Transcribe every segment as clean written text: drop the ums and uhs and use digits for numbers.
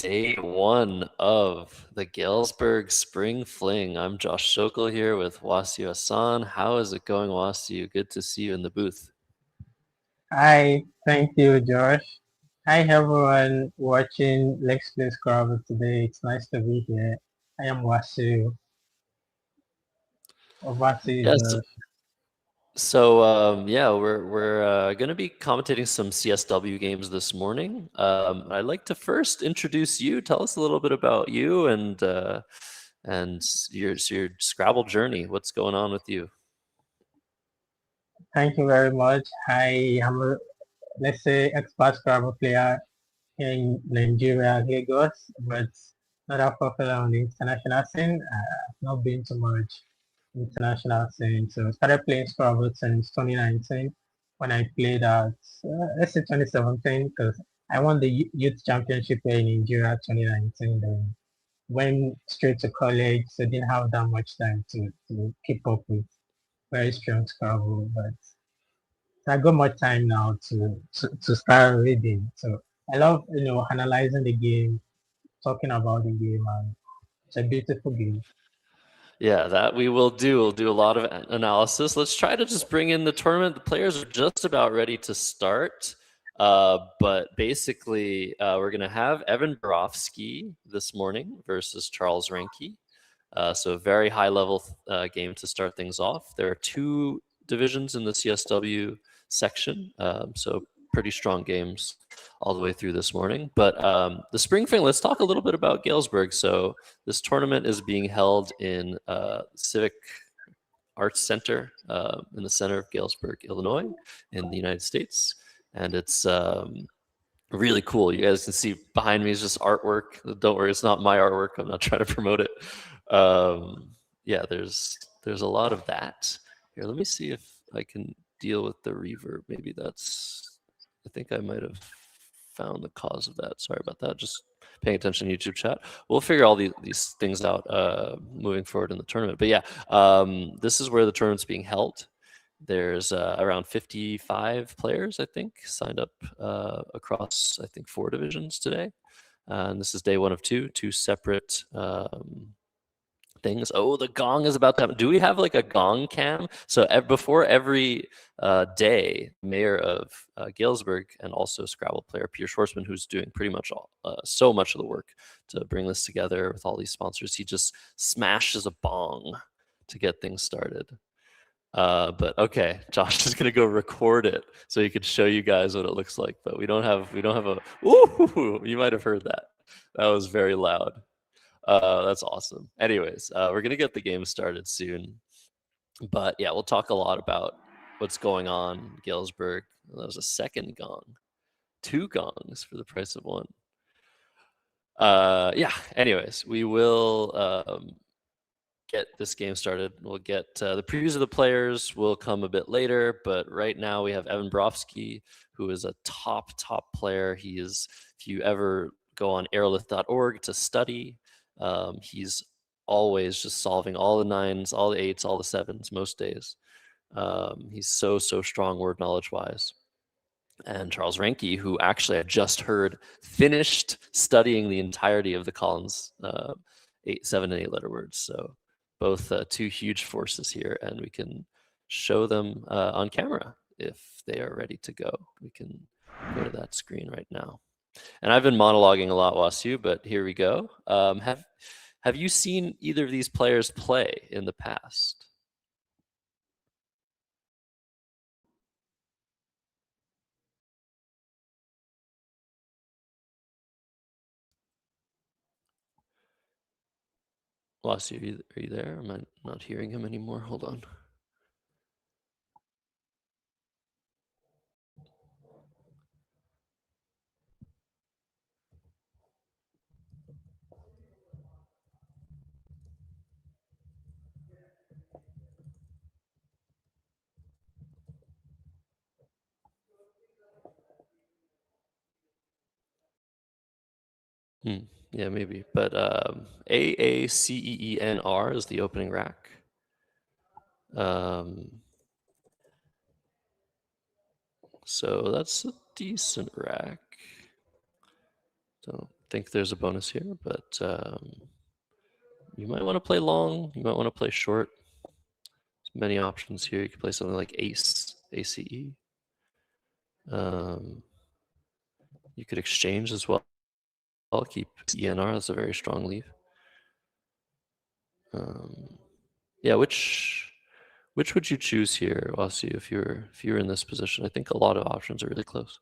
day one of the Galesburg Spring Fling. I'm Josh Sokol here with Wasiu Hassan. How is it going, Wasiu? Good to see you in the booth. Hi, thank you, Josh. Hi, everyone watching Let's Play Scrabble today. It's nice to be here. I am Wasu. Over to you, Yes. Josh. So yeah, we're gonna be commentating some CSW games this morning. I'd like to first introduce you. Tell us a little bit about you and your Scrabble journey. What's going on with you? Thank you very much. I am a, let's say, expert Scrabble player in Nigeria, Lagos, but not that popular on the international scene. I've not been too much international scene. So I started playing Scrabble since 2019 when I played at, let's say 2017, because I won the youth championship here in Nigeria 2019. Then went straight to college, so didn't have that much time to keep up with very strong Scrabble. But I got more time now to start reading. So I love, analyzing the game, talking about the game, and it's a beautiful game. Yeah, that we will do. We'll do a lot of analysis. Let's try to just bring in the tournament. The players are just about ready to start. But basically, we're going to have Evan Borofsky this morning versus Charles Ranke. So a very high level game to start things off. There are two divisions in the CSW section, so pretty strong games all the way through this morning. But the Spring Fling, let's talk a little bit about Galesburg. So this tournament is being held in Civic Arts Center in the center of Galesburg, Illinois, in the United States. And it's really cool. You guys can see behind me is just artwork. Don't worry, it's not my artwork. I'm not trying to promote it. Yeah, there's a lot of that. Here, let me see if I can deal with the reverb. Maybe that's, I think I might have found the cause of that. Sorry about that. Just paying attention to YouTube chat. We'll figure all these things out moving forward in the tournament. But yeah, this is where the tournament's being held. There's around 55 players, I think, signed up across, I think, 4 divisions today. And this is day one of two separate things. Oh, the gong is about to happen. Do we have like a gong cam? So before every day, mayor of Galesburg and also Scrabble player Peter Schwartzman, who's doing pretty much so much of the work to bring this together with all these sponsors, he just smashes a bong to get things started. But okay, Josh is gonna go record it so he could show you guys what it looks like. But we don't have a. Ooh, you might have heard that. That was very loud. That's awesome. Anyways, we're gonna get the game started soon. But yeah, we'll talk a lot about what's going on in Galesburg. That was a second gong. 2 gongs for the price of 1. Yeah. Anyways, we will get this game started. We'll get the previews of the players will come a bit later, but right now we have Evan Borofsky, who is a top player. He is, if you ever go on aerolith.org to study, he's always just solving all the 9s, all the 8s, all the 7s most days. He's so strong word knowledge wise. And Charles Ranke, who actually I just heard finished studying the entirety of the Collins 7 and 8 letter words. So both 2 huge forces here, and we can show them on camera if they are ready to go. We can go to that screen right now. And I've been monologuing a lot, Wasu, but here we go. Have you seen either of these players play in the past? Wasu, are you there? Am I not hearing him anymore? Hold on. Yeah, maybe. But AACEENR is the opening rack. So that's a decent rack. Don't think there's a bonus here, but you might want to play long. You might want to play short. There's many options here. You could play something like ace, ace. You could exchange as well. I'll keep ENR. That's a very strong leave. Yeah, which would you choose here, Wasi, if you're in this position? I think a lot of options are really close.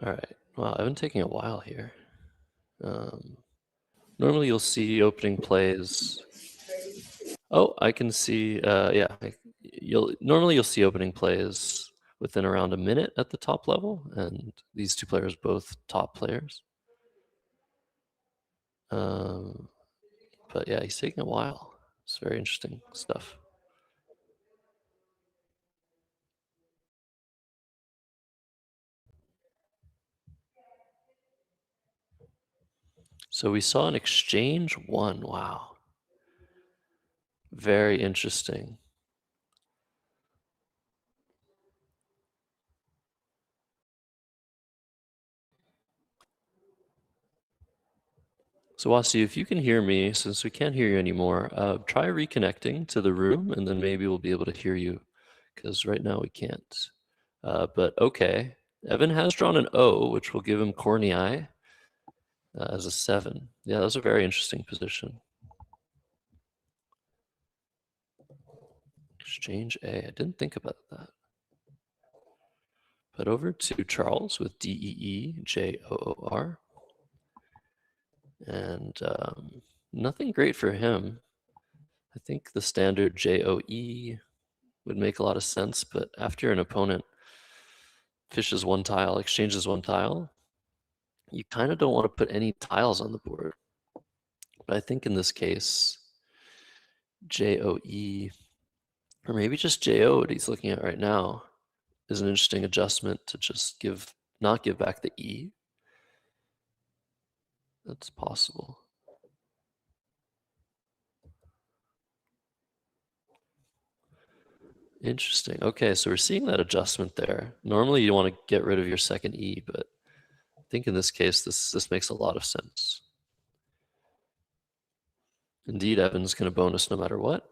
All right. Wow, I've been taking a while here. Normally you'll see opening plays. Oh, I can see. Yeah, normally you'll see opening plays within around a minute at the top level, and these two players both top players. But yeah, he's taking a while. It's very interesting stuff. So we saw an exchange one. Wow. Very interesting. So Wasi, if you can hear me, since we can't hear you anymore, try reconnecting to the room, and then maybe we'll be able to hear you, because right now we can't. But okay, Evan has drawn an O, which will give him corny eye as a 7. Yeah, that was a very interesting position. Exchange A. I didn't think about that. But over to Charles with DEEJOOR. And nothing great for him. I think the standard JOE would make a lot of sense, but after an opponent fishes one tile, exchanges one tile, you kind of don't want to put any tiles on the board. But I think in this case, JOE, or maybe just JO, what he's looking at right now, is an interesting adjustment to just not give back the E. That's possible. Interesting. Okay, so we're seeing that adjustment there. Normally you want to get rid of your second E, but I think in this case, this makes a lot of sense. Indeed, Evan's going to bonus no matter what.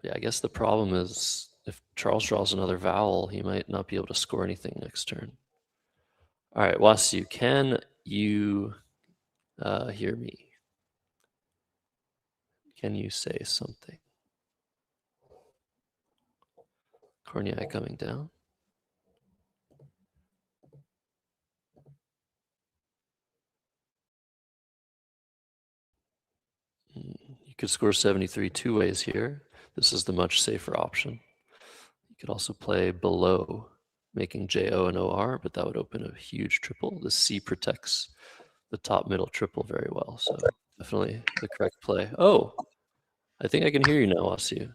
Yeah, I guess the problem is if Charles draws another vowel, he might not be able to score anything next turn. All right, Wasu, can you hear me? Can you say something? Cornea coming down. You could score 73 two ways here. This is the much safer option. You could also play below, making JO and OR, but that would open a huge triple. The C protects the top middle triple very well, so definitely the correct play. Oh, I think I can hear you now, Wasu.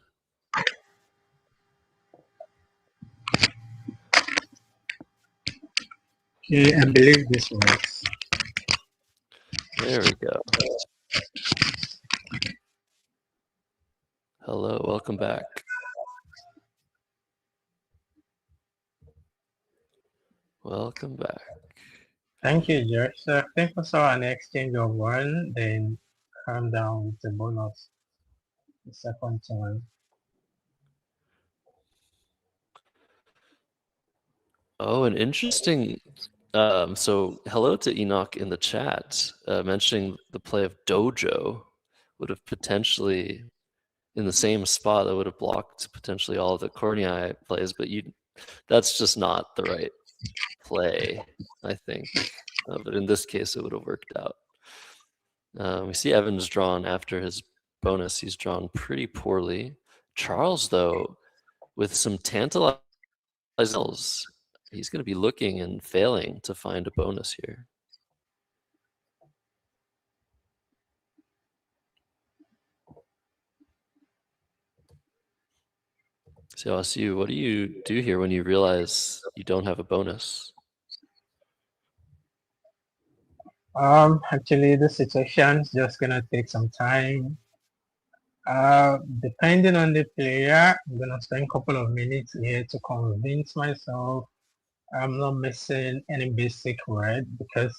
Okay, I believe this works. There we go. Hello, welcome back. Welcome back. Thank you, George. So I think we saw an exchange of one, then calm down with the bonus the second turn. Oh, an interesting. So hello to Enoch in the chat, mentioning the play of Dojo would have potentially, in the same spot, that would have blocked potentially all of the Cornea plays, but that's just not the right play, I think. But in this case, it would have worked out. We see Evans drawn after his bonus. He's drawn pretty poorly. Charles, though, with some tantalizing, he's going to be looking and failing to find a bonus here. So I'll ask you, what do you do here when you realize you don't have a bonus? Actually, the situation's just gonna take some time. Depending on the player, I'm gonna spend a couple of minutes here to convince myself I'm not missing any basic word because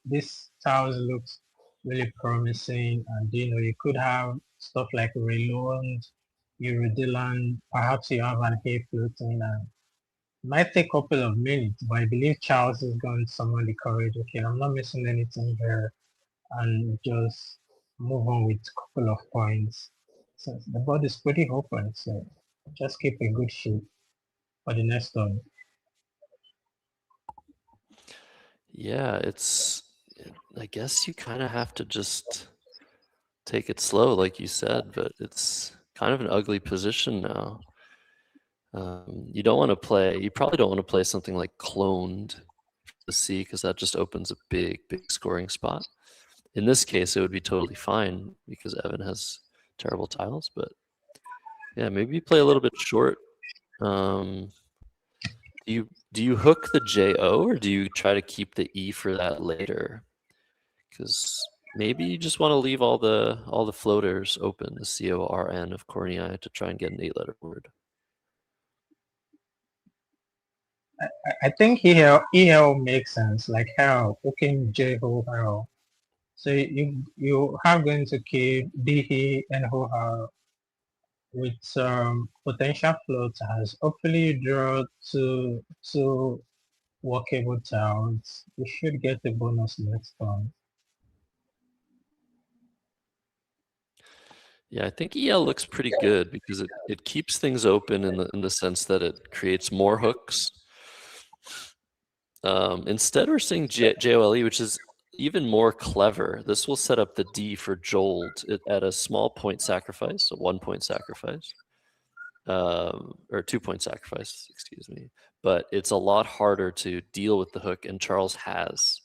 this tiles looks really promising, and you could have stuff like reload, Iridiland, perhaps you have an hay floating, and it might take a couple of minutes, but I believe Charles is going to summon the courage. Okay, I'm not missing anything here, and just move on with a couple of points. So the board is pretty open, so just keep a good sheet for the next one. Yeah, I guess you kind of have to just take it slow, like you said, but it's kind of an ugly position now. You probably don't want to play something like cloned for the C because that just opens a big scoring spot. In this case, it would be totally fine because Evan has terrible tiles, but yeah, maybe play a little bit short. Do you hook the JO or do you try to keep the E for that later? Because maybe you just want to leave all the floaters open, the CORN of Cornii, to try and get an 8-letter word. I think EL makes sense, like how hooking J-Ho how. So you are going to keep DE and Ho with some potential floaters. Hopefully you draw two workable tiles. You should get the bonus next time. Yeah, I think EL looks pretty good because it keeps things open in the sense that it creates more hooks. Instead, we're seeing JOLE, which is even more clever. This will set up the D for Jold at a small point sacrifice, a 1-point sacrifice, or 2-point sacrifice, excuse me. But it's a lot harder to deal with the hook, and Charles has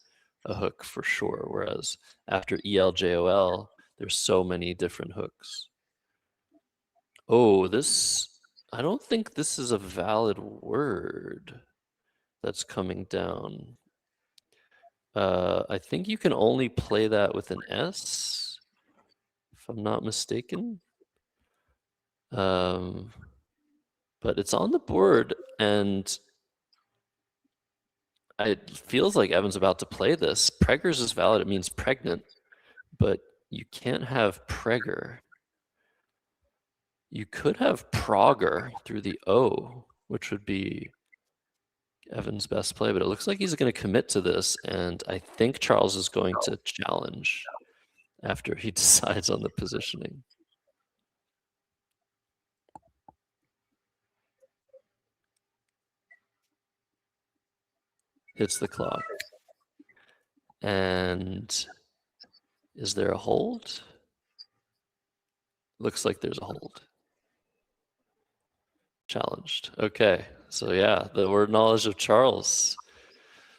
a hook for sure. Whereas after ELJOL, there's so many different hooks. Oh, I don't think this is a valid word that's coming down. I think you can only play that with an S, if I'm not mistaken. But it's on the board, and it feels like Evan's about to play this. Preggers is valid. It means pregnant, but you can't have pregger. You could have progger through the O, which would be Evan's best play, but it looks like he's going to commit to this, and I think Charles is going to challenge after he decides on the positioning. Hits the clock. And is there a hold? Looks like there's a hold. Challenged. Okay, so yeah, the word knowledge of Charles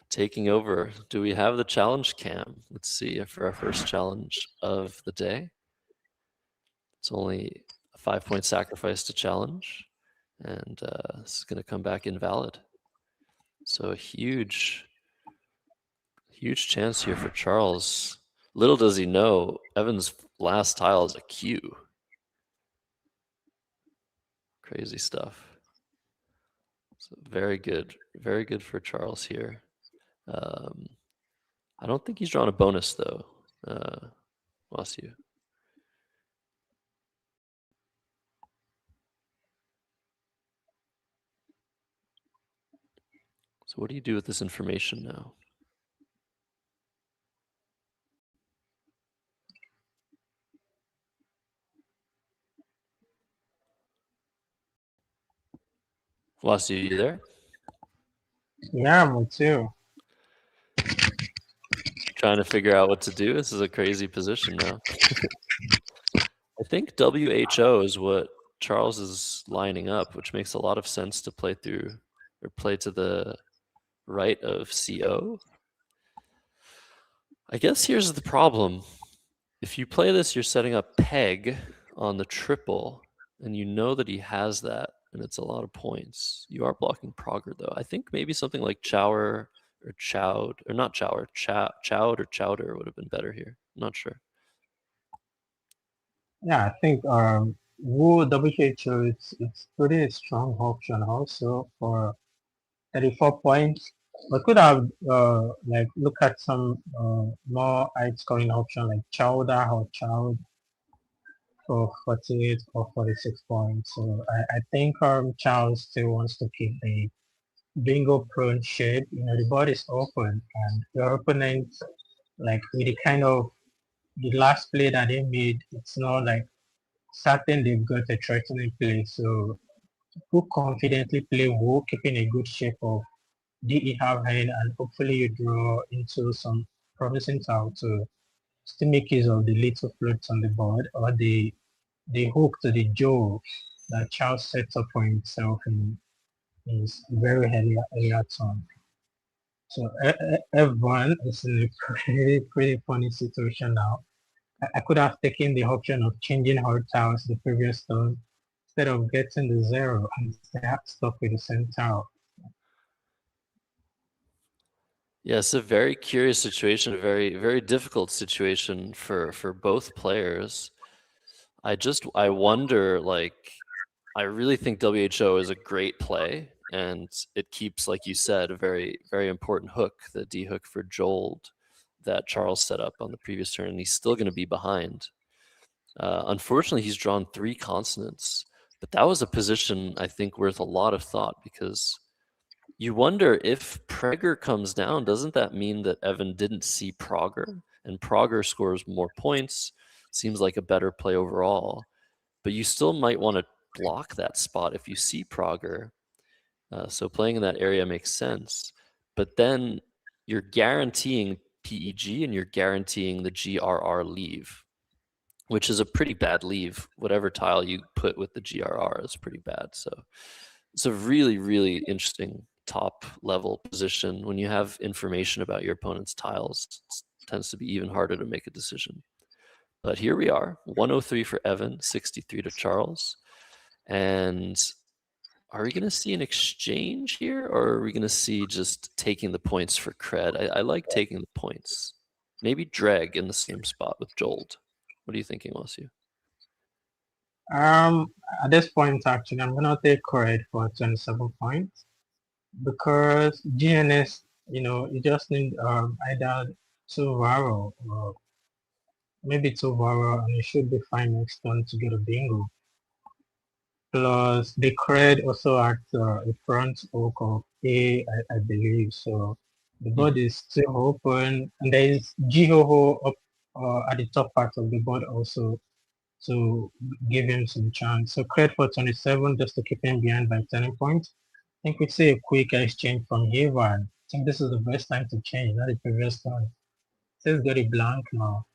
taking over. Do we have the challenge cam? Let's see for our first challenge of the day. It's only a 5-point sacrifice to challenge, and this is going to come back invalid. So a huge chance here for Charles. Little does he know, Evan's last tile is a Q. Crazy stuff. So very good for Charles here. I don't think he's drawn a bonus though. Lost you. So what do you do with this information now? Lost you there? Yeah, me too. Trying to figure out what to do. This is a crazy position now. I think WHO is what Charles is lining up, which makes a lot of sense to play through or play to the right of CO. I guess here's the problem. If you play this, you're setting up peg on the triple, and you know that he has that, and it's a lot of points. You are blocking Progrer, though. I think maybe something like Chower or Chowd, or not Chower, Chowd or Chowder would have been better here. I'm not sure. Yeah, I think Wu WHO it's pretty strong option also for 34 points. We could have like look at some more high scoring option like Chowder or Chow for 48 or 46 points. So I think Chow still wants to keep the bingo prone shape. You know, the board is open and your opponent, like with the kind of the last play that they made, it's not like certain they've got a threatening play. So who confidently play Wu, keeping a good shape of DE half hand, and hopefully you draw into some promising tile to still make use of the little floats on the board or the hook to the jaw that Charles sets up for himself in his very earlier turn. So F1 is in a pretty funny situation now. I could have taken the option of changing hard tiles the previous turn instead of getting the zero and stuck with the same tile. Yeah, it's a very curious situation, a very, very difficult situation for both players. I wonder, like, I really think WHO is a great play, and it keeps, like you said, a very, very important hook, the D hook for Jold that Charles set up on the previous turn, and he's still going to be behind. Unfortunately, he's drawn 3 consonants, but that was a position I think worth a lot of thought, because you wonder if Prager comes down, doesn't that mean that Evan didn't see Prager, and Prager scores more points, seems like a better play overall, but you still might want to block that spot if you see Prager. So playing in that area makes sense. But then you're guaranteeing PEG and you're guaranteeing the GRR leave, which is a pretty bad leave. Whatever tile you put with the GRR is pretty bad. So it's a really, really interesting top level position. When you have information about your opponent's tiles, it tends to be even harder to make a decision. But here we are, 103 for Evan, 63 to Charles. And are we going to see an exchange here, or are we going to see just taking the points for cred? I like taking the points. Maybe drag in the same spot with Jold. What are you thinking, Wasu? At this point, actually, I'm gonna take credit for 27 points because GNS, you know, you just need either 2 Varo or maybe 2 Varo, and you should be fine next turn to get a bingo. Plus, the cred also at a front hook of A, I believe. So the board is still open, and there is Jihoho up at the top part of the board also to give him some chance. So credit for 27 just to keep him behind by 10 points. I think we see a quick exchange from Haven. I think this is the best time to change, not the previous time. Says got it blank now.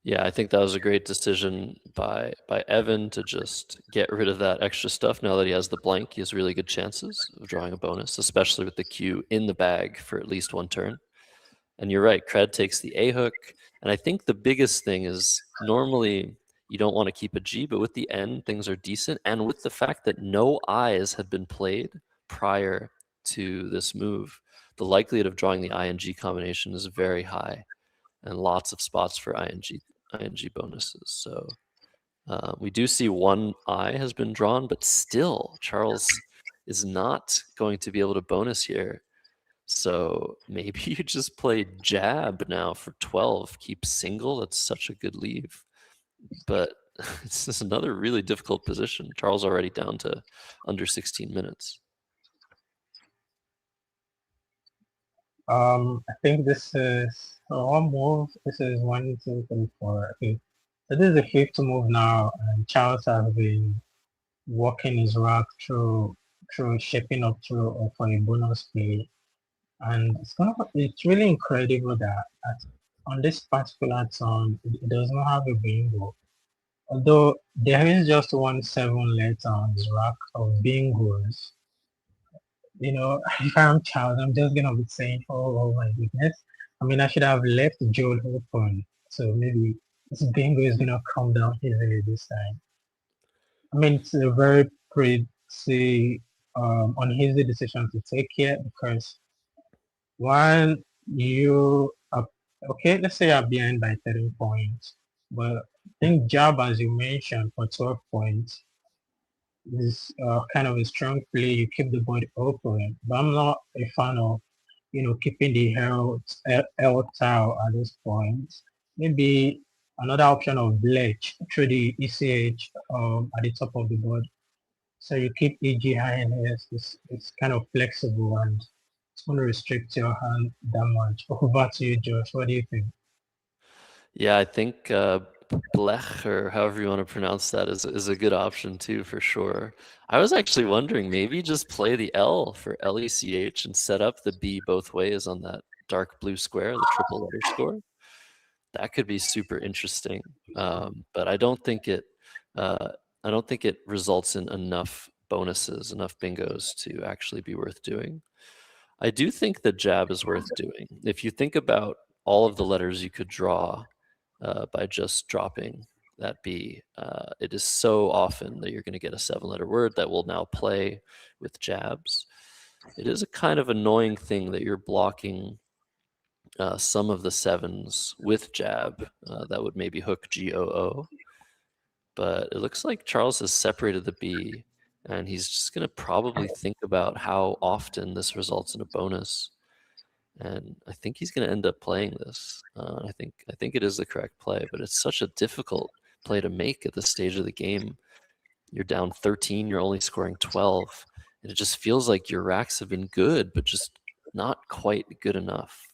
Yeah, I think that was a great decision by Evan to just get rid of that extra stuff. Now that he has the blank, he has really good chances of drawing a bonus, especially with the Q in the bag for at least 1 turn. And you're right, cred takes the A hook. And I think the biggest thing is normally you don't want to keep a G, but with the N, things are decent. And with the fact that no I's had been played prior to this move, the likelihood of drawing the I and G combination is very high, and lots of spots for ING bonuses. So we do see 1 I has been drawn, but still Charles is not going to be able to bonus here. So maybe you just play jab now for 12, keep single. That's such a good leave. But it's just another really difficult position. Charles already down to under 16 minutes. I think this is one move. This is 1, 2, 3, 4. Okay. So this is the fifth move now, and Charles has been walking his rock through shaping up through for a bonus play. And it's really incredible that on this particular turn, it does not have a bingo. Although there is just 1 7 letter on his rack of bingos, if I'm Charles, I'm just gonna be saying, oh my goodness. I mean, I should have left Joel open. So maybe this bingo is gonna come down easily this time. I mean, it's a very pretty uneasy decision to take here because one, you are okay. Let's say you're behind by 13 points, but I think Jab, as you mentioned, for 12 points is kind of a strong play. You keep the board open, but I'm not a fan of keeping the L tile at this point. Maybe another option of Ledge through the ECH at the top of the board. So you keep EG high and S. It's kind of flexible and it's going to restrict your hand that much. Over to you, Josh. What do you think? Yeah, I think Blech, or however you want to pronounce that, is a good option too, for sure. I was actually wondering maybe just play the L for LECH and set up the B both ways on that dark blue square, the triple letter score. That could be super interesting, but I don't think it results in enough bonuses, enough bingos to actually be worth doing. I do think the jab is worth doing. If you think about all of the letters you could draw by just dropping that B, it is so often that you're going to get a 7-letter word that will now play with jabs. It is a kind of annoying thing that you're blocking some of the 7s with jab that would maybe hook GOO. But it looks like Charles has separated the B, and he's just going to probably think about how often this results in a bonus. And I think he's going to end up playing this. I think it is the correct play, but it's such a difficult play to make at this stage of the game. You're down 13, you're only scoring 12, and it just feels like your racks have been good, but just not quite good enough.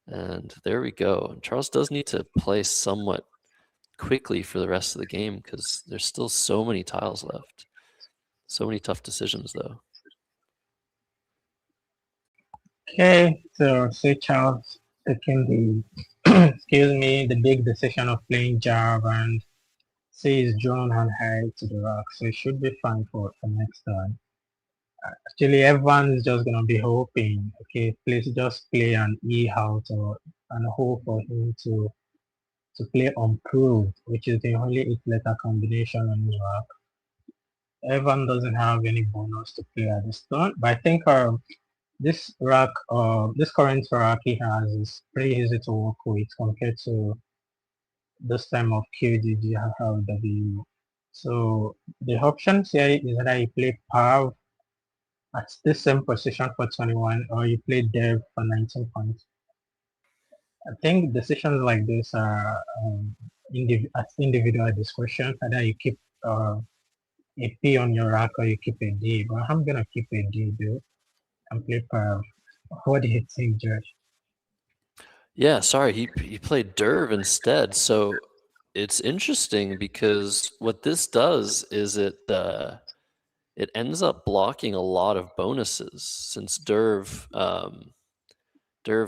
And there we go. And Charles does need to play somewhat quickly for the rest of the game because there's still so many tiles left. So many tough decisions, though. Okay, so say Charles taking the excuse me, the big decision of playing Jab and say he's drawn hand high to the rock, so it should be fine for next time. Actually, everyone is just gonna be hoping, okay, please just play an E out or and hope for him to play unproved, which is the only 8-letter combination on his rack. Evan doesn't have any bonus to play at this turn, but I think this rack, this current rack he has is pretty easy to work with compared to this time of QGGHW. So the options here is that you play Pav at this same position for 21 or you play Dev for 19 points. I think decisions like this are at individual discretion. Either you keep a P on your rack or you keep a D. But I'm gonna keep a D though and play Pav. What do you think, Josh? Yeah, sorry, he played Derv instead. So it's interesting because what this does is it ends up blocking a lot of bonuses since Derv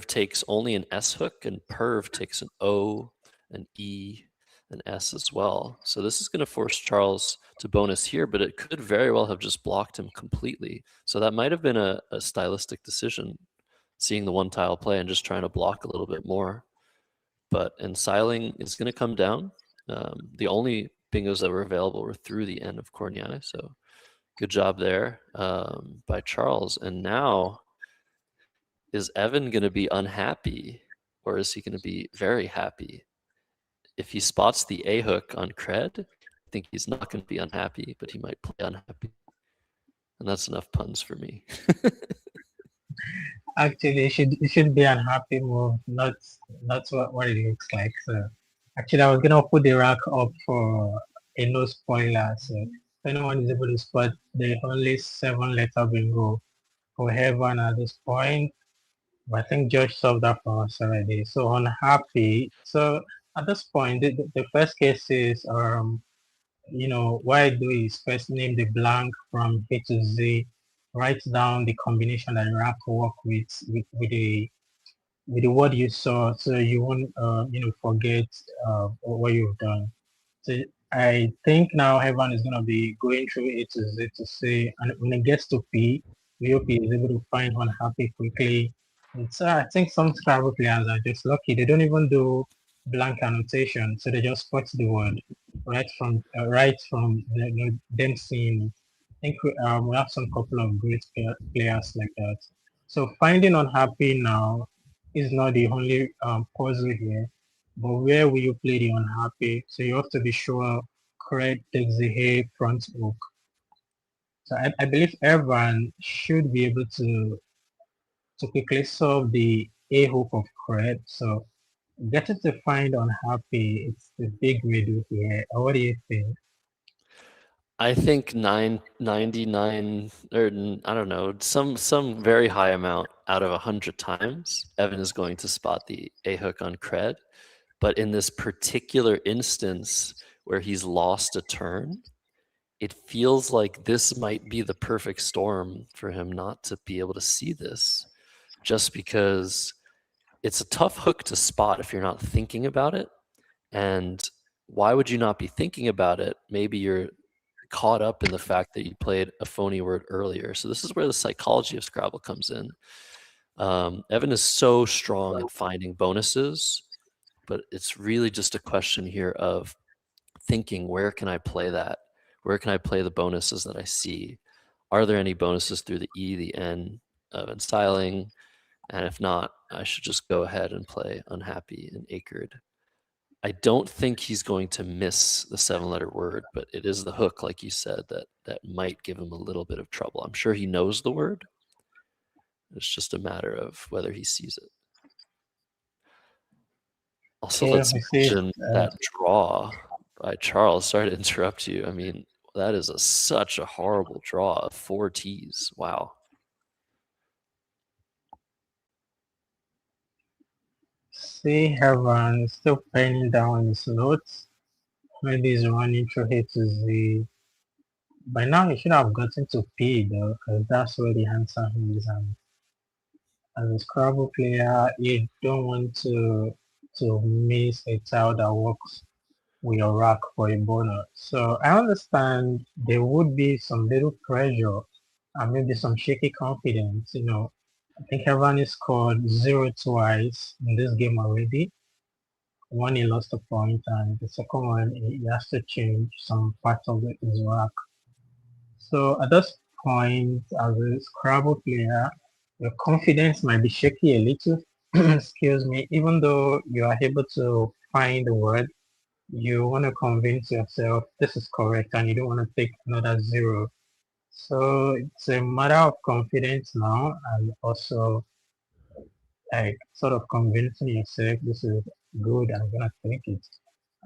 takes only an S hook and Perv takes an O, an E, an S as well. So this is going to force Charles to bonus here, but it could very well have just blocked him completely. So that might have been a stylistic decision, seeing the one tile play and just trying to block a little bit more. But ensiling is going to come down. The only bingos that were available were through the end of Corniai, so good job there by Charles. And now, is Evan going to be unhappy or is he going to be very happy? If he spots the A hook on Cred, I think he's not going to be unhappy, but he might play unhappy. And that's enough puns for me. Actually, it should be an happy move, not what it looks like. So actually, I was gonna put the rack up for a no spoiler. So if anyone is able to spot the only 7-letter bingo for heaven at this point, but I think Josh solved that for us already. So unhappy. So at this point, the first case is what I do is first name the blank from A to Z, write down the combination that you have to work with the word you saw, so you won't forget what you've done. So I think now everyone is gonna be going through A to Z to say, and when it gets to P, VOP is able to find unhappy quickly. I think some Scrabble players are just lucky. They don't even do blank annotation, so they just put the word right from them seeing it. I think we have some couple of great players like that. So finding unhappy now is not the only puzzle here, but where will you play the unhappy? So you have to be sure correct takes the A front hook. So I believe everyone should be able to quickly solve the A hook of cred. So getting to find unhappy, it's the big riddle here. What do you think? I think 99 or I don't know, some very high amount out of 100 times, Evan is going to spot the A hook on cred. But in this particular instance where he's lost a turn, it feels like this might be the perfect storm for him not to be able to see this, just because it's a tough hook to spot if you're not thinking about it. And why would you not be thinking about it? Maybe you're caught up in the fact that you played a phony word earlier. So this is where the psychology of Scrabble comes in. Evan is so strong at finding bonuses, but it's really just a question here of thinking, where can I play that? Where can I play the bonuses that I see? Are there any bonuses through the E, the N of styling? And if not, I should just go ahead and play unhappy and acred. I don't think he's going to miss the 7-letter word, but it is the hook, like you said, that might give him a little bit of trouble. I'm sure he knows the word. It's just a matter of whether he sees it. Also, Yeah, let's we see. mention that draw by Charles. Sorry to interrupt you. I mean, that is such a horrible draw of 4 T's. Wow. See Heaven still penning down his notes. Maybe he's running through A to Z. By now he should have gotten to P though, because that's where the answer is. And as a Scrabble player, you don't want to miss a tile that works with your rack for a bonus. So I understand there would be some little pressure and maybe some shaky confidence. I think Evan scored 0 twice in this game already. One he lost a point, and the second one he has to change some parts of his rack. So at this point, as a Scrabble player, your confidence might be shaky a little. Excuse me, even though you are able to find the word, you want to convince yourself this is correct and you don't want to take another zero. So it's a matter of confidence now and also like sort of convincing yourself this is good, I'm gonna take it.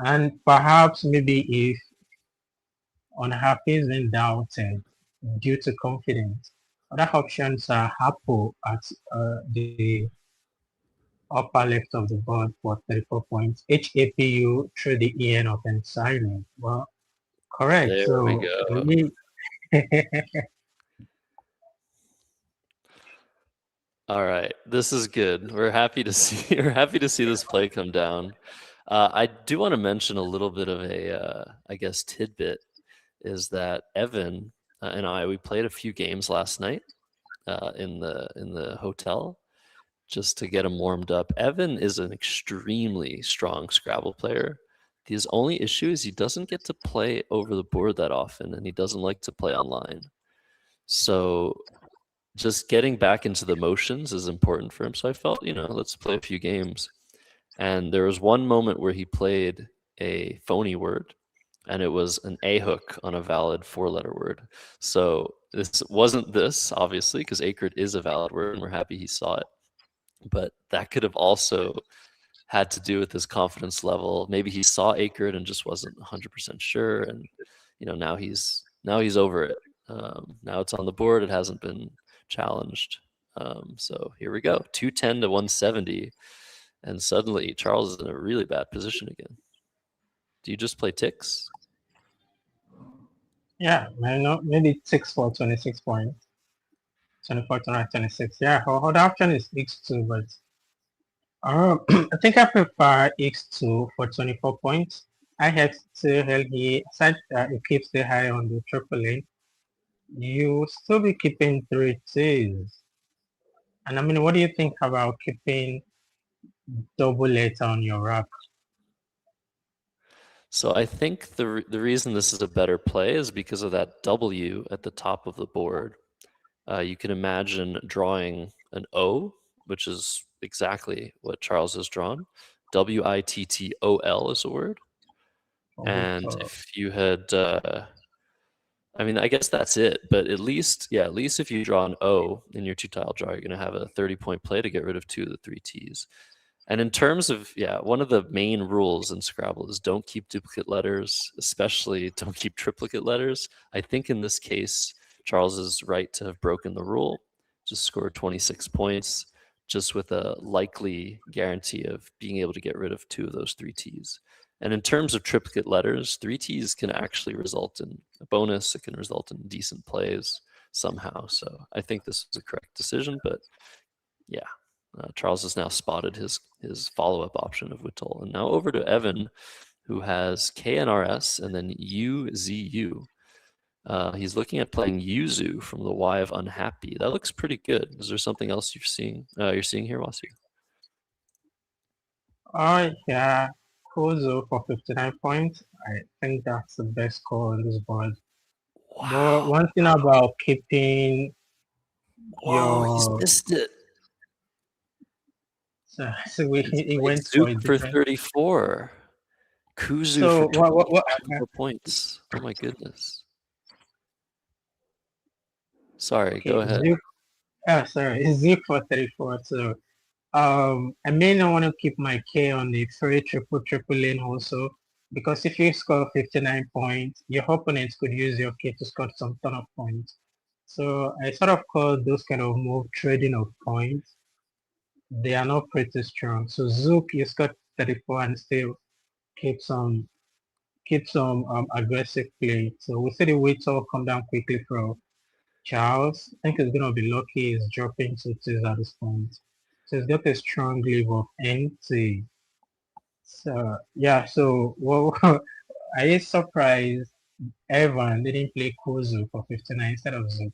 And perhaps maybe if unhappy is then doubted due to confidence, other options are Hapo at the upper left of the board for 34 points, HAPU through the EN of silent. Well, correct. There we So go. we All right, this is good. We're happy to see this play come down. I do want to mention a little bit of a, I guess, tidbit is that Evan and we played a few games last night in the hotel just to get him warmed up. Evan is an extremely strong Scrabble player. His only issue is he doesn't get to play over the board that often, and he doesn't like to play online. So just getting back into the motions is important for him. So I felt, let's play a few games. And there was one moment where he played a phony word, and it was an A hook on a valid 4-letter word. So this wasn't this, obviously, because acred is a valid word, and we're happy he saw it. But that could have also had to do with his confidence level. Maybe he saw acred and just wasn't 100% sure, and now he's over it. Now it's on the board. It hasn't been challenged. So here we go, 210 to 170, and suddenly Charles is in a really bad position again. Do you just play ticks? yeah, I know maybe 6 for 26 points. 24 to 26. Yeah, the option is X2, but I think I prefer X2 for 24 points. I have to hell he said it keeps the high on the triple lane. you still be keeping three T's. And I mean, what do you think about keeping double letter on your rack? So I think the reason this is a better play is because of that W at the top of the board. You can imagine drawing an O, which is exactly what Charles has drawn. Wittol is a word. Or And if you had, I mean, I guess that's it. But at least, yeah, at least if you draw an O in your two-tile draw, you're going to have a 30-point play to get rid of two of the three T's. And in terms of, yeah, one of the main rules in Scrabble is don't keep duplicate letters, especially don't keep triplicate letters. I think in this case, Charles is right to have broken the rule, just scored 26 points, just with a likely guarantee of being able to get rid of two of those three T's. And in terms of triplicate letters, three T's can actually result in a bonus. It can result in decent plays somehow. So I think this is a correct decision, but yeah. Charles has now spotted his follow-up option of Whittle. And now over to Evan, who has KNRS and then UZU. He's looking at playing Yuzu from the Y of Unhappy. That looks pretty good. Is there something else you're seeing here, Wasu? oh yeah, Kozo for 59 points. I think that's the best score on this board. But Wow. one thing about keeping Whoa, he's your missed it. so He's he played went for Zook a for different. 34. Kuzu for So what 24 points. Oh my goodness. Sorry, okay, go ahead. Zook. Oh, sorry, Zook for 34. So I may not want to keep my K on the free triple lane also, because if you score 59 points, your opponent could use your K to score some ton of points. So I sort of call those kind of move trading of points. They are not pretty strong. So Zook, you scored 34 and still keep some aggressive play. So we see the weights all come down quickly for Charles. I think he's gonna be lucky he's dropping cities at this point. So he's got a strong leave of NT. So yeah, so well are you surprised Evan didn't play Kuzu for 59 instead of Zook?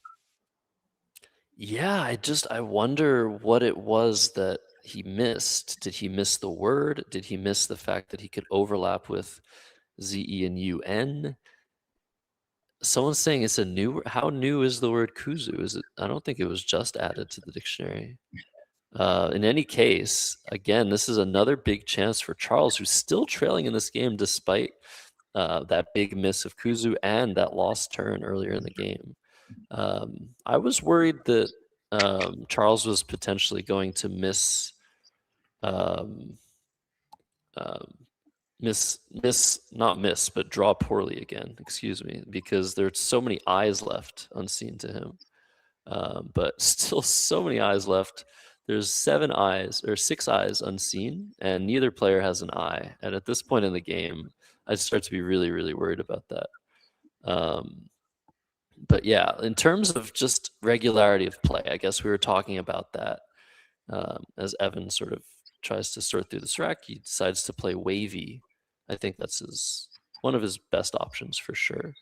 Yeah, I wonder what it was that he missed. Did he miss the word? Did he miss the fact that he could overlap with ZE and UN? Someone's saying it's a new. How new is the word kuzu? Is it? I don't think it was just added to the dictionary. In any case, again, this is another big chance for Charles, who's still trailing in this game despite that big miss of kuzu and that lost turn earlier in the game. I was worried that Charles was potentially going to um, um, not miss, but draw poorly again. Excuse me, because there's so many eyes left unseen to him. But still, so many eyes left. There's 6 eyes unseen, and neither player has an eye. And at this point in the game, I start to be really, really worried about that. But yeah, in terms of just regularity of play, I guess we were talking about that as Evan sort of tries to sort through this rack. He decides to play wavy. I think that's one of his best options for sure.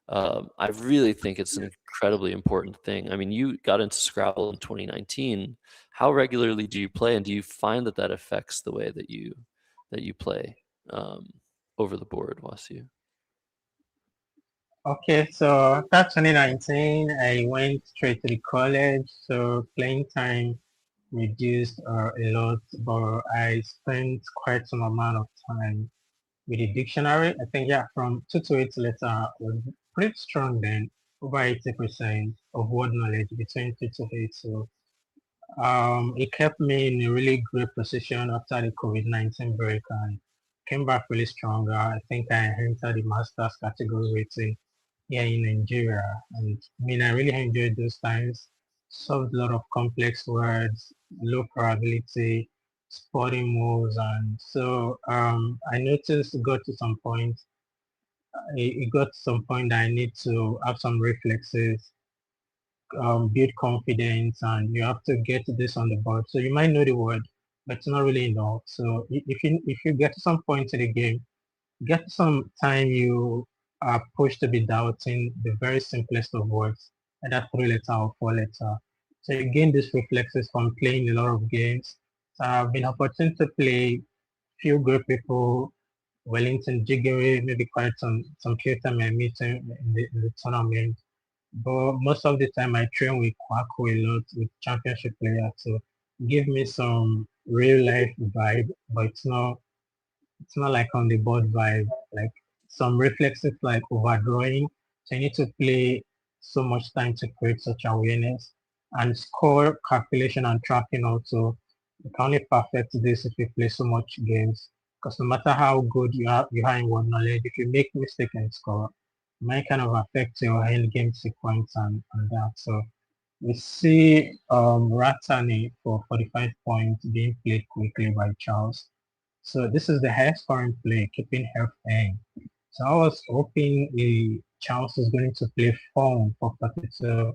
I really think it's an incredibly important thing. I mean, you got into Scrabble in 2019. How regularly do you play, and do you find that affects the way that you play over the board, Wasu? Okay, so after 2019, I went straight to the college, so playing time reduced a lot, but I spent quite some amount of time with the dictionary. I think, yeah, from 2 to 8 letter was pretty strong then, over 80% of word knowledge between 2 to 8. So it kept me in a really great position after the COVID-19 break and came back really stronger. I think I entered the master's category rating here in Nigeria. And I mean, I really enjoyed those times. Solved a lot of complex words, low probability, sporting moves. And so I noticed it got to some point, it got to some point that I need to have some reflexes, build confidence, and you have to get this on the board. So you might know the word, but it's not really enough. So if you get to some point in the game, get to some time you are pushed to be doubting the very simplest of words. either 3 letter or 4 letter. So you gain these reflexes from playing a lot of games. So I've been opportunity to play few good people, Wellington Jiggery, maybe quite some few time I meet him in the tournament. But most of the time I train with Kwaku a lot with championship players to give me some real life vibe, but it's not like on the board vibe. Like some reflexes like overdrawing. So you need to play so much time to create such awareness and score calculation and tracking also. You can only perfect this if you play so much games. Because no matter how good you are in word knowledge, if you make mistake and score, it might kind of affect your end game sequence and that. So we see Ratani for 45 points being played quickly by Charles. So this is the highest scoring play, keeping health in. So I was hoping Charles is going to play phone for 42,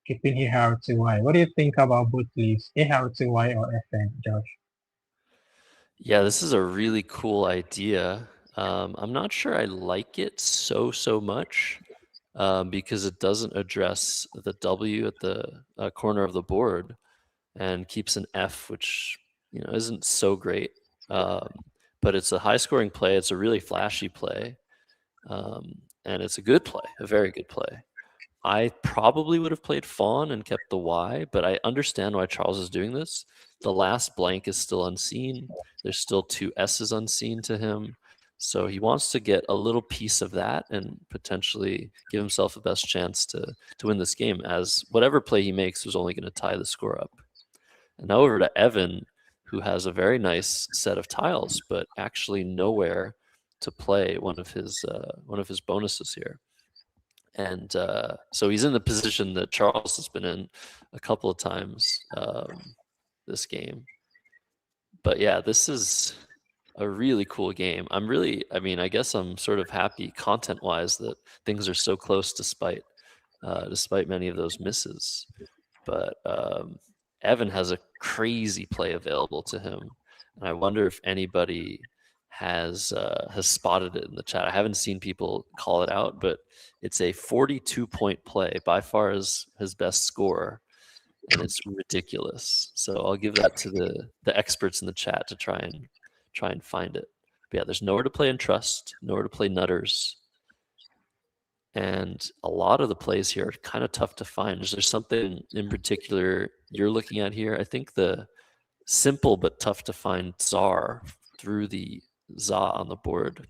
keeping ARTY. What do you think about both leagues, ARTY or FN, Josh? Yeah, this is a really cool idea. I'm not sure I like it so much because it doesn't address the W at the corner of the board and keeps an F, which isn't so great. But it's a high-scoring play. It's a really flashy play, and it's a good play, a very good play. I probably would have played Fawn and kept the Y, but I understand why Charles is doing this. The last blank is still unseen. There's still two S's unseen to him. So he wants to get a little piece of that and potentially give himself the best chance to win this game, as whatever play he makes was only going to tie the score up. And now over to Evan, who has a very nice set of tiles, but actually nowhere to play one of his bonuses here. And so he's in the position that Charles has been in a couple of times this game. But yeah, this is a really cool game. I mean, I guess I'm sort of happy content-wise that things are so close despite many of those misses. But Evan has a crazy play available to him, and I wonder if anybody has spotted it in the chat. I haven't seen people call it out, but it's a 42-point play, by far his best score, and it's ridiculous. So I'll give that to the experts in the chat to try and find it. But yeah, there's nowhere to play in Trust, nowhere to play Nutters. And a lot of the plays here are kind of tough to find. Is there something in particular you're looking at here? I think the simple but tough to find Tsar through the Za on the board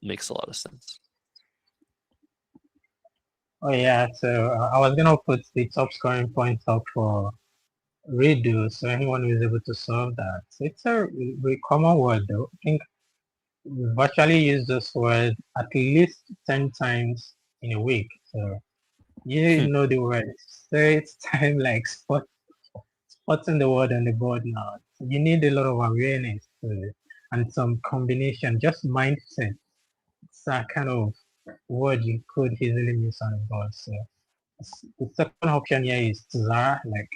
makes a lot of sense. Oh yeah, so I was gonna put the top scoring points up for redo, so anyone who is able to solve that. So it's a very common word though. I think we've actually used this word at least 10 times in a week. So you know the word. So it's time like spotting the word on the board now. So you need a lot of awareness and some combination, just mindset. It's a kind of word you could easily miss on the board. So the second option here is Tzar, like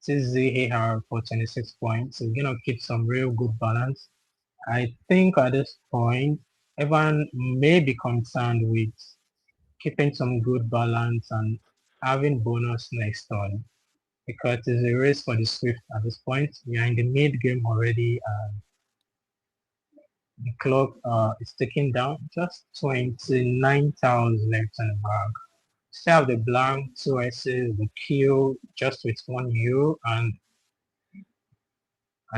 TZAR for 26 points. So you're gonna keep some real good balance. I think at this point, everyone may be concerned with keeping some good balance and having bonus next turn because it's a race for the Swift at this point. We are in the mid game already. The clock is ticking down, just 29 tiles left in the bag. Still have the blank, 2 S's, the Q just with 1 U and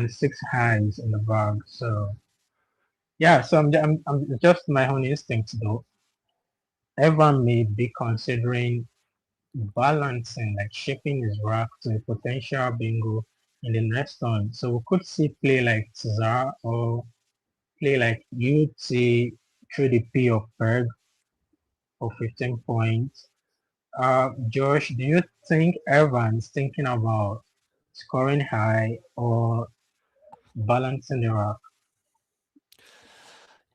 6 highs in the bag. So yeah, so I'm just my own instinct though. Everyone may be considering balancing, like shaping his rack to a potential bingo in the next one. So we could see play like Cesar or play like UT through the P of Berg for 15 points. Josh, do you think Evans thinking about scoring high or balancing the rack?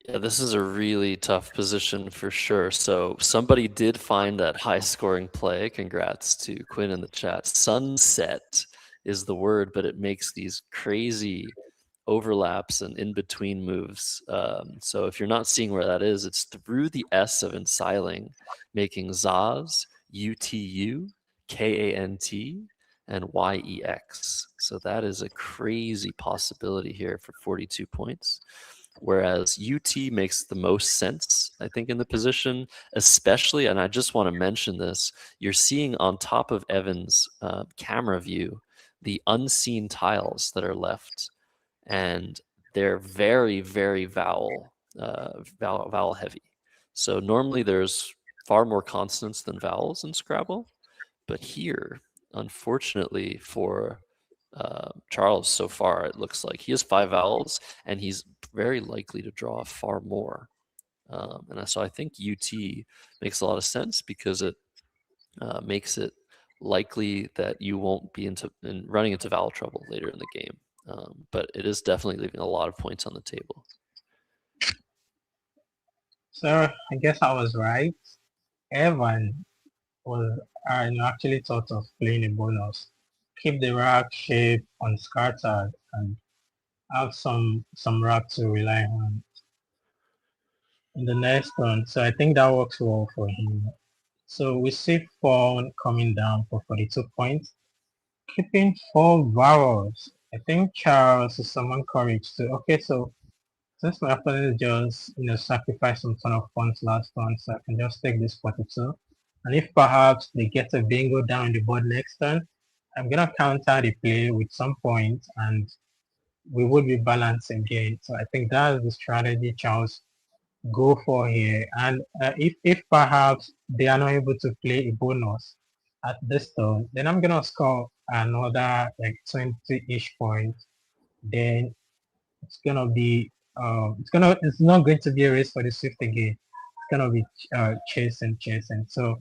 Yeah, this is a really tough position for sure. So somebody did find that high scoring play. Congrats to Quinn in the chat. Sunset is the word, but it makes these crazy overlaps and in between moves. So if you're not seeing where that is, it's through the S of ensiling, making Zaz, UTU. Kant, and Yex. So that is a crazy possibility here for 42 points. Whereas UT makes the most sense, I think, in the position, especially, and I just want to mention this, you're seeing on top of Evan's camera view the unseen tiles that are left, and they're very, very vowel heavy. So normally there's far more consonants than vowels in Scrabble, but here, unfortunately for Charles so far, it looks like he has 5 vowels, and he's very likely to draw far more. And so I think UT makes a lot of sense because it makes it likely that you won't be running into vowel trouble later in the game. But it is definitely leaving a lot of points on the table. So I guess I was right. Evan was actually thought of playing a bonus. Keep the rack shape unscattered and have some rack to rely on in the next one. So I think that works well for him. So we see Fawn coming down for 42 points, keeping 4 vowels. I think Charles is someone courage to. Okay, so since my opponent just sacrificed some ton of points last one, so I can just take this 42. And if perhaps they get a bingo down the board next turn, I'm gonna counter the play with some points and we would be balanced again. So I think that's the strategy Charles go for here. And if perhaps they are not able to play a bonus at this turn, then I'm gonna score another like 20-ish points. Then it's gonna be it's not going to be a race for the Swift again. It's gonna be chasing. So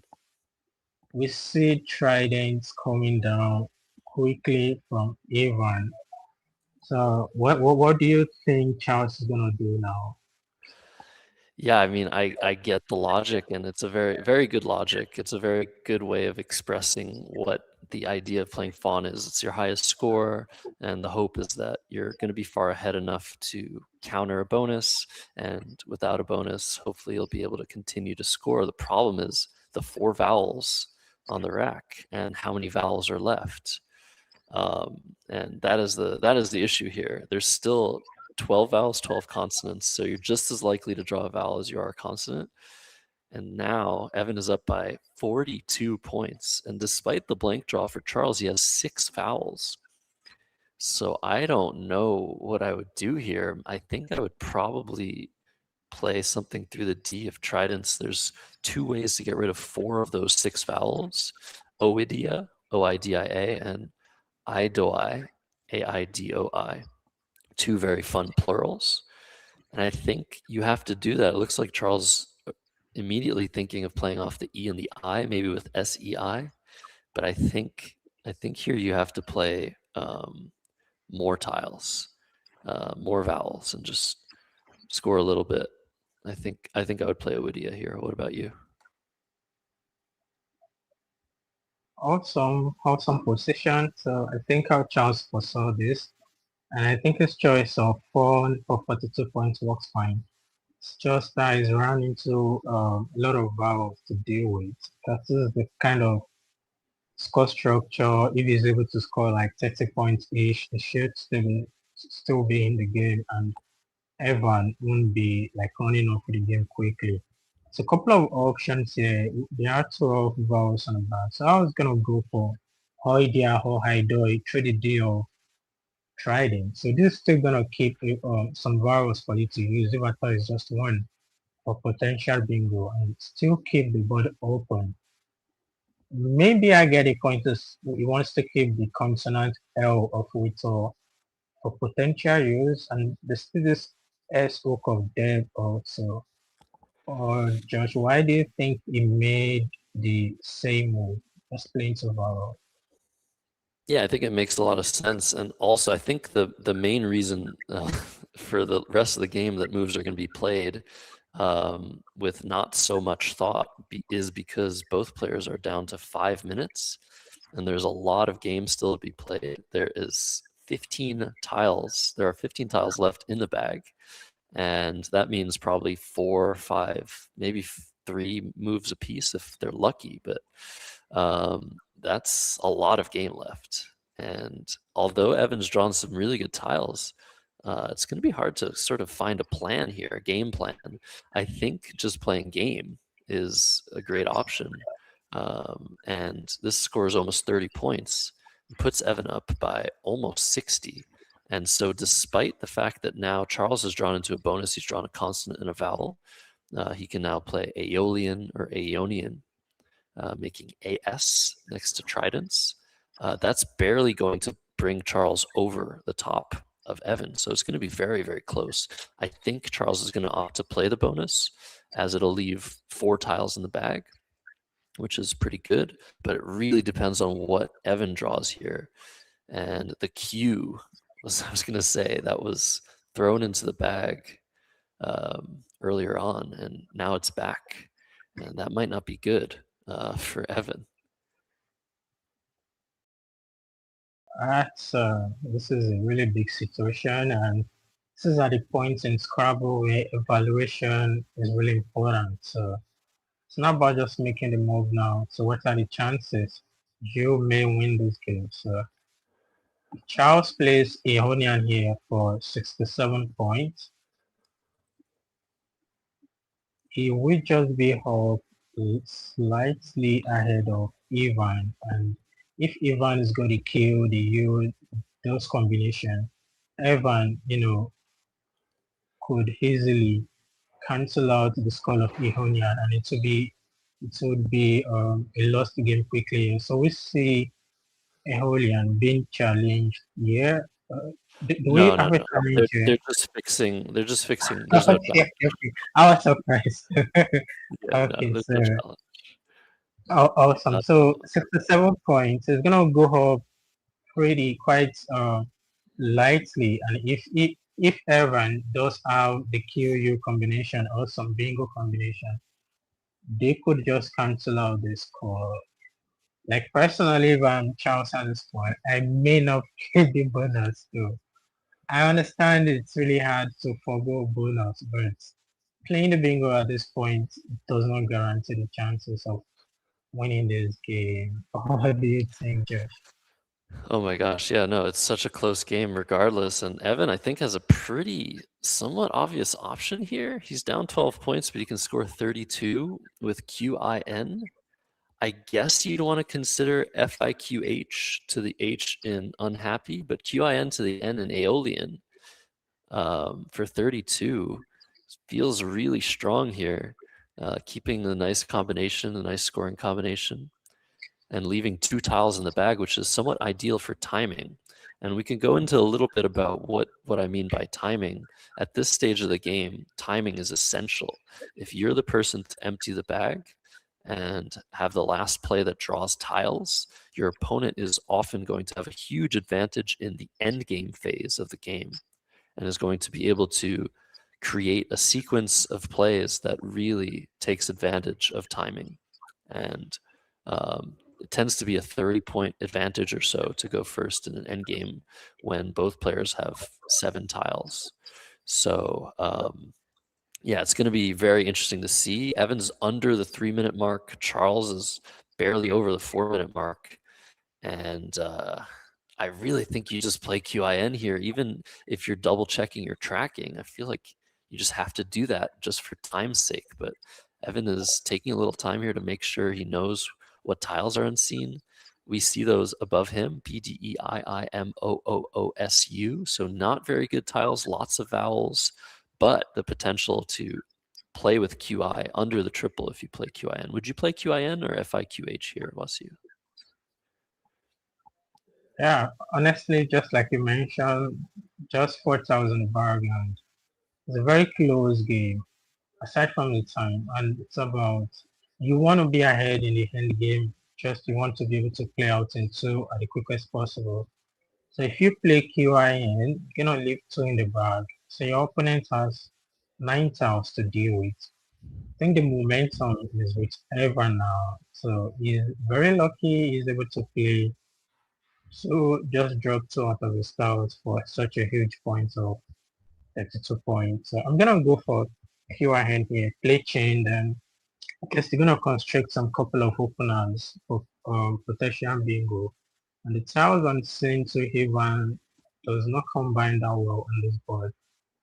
we see Tridents coming down quickly from Avon. So what do you think Charles is gonna do now? Yeah, I mean, I get the logic, and it's a very, very good logic. It's a very good way of expressing what the idea of playing Fawn is. It's your highest score, and the hope is that you're going to be far ahead enough to counter a bonus, and without a bonus, hopefully you'll be able to continue to score. The problem is the 4 vowels on the rack and how many vowels are left. And that is the issue here. There's still 12 vowels, 12 consonants, so you're just as likely to draw a vowel as you are a consonant. And now Evan is up by 42 points, and despite the blank draw for Charles, he has 6 vowels. So I don't know what I would do here. I think I would probably play something through the D of tridents. There's 2 ways to get rid of 4 of those 6 vowels: oidia, O-I-D-I-A, and idoi, A-I-D-O-I. 2 very fun plurals. And I think you have to do that. It looks like Charles immediately thinking of playing off the E and the I, maybe with S-E-I. But I think here you have to play more tiles, more vowels, and just score a little bit. I think I would play Owidia here. What about you? Awesome position. So I think how Charles foresaw this, and I think his choice of Fawn for 42 points works fine. It's just that he's run into a lot of vowels to deal with. That is the kind of score structure. If he's able to score like 30 points each, he should still be in the game, and Evan won't be like running off the game quickly. So a couple of options here. There are 12 vowels on the back. So I was gonna go for Hoidia or Haidoi, through the deal Trident. So this is still gonna keep some vowels for you to use if I thought it's just one for potential bingo and still keep the board open. Maybe I get a point to he wants to keep the consonant L of Wito for potential use, and there's still this S hook of dev also. Or Josh, why do you think he made the same move? Explain to Varro. Yeah, I think it makes a lot of sense. And also, I think the main reason for the rest of the game that moves are going to be played with not so much thought is because both players are down to 5 minutes, and there's a lot of games still to be played. There is 15 tiles. There are 15 tiles left in the bag, and that means probably 4 or 5, maybe 3 moves apiece if they're lucky. But that's a lot of game left. And although Evan's drawn some really good tiles, it's going to be hard to sort of find a plan here, a game plan. I think just playing game is a great option. And this scores almost 30 points, puts Evan up by almost 60. And so, despite the fact that now Charles has drawn into a bonus, he's drawn a consonant and a vowel, he can now play Aeolian or Aeonian, making AS next to tridents. That's barely going to bring Charles over the top of Evan. So it's going to be very, very close. I think Charles is going to opt to play the bonus, as it'll leave 4 tiles in the bag, which is pretty good. But it really depends on what Evan draws here. And the Q was, I was going to say, that was thrown into the bag earlier on, and now it's back. And that might not be good for Evan. This is a really big situation, and this is at the point in Scrabble where evaluation is really important. So it's not about just making the move now. So what are the chances you may win this game? So Charles plays Ehonian here for 67 points. He will just be up slightly ahead of Ivan, and if Ivan is going to kill the U, those combination, Evan, could easily cancel out the skull of Ehonian, and it would be a lost game quickly. So we see Eholian being challenged here. Do we No, no, have a no. challenge here? They're just fixing. They're just fixing. There's no Okay, challenge. okay. I was surprised. Yeah, no, Okay, there's so no challenge. awesome. So 67 points is gonna go up pretty quite lightly, and if Evan does have the QU combination or some bingo combination, they could just cancel out the score. Like personally, if I'm Charles at this point, I may not get the bonus too. I understand it's really hard to forgo bonus, but playing the bingo at this point does not guarantee the chances of winning this game. What do you think, Josh? Oh my gosh, yeah, no, it's such a close game regardless. And Evan, I think, has a pretty somewhat obvious option here. He's down 12 points, but he can score 32 with QIN. I guess you'd want to consider FIQH to the H in unhappy, but QIN to the N in Aeolian for 32 feels really strong here, keeping the nice combination, the nice scoring combination, and leaving 2 tiles in the bag, which is somewhat ideal for timing. And we can go into a little bit about what I mean by timing. At this stage of the game, timing is essential. If you're the person to empty the bag and have the last play that draws tiles, your opponent is often going to have a huge advantage in the end game phase of the game, and is going to be able to create a sequence of plays that really takes advantage of timing. And it tends to be a 30-point advantage or so to go first in an endgame when both players have 7 tiles. So yeah, it's going to be very interesting to see. Evan's under the 3-minute mark. Charles is barely over the 4-minute mark. And I really think you just play QIN here, even if you're double checking your tracking. I feel like you just have to do that just for time's sake. But Evan is taking a little time here to make sure he knows what tiles are unseen. We see those above him, PDEIIMOOOSU. So not very good tiles, lots of vowels, but the potential to play with QI under the triple if you play QIN. Would you play QIN or FIQH here, Wasu? Yeah, honestly, just like you mentioned, just 4,000 bargain. It's a very close game, aside from the time, and it's about you want to be ahead in the end game. Just you want to be able to play out in 2 at the quickest possible. So if you play QIN, you're gonna leave 2 in the bag. So your opponent has 9 tiles to deal with. I think the momentum is with Evan now. So he's very lucky he's able to play. So just drop 2 out of his tiles for such a huge point of 32 points. So I'm gonna go for QIN here, play chain, then I guess they're gonna construct some couple of openers for protection bingo. And the tiles on scene to Ivan does not combine that well on this board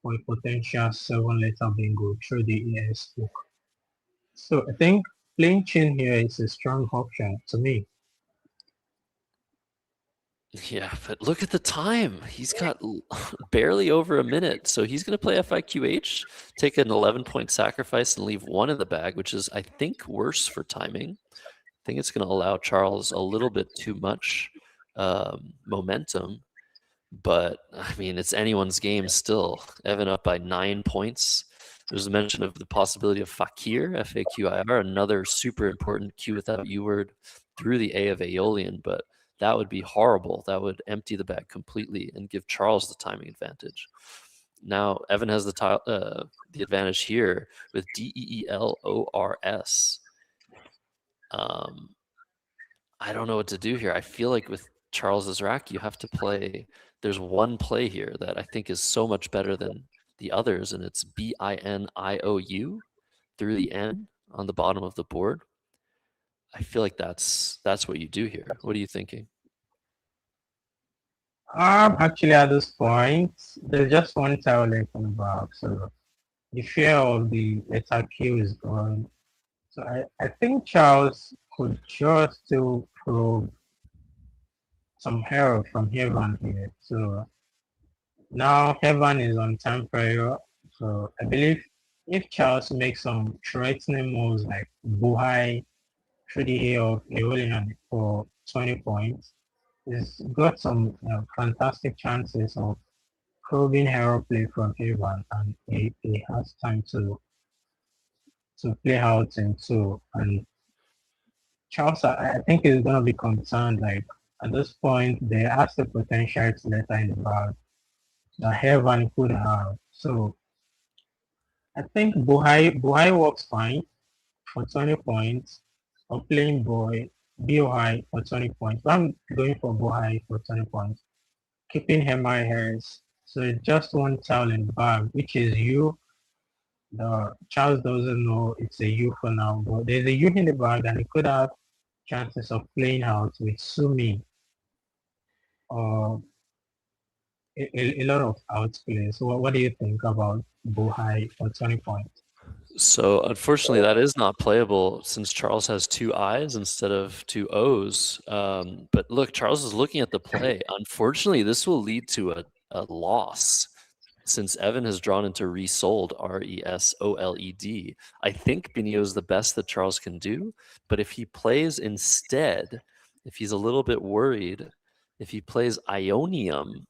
for a potential 7-letter bingo through the ES book. So I think playing chin here is a strong option to me. Yeah, but look at the time. He's got barely over a minute. So he's going to play FIQH, take an 11-point sacrifice, and leave one in the bag, which is, I think, worse for timing. I think it's going to allow Charles a little bit too much momentum. But, I mean, it's anyone's game still. Evan up by 9 points. There's a mention of the possibility of Fakir, F-A-Q-I-R, another super important Q without U word through the A of Aeolian, but that would be horrible. That would empty the bag completely and give Charles the timing advantage. Now, Evan has the advantage here with Deelors. I don't know what to do here. I feel like with Charles's rack, you have to play. There's one play here that I think is so much better than the others, and it's BINIOU through the N on the bottom of the board. I feel like that's what you do here. What are you thinking? Actually, at this point, there's just one tile left on the box, so the fear of the letter Q is gone. So I think Charles could just to probe some hero from Heaven here. So now Heaven is on temporary. So I believe if Charles makes some threatening moves like Buhai through the A of Aeolian for 20 points, he's got some fantastic chances of probing hero play from Heaven, and he has time to play out into. And Charles, I think is going to be concerned. Like at this point, they has the potential to let in the bag that Heaven could have. So I think Buhai works fine for 20 points, or playing Buhai for 20 points. But I'm going for Buhai for 20 points, keeping Hemai Harris. So it's just one tile in the bag, which is you. The Charles doesn't know it's a U for now, but there's a U in the bag, and it could have chances of playing out with Sumi or a lot of outplays. So what do you think about Buhai for 20 points? So unfortunately, that is not playable since Charles has two I's instead of two O's. But look, Charles is looking at the play. Unfortunately, this will lead to a loss since Evan has drawn into resold, RESOLED. I think Binio is the best that Charles can do, but if he plays instead, if he's a little bit worried, if he plays Ionium,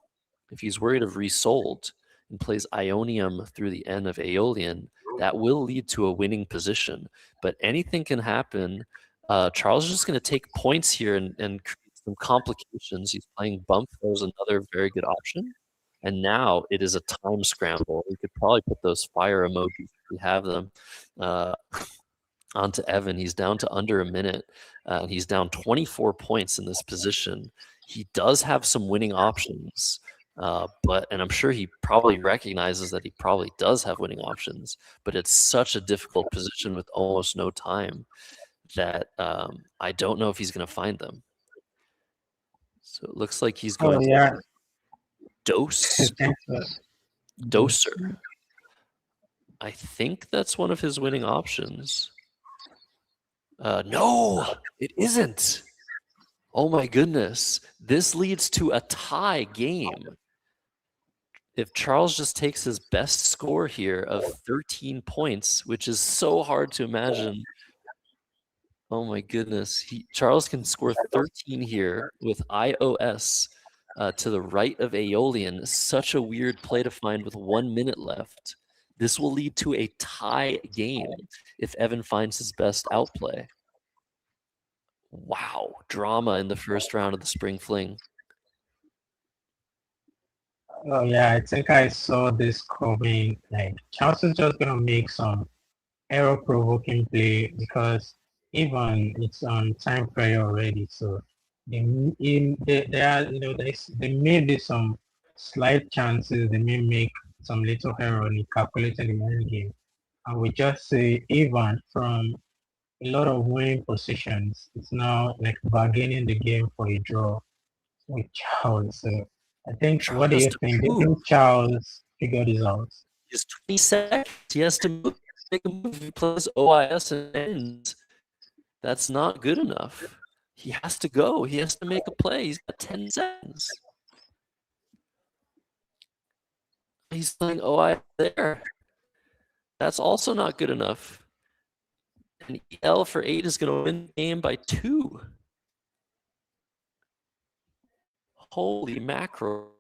if he's worried of resold and plays Ionium through the N of Aeolian, that will lead to a winning position. But anything can happen. Charles is just going to take points here and create some complications. He's playing bump. There's another very good option. And now it is a time scramble. We could probably put those fire emojis if we have them onto Evan. He's down to under a minute. And he's down 24 points in this position. He does have some winning options. And I'm sure he probably recognizes that he probably does have winning options, but it's such a difficult position with almost no time that I don't know if he's going to find them. So it looks like he's going to Doser. I think that's one of his winning options. No, it isn't. Oh my goodness. This leads to a tie game. If Charles just takes his best score here of 13 points, which is so hard to imagine. Oh my goodness. Charles can score 13 here with IOS to the right of Aeolian. Such a weird play to find with 1 minute left. This will lead to a tie game if Evan finds his best outplay. Wow. Drama in the first round of the Spring Fling. Oh yeah, I think I saw this coming. Like Charles is just gonna make some error-provoking play because even it's on time prayer already. So they are they may be some slight chances. They may make some little error in calculating the end game. And we just say even from a lot of winning positions. It's now like bargaining the game for a draw with Charles. So I think, Charles what do has you to think? Do you move. think Charles figured this out? He has 20 seconds. He has to move. Make a move. If he plays OIS and ends, that's not good enough. He has to go. He has to make a play. He's got 10 seconds. He's playing OIS there. That's also not good enough. And EL for 8 is going to win the game by 2. Holy mackerel.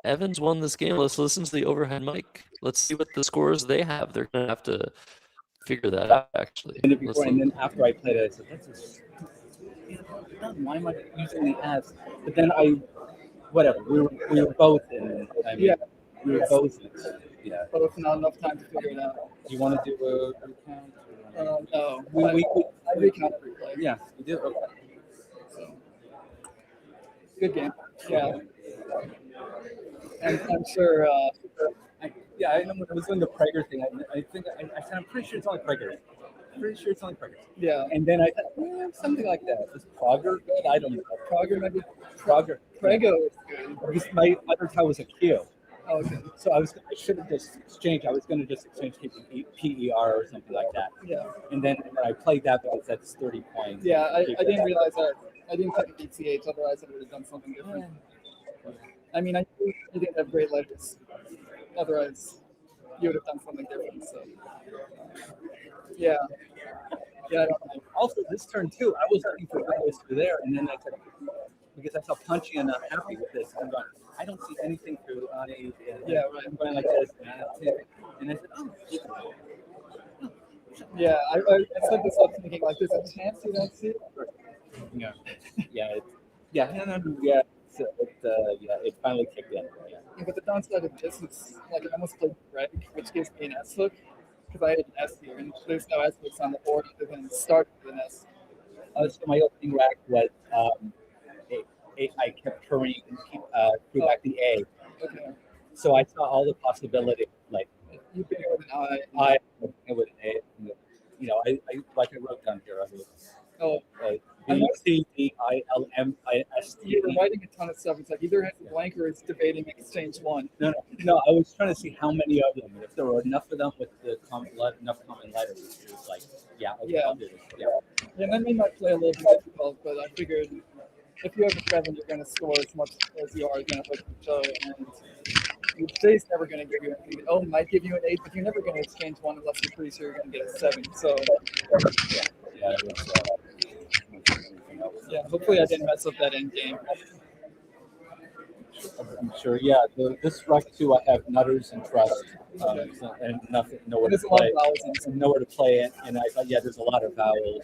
Evans won this game. Let's listen to the overhead mic. Let's see what the scores they have. They're going to have to figure that out, actually. And then after I played it, I said, that's why am I using the S? But then whatever, we were both in, we were both in, Both not enough time to figure it out. Do you want to do a recount? No. I recount replay. Yeah, we did. Okay. So, good game. Yeah. And I'm sure. I know when I was doing the Prager thing. I think I said I'm pretty sure it's only Prager. Yeah. And then I thought, something like that. Is Prager good? I don't know. Prager maybe. Prager. Prego is good. Because my other tie was a Q. Oh, okay. So I should have just exchanged. I was going to just exchange PER or something like that. Yeah. And then I played that because that's 30 points. Yeah, I didn't realize that. I didn't think of ECH, otherwise I would have done something different. I mean, I didn't have great letters. Otherwise, you would have done something different. So, yeah. Yeah, I don't know. Also, this turn too, I was looking for values through there, and then I said, because I saw Punchy and not happy with this, I'm going, I don't see anything through I. Yeah, right. I'm going like this, and I said, oh. Yeah, I set this up thinking like, there's a chance you don't see it. Yeah, So it finally kicked in. Yeah. But the downside of this is, like, I almost played Greg, which gives me an S hook, because I had an S here, and there's no S hooks on the board other than start with an S. So my opening rack was I kept hurrying and threw back the A. Okay. So I saw all the possibilities, like You begin with an I. I with an A. You know, I like I wrote down here. B C D I L M I S T. You were writing a ton of stuff. It's like either has a blank or it's debating exchange one. No, I was trying to see how many of them. If there were enough of them with enough common letters, it was like, I'll do this. Yeah. And that made my play a little bit difficult, but I figured if you have a 7, you're going to score as much as you are going to hook each other. And your J's never going to give you anything. O might give you an 8, but you're never going to exchange one unless you're pretty sure you're going to get a 7. So, hopefully I didn't mess up that end game. I'm sure. Yeah, this ruck too. I have nutters and trust, and nothing, nowhere to play, and nowhere to play it. And I thought, there's a lot of vowels.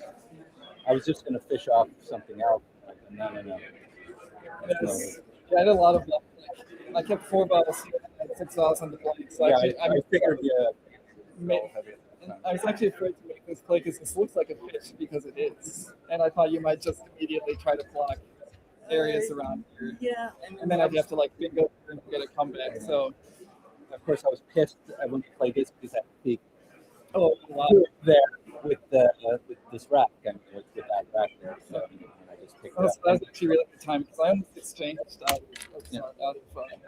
I was just going to fish off something else. No. I had a lot of them. I kept 4 vowels and 6 vowels on the blank. So I figured. I was actually afraid to make this play because this looks like a fish because it is, and I thought you might just immediately try to block areas around here. Yeah, and then I'd have to like bingo and get a comeback. So, of course, I was pissed when we played this because I had the there with this rack and with that rack there. So I just picked it up. That was actually really good time because I almost exchanged out of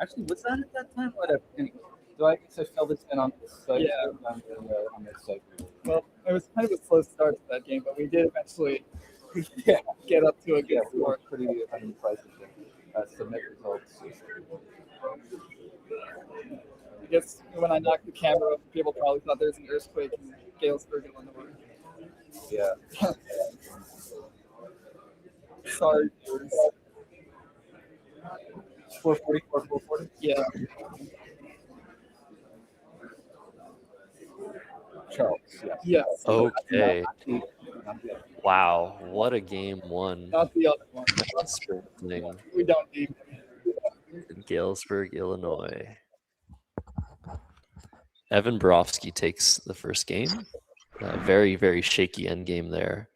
Actually, was that at that time? Whatever. Anyway. So I guess I filled this in on this site. Yeah. On this site. Well, it was kind of a slow start to that game, but we did eventually get up to a good score. Pretty unimpressive. Submit results. I guess when I knocked the camera up, people probably thought there was an earthquake in Galesburg, Illinois. Yeah. Sorry, viewers. 440. Yeah. Charles. Yes. Okay. Wow, what a game one. Not the other one. Spring Fling We don't need in Galesburg, Illinois. Evan Borofsky takes the first game. Very, very shaky end game there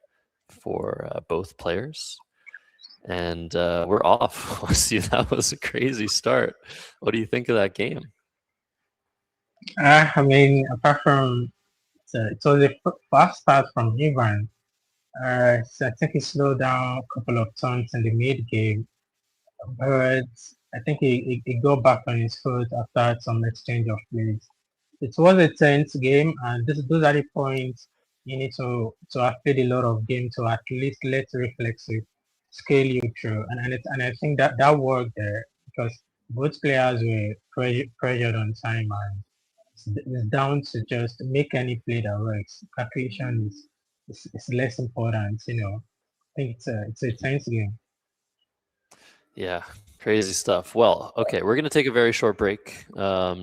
for both players. And we're off. See, that was a crazy start. What do you think of that game? I mean, apart from it was a fast start from Ivan. So I think he slowed down a couple of turns in the mid game, but I think he got back on his foot after some exchange of plays. It was a tense game, and those are the points you need to have played a lot of games to at least let reflexive scale you through. And I think that worked there because both players were pressured on time, and it's down to just make any play that works. Calculation is less important, you know. I think it's a tense game. Yeah, crazy stuff. Well, okay, we're gonna take a very short break,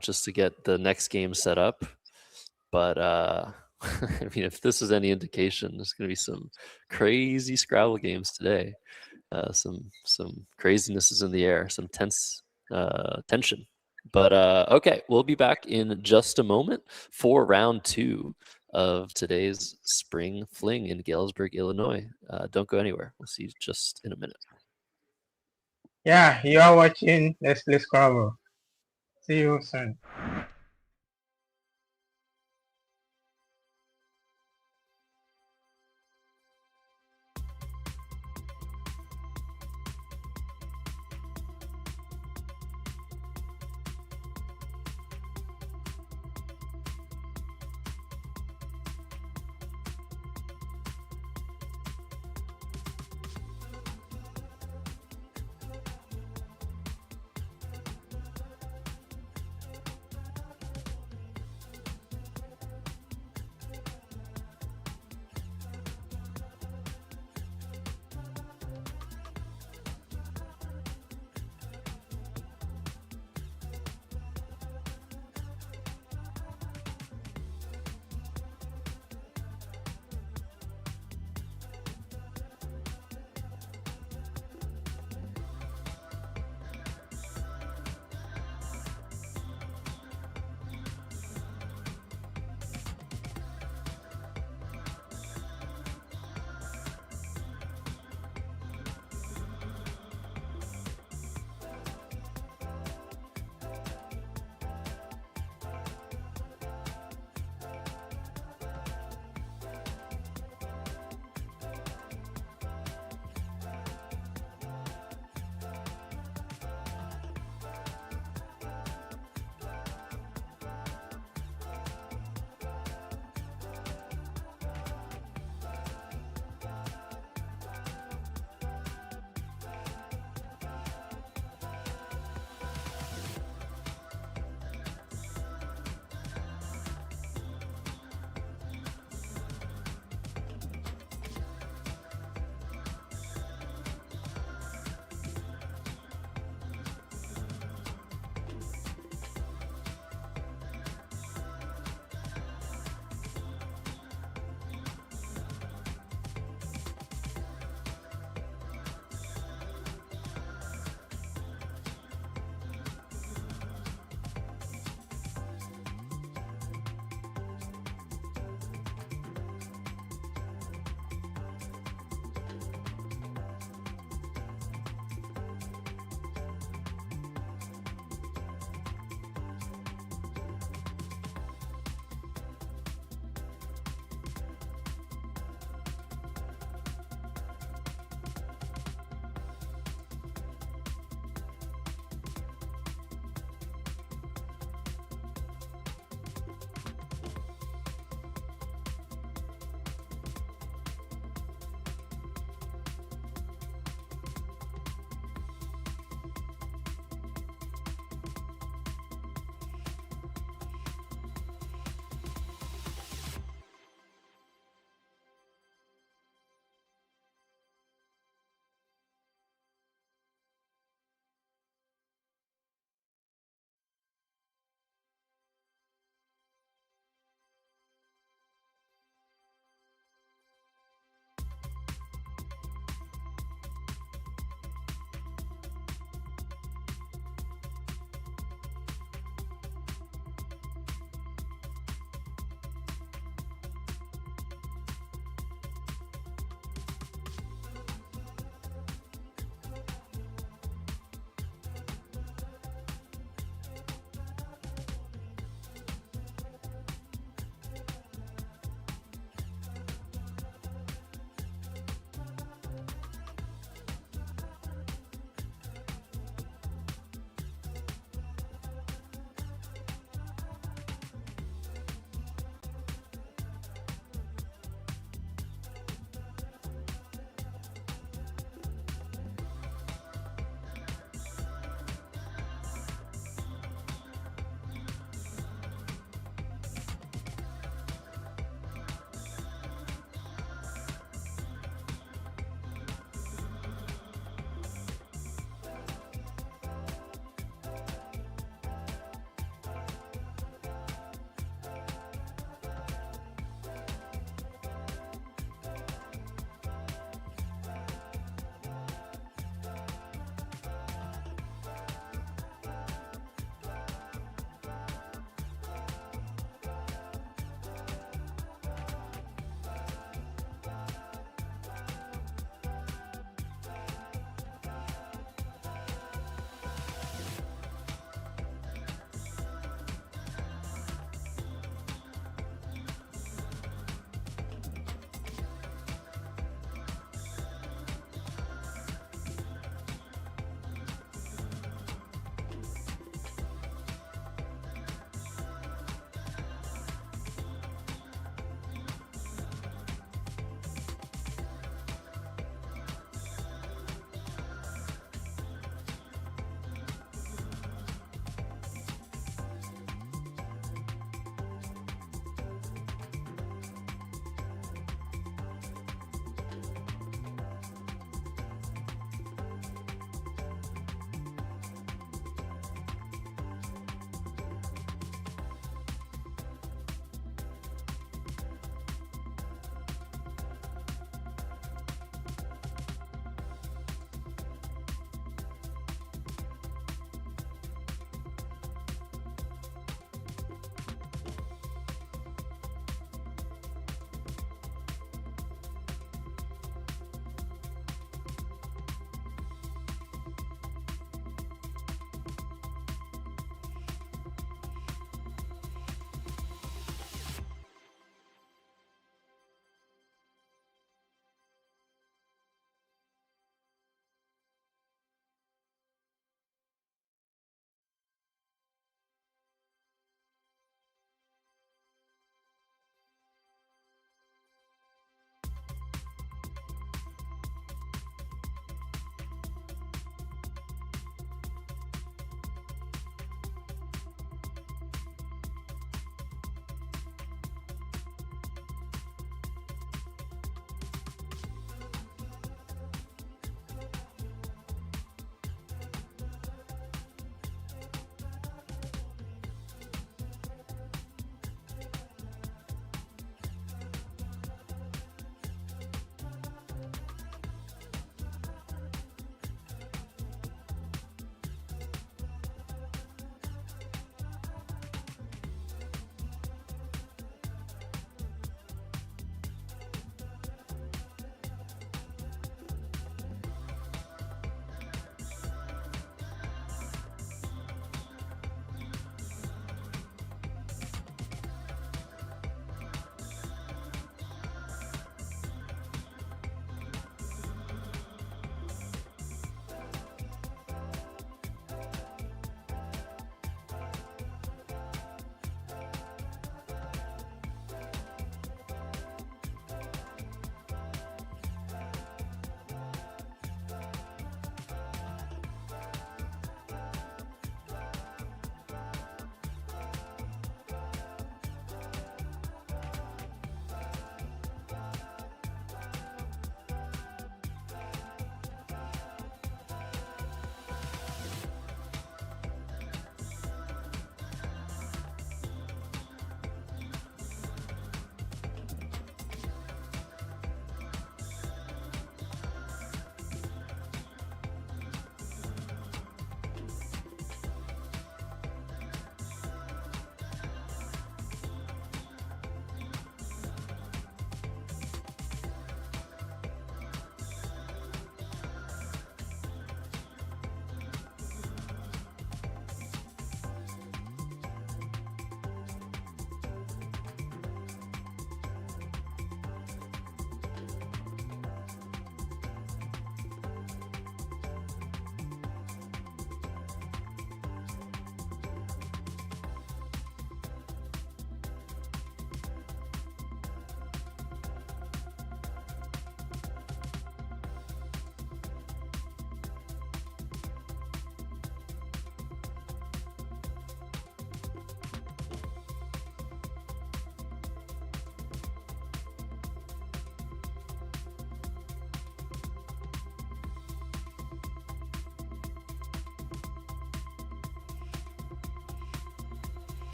just to get the next game set up. But I mean, if this is any indication, there's gonna be some crazy Scrabble games today. Some craziness is in the air, some tension. But okay, we'll be back in just a moment for round 2 of today's Spring Fling in Galesburg, Illinois. Don't go anywhere. We'll see you just in a minute. Yeah, you are watching Let's Play Scrabble. See you soon.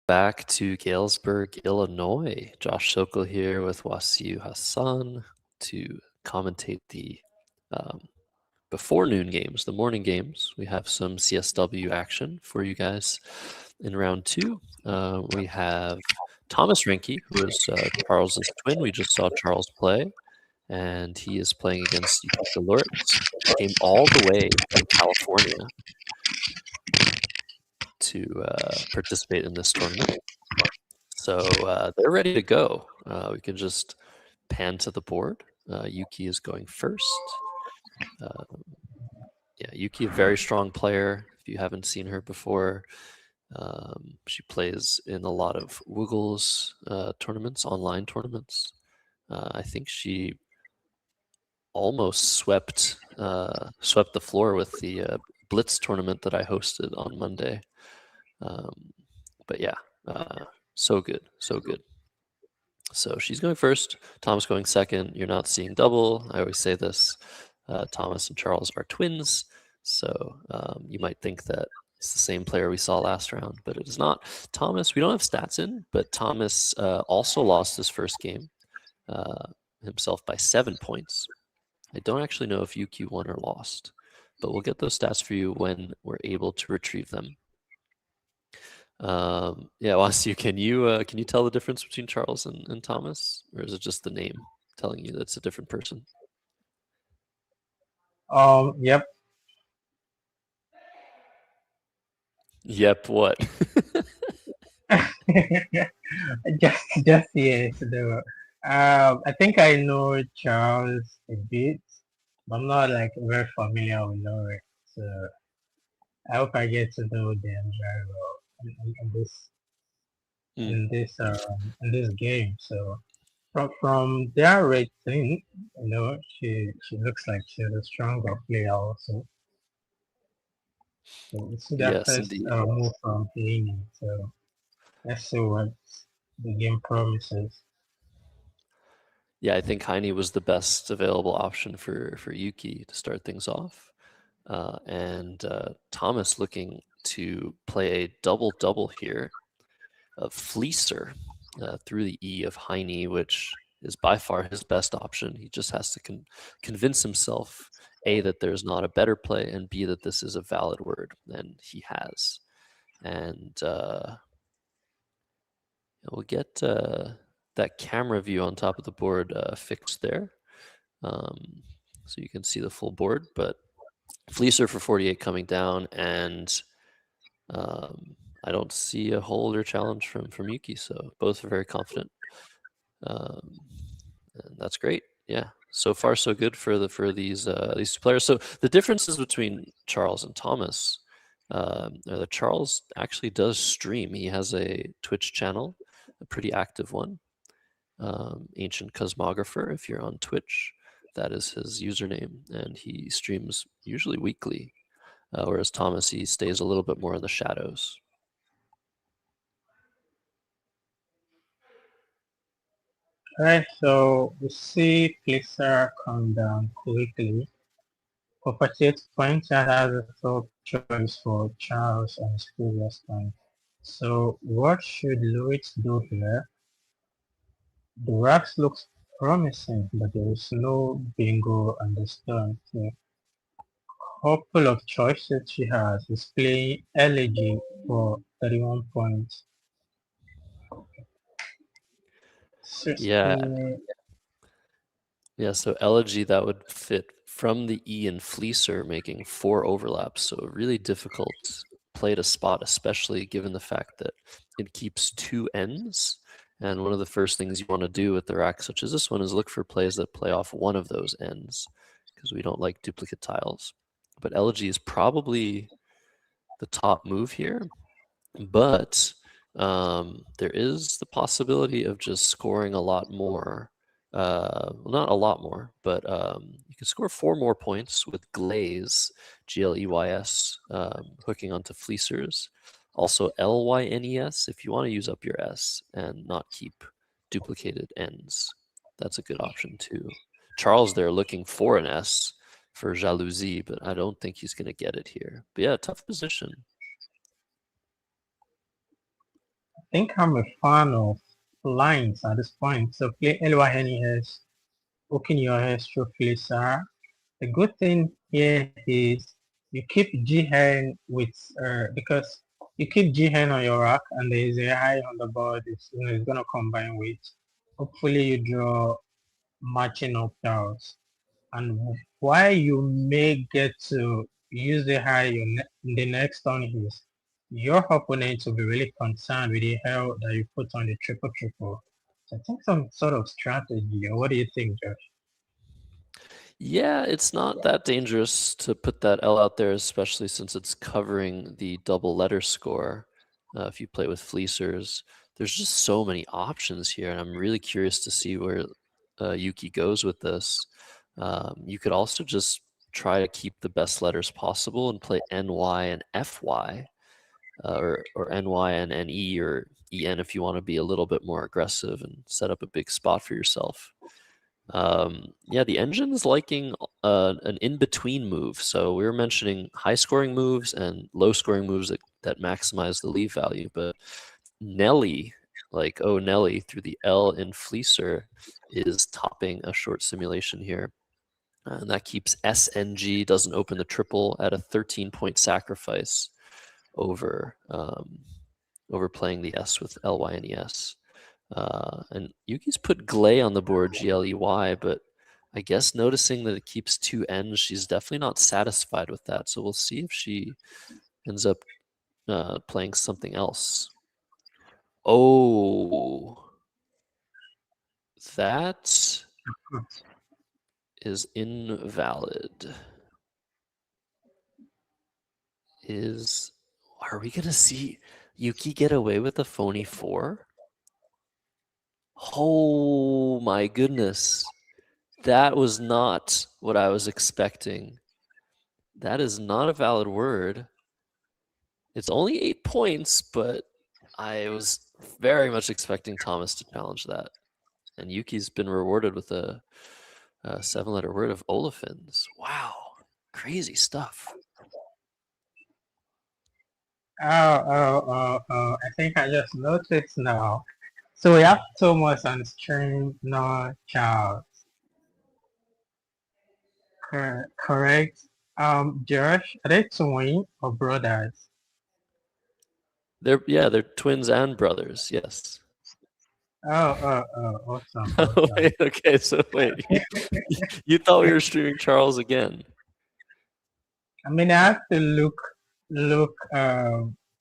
back to Galesburg, Illinois. Josh Sokol here with Wasiu Hassan to commentate the before noon games, the morning games. We have some CSW action for you guys in round 2. We have Thomas Renke, who is Charles's twin. We just saw Charles play, and he is playing against Yuki Loritz. Came all the way from California to participate in this tournament. So they're ready to go. We can just pan to the board. Yuki is going first. Yeah, Yuki, a very strong player. If you haven't seen her before, she plays in a lot of Woogles tournaments, online tournaments. I think she almost swept the floor with the Blitz tournament that I hosted on Monday. But yeah, so good, so good. So she's going first, Thomas going second. You're not seeing double. I always say this. Thomas and Charles are twins, so you might think that it's the same player we saw last round, but it is not. Thomas, we don't have stats in, but Thomas also lost his first game himself by 7 points. I don't actually know if Yuki won or lost, but we'll get those stats for you when we're able to retrieve them. Yeah, Wasiu, can you tell the difference between Charles and Thomas, or is it just the name telling you that it's a different person? Yep. Yep. What? just yes. I think I know Charles a bit, but I'm not like very familiar with Laurie. So I hope I get to know them very well in this in this game. So from their rating, she looks like she's a stronger player also. So we see that Yes, first indeed. move from Phony. So let's see what the game promises. Yeah, I think Heine was the best available option for Yuki to start things off. And Thomas looking to play a double-double here of Fleecer through the E of Heine, which is by far his best option. He just has to convince himself, A, that there's not a better play, and B, that this is a valid word, and he has. And we'll get that camera view on top of the board fixed there. So you can see the full board, but Fleecer for 48 coming down, and I don't see a hold or challenge from Yuki, so both are very confident. And that's great. Yeah, so far so good for these two players. So the differences between Charles and Thomas are that Charles actually does stream. He has a Twitch channel, a pretty active one. Ancient Cosmographer, if you're on Twitch, that is his username, and he streams usually weekly, whereas Thomas, he stays a little bit more in the shadows. Alright, so we see Fleecer come down quickly. For 48 points, that has a top choice for Charles on his previous time. So what should Louis do here? The racks looks promising, but there is no bingo on the stone. So couple of choices she has is playing Elegy for 31 points. Yeah. Yeah, so Elegy, that would fit from the E and Fleecer, making 4 overlaps. So a really difficult play to spot, especially given the fact that it keeps 2 ends. And one of the first things you want to do with the rack such as this one is look for plays that play off one of those ends, because we don't like duplicate tiles. But Elegy is probably the top move here, but there is the possibility of just scoring a lot more. Well, not a lot more, but you can score 4 more points with Glaze, Gleys, hooking onto Fleecers. Also Lynes if you want to use up your S and not keep duplicated ends. That's a good option too. Charles there looking for an S for Jalousie, but I don't think he's going to get it here. But yeah, tough position. I think I'm a fan of lines at this point. So play LYNES, hooking your head through Flisar. The good thing here is you keep G-hen with because you keep G-hen on your rack and there is a high on the board. It's gonna combine with. Hopefully you draw matching up tiles. And why you may get to use the high in the next turn is your opponent will be really concerned with the hell that you put on the triple triple. So I think some sort of strategy. Or what do you think, Josh? Yeah, it's not that dangerous to put that L out there, especially since it's covering the double letter score. If you play with fleecers, there's just so many options here, and I'm really curious to see where Yuki goes with this. You could also just try to keep the best letters possible and play NY and FY, or NY and NE or EN if you want to be a little bit more aggressive and set up a big spot for yourself. Yeah, the engine's liking an in-between move. So we were mentioning high-scoring moves and low-scoring moves that maximize the leave value, but Nelly, like oh Nelly through the L in Fleecer, is topping a short simulation here. And that keeps SNG, doesn't open the triple, at a 13-point sacrifice over over playing the S with LYNES. And Yuki's put Gley on the board, GLEY, but I guess noticing that it keeps two N's, she's definitely not satisfied with that. So we'll see if she ends up playing something else. Oh, that is invalid. Are we gonna see Yuki get away with a phony 4? Oh my goodness. That was not what I was expecting. That is not a valid word. It's only 8 points, but I was very much expecting Thomas to challenge that. And Yuki's been rewarded with a 7-letter word of olefins. Wow, crazy stuff. Oh, I think I just noticed now. So we have Thomas on stream, no Charles. Correct. Josh, are they twin or brothers? They're twins and brothers, yes. Awesome. Wait, okay, so wait. You thought we were streaming Charles again. I mean, I have to look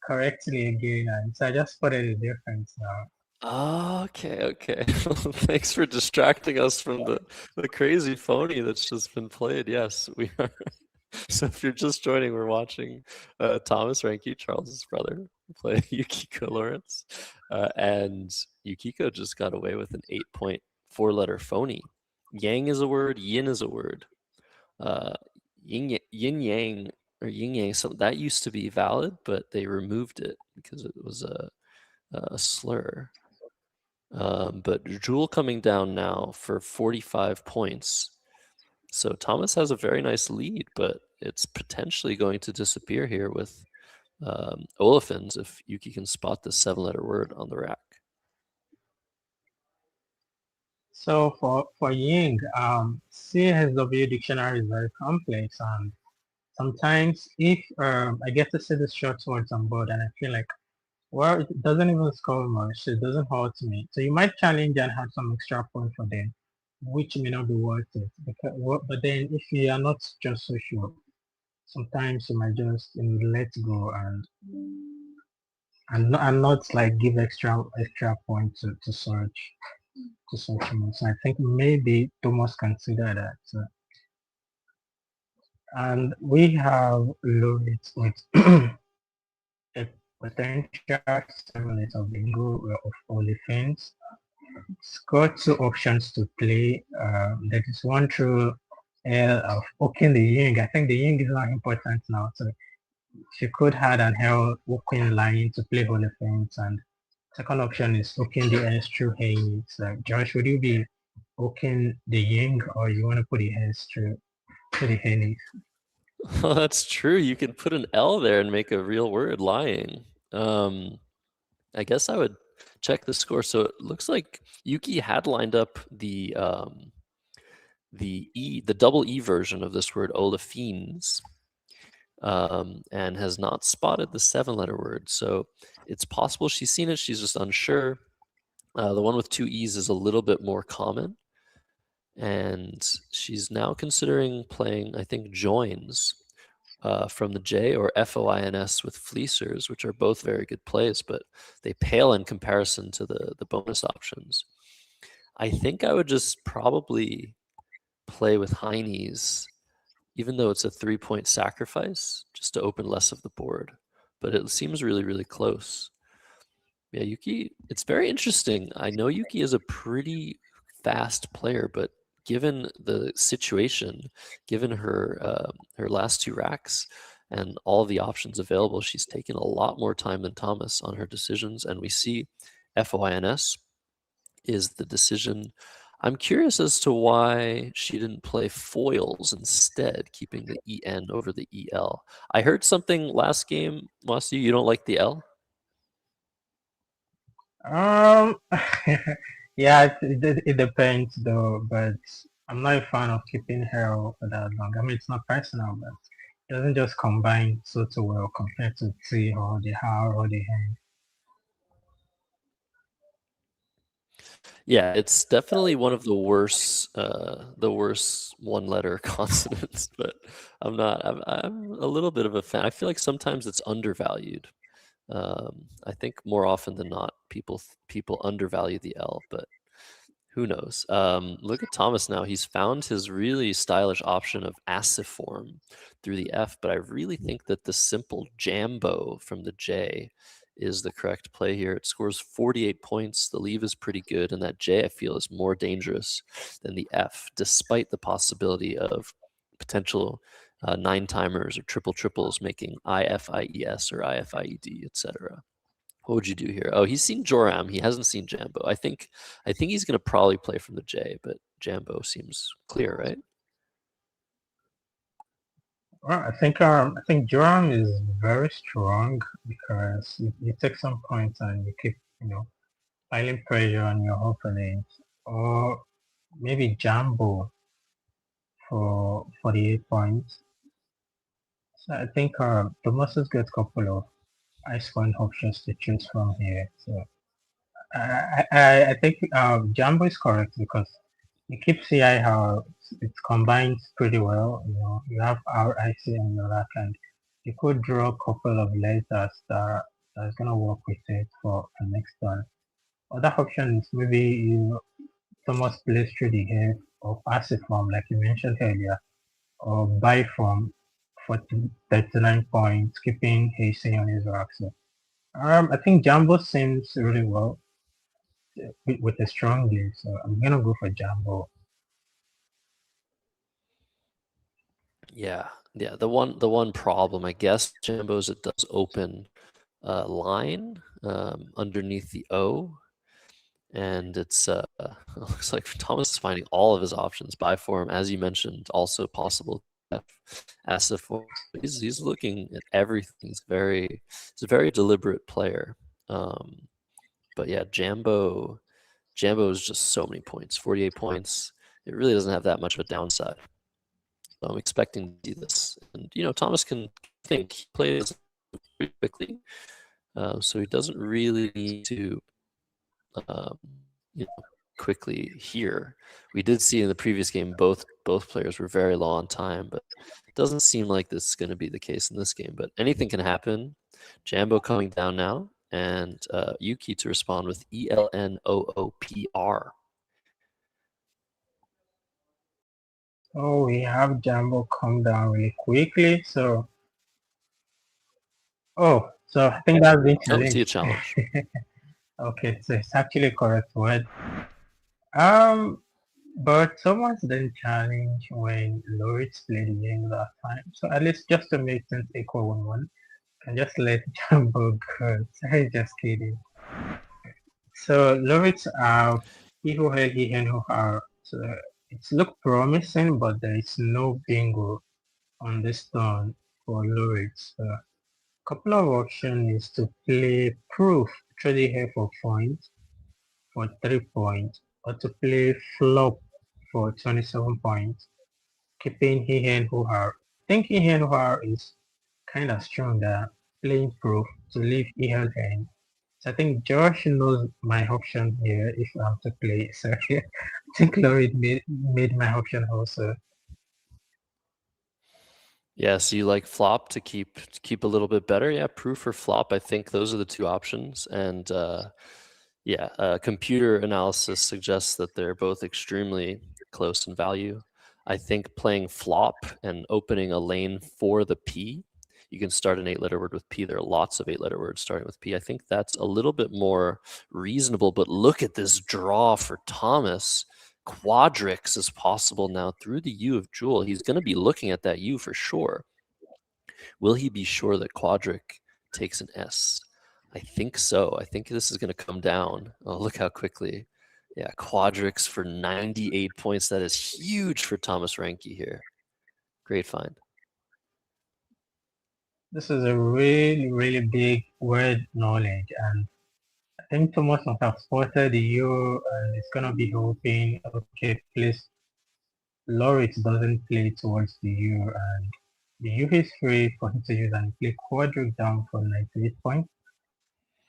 correctly again, and so I just spotted a difference now. Okay. Thanks for distracting us from the crazy phony that's just been played. Yes, we are. So if you're just joining, we're watching Thomas Ranky, Charles's brother, play Yukiko Lawrence. And Yukiko just got away with an 8-point 4-letter phony. Yang is a word, yin is a word. Yin yang or yin yang, so that used to be valid, but they removed it because it was a slur. But Jewel coming down now for 45 points. So Thomas has a very nice lead, but it's potentially going to disappear here with olefins if Yuki can spot the 7-letter word on the rack. So for Ying, CSW dictionary is very complex, and sometimes if I get to see the short words on board and I feel like, well, it doesn't even score much, it doesn't hurt me. So you might challenge and have some extra point for them, which may not be worth it. But then if you are not just so sure, sometimes you might just let go and not like give extra point to search more. So I think maybe Thomas consider that. So, and we have loaded with a potential 7 of bingo of olefins. It's got 2 options to play. That is one through L of hooking the ying. I think the ying is not important now. So she could have an L hooking line to play olefins, and second option is hooking the S through Hayes. Josh, would you be hooking the ying or you want to put the S through to the Hayes? Oh, that's true. You can put an L there and make a real word, lying. I guess I would check the score. So it looks like Yuki had lined up the double E version of this word olefins, and has not spotted the 7-letter word. So it's possible she's seen it. She's just unsure. The one with 2 E's is a little bit more common. And she's now considering playing, I think, joins from the J, or FOINS with fleecers, which are both very good plays, but they pale in comparison to the bonus options. I think I would just probably play with Heine's, even though it's a 3-point sacrifice, just to open less of the board. But it seems really, really close. Yeah, Yuki, it's very interesting. I know Yuki is a pretty fast player, but given the situation, given her her last 2 racks and all the options available, she's taken a lot more time than Thomas on her decisions. And we see FOINS is the decision. I'm curious as to why she didn't play foils instead, keeping the EN over the EL. I heard something last game, Wasi, you don't like the L? Yeah, it depends though, but I'm not a fan of keeping her for that long. I mean, it's not personal, but it doesn't just combine so well compared to T or the how or the hand. Yeah, it's definitely one of the worst 1-letter consonants. But I'm a little bit of a fan. I feel like sometimes it's undervalued. I think more often than not, people undervalue the L, but who knows? Look at Thomas now. He's found his really stylish option of aciform through the F, but I really think that the simple Jambo from the J is the correct play here. It scores 48 points. The leave is pretty good, and that J, I feel, is more dangerous than the F, despite the possibility of potential 9-timers or triples making IFIES or IFIED, etc. What would you do here? Oh, he's seen Joram. He hasn't seen Jambo. I think he's going to probably play from the J, but Jambo seems clear, right? Well, I think Joram is very strong because you take some points and you keep piling pressure on your opponent, or maybe Jambo for 48 points. So I think Thomas has got a couple of ice point options to choose from here. So I think Jambo is correct because you keep CI how it combines pretty well. You have RIC on your rack, and you could draw a couple of letters that's gonna work with it for the next one. Other options, maybe Thomas plays through the head or passive form like you mentioned earlier, or buy form for 39 points, keeping Hasty on his rack. So I think Jambo seems really well with a strong lead, so I'm gonna go for Jambo. Yeah. The one problem, I guess, Jambo, is it does open line underneath the O, and it's looks like Thomas is finding all of his options. Buy form, as you mentioned, also possible. Asiform. He's looking at everything. He's a very deliberate player. But yeah, Jambo is just so many points, 48 points. It really doesn't have that much of a downside. So I'm expecting to see this. And, Thomas can think. He plays pretty quickly. So he doesn't really need to, quickly here. We did see in the previous game, both players were very low on time, but it doesn't seem like this is going to be the case in this game. But anything can happen. Jambo coming down now, and Yuki to respond with ELNOOPR. Oh, we have Jambo come down really quickly. So I think that's been Don't see a challenged. challenge. Okay, so it's actually correct word. But someone's done challenge when Loritz played the game last time. So at least just to make things equal 1-1, can just let Jambo go. Sorry, just kidding. So Loritz Iho Helgi Henho are, so it's look promising, but there is no bingo on this turn for Loritz. Couple of options is to play proof throw the hair for points, for 3 points, or to play flop for 27 points, keeping he and who are. I think he and who are is kind of stronger, playing proof to leave Ehel hand. So I think Josh knows my option here if I'm to play. So I think Laurie made my option also. Yeah, so you like flop to keep a little bit better. Yeah, proof or flop. I think those are the two options. And yeah, computer analysis suggests that they're both extremely close in value. I think playing flop and opening a lane for the P, you can start an 8-letter word with P. There are lots of 8-letter words starting with P. I think that's a little bit more reasonable. But look at this draw for Thomas. Quadrix is possible now through the U of Jewel. He's going to be looking at that U for sure. Will he be sure that Quadric takes an S? I think so. I think this is going to come down. Oh, look how quickly. Yeah, Quadrix for 98 points. That is huge for Thomas Ranke here. Great find. This is a really, really big word knowledge, and I think Thomas must have spotted the U and it's gonna be hoping, okay, please, Loritz doesn't play towards the U, and the U is free for him to use and play Quadric down for 98 points.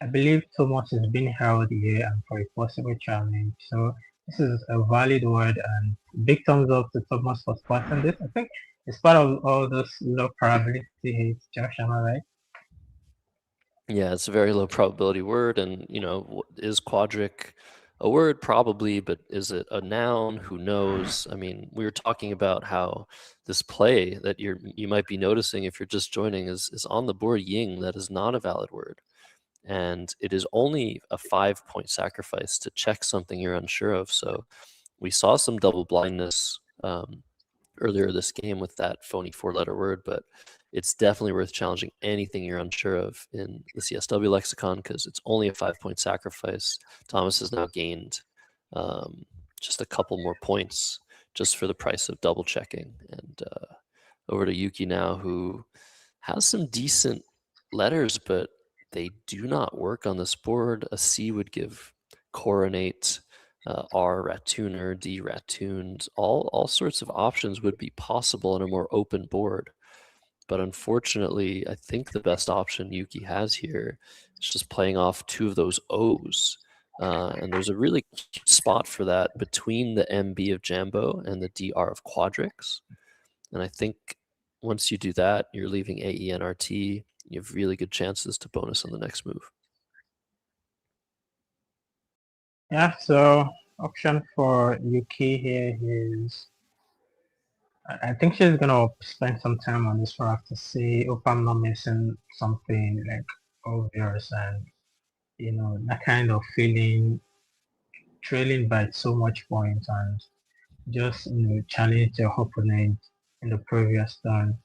I believe Thomas is being held here and for a possible challenge. So this is a valid word and big thumbs up to Thomas for spotting this. I think it's part of all those low probability hits, Josh, am I right? Yeah, it's a very low probability word. And, is Quadric a word? Probably, but is it a noun? Who knows? I mean, we were talking about how this play that you might be noticing if you're just joining is on the board Ying. That is not a valid word. And it is only a 5-point sacrifice to check something you're unsure of. So we saw some double blindness earlier this game with that phony 4-letter word, but it's definitely worth challenging anything you're unsure of in the CSW lexicon because it's only a 5-point sacrifice. Thomas has now gained just a couple more points just for the price of double checking. And over to Yuki now, who has some decent letters, but they do not work on this board. A C would give coronate, R rattuner, D rattuned. All sorts of options would be possible on a more open board. But unfortunately, I think the best option Yuki has here is just playing off 2 of those O's. And there's a really cute spot for that between the MB of Jambo and the DR of Quadrix. And I think once you do that, you're leaving AENRT. You have really good chances to bonus on the next move. Yeah, so option for Yuki here is I think she's gonna spend some time on this for us to see if I'm not missing something like obvious and that kind of feeling trailing by so much points and just challenge your opponent in the previous turn.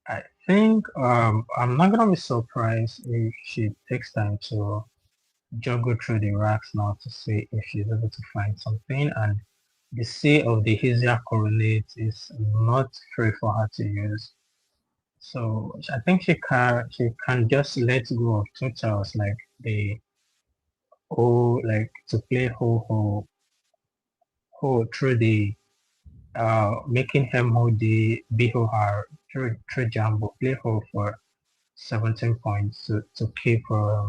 I think I'm not gonna be surprised if she takes time to juggle through the racks now to see if she's able to find something, and the C of the easier coronate is not free for her to use. So I think she can just let go of 2 tiles like the like to play who through the making him hold the Biho her through Jumbo play ho for 17 points to keep a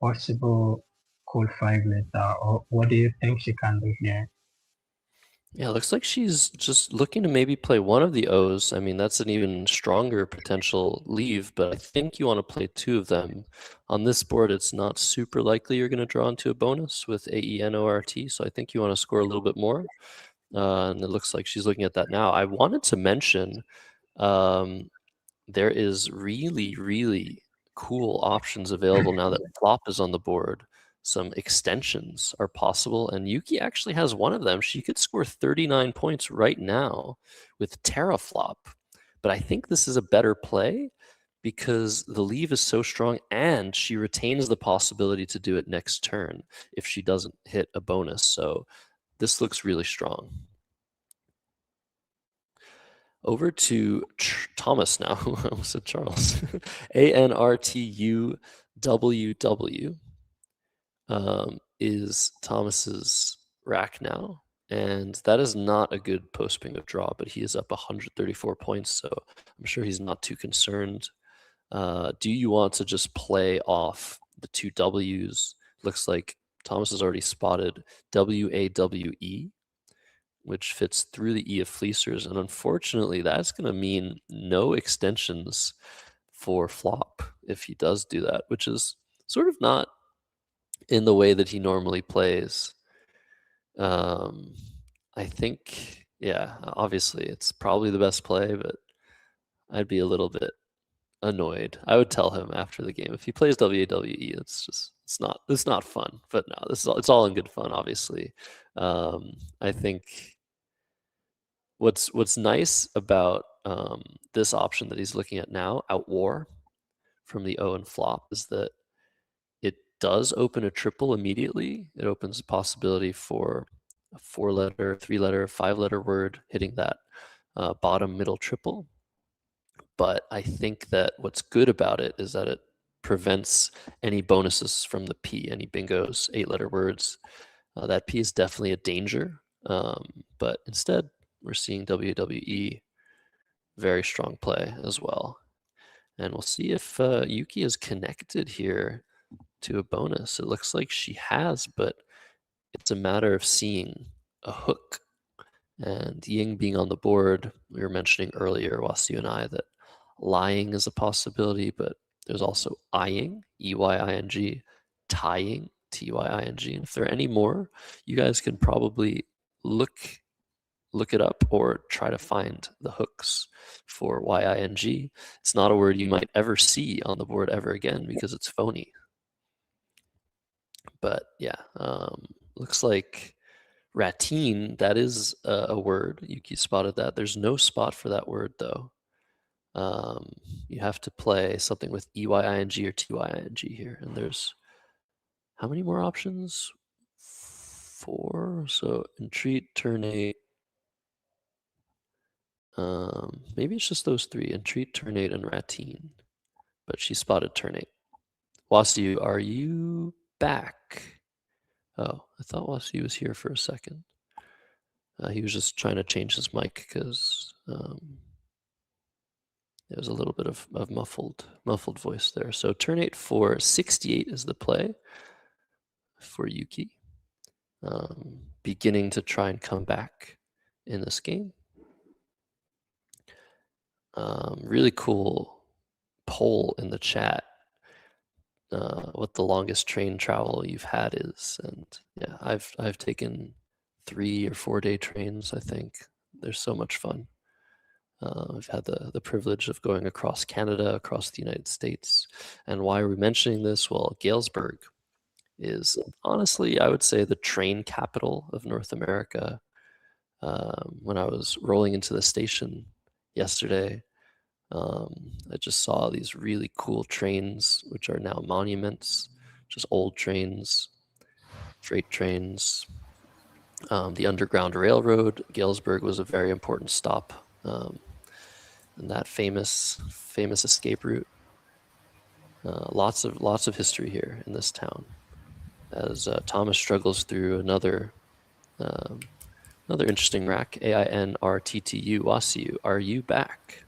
possible cool 5 later. Or what do you think she can do here? Yeah, looks like she's just looking to maybe play one of the O's. I mean, that's an even stronger potential leave, but I think you want to play 2 of them. On this board, it's not super likely you're going to draw into a bonus with AENORT, so I think you want to score a little bit more. And it looks like she's looking at that now. I wanted to mention there is really, really cool options available now that flop is on the board. Some extensions are possible, and Yuki actually has one of them. She could score 39 points right now with Terraflop, but I think this is a better play because the leave is so strong and she retains the possibility to do it next turn if she doesn't hit a bonus. So this looks really strong. Over to Thomas now. I almost said Charles. ANRTUWW. is Thomas's rack now. And that is not a good post bingo draw, but he is up 134 points, so I'm sure he's not too concerned. Do you want to just play off the two W's? Looks like Thomas has already spotted WAWE, which fits through the E of Fleecers. And unfortunately, that's going to mean no extensions for flop if he does do that, which is sort of not in the way that he normally plays. I think, yeah, obviously it's probably the best play, but I'd be a little bit annoyed. I would tell him after the game if he plays WWE, it's not fun. But no, it's all in good fun, obviously. I think what's nice about this option that he's looking at now, out war from the O and flop, is that it does open a triple immediately. It opens a possibility for a 4-letter, 3-letter, 5-letter word hitting that bottom middle triple. But I think that what's good about it is that it prevents any bonuses from the P, any bingos, 8-letter words. That P is definitely a danger. But instead, we're seeing WWE very strong play as well. And we'll see if Yuki is connected here to a bonus. It looks like she has, but it's a matter of seeing a hook. And Ying being on the board, we were mentioning earlier, Wasu and I, that lying is a possibility, but there's also eyeing, EYING, tying, TYING. And if there are any more, you guys can probably look it up or try to find the hooks for YING. It's not a word you might ever see on the board ever again because it's phony. But yeah, looks like ratine, that is a word. Yuki spotted that. There's no spot for that word though. You have to play something with EYING or TYING here. And there's how many more options? 4. So entreat, turnate. Maybe it's just those 3: entreat, turnate, and ratine. But she spotted turnate. Wasu, are you back? Oh, I thought Wasu was here for a second. He was just trying to change his mic because there was a little bit of muffled voice there. So turn 8 for 68 is the play for Yuki. Beginning to try and come back in this game. Really cool poll in the chat. What the longest train travel you've had is, and yeah, I've taken 3 or 4 day trains. I think they're so much fun. I've had the privilege of going across Canada, across the United States. And why are we mentioning this? Well, Galesburg is honestly, I would say, the train capital of North America. When I was rolling into the station yesterday, I just saw these really cool trains, which are now monuments, just old trains, freight trains. The Underground Railroad, Galesburg was a very important stop in that famous escape route. Lots of history here in this town. As Thomas struggles through another interesting rack, AINRTTU. Wasu, are you back?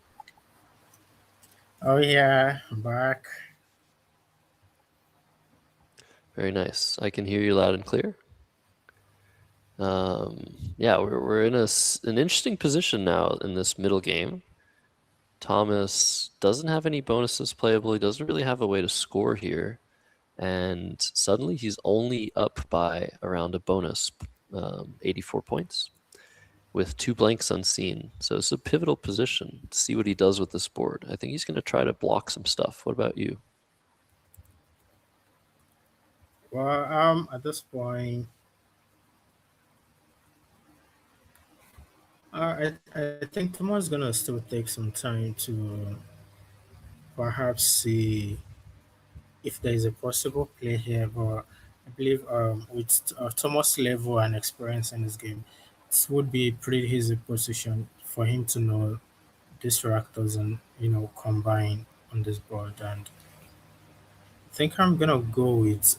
Oh yeah, I'm back. Very nice. I can hear you loud and clear. Yeah, we're in an interesting position now in this middle game. Thomas doesn't have any bonuses playable. He doesn't really have a way to score here. And suddenly he's only up by around a bonus, 84 points, with 2 blanks unseen. So it's a pivotal position to see what he does with this board. I think he's going to try to block some stuff. What about you? Well, at this point, I think Tomo's gonna still take some time to perhaps see if there is a possible play here. But I believe with Thomas' level and experience in this game, this would be a pretty easy position for him to know this rack doesn't, combine on this board. And I think I'm gonna go with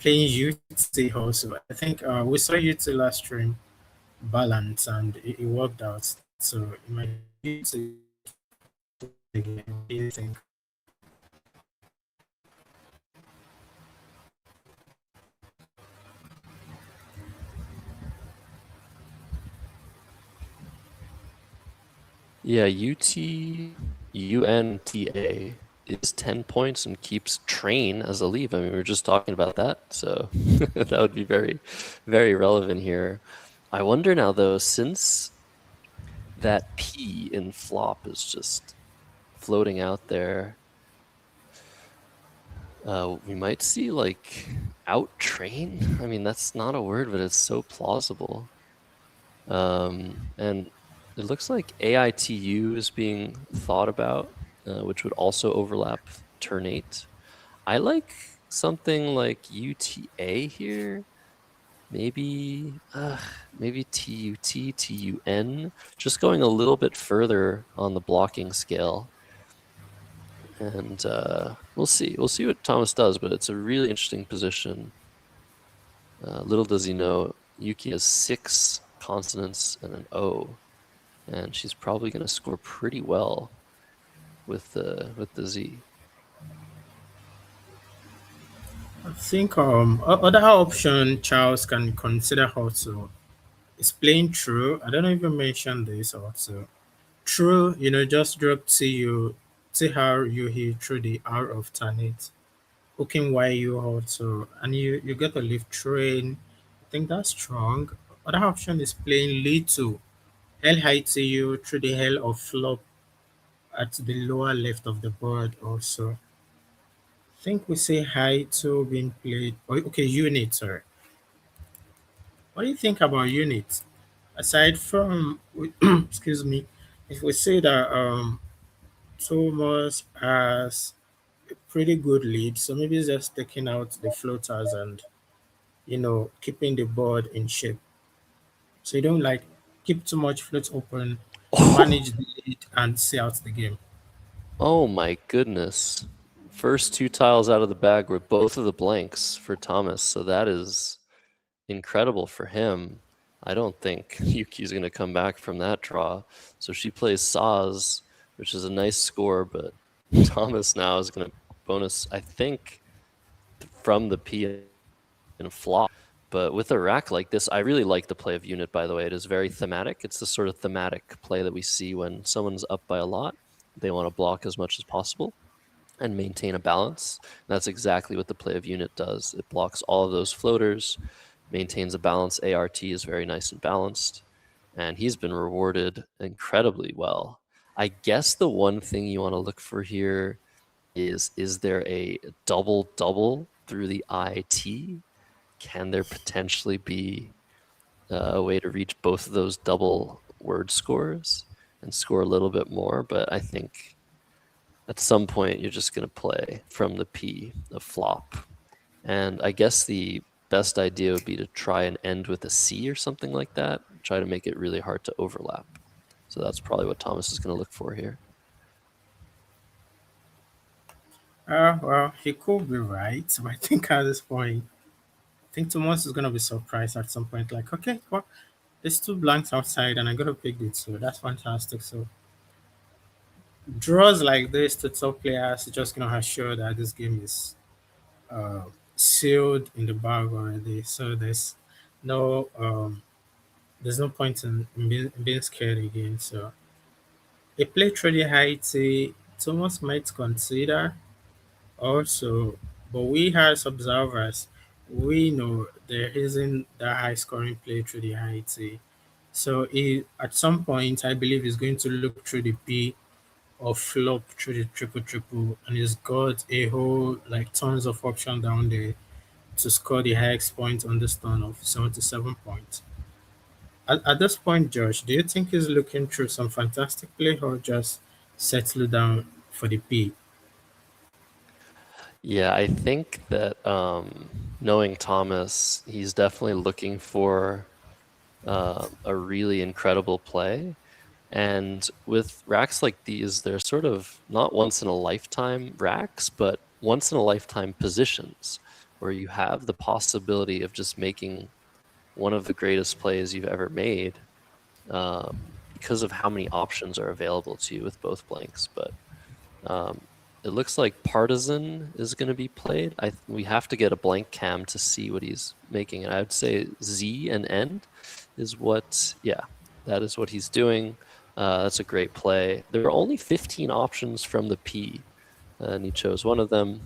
playing UT also. I think we saw UT last stream balance and it worked out. So it might be UT again. What do you think? Yeah, UNTA is 10 points and keeps train as a leave. I mean, we were just talking about that, so that would be very, very relevant here. I wonder now, though, since that P in flop is just floating out there, we might see like out train. I mean, that's not a word, but it's so plausible. And it looks like AITU is being thought about, which would also overlap turn 8. I like something like UTA here. Maybe TUT, TUN, just going a little bit further on the blocking scale. And we'll see. We'll see what Thomas does, but it's a really interesting position. Little does he know, Yuki has 6 consonants and an O, and she's probably going to score pretty well with the Z. I think other option Charles can consider also is playing true. I don't know if you mentioned this also. True, just drop TRUE through the R of Tanit, hooking YU also, and you get a lift train. I think that's strong. Other option is playing lead to L high TU through the hell of flop at the lower left of the board also. I think we say high to being played. Oh, okay, unit, sorry. What do you think about unit? Aside from, excuse me, if we say that Thomas has a pretty good lead, so maybe it's just taking out the floaters and keeping the board in shape. So you don't like keep too much floats open, manage the lead, and see out the game. Oh my goodness. First 2 tiles out of the bag were both of the blanks for Thomas, so that is incredible for him. I don't think Yuki's going to come back from that draw. So she plays Saz, which is a nice score, but Thomas now is going to bonus, I think, from the P in flop. But with a rack like this, I really like the play of unit, by the way. It is very thematic. It's the sort of thematic play that we see when someone's up by a lot. They want to block as much as possible and maintain a balance. And that's exactly what the play of unit does. It blocks all of those floaters, maintains a balance. ART is very nice and balanced, and he's been rewarded incredibly well. I guess the one thing you want to look for here is there a double through the IT? Can there potentially be a way to reach both of those double word scores and score a little bit more? But I think at some point you're just going to play from the P of flop. And I guess the best idea would be to try and end with a C or something like that. Try to make it really hard to overlap. So that's probably what Thomas is going to look for here. Well, he could be right, but I think at this point, I think Thomas is gonna be surprised at some point. Like, okay, well, there's 2 blanks outside, and I'm gonna pick it. So that's fantastic. So draws like this to top players is just gonna assure that this game is uh, sealed in the bag already. So no there's no point in being scared again. So a play truly high T Thomas might consider also, but we as observers, we know there isn't that high scoring play through the high T. So at some point, I believe he's going to look through the P or flop through the triple, and he's got a whole like tons of option down there to score the highest point on this turn of 77 points. At this point, Josh, do you think he's looking through some fantastic play or just settle down for the P? Yeah, I think that knowing Thomas, he's definitely looking for a really incredible play. And with racks like these, they're sort of not once in a lifetime racks, but once in a lifetime positions. where you have the possibility of just making one of the greatest plays you've ever made, because of how many options are available to you with both blanks. But it looks like Partisan is going to be played. We have to get a blank cam to see what he's making. And I would say Z and End is what, that is what he's doing. That's a great play. There are only 15 options from the P, and he chose one of them.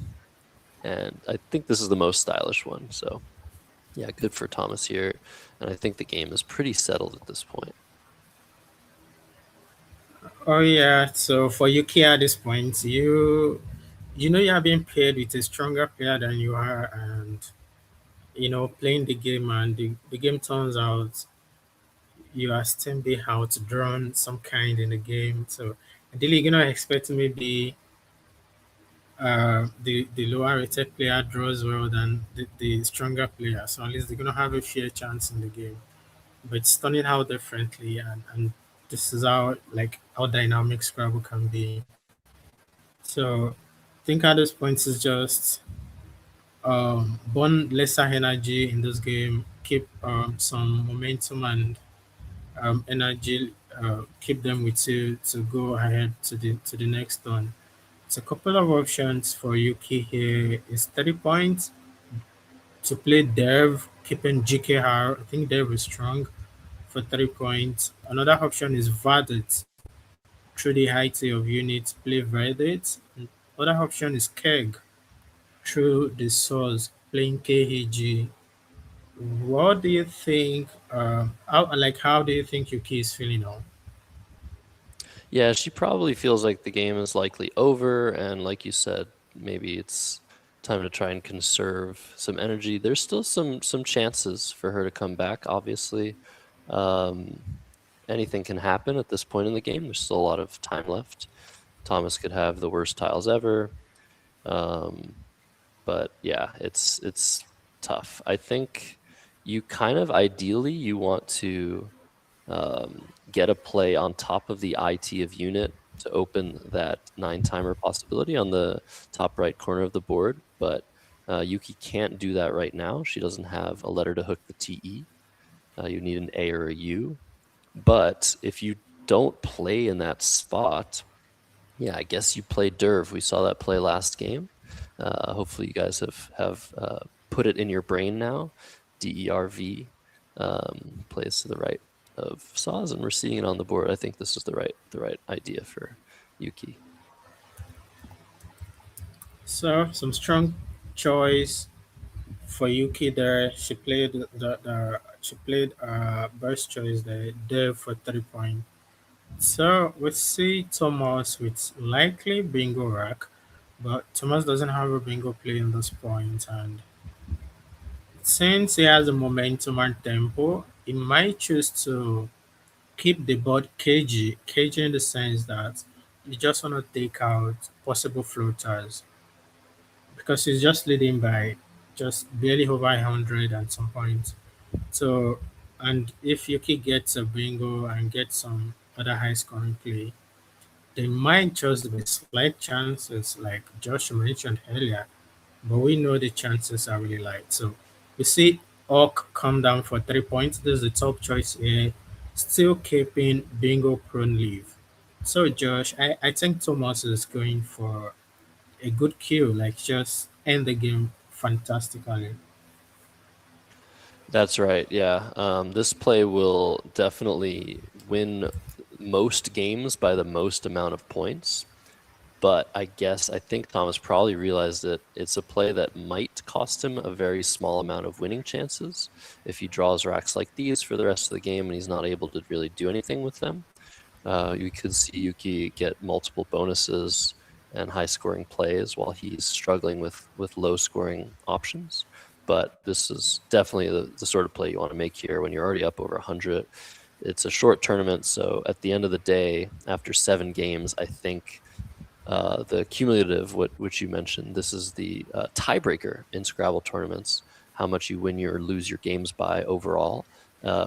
And I think this is the most stylish one. So yeah, good for Thomas here. And I think the game is pretty settled at this point. Oh yeah. So for Yuki at this point, you know you are being paired with a stronger player than you are, and playing the game, and the game turns out you are still being outdrawn some kind in the game. So ideally, you're gonna expect maybe the lower rated player draws well than the stronger player. So at least they're gonna have a fair chance in the game. But it's turning out differently, and this is how dynamic Scrabble can be. So I think at this point is just burn lesser energy in this game, keep some momentum and energy, keep them with you to go ahead to the next turn. So a couple of options for Yuki here is 30 points to play Dev, keeping GKR. I think Dev is strong for 30 points. Another option is Verdant. Through the height of units, play Verdant. Other option is Keg. Through the source, playing KHG. What do you think? How do you think Yuki is feeling now? Yeah, she probably feels like the game is likely over, and like you said, maybe it's time to try and conserve some energy. There's still some chances for her to come back, obviously. Um, Anything can happen at this point in the game. There's still a lot of time left. Thomas could have the worst tiles ever. But yeah, it's tough. I think you kind of ideally you want to get a play on top of the IT of unit to open that 9-timer possibility on the top right corner of the board. But Yuki can't do that right now. She doesn't have a letter to hook the TE. You need an A or a U. But if you don't play in that spot, yeah, I guess you play Derv. We saw that play last game. Hopefully you guys have put it in your brain now. DERV plays to the right of Saz, and we're seeing it on the board. I think this is the right idea for Yuki. So some strong choice for Yuki there. She played burst choice there for 3 point. So we see Thomas with likely bingo rack, but Thomas doesn't have a bingo play in this point, and since he has a momentum and tempo, he might choose to keep the board cagey in the sense that you just want to take out possible floaters because he's just leading by just barely over 100 at some point. So, and if Yuki gets a bingo and gets some other high scoring play, they might just be slight chances, like Josh mentioned earlier, but we know the chances are really light. So we see Orc come down for 3 points. This is the top choice here, still keeping bingo prone leave. So Josh, I think Thomas is going for a good kill, like just end the game fantastically. That's right. Yeah. This play will definitely win most games by the most amount of points. But I think Thomas probably realized that it's a play that might cost him a very small amount of winning chances if he draws racks like these for the rest of the game and he's not able to really do anything with them. You could see Yuki get multiple bonuses and high scoring plays while he's struggling with low scoring options. But this is definitely the sort of play you want to make here when you're already up over 100. It's a short tournament, so at the end of the day, after 7 games, I think the cumulative, which you mentioned, this is the tiebreaker in Scrabble tournaments. How much you win or lose your games by overall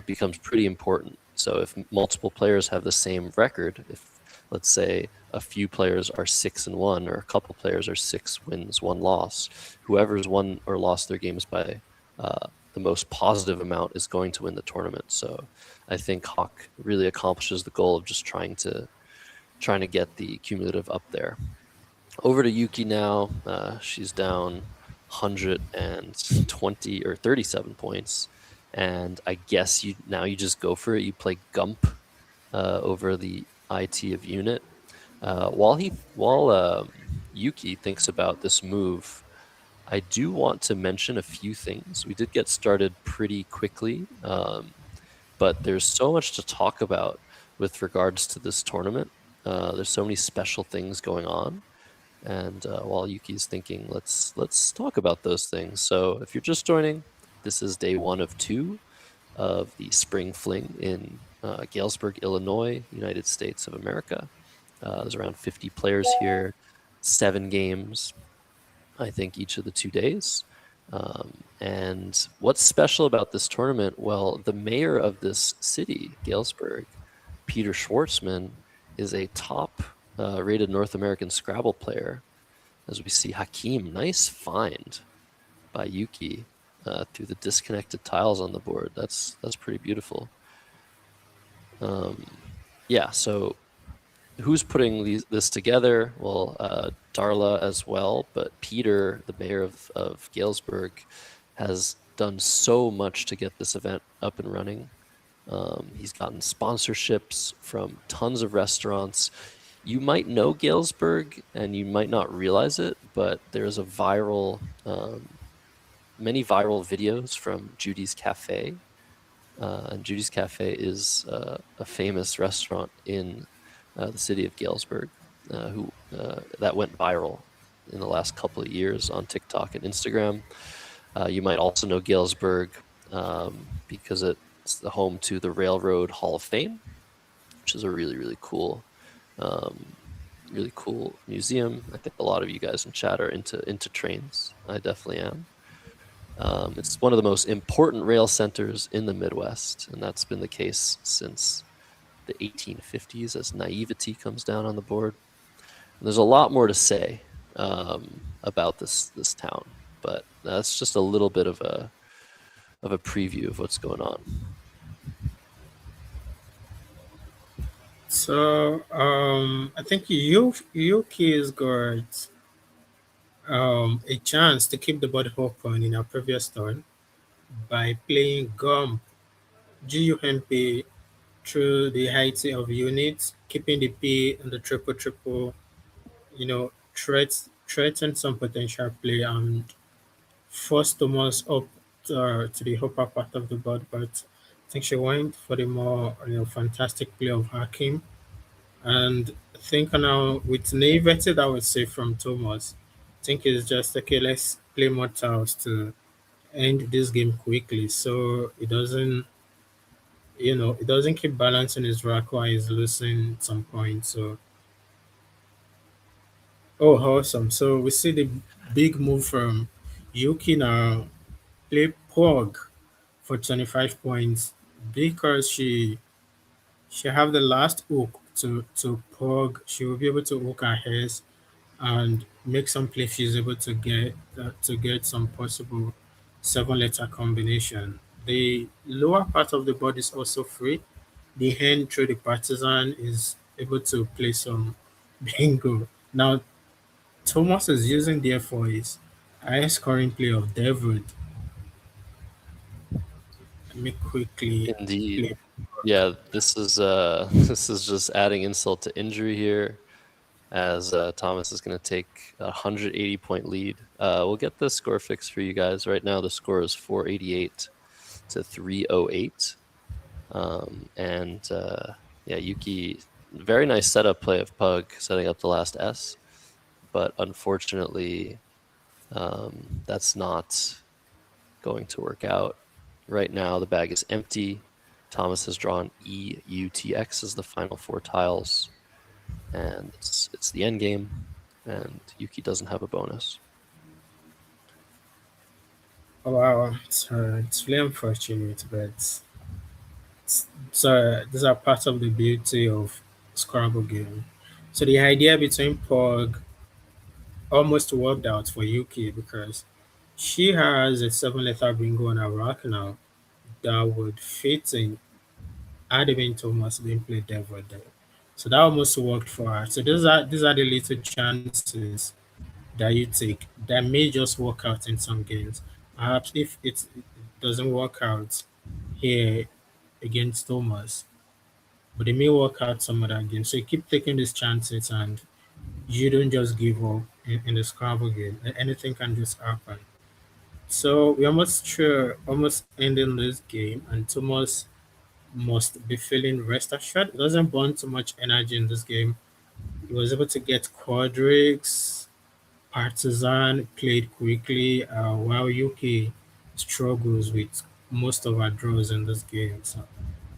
becomes pretty important. So if multiple players have the same record, if let's say a few players are 6-1, or a couple players are 6 wins, 1 loss. Whoever's won or lost their games by the most positive amount is going to win the tournament. So I think Hawk really accomplishes the goal of just trying to get the cumulative up there. Over to Yuki now. She's down 120 or 37 points, and I guess you just go for it. You play Gump over the IT of Unit. While Yuki thinks about this move, I do want to mention a few things. We did get started pretty quickly, but there's so much to talk about with regards to this tournament. There's so many special things going on, and while Yuki's thinking, let's talk about those things. So if you're just joining, this is day 1 of 2 of the Spring Fling in Galesburg, Illinois, United States of America. There's around 50 players here, 7 games, I think, each of the 2 days. And what's special about this tournament? Well, the mayor of this city, Galesburg, Peter Schwartzman, is a top rated North American Scrabble player. As we see Hakeem, nice find by Yuki through the disconnected tiles on the board. That's pretty beautiful. Yeah, so who's putting this together? Well, Darla as well, but Peter, the mayor of Galesburg, has done so much to get this event up and running. He's gotten sponsorships from tons of restaurants. You might know Galesburg and you might not realize it, but there's a many viral videos from Judy's Cafe. And Judy's Cafe is a famous restaurant in the city of Galesburg, that went viral in the last couple of years on TikTok and Instagram. You might also know Galesburg because it's the home to the Railroad Hall of Fame, which is a really, really cool museum. I think a lot of you guys in chat are into trains. I definitely am. It's one of the most important rail centers in the Midwest, and that's been the case since the 1850s as Naivety comes down on the board. And there's a lot more to say about this town, but that's just a little bit of a preview of what's going on. So I think Yuki has got a chance to keep the board open in our previous turn by playing Gump GUMP through the height of units, keeping the P and the triple triple, threaten some potential play and force Thomas up to the upper part of the board. But I think she went for the more fantastic play of Hakim. And I think now with naivety that I would say from Thomas, I think it's just okay, let's play more tiles to end this game quickly so it doesn't keep balancing his rack while he's losing some points. So oh awesome. So we see the big move from Yuki now. Play Pog for 25 points because she have the last hook to Pog. She will be able to hook her hairs and make some play feasible to get some possible 7-letter combination. The lower part of the board is also free. The hand through the partisan is able to play some bingo. Now Thomas is using there for his highest scoring play of David. Let me quickly Indeed. play. Yeah, this is this is just adding insult to injury here, as Thomas is going to take a 180-point lead. We'll get the score fixed for you guys. Right now, the score is 488 to 308. Yeah, Yuki, very nice setup play of Pug, setting up the last S, but unfortunately, that's not going to work out. Right now, the bag is empty. Thomas has drawn EUTX as the final 4 tiles, and it's the end game, and Yuki doesn't have a bonus. Oh, wow, it's really unfortunate, but so these are part of the beauty of Scrabble game. So the idea between Pog almost worked out for Yuki because she has a seven-letter bingo on her rack now that would fit in had even Thomas been played devil there. So that almost worked for her. So these are the little chances that you take that may just work out in some games. Perhaps if it doesn't work out here against Thomas, but it may work out some other games. So you keep taking these chances and you don't just give up in the Scrabble game. Anything can just happen. So we almost sure almost ending this game, and Thomas must be feeling rest assured. He doesn't burn too much energy in this game. He was able to get quadrics. Partizan played quickly, while Yuki struggles with most of her draws in this game. So,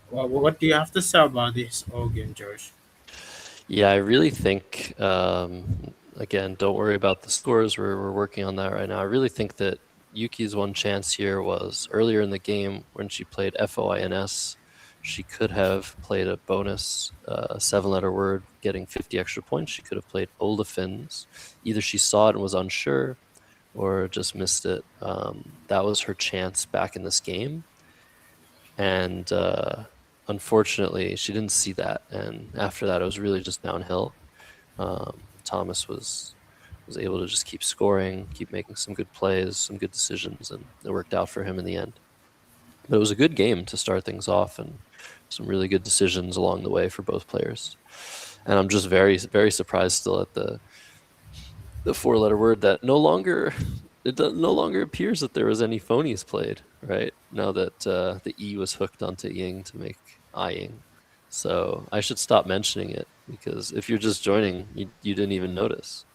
what do you have to say about this whole game, Josh? Yeah, I really think, again, don't worry about the scores. We're working on that right now. I really think that Yuki's one chance here was earlier in the game when she played FOINS. She could have played a bonus, seven-letter word, getting 50 extra points. She could have played olefins. Either she saw it and was unsure or just missed it. That was her chance back in this game. And unfortunately, she didn't see that. And after that, it was really just downhill. Thomas was able to just keep scoring, keep making some good plays, some good decisions, and it worked out for him in the end. But it was a good game to start things off, and some really good decisions along the way for both players. And I'm just very, very surprised still at the four-letter word that no longer no longer appears that there was any phonies played, right? Now that the E was hooked onto Ying to make Ying. So I should stop mentioning it because if you're just joining, you didn't even notice.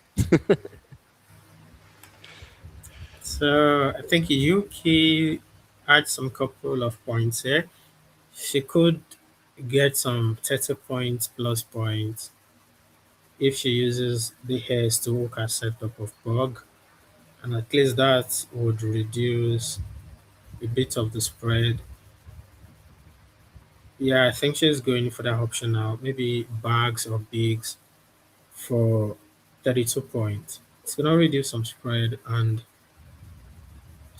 So I think Yuki had some couple of points here. She could get some 30 points plus points if she uses the hairs to hook her setup of bug, and at least that would reduce a bit of the spread. Yeah, I think she's going for that option now. Maybe bags or bigs for 32 points. It's gonna reduce some spread, and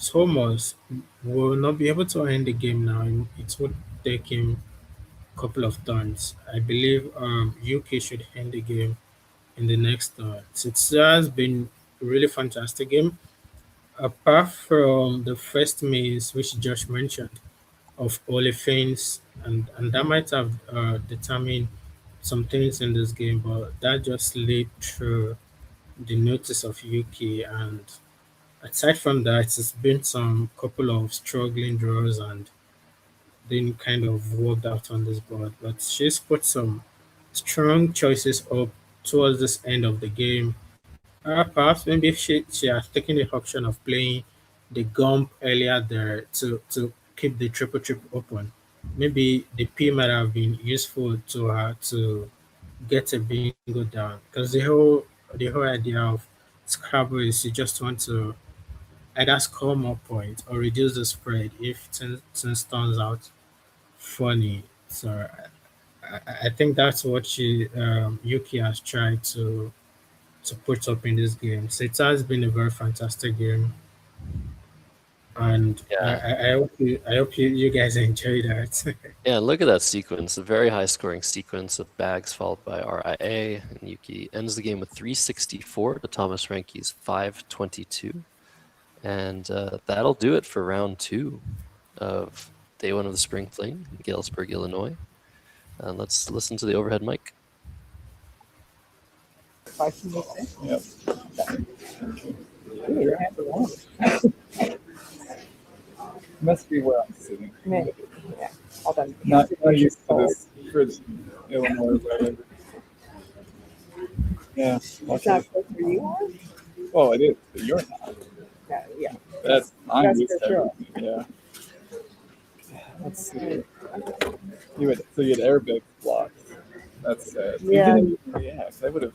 Thomas will not be able to end the game now. It would take him a couple of turns. I believe UK should end the game in the next turns. It has been a really fantastic game. Apart from the first maze, which Josh mentioned, of olefins, and that might have determined some things in this game, but that just led through the notice of Yuki. And aside from that, it's been some couple of struggling draws and then kind of worked out on this board. But she's put some strong choices up towards this end of the game. Perhaps maybe if she has taken the option of playing the Gump earlier there to keep the triple open, maybe the P might have been useful to her to get a bingo down. Because the whole idea of Scrabble is you just want to either score more points or reduce the spread if things turns out funny. So I think that's what Yuki has tried to put up in this game. So it has been a very fantastic game, and Yeah. I hope you guys enjoy that. Yeah, look at that sequence, a very high scoring sequence of bags followed by RIA, and Yuki ends the game with 364 to Thomas Ranke's 522. And that'll do it for round 2 of day 1 of the Spring Fling in Galesburg, Illinois. And let's listen to the overhead mic. Yep. Ooh, your hands are warm. Must be where I'm sitting. Maybe. Yeah. Hold on. Not used to this fridge Illinois weather. Yeah. It's not close where you are? Oh, it is, but you're not. Yeah. I'm That's used for to sure. everything. Yeah. Let's see. You had Arabic blocks. That's sad. You Yeah. didn't even react. I would have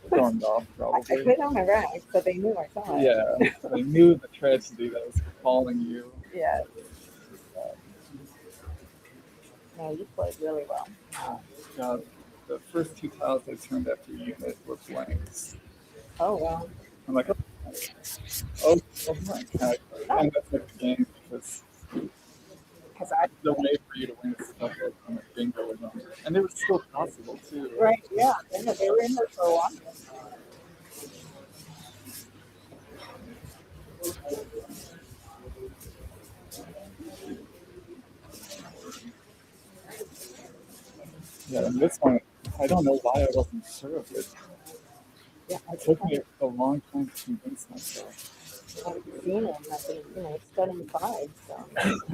stormed off I probably. put on my rack, so they knew I saw it. Yeah. I knew the tragedy that was calling you. Yeah. No, you played really well. God. the first 2 tiles I turned after unit were blanks. Oh wow. I'm like, oh blank. And that's like the game because the way for you to win is stuff like on a bingo or something. And they were still possible too. Right. Yeah. They were in there for a while. Yeah, and this one, I don't know why I wasn't sure of it. Yeah. It took me a long time to convince myself. I've seen it. I've been, it's done in 5. So.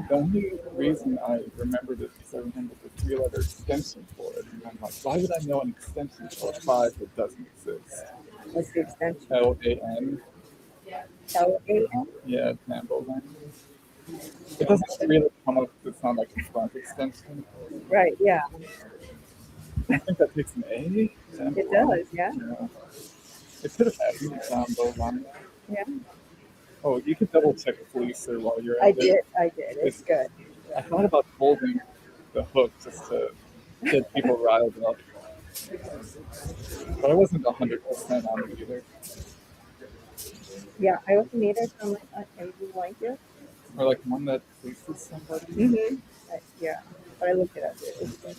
The only reason I remembered it is I remembered the 3-letter extension for it. And I'm like, why would I know an extension for 5 that doesn't exist? What's the extension? LAN. LAN? Yeah, Tambo Land. It doesn't really come up to sound like a front extension. Right. Yeah. I think that takes an A. It does. Yeah. Yeah. It could have had Tambo Land. Yeah. Oh, you could double check with Lisa while you're at I it. did. It's good. I thought about holding the hook just to get people riled up. But I wasn't 100% on it either. Yeah, I wasn't either. So I'm like, I really like it. Or like one that faces somebody. Mm-hmm. Yeah, but I looked it up. It's good.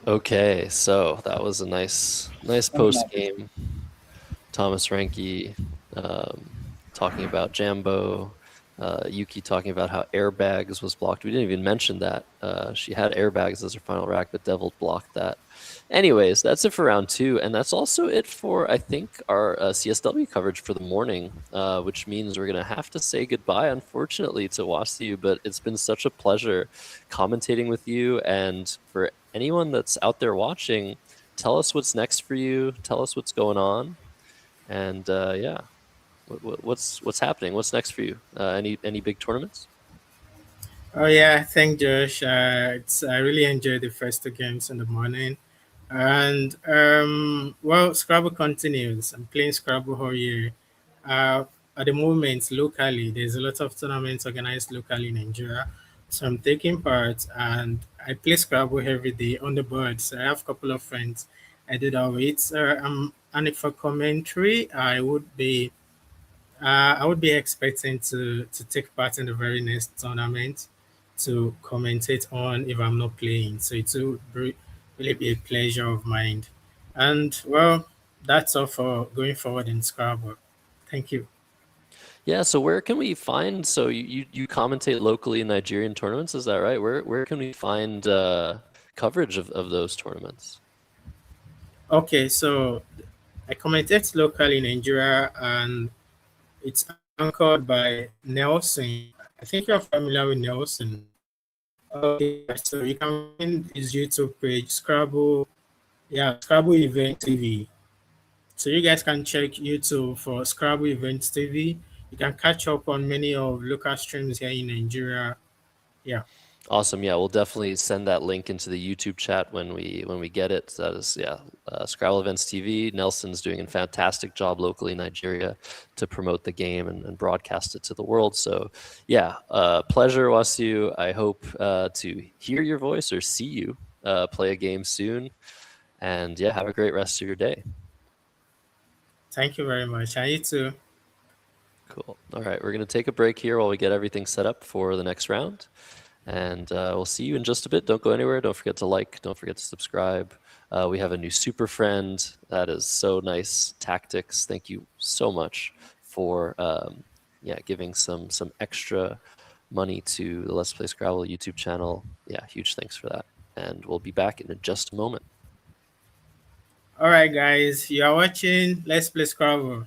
Okay, so that was a nice post game. Thomas Reinke talking about Jambo. Yuki talking about how airbags was blocked. We didn't even mention that. She had airbags as her final rack, but Devil blocked that. Anyways, that's it for round 2, and that's also it for, I think, our CSW coverage for the morning, which means we're going to have to say goodbye, unfortunately, to Wasu, but it's been such a pleasure commentating with you, and for anyone that's out there watching, tell us what's next for you, tell us what's going on, and yeah, what's happening? What's next for you? Any big tournaments? Oh yeah, thank Josh. I really enjoyed the first 2 games in the morning, and well, Scrabble continues. I'm playing Scrabble all year. At the moment, locally, there's a lot of tournaments organized locally in Nigeria, so I'm taking part, and I play Scrabble every day on the board. So I have a couple of friends I do that with. And for commentary, I would be expecting to take part in the very next tournament to commentate on if I'm not playing. So it will really be a pleasure of mine. And well, that's all for going forward in Scrabble. Thank you. Yeah, so where can we find, so you commentate locally in Nigerian tournaments, is that right? Where can we find coverage of those tournaments? Okay, so I commentate locally in Nigeria, and it's anchored by Nelson. I think you're familiar with Nelson. Okay, so you can find his YouTube page, Scrabble Event TV. So you guys can check YouTube for Scrabble Events TV. You can catch up on many of local streams here in Nigeria. Yeah. Awesome. Yeah, we'll definitely send that link into the YouTube chat when we get it. That is, yeah, Scrabble Events TV. Nelson's doing a fantastic job locally in Nigeria to promote the game and broadcast it to the world. So, yeah, pleasure, Wasu. I hope to hear your voice or see you play a game soon. And yeah, have a great rest of your day. Thank you very much. And you too. Cool. All right, we're going to take a break here while we get everything set up for the next round. And we'll see you in just a bit. Don't go anywhere. Don't forget to like. Don't forget to subscribe. We have a new Superfriend. That is so nice. Tactics. Thank you so much for giving some extra money to the Let's Play Scrabble YouTube channel. Yeah, huge thanks for that. And we'll be back in just a moment. All right, guys. You are watching Let's Play Scrabble.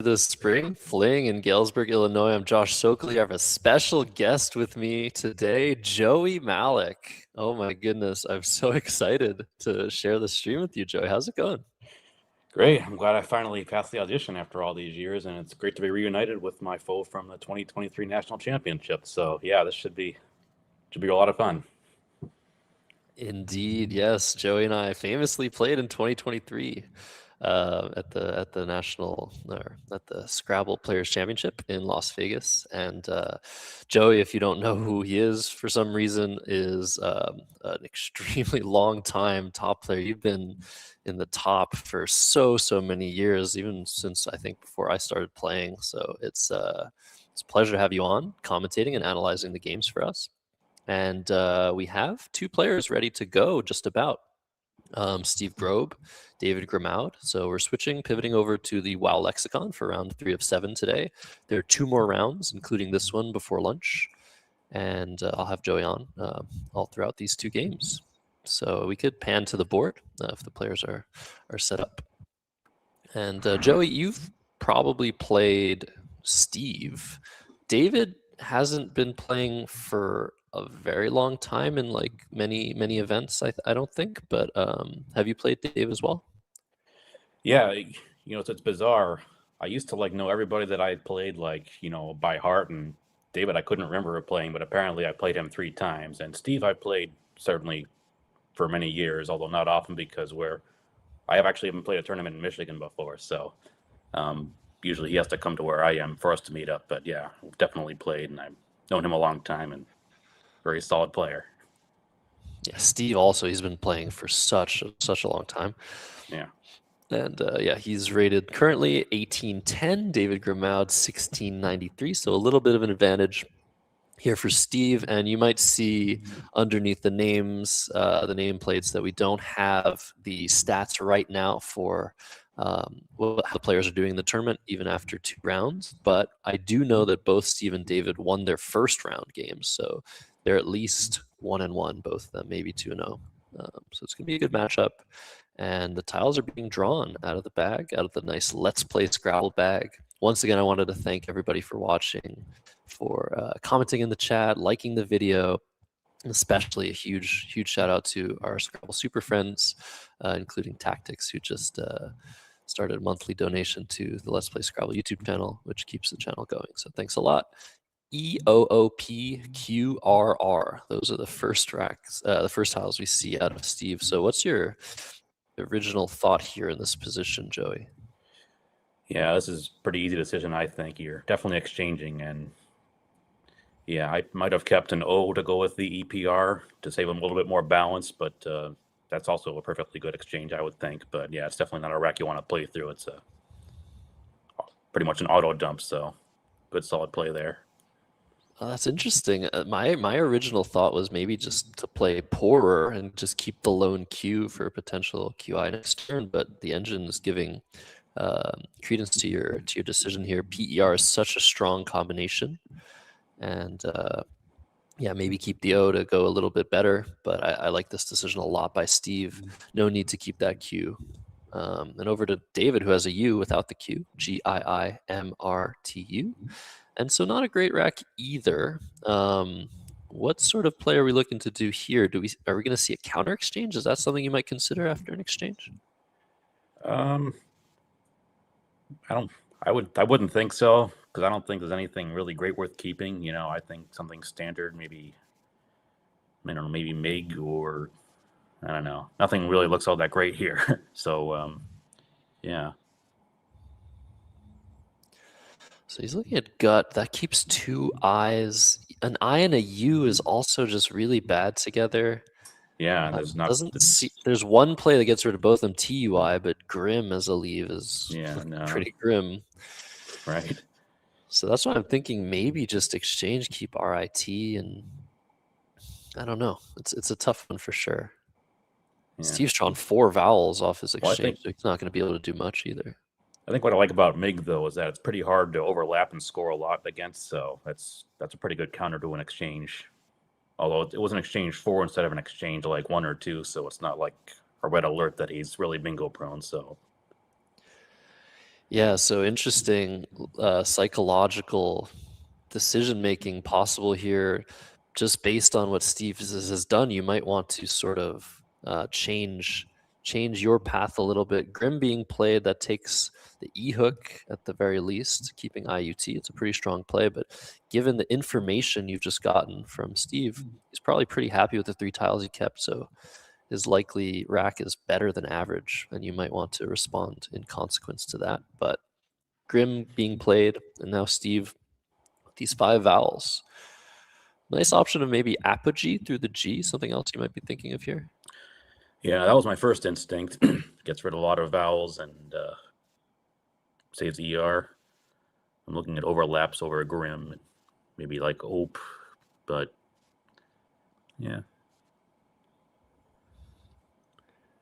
the Spring Fling in Galesburg, Illinois. I'm Josh Soakley. I have a special guest with me today, Joey Malik. Oh my goodness, I'm so excited to share the stream with you, Joey. How's it going? Great. I'm glad I finally passed the audition after all these years, and it's great to be reunited with my foe from the 2023 National Championship. So yeah, this should be a lot of fun. Indeed, yes. Joey and I famously played in 2023 at the national or at the Scrabble Players Championship in Las Vegas. And Joey, if you don't know who he is for some reason, is an extremely long time top player. You've been in the top for so many years, even since I think before I started playing. So it's a pleasure to have you on commentating and analyzing the games for us. And we have two players ready to go just about. Steve Grobe, David Grimaud. So we're pivoting over to the WoW Lexicon for round 3 of 7 today. There are 2 more rounds, including this one before lunch. And I'll have Joey on all throughout these 2 games. So we could pan to the board if the players are set up. And Joey, you've probably played Steve. David hasn't been playing for a very long time in like many events, I don't think, but have you played Dave as well? Yeah, it's bizarre. I used to know everybody that I played by heart, and David I couldn't remember playing, but apparently I played him 3 times. And Steve I played certainly for many years, although not often because I have actually haven't played a tournament in Michigan before, so usually he has to come to where I am for us to meet up. But yeah, we've definitely played, and I've known him a long time and very solid player. Yeah, Steve also, he's been playing for such a long time. Yeah. And yeah, he's rated currently 1810, David Grimaud 1693, so a little bit of an advantage here for Steve. And you might see underneath the names, the nameplates, that we don't have the stats right now for how the players are doing in the tournament, even after 2 rounds. But I do know that both Steve and David won their first round games, so they're at least 1-1, both of them, maybe 2-0. So it's going to be a good matchup. And the tiles are being drawn out of the bag, out of the nice Let's Play Scrabble bag. Once again, I wanted to thank everybody for watching, for commenting in the chat, liking the video, and especially a huge shout out to our Scrabble super friends, including Tactics, who just started a monthly donation to the Let's Play Scrabble YouTube channel, which keeps the channel going. So thanks a lot. EOOPQRR. Those are the first racks, the first tiles we see out of Steve. So what's your original thought here in this position, Joey? Yeah, this is a pretty easy decision, I think. You're definitely exchanging, and yeah, I might have kept an O to go with the EPR to save him a little bit more balance, but that's also a perfectly good exchange, I would think. But yeah, it's definitely not a rack you want to play through. It's pretty much an auto dump, so good solid play there. That's interesting. My original thought was maybe just to play poorer and just keep the lone Q for a potential QI next turn, but the engine is giving credence to your decision here. PER is such a strong combination, and yeah, maybe keep the O to go a little bit better, but I like this decision a lot by Steve. No need to keep that Q. And over to David, who has a U without the Q, GIIMRTU. And so not a great rack either. What sort of play are we looking to do here? Are we going to see a counter exchange? Is that something you might consider after an exchange? I wouldn't think so, because I don't think there's anything really great worth keeping. I think something standard, maybe MIG, or I don't know. Nothing really looks all that great here. So yeah. So he's looking at gut. That keeps 2 I's. An I and a U is also just really bad together. Yeah, there's one play that gets rid of both of them, TUI, but Grim as a leave is pretty grim. Right. So that's why I'm thinking maybe just exchange, keep RIT, and I don't know. It's a tough one for sure. Yeah. Steve's drawn 4 vowels off his exchange, so he's not going to be able to do much either. I think what I like about MIG, though, is that it's pretty hard to overlap and score a lot against, so that's a pretty good counter to an exchange. Although it was an exchange 4 instead of an exchange 1 or 2, so it's not like a red alert that he's really bingo prone. So Yeah, so interesting psychological decision making possible here. Just based on what Steve has done, you might want to sort of change your path a little bit. Grim being played, that takes the E hook at the very least, keeping IUT. It's a pretty strong play, but given the information you've just gotten from Steve, he's probably pretty happy with the 3 tiles he kept. So his likely rack is better than average, and you might want to respond in consequence to that. But Grim being played, and now Steve, these 5 vowels. Nice option of maybe apogee through the G, something else you might be thinking of here. Yeah, that was my first instinct. Gets rid of a lot of vowels and saves ER. I'm looking at overlaps over a Grim, maybe like Ope, but yeah.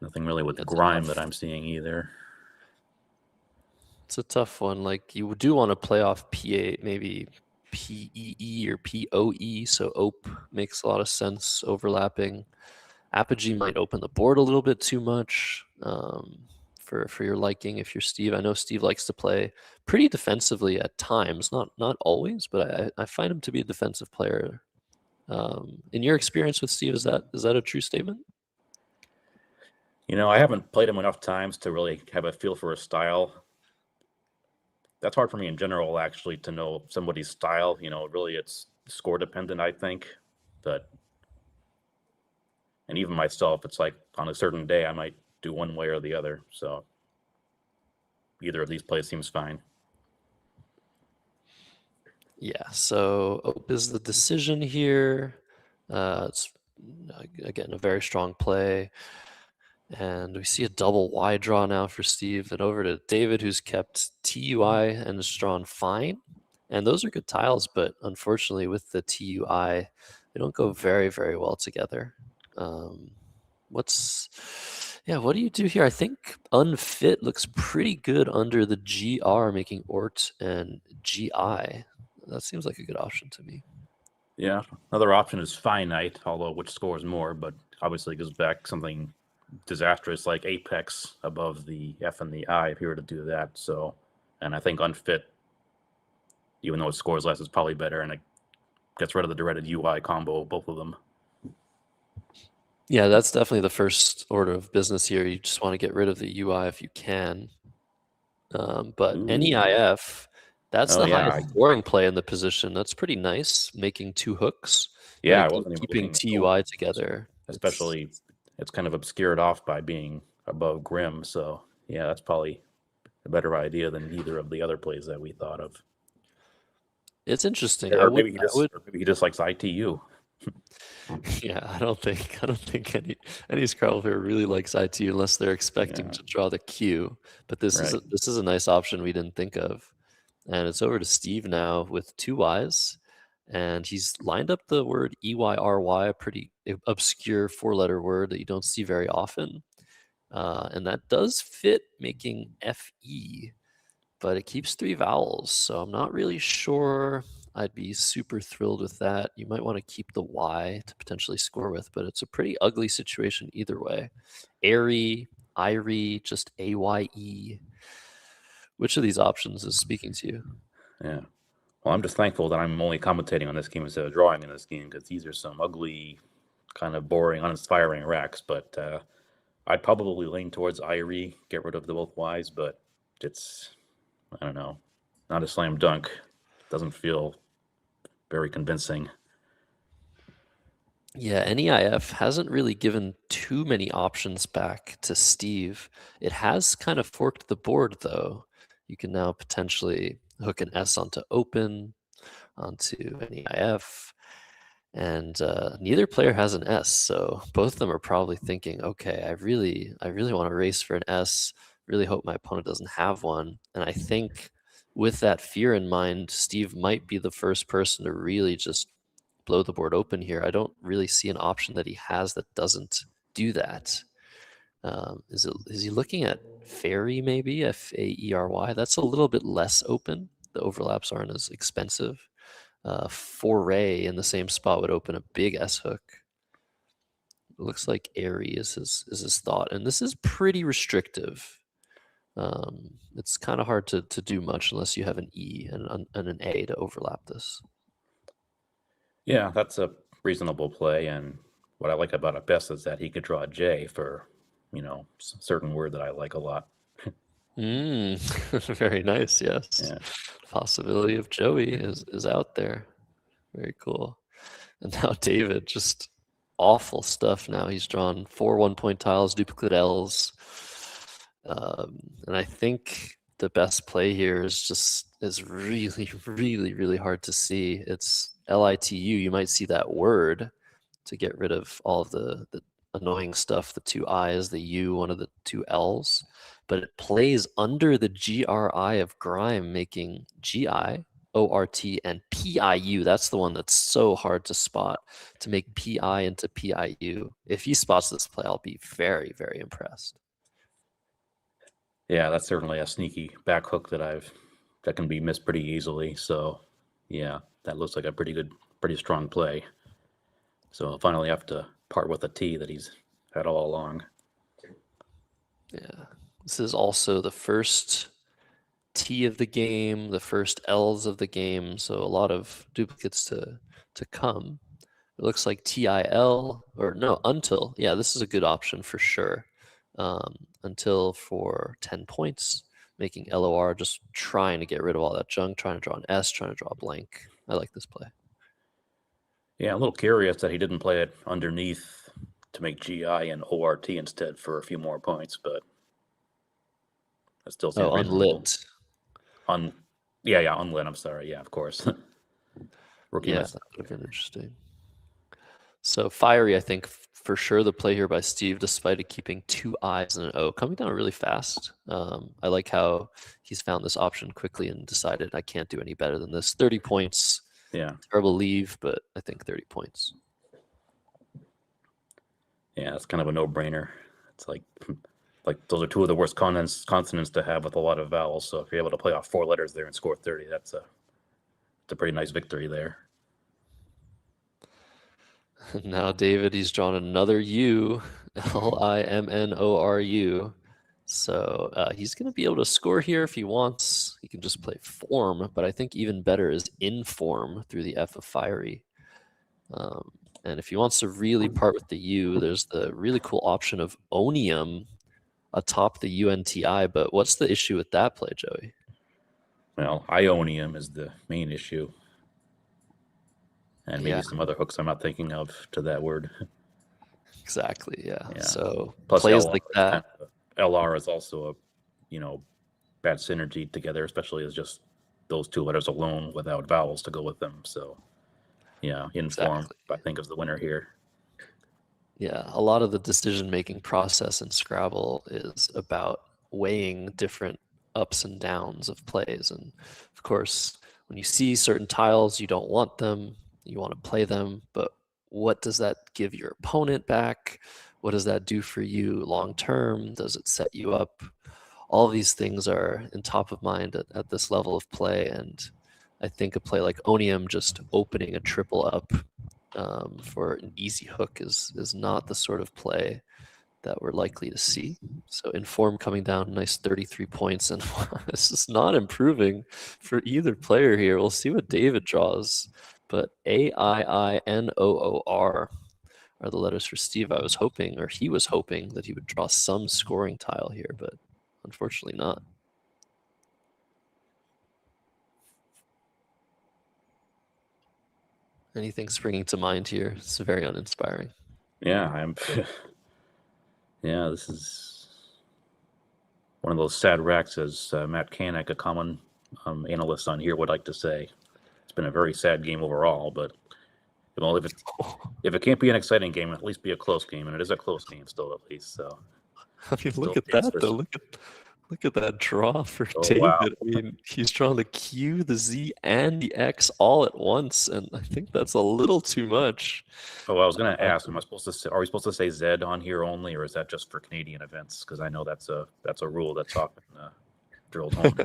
Nothing really with Grime that I'm seeing either. It's a tough one. Like, you do want to play off PA, maybe PEE or POE, so Ope makes a lot of sense overlapping. Apogee might open the board a little bit too much for your liking if you're Steve. I know Steve likes to play pretty defensively at times, not always, but I find him to be a defensive player. In your experience with Steve, is that a true statement? You know, I haven't played him enough times to really have a feel for his style. That's hard for me in general, actually, to know somebody's style. You know, really it's score dependent, I think. But, and even myself, it's like on a certain day, I might do one way or the other. So either of these plays seems fine. Yeah, so Ope is the decision here. It's, again, a very strong play. And we see a double Y draw now for Steve. And over to David, who's kept TUI and has drawn fine. And those are good tiles, but unfortunately with the TUI, they don't go very, very well together. What do you do here? I think unfit looks pretty good under the GR, making Ort and GI. That seems like a good option to me. Yeah, another option is finite, although which scores more, but obviously goes back something disastrous like Apex above the F and the I if you were to do that. So, and I think unfit, even though it scores less, is probably better, and it gets rid of the dreaded UI combo, both of them. Yeah, that's definitely the first order of business here. You just want to get rid of the UI if you can. But Ooh. NEIF, that's the yeah, highest scoring play in the position. That's pretty nice, making 2 hooks. Yeah, I Like, wasn't even keeping looking TUI together. Especially, it's kind of obscured off by being above Grim. So yeah, that's probably a better idea than either of the other plays that we thought of. It's interesting. Or maybe he just likes ITU. Yeah, I don't think any Scrabble player really likes ITU unless they're expecting to draw the Q. But this is a nice option we didn't think of. And it's over to Steve now with 2 Ys. And he's lined up the word EYRY, a pretty obscure 4-letter word that you don't see very often. And that does fit, making FE, but it keeps 3 vowels. So I'm not really sure I'd be super thrilled with that. You might want to keep the Y to potentially score with, but it's a pretty ugly situation either way. Airy, Irie, just AYE. Which of these options is speaking to you? Yeah. Well, I'm just thankful that I'm only commentating on this game instead of drawing in this game, because these are some ugly, kind of boring, uninspiring racks. But I'd probably lean towards Irie, get rid of the both Ys, but it's, I don't know, not a slam dunk. Doesn't feel very convincing. Yeah, NEIF hasn't really given too many options back to Steve. It has kind of forked the board, though. You can now potentially hook an S onto open, onto NEIF, and neither player has an S, so both of them are probably thinking, okay, I really want to race for an S, really hope my opponent doesn't have one. And I think with that fear in mind, Steve might be the first person to really just blow the board open here. I don't really see an option that he has that doesn't do that. Is he looking at Fairy, maybe? FAERY? That's a little bit less open. The overlaps aren't as expensive. Foray in the same spot would open a big S hook. It looks like Airy is his thought, and this is pretty restrictive. It's kind of hard to do much unless you have an E and an A to overlap this. Yeah, that's a reasonable play, and what I like about it best is that he could draw a J for, certain word that I like a lot. Very nice. Yes. Yeah. Possibility of Joey is out there. Very cool. And now David, just awful stuff now. He's drawn 4 1-point tiles, duplicate L's. And I think the best play here is really, really, really hard to see. It's LITU. You might see that word to get rid of all of the annoying stuff, the 2 I's, the U, one of the 2 L's. But it plays under the GRI of Grime, making GI, ORT, and PIU. That's the one that's so hard to spot, to make PI into PIU. If he spots this play, I'll be very, very impressed. Yeah, that's certainly a sneaky back hook that can be missed pretty easily. So, yeah, that looks like a pretty strong play. So I'll finally have to part with a T that he's had all along. Yeah, this is also the first T of the game, the first L's of the game, so a lot of duplicates to come. It looks like TIL, or no, until. Yeah, this is a good option for sure. Until for 10 points, making LOR, just trying to get rid of all that junk, trying to draw an S, trying to draw a blank. I like this play. Yeah, I'm a little curious that he didn't play it underneath to make GI and ORT instead for a few more points, but that still seems reasonable. Unlit. Yeah, unlit. I'm sorry. Yeah, of course. Rookie Yeah, mess. that would have been interesting. So Fiery, I think for sure the play here by Steve, despite it keeping 2 I's and an O, coming down really fast. I like how he's found this option quickly and decided I can't do any better than this. 30 points. Yeah. Terrible leave, but I think 30 points. Yeah, it's kind of a no-brainer. It's like those are 2 of the worst consonants to have with a lot of vowels. So if you're able to play off 4 letters there and score 30, that's a pretty nice victory there. Now David, he's drawn another U, LIMNORU. So he's going to be able to score here if he wants. He can just play form, but I think even better is inform through the F of Fiery. And if he wants to really part with the U, there's the really cool option of Onium atop the UNTI. But what's the issue with that play, Joey? Well, Ionium is the main issue. And maybe some other hooks I'm not thinking of to that word. Exactly, yeah. So plus plays LR like that. LR is also a, bad synergy together, especially as just those 2 letters alone without vowels to go with them. So, yeah, inform, I think, is the winner here. Yeah, a lot of the decision-making process in Scrabble is about weighing different ups and downs of plays. And of course, when you see certain tiles, you don't want them. You want to play them, but what does that give your opponent back? What does that do for you long term? Does it set you up? All these things are in top of mind at this level of play, and I think a play like Onium, just opening a triple up for an easy hook, is not the sort of play that we're likely to see. So Inform coming down, nice 33 points, and this is not improving for either player here. We'll see what David draws. But AIINOOR are the letters for Steve. I was hoping, or he was hoping, that he would draw some scoring tile here, but unfortunately not. Anything springing to mind here? It's very uninspiring. Yeah, this is one of those sad wrecks, as Matt Kanek, a common analyst on here, would like to say. It's been a very sad game overall, but if it can't be an exciting game, at least be a close game, and it is a close game still, at least. So, I mean, look at that though. Look at that draw for David. Wow. I mean, he's drawn the Q, the Z, and the X all at once, and I think that's a little too much. Oh, I was going to ask, are we supposed to say Z on here only, or is that just for Canadian events? Because I know that's a rule that's often drilled home.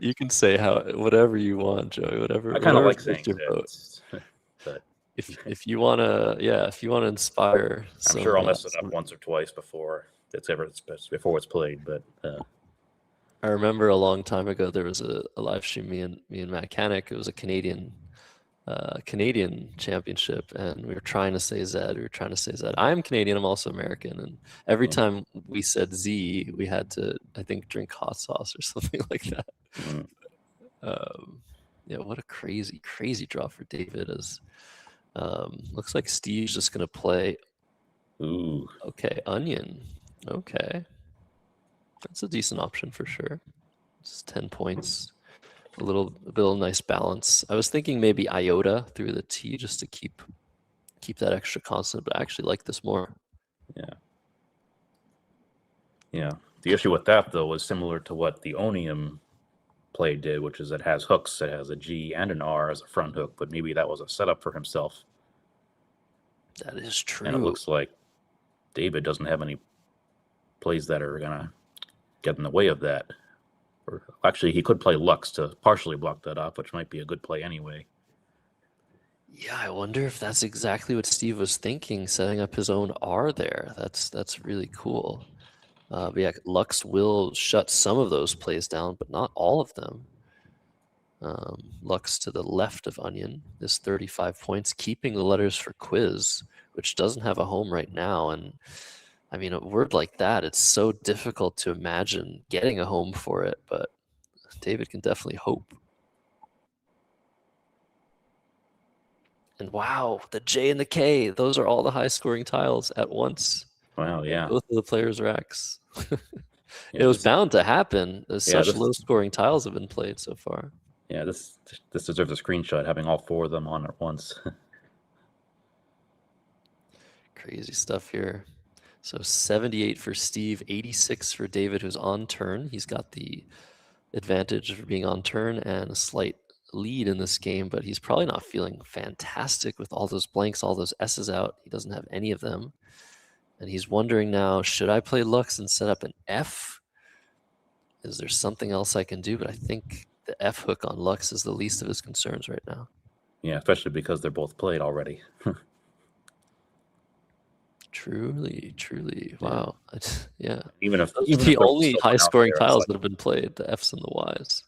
You can say whatever you want, Joey. Whatever. I kind of like saying saying Z. But if you wanna, if you wanna inspire, I'm sure I'll mess it up once or twice before it's played. But I remember a long time ago there was a live stream. Me and Matt Canick. It was a Canadian championship, and we were trying to say Z. We were trying to say Z. I'm Canadian. I'm also American, and every time we said Z, we had to, I think, drink hot sauce or something like that. Yeah, what a crazy draw for David. As looks like Steve's just gonna play. Ooh. Okay, onion. Okay, that's a decent option for sure. Just 10 points. A little nice balance. I was thinking maybe iota through the T just to keep that extra constant, but I actually like this more. Yeah. The issue with that though was similar to what the Onium play did, which is it has hooks. It has a G and an R as a front hook, but maybe that was a setup for himself. That is true. And it looks like David doesn't have any plays that are gonna get in the way of that. Or actually, he could play Lux to partially block that off, which might be a good play anyway. Yeah, I wonder if that's exactly what Steve was thinking, setting up his own R there. That's really cool. But yeah, Lux will shut some of those plays down, but not all of them. Lux to the left of Onion is 35 points, keeping the letters for Quiz, which doesn't have a home right now. And I mean, a word like that, it's so difficult to imagine getting a home for it, but David can definitely hope. And wow, the J and the K, those are all the high scoring tiles at once. Wow, yeah. Both of the players' racks. Yeah, it was this- bound to happen. Such this- low scoring tiles have been played so far. Yeah, this deserves a screenshot, having all four of them on at once. Crazy stuff here. So 78 for Steve, 86 for David, who's on turn. He's got the advantage of being on turn and a slight lead in this game, but he's probably not feeling fantastic with all those blanks, all those S's out. He doesn't have any of them. And he's wondering now, should I play Lux and set up an F? Is there something else I can do? But I think the F hook on Lux is the least of his concerns right now. Yeah, especially because they're both played already. Truly. Wow. Yeah. Even if Those even are the if there was only someone high out scoring there, it's tiles like- that have been played, the Fs and the Ys.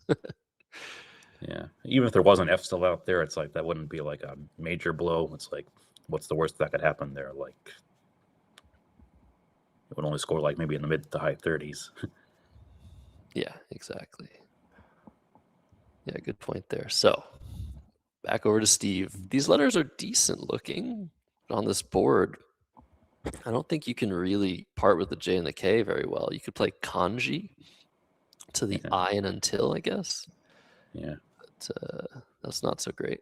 Yeah, even if there was an F still out there, it's like that wouldn't be like a major blow. It's like, what's the worst that could happen there? Like, it would only score like maybe in the mid to high 30s. Yeah, exactly. Yeah, good point there. So back over to Steve. These letters are decent looking on this board. I don't think you can really part with the J and the K very well. You could play kanji to the Yeah. I and until, I guess. Yeah. But that's not so great.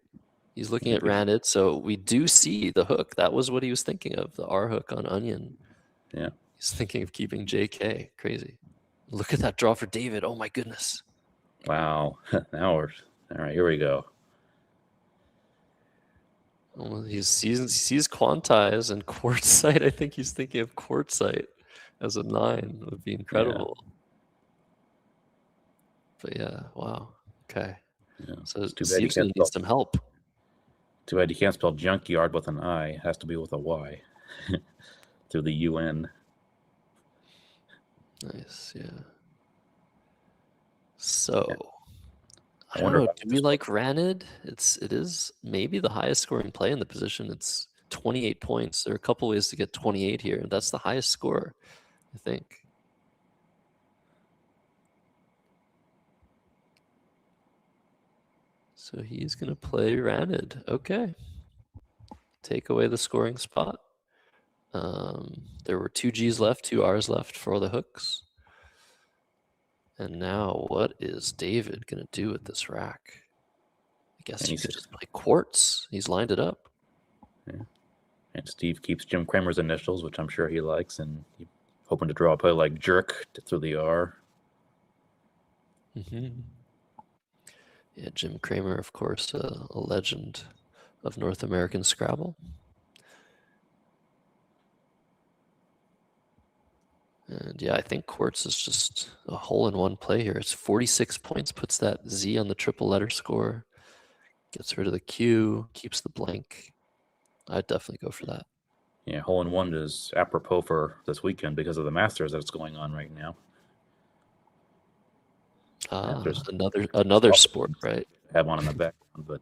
He's looking at Ranid, so we do see the hook. That was what he was thinking of, the R hook on Onion. Yeah. He's thinking of keeping JK. Crazy. Look at that draw for David. Oh my goodness. Wow. Now we're all right. Here we go. Well, he sees Quantize and Quartzite. I think he's thinking of Quartzite as a 9. Would be incredible. But yeah, wow. Okay. Yeah. So It's too bad you Steve's can't going to need spell- some help. Too bad you can't spell junkyard with an I. It has to be with a Y. Through the UN. Nice, yeah. So, I I don't wonder know. if Do we like Ranid? It is maybe the highest scoring play in the position. It's 28 points. There are a couple ways to get 28 here. That's the highest score, I think. So he's going to play Ranid. Okay. Take away the scoring spot. There were 2 Gs left, 2 Rs left for the hooks. And now what is David going to do with this rack? I guess And he he's could just- just play quartz. He's lined it up. And Steve keeps Jim Kramer's initials, which I'm sure he likes, and hoping to draw a play like jerk through the R. Yeah, Jim Kramer, of course, a legend of North American Scrabble. And yeah, I think quartz is just a hole-in-one play here. It's 46 points, puts that Z on the triple letter score, gets rid of the Q, keeps the blank. I'd definitely go for that. Yeah, hole in one is apropos for this weekend because of the Masters that's going on right now. There's another sport, right? have one on the back, but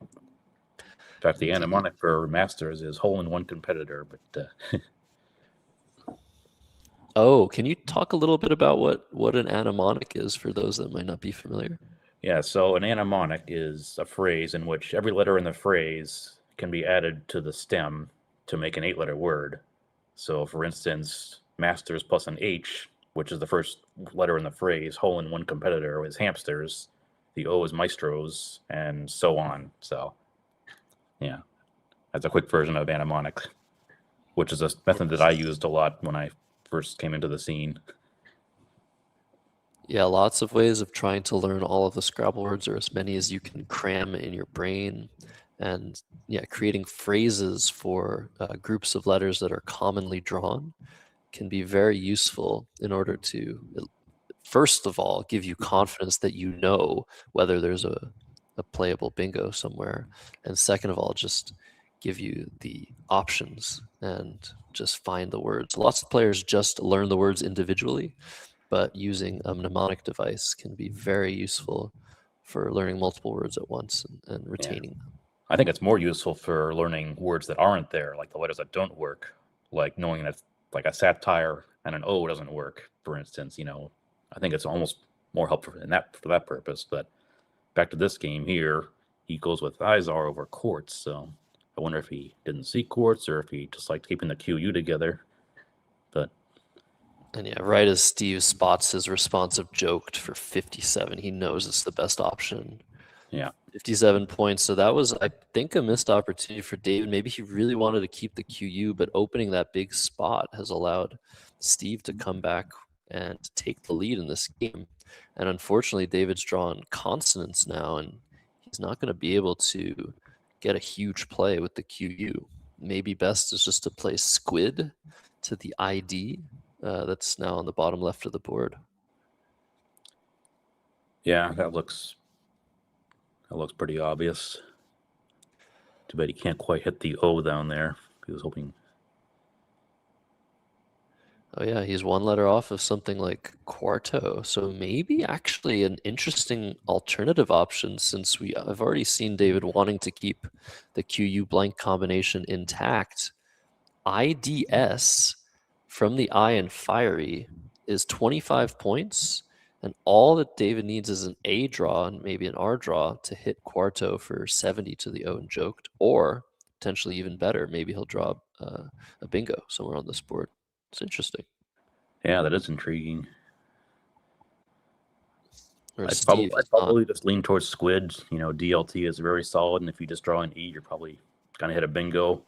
in fact, the mnemonic for Masters is hole-in-one competitor. But Oh, can you talk a little bit about what an mnemonic is for those that might not be familiar? yeah, so an mnemonic is a phrase in which every letter in the phrase can be added to the stem to make an 8-letter word. So, for instance, Masters plus an H, which is the first letter in the phrase, hole-in-one competitor is hamsters, the O is maestros, and so on. So, yeah, that's a quick version of mnemonic, which is a method that I used a lot when I first came into the scene. Yeah, lots of ways of trying to learn all of the Scrabble words, or as many as you can cram in your brain. And yeah, creating phrases for groups of letters that are commonly drawn can be very useful in order to, first of all, give you confidence that you know whether there's a playable bingo somewhere. And second of all, just give you the options and just find the words. Lots of players just learn the words individually, but using a mnemonic device can be very useful for learning multiple words at once and retaining them. I think it's more useful for learning words that aren't there, like the letters that don't work, like knowing that like a satire and an O doesn't work, for instance. I think it's almost more helpful for that purpose. But back to this game here, he goes with Izar over quartz. So I wonder if he didn't see quartz or if he just liked keeping the QU together. But And yeah, right as Steve spots his responsive joked for 57, he knows it's the best option. yeah, 57 points. So that was, I think, a missed opportunity for David. Maybe he really wanted to keep the QU, but opening that big spot has allowed Steve to come back and take the lead in this game. And unfortunately, David's drawn consonants now, and he's not going to be able to get a huge play with the QU. Maybe best is just to play squid to the ID that's now on the bottom left of the board. yeah, that looks pretty obvious. Too bad he can't quite hit the O down there. He was hoping. Oh yeah, he's one letter off of something like quarto. So maybe actually an interesting alternative option, since I've already seen David wanting to keep the QU blank combination intact. IDS from the I and fiery is 25 points, and all that David needs is an A draw and maybe an R draw to hit quarto for 70 to the O and joked, or potentially even better, maybe he'll draw a bingo somewhere on this board. It's interesting. Yeah, that is intriguing. Or I'd Steve probably just lean towards squid. DLT is very solid, and if you just draw an E, you're probably gonna hit a bingo.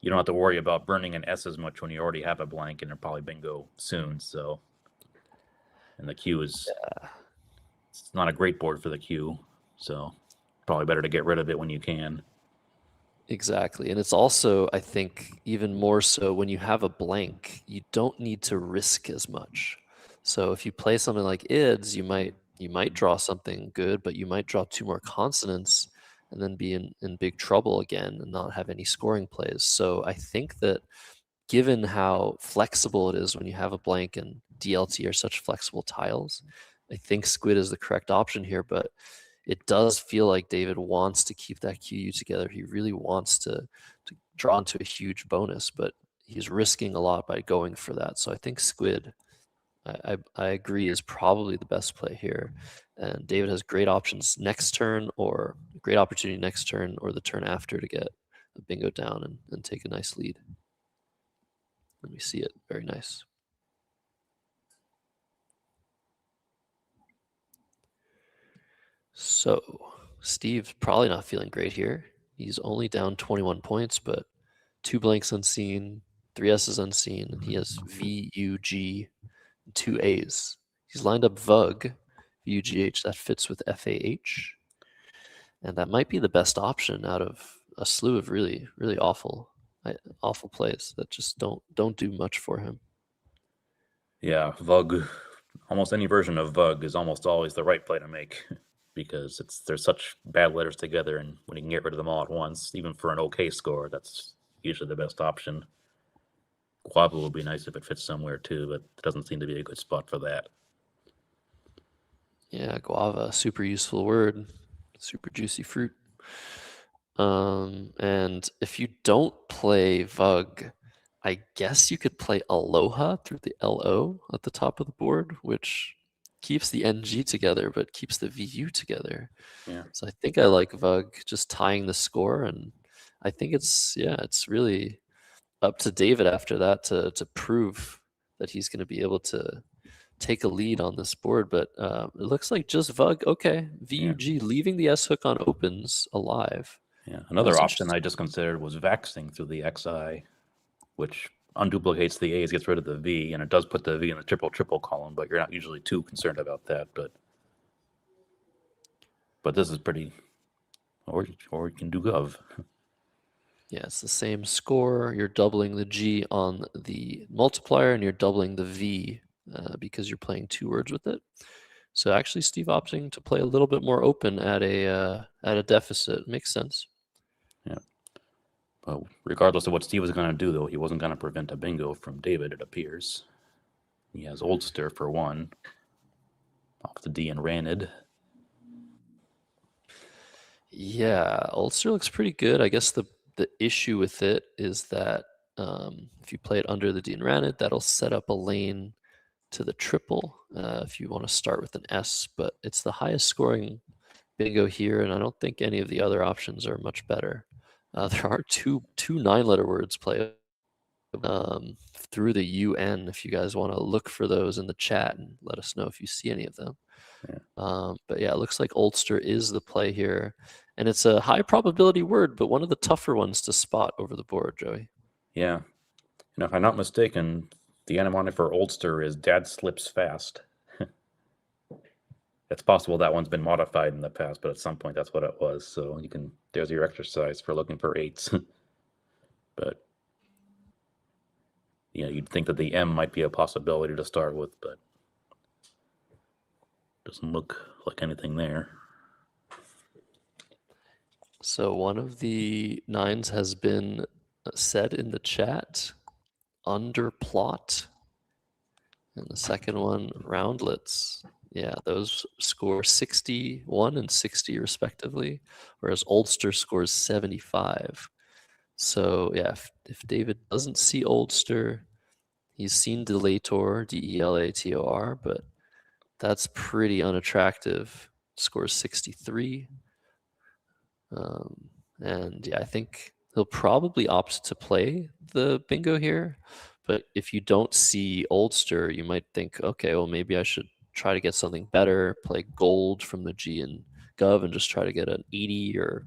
You don't have to worry about burning an S as much when you already have a blank, and they're probably bingo soon. So, and the Q is it's not a great board for the Q, so probably better to get rid of it when you can. Exactly. And it's also, I think, even more so when you have a blank, you don't need to risk as much. So if you play something like IDS, you might draw something good, but you might draw 2 more consonants and then be in big trouble again and not have any scoring plays. So I think that given how flexible it is when you have a blank and DLT are such flexible tiles, I think squid is the correct option here, but it does feel like David wants to keep that QU together. He really wants to draw into a huge bonus, but he's risking a lot by going for that. So I think squid, I agree, is probably the best play here. And David has great options next turn, or great opportunity next turn, or the turn after to get a bingo down and take a nice lead. Let me see it. Very nice. So Steve's probably not feeling great here. He's only down 21 points, but 2 blanks unseen, 3 S's unseen, and he has V, U, G, and 2 A's. He's lined up VUG, VUGH, that fits with FAH. And that might be the best option out of a slew of really, really awful plays that just don't do much for him. Yeah, VUG, almost any version of VUG is almost always the right play to make because there's such bad letters together, and when you can get rid of them all at once, even for an okay score, that's usually the best option. Guava would be nice if it fits somewhere too, but it doesn't seem to be a good spot for that. Yeah, guava, super useful word, super juicy fruit. And if you don't play Vug, I guess you could play Aloha through the LO at the top of the board, which keeps the NG together but keeps the VU together. Yeah. So I think I like Vug just tying the score, and I think it's really up to David after that to prove that he's going to be able to take a lead on this board. But it looks like just Vug. Okay, VUG leaving the S hook on opens alive. Yeah. Another That's option I just considered was vaxing through the XI, which unduplicates the A's, gets rid of the V, and it does put the V in the triple column, but you're not usually too concerned about that. But this is pretty, or you can do Gov. Yeah, it's the same score. You're doubling the G on the multiplier, and you're doubling the V because you're playing 2 words with it. So actually, Steve opting to play a little bit more open at a deficit makes sense. Yeah. But regardless of what Steve was going to do, though, he wasn't going to prevent a bingo from David, it appears. He has Oldster for 1, off the D and Ranid. Yeah, Ulster looks pretty good. I guess the issue with it is that if you play it under the D and Ranid, that'll set up a lane to the triple if you want to start with an S, but it's the highest scoring bingo here, and I don't think any of the other options are much better. There are two 9-letter words play through the UN if you guys want to look for those in the chat and let us know if you see any of them. Yeah. But yeah, it looks like Ulster is the play here, and it's a high probability word, but one of the tougher ones to spot over the board, Joey. Yeah. And if I'm not mistaken, the mnemonic for Oldster is Dad Slips Fast. It's possible that one's been modified in the past, but at some point that's what it was. So there's your exercise for looking for 8s. But you'd think that the M might be a possibility to start with, but doesn't look like anything there. So one of the 9s has been said in the chat, underplot. And the second one, roundlets. Yeah, those score 61 and 60 respectively, whereas Oldster scores 75. So yeah, if David doesn't see Oldster, he's seen Delator, Delator, but that's pretty unattractive. Scores 63. And yeah, I think he'll probably opt to play the bingo here. But if you don't see Oldster, you might think, okay, well, maybe I should try to get something better, play gold from the G and Gov, and just try to get an 80 or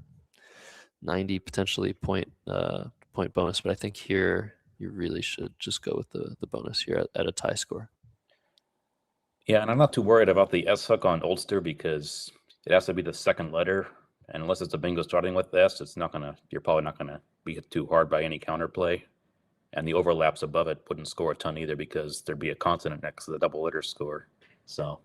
90 potentially point bonus. But I think here you really should just go with the bonus here at a tie score. Yeah, and I'm not too worried about the S hook on Oldster because it has to be the second letter. And unless it's a bingo starting with S, you're probably not gonna be hit too hard by any counterplay. And the overlaps above it wouldn't score a ton either because there'd be a consonant next to the double letter score. So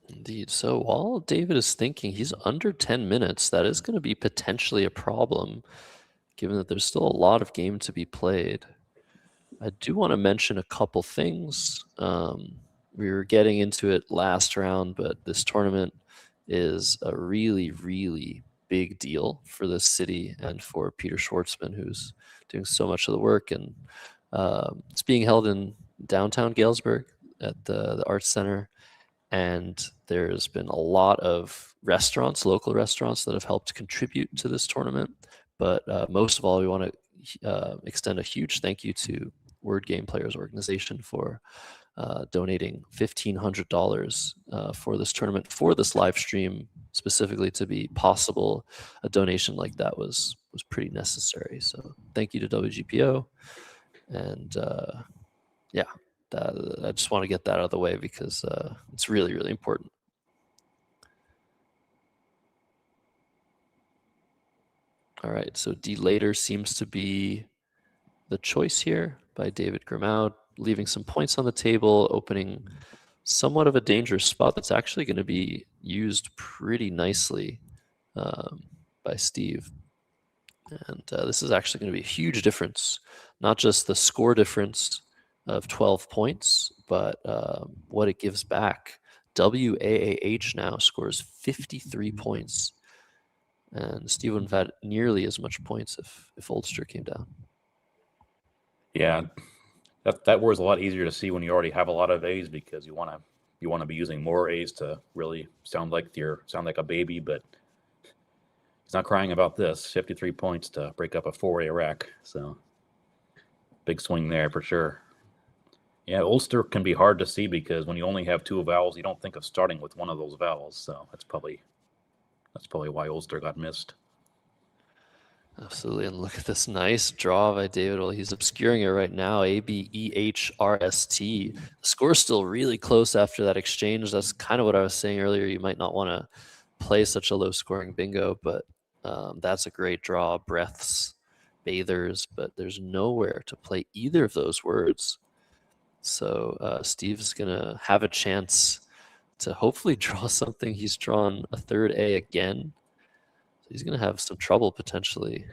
Indeed. So while David is thinking, he's under 10 minutes. That is going to be potentially a problem, given that there's still a lot of game to be played. I do want to mention a couple things. We were getting into it last round, but this tournament is a really, really big deal for this city and for Peter Schwartzman, who's doing so much of the work. And it's being held in downtown Galesburg at the Arts Center. And there's been a lot of local restaurants that have helped contribute to this tournament. But most of all, we want to extend a huge thank you to Word Game Players Organization for donating $1,500 for this tournament, for this live stream specifically to be possible. A donation like that was pretty necessary. So thank you to WGPO. And yeah, I just want to get that out of the way because it's really, really important. All right, so D later seems to be the choice here by David Grimaud, leaving some points on the table, opening somewhat of a dangerous spot that's actually going to be used pretty nicely by Steve. And this is actually going to be a huge difference, not just the score difference of 12 points, but what it gives back, WAAH now scores 53 points. And Steve wouldn't have had nearly as much points if Ulster came down. Yeah, that word's a lot easier to see when you already have a lot of A's, because you want to be using more A's to really sound like a baby, but he's not crying about this. 53 points to break up a 4A rack, so big swing there for sure. Yeah, Ulster can be hard to see because when you only have two vowels, you don't think of starting with one of those vowels, so that's probably why Ulster got missed. Absolutely, and look at this nice draw by David. Well, he's obscuring it right now. ABEHRST. The score's still really close after that exchange. That's kind of what I was saying earlier. You might not want to play such a low-scoring bingo, but that's a great draw. Breaths, bathers, but there's nowhere to play either of those words. So Steve's gonna have a chance to hopefully draw something. He's drawn a third A again. He's going to have some trouble potentially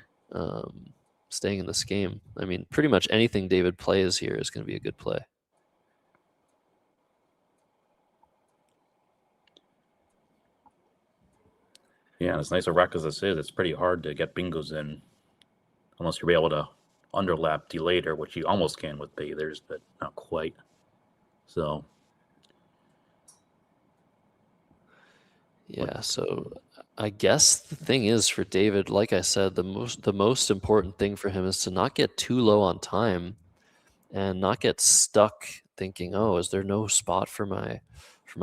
staying in this game. I mean, pretty much anything David plays here is going to be a good play. Yeah, as nice a rack as this is, it's pretty hard to get bingos in unless you're able to underlap delater, which you almost can with bathers, but not quite. So yeah, so I guess the thing is for David, like I said, the most important thing for him is to not get too low on time and not get stuck thinking, oh, is there no spot for my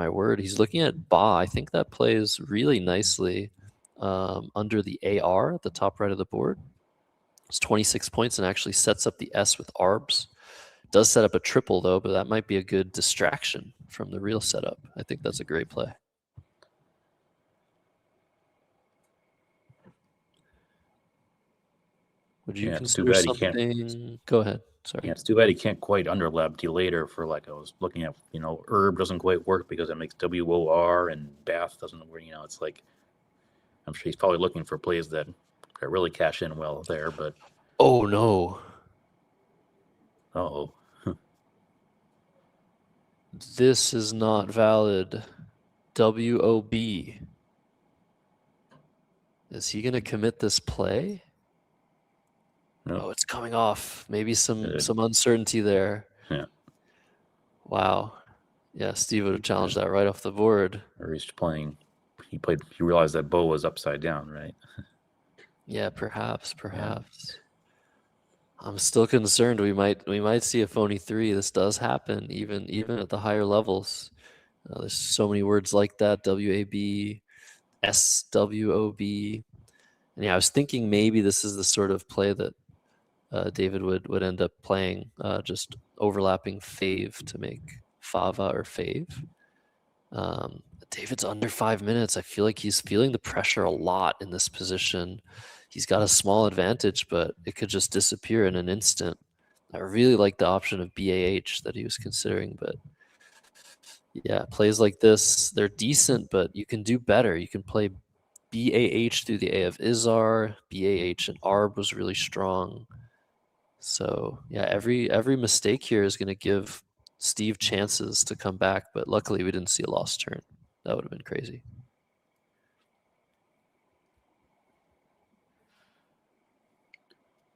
word? He's looking at ba. I think that plays really nicely under the AR at the top right of the board. It's 26 points and actually sets up the S with arbs. Does set up a triple though, but that might be a good distraction from the real setup. I think that's a great play. Would you consider something? Go ahead. Sorry. Yeah, it's too bad he can't quite underlap delater for, like I was looking at, herb doesn't quite work because it makes WOR, and bath doesn't work. It's like, I'm sure he's probably looking for plays that really cash in well there, but. Oh, no. Uh-oh. This is not valid. WOB. Is he going to commit this play? No. Oh, it's coming off. Maybe some uncertainty there. Yeah. Wow. Yeah, Steve would have challenged that right off the board. Or he's playing. He realized that bow was upside down, right? Yeah, perhaps. Yeah. I'm still concerned. We might see a phony 3. This does happen, even at the higher levels. There's so many words like that. WAB, SWOB. And yeah, I was thinking maybe this is the sort of play that David would end up playing, just overlapping fave to make fava or fave. David's under 5 minutes. I feel like he's feeling the pressure a lot in this position. He's got a small advantage, but it could just disappear in an instant. I really like the option of BAH that he was considering, but yeah, plays like this, they're decent, but you can do better. You can play BAH through the A of Izar. BAH and ARB was really strong. So yeah, every mistake here is going to give Steve chances to come back, but luckily we didn't see a lost turn. That would have been crazy.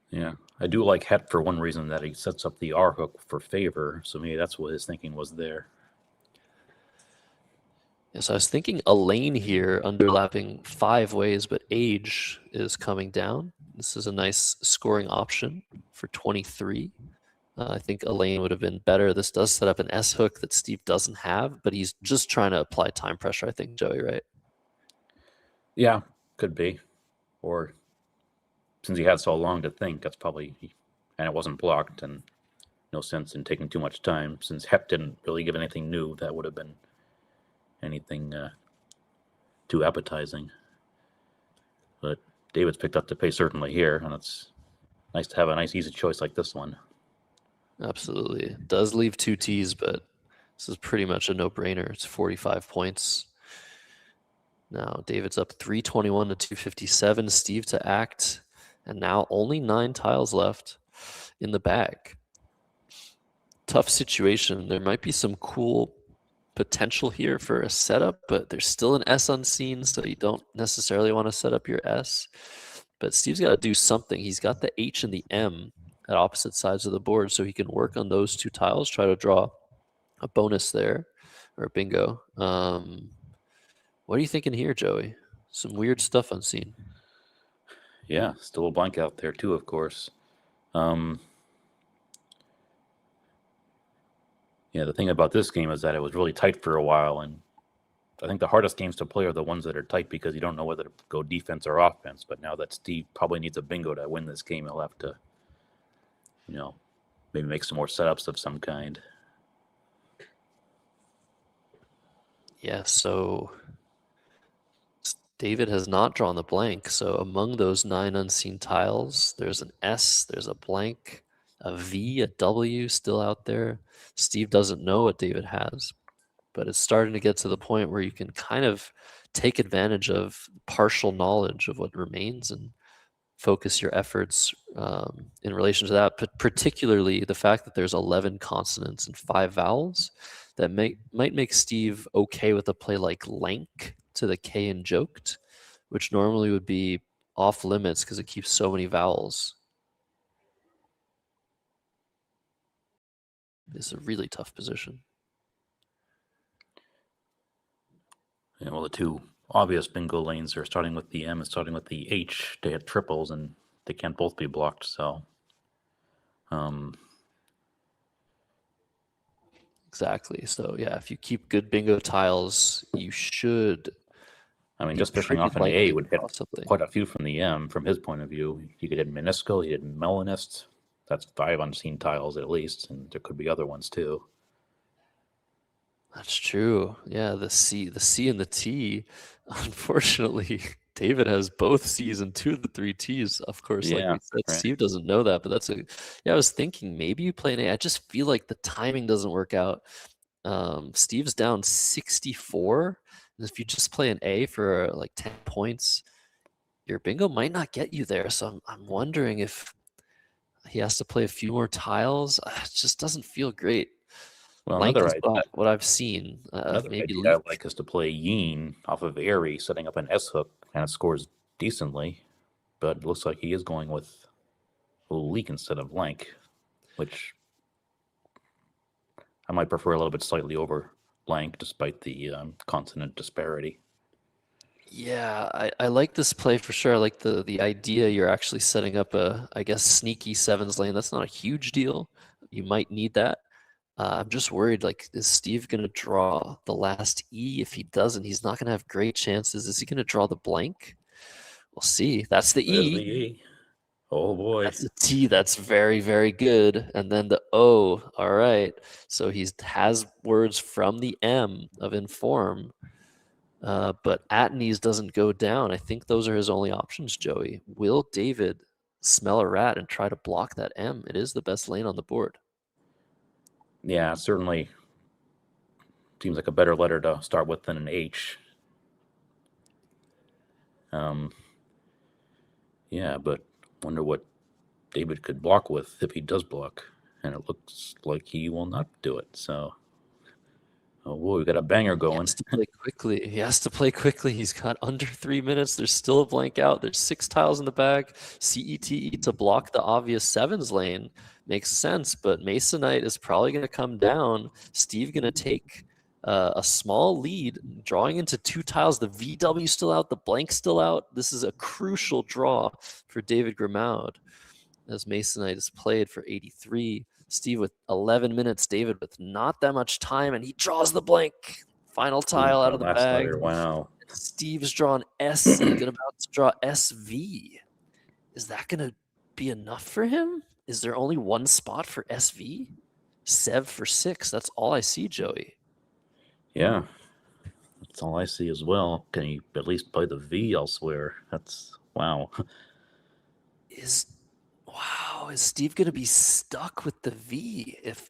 Yeah, I do like Het for one reason, that he sets up the R hook for favor, so maybe that's what his thinking was there. Yeah, so I was thinking Elaine here, underlapping 5 ways, but age is coming down. This is a nice scoring option for 23. I think Elaine would have been better. This does set up an S hook that Steve doesn't have, but he's just trying to apply time pressure, I think, Joey, right? Yeah, could be. Or since he had so long to think, that's probably, and it wasn't blocked, and no sense in taking too much time. Since Het didn't really give anything new, that would have been anything too appetizing. But David's picked up the pace certainly here, and it's nice to have a nice easy choice like this one. Absolutely. It does leave 2 T's, but this is pretty much a no-brainer. It's 45 points. Now David's up 321 to 257. Steve to act, and now only 9 tiles left in the bag. tough situation. There might be some cool potential here for a setup, but there's still an S unseen, so you don't necessarily want to set up your S. But Steve's got to do something. He's got the H and the M at opposite sides of the board, so he can work on those two tiles, try to draw a bonus there, or a bingo. What are you thinking here, Joey? Some weird stuff unseen. Yeah, still a blank out there too, of course. Yeah, the thing about this game is that it was really tight for a while, and I think the hardest games to play are the ones that are tight because you don't know whether to go defense or offense. But now that Steve probably needs a bingo to win this game, he'll have to, maybe make some more setups of some kind. Yeah, so David has not drawn the blank. So among those 9 unseen tiles, there's an S, there's a blank, a V, a W still out there. Steve doesn't know what David has, but it's starting to get to the point where you can kind of take advantage of partial knowledge of what remains and focus your efforts in relation to that, but particularly the fact that there's 11 consonants and 5 vowels that might make Steve okay with a play like lank to the K in joked, which normally would be off limits because it keeps so many vowels. It's a really tough position. Yeah, well, the two obvious bingo lanes are starting with the M and starting with the H to hit triples, and they can't both be blocked. So, Exactly. So yeah, if you keep good bingo tiles, you should. I mean, be just fishing pretty off an likely A to would hit draw something. quite a few from the M from his point of view. He could hit Minuscule, he hit Melanist. That's 5 unseen tiles at least, and there could be other ones too. That's true. Yeah, the C and the T. Unfortunately, David has both C's and 2 of the 3 T's. Of course, like Yeah, we said, right. Steve doesn't know that, but that's a. Yeah, I was thinking maybe you play an A. I just feel like the timing doesn't work out. Steve's down 64, and if you just play an A for like 10 points, your bingo might not get you there. So I'm wondering if he has to play a few more tiles. It just doesn't feel great. Well, Lank another is idea, what I've seen. another Maybe idea I leak. like is to play Yeen off of Airy, setting up an S hook, and it scores decently. But it looks like he is going with a leak instead of blank, which I might prefer a little bit slightly over blank, despite the consonant disparity. Yeah, I like this play for sure. I like the idea you're actually setting up a, I guess, sneaky sevens lane. That's not a huge deal. You might need that. I'm just worried, like, is Steve going to draw the last E? If he doesn't, he's not going to have great chances. Is he going to draw the blank? We'll see. That's the There's E. the E. Oh boy. That's the T. That's very, very good. And then the O. All right. So he has words from the M of inform. But Atney's doesn't go down. I think those are his only options, Joey. Will David smell a rat and try to block that M? It is the best lane on the board. Yeah, certainly seems like a better letter to start with than an H. Yeah, but wonder what David could block with if he does block. And it looks like he will not do it. So, oh boy, we got a banger He going. has to play quickly. He has to play quickly. He's got under 3 minutes. There's still a blank out. There's 6 tiles in the bag. CETE to block the obvious sevens lane makes sense, but Masonite is probably going to come down. Steve going to take a small lead, drawing into 2 tiles. The VW still out. The blank still out. This is a crucial draw for David Grimaud as Masonite is played for 83. Steve with 11 minutes, David with not that much time, and he draws the blank. Final tile out of the last bag. letter, wow. Steve's drawn S and about to draw SV. Is that going to be enough for him? Is there only one spot for SV? Sev for 6. That's all I see, Joey. Yeah, that's all I see as well. Can he at least play the V elsewhere? That's wow. Is Steve going to be stuck with the V if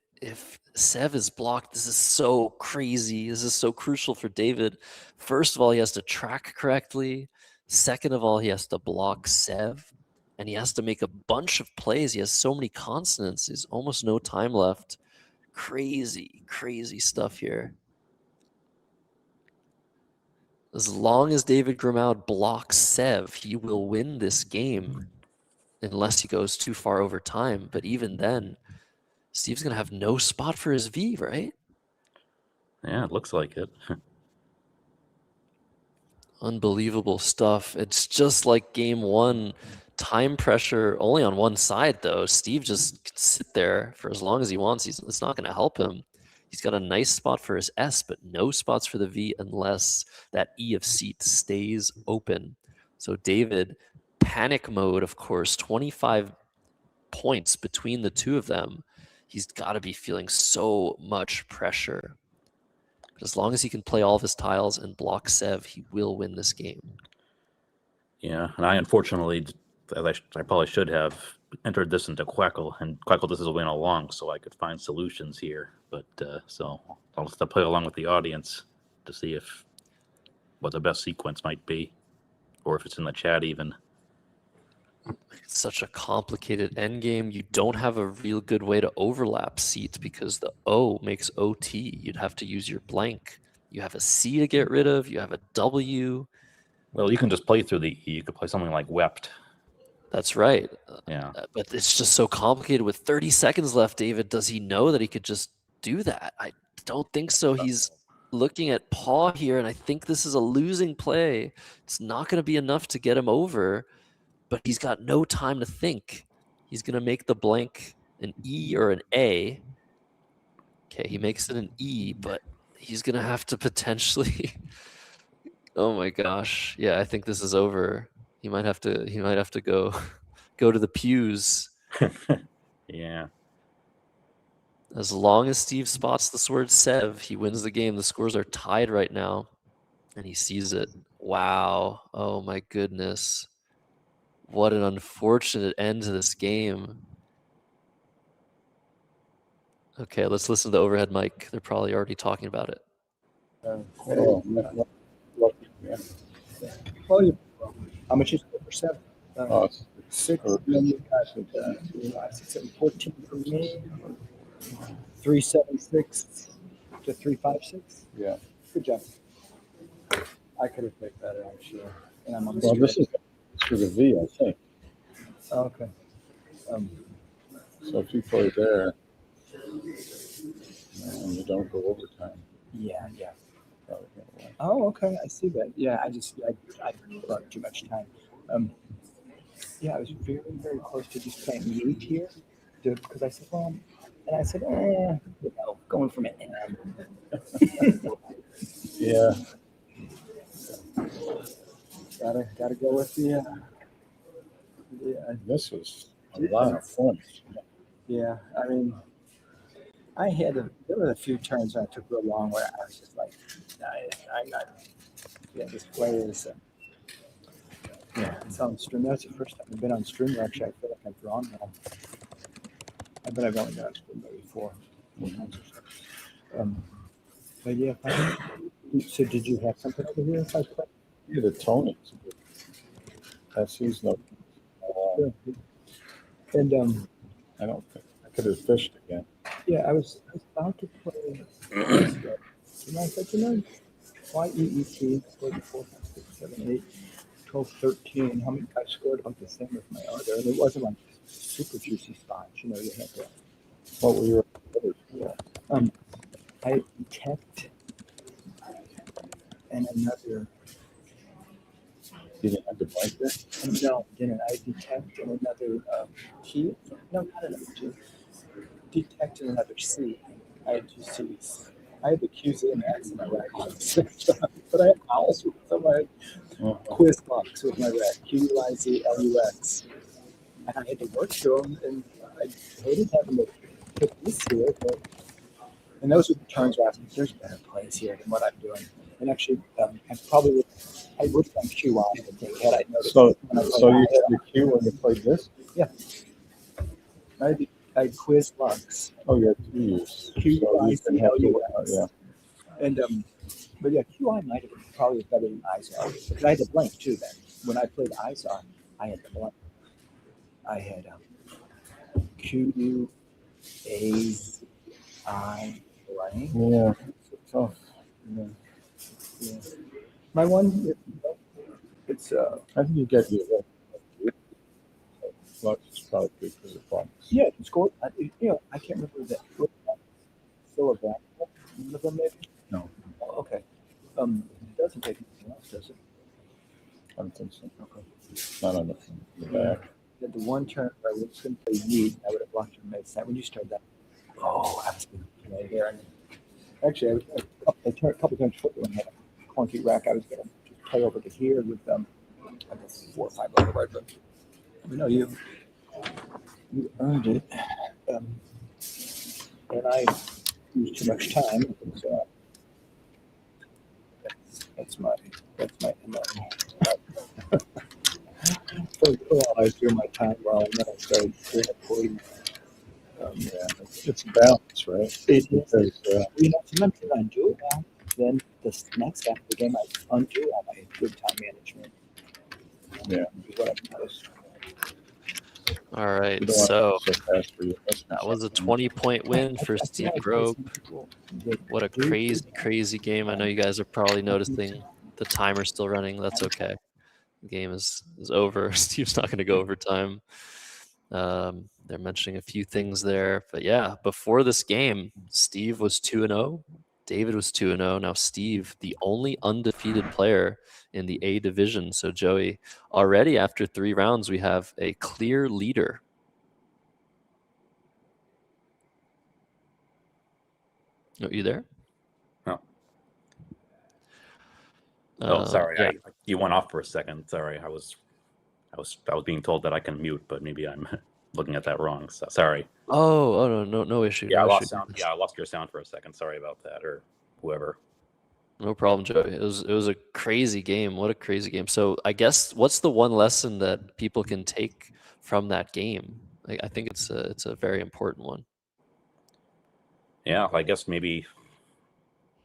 Sev is blocked? This is so crazy. This is so crucial for David. First of all, he has to track correctly. Second of all, he has to block Sev, and he has to make a bunch of plays. He has so many consonants. There's almost no time left. Crazy, crazy stuff here. As long as David Grimaud blocks Sev, he will win this game unless he goes too far over time. But even then, Steve's going to have no spot for his V, right? Yeah, it looks like it. Unbelievable stuff. It's just like game one. Time pressure only on one side, though. Steve just can sit there for as long as he wants. It's not going to help him. He's got a nice spot for his S, but no spots for the V unless that E of seat stays open. So David, panic mode, of course, 25 points between the two of them. He's got to be feeling so much pressure. But as long as he can play all of his tiles and block Sev, he will win this game. Yeah, and I unfortunately, as I probably should have entered this into Quackle, and Quackle this is win along, so I could find solutions here. But so I'll just play along with the audience to see if what the best sequence might be, or if it's in the chat even. It's such a complicated endgame. You don't have a real good way to overlap seats because the O makes OT. You'd have to use your blank. You have a C to get rid of. You have a W. Well, you can just play through the E. You could play something like Wept. That's right. Yeah. But it's just so complicated. With 30 seconds left, David, does he know that he could just do that? I don't think so. He's looking at paw here, and I think this is a losing play. It's not going to be enough to get him over. But he's got no time to think. He's going to make the blank an E or an A. Okay, he makes it an E, but he's going to have to potentially... Oh my gosh. Yeah, I think this is over. He might have to go to the pews. Yeah. As long as Steve spots the word Sev, he wins the game. The scores are tied right now, and he sees it. Wow. Oh my goodness. What an unfortunate end to this game. Okay, let's listen to the overhead mic. They're probably already talking about it. How much is it for 7? 6 million. 14 for me. 376 to 356. Yeah. Good job. I could have picked better, I'm sure. And I'm on the Well, street. this is for the V, I think. Oh, okay. So if you play there and you don't go overtime, Yeah. probably gonna win. Oh, okay. I see that. Yeah, I brought too much time. Yeah, I was very, very close to just playing mute here because I said, well, and I said, going from an M. Yeah. Gotta go with the. This was a lot of fun. Yeah, I mean, there were a few turns I took real long where I was just like, this play is. Yeah, it's on stream. That's the first time I've been on streamer. Actually, I feel like I've drawn well. I bet I've only been on streamer before. But yeah, so did you have something over here? If I play? Yeah, the Tony. That's his no. And I don't think I could have fished again. yeah, I was about to play. And I said, why EET 44, 6, 7, 8, 12, 13? How many? I scored about the same as my other, and it wasn't like super juicy spots. You had to. What were your I detect and another. You didn't have to bite there? No, didn't. I detect and another key. No, not another key. Detect and another C. I had 2 C's. I had the Q's and X in my rack, but I had owls with my quiz box with my rack. QUIZ LUX. And I had to work through them, and I hated having to pick this here, and those were the turns where I was like, there's better plays here than what I'm doing. And actually, I would have done QI, I think, had I noticed. So when I you played had the Q when you played this? Yeah. I quiz Lux. Oh, you had 2 years. QIZ. Yeah. And but yeah, QI might have been probably better than ISAR. Because I had the blank too then. When I played ISAR, I had the blank. I had Q, A's, I blank. Yeah, it's tough. Yeah. Yeah. My one, it's I think you get your Flux is probably good for the Bucks. yeah, it scored. I can't remember that. Still a back. One of them maybe. No, Oh, okay. It doesn't take anything else, does it? I don't think so. Okay. Not on the back. The one turn where I was going to play yeet, I would have blocked your mid set when you started that. Oh, I was going to play here. Actually, I turned a couple times quicker when I had a clunky rack. I was going to just play over to here with I guess 4 or 5 over right, but you earned it, and I used too much time. So that's my MO. I do my time well, and then I started doing it for you. Yeah, it's balance, right? Because Sometimes when I do it well, then the next half of the game I undo all my good time management. Yeah. Is what I've noticed. All right, you don't want so to so fast for you. that was a 20-point win for Steve Grove. What a crazy game. I know you guys are probably noticing the timer still running. That's okay. The game is over. Steve's not going to go overtime. They're mentioning a few things there. But yeah, before this game, Steve was 2-0. David was 2-0. Now Steve, the only undefeated player in the A division. So Joey, already after 3 rounds, we have a clear leader. Are you there? Oh. Sorry. Yeah. You went off for a second. Sorry, I was being told that I can mute, but maybe I'm looking at that wrong. So sorry. Oh no issue. Yeah, no I lost issue. sound. Yeah, I lost your sound for a second. Sorry about that, or whoever. No problem, Joey. It was a crazy game. What a crazy game. So I guess what's the one lesson that people can take from that game? I think it's a very important one. Yeah, I guess maybe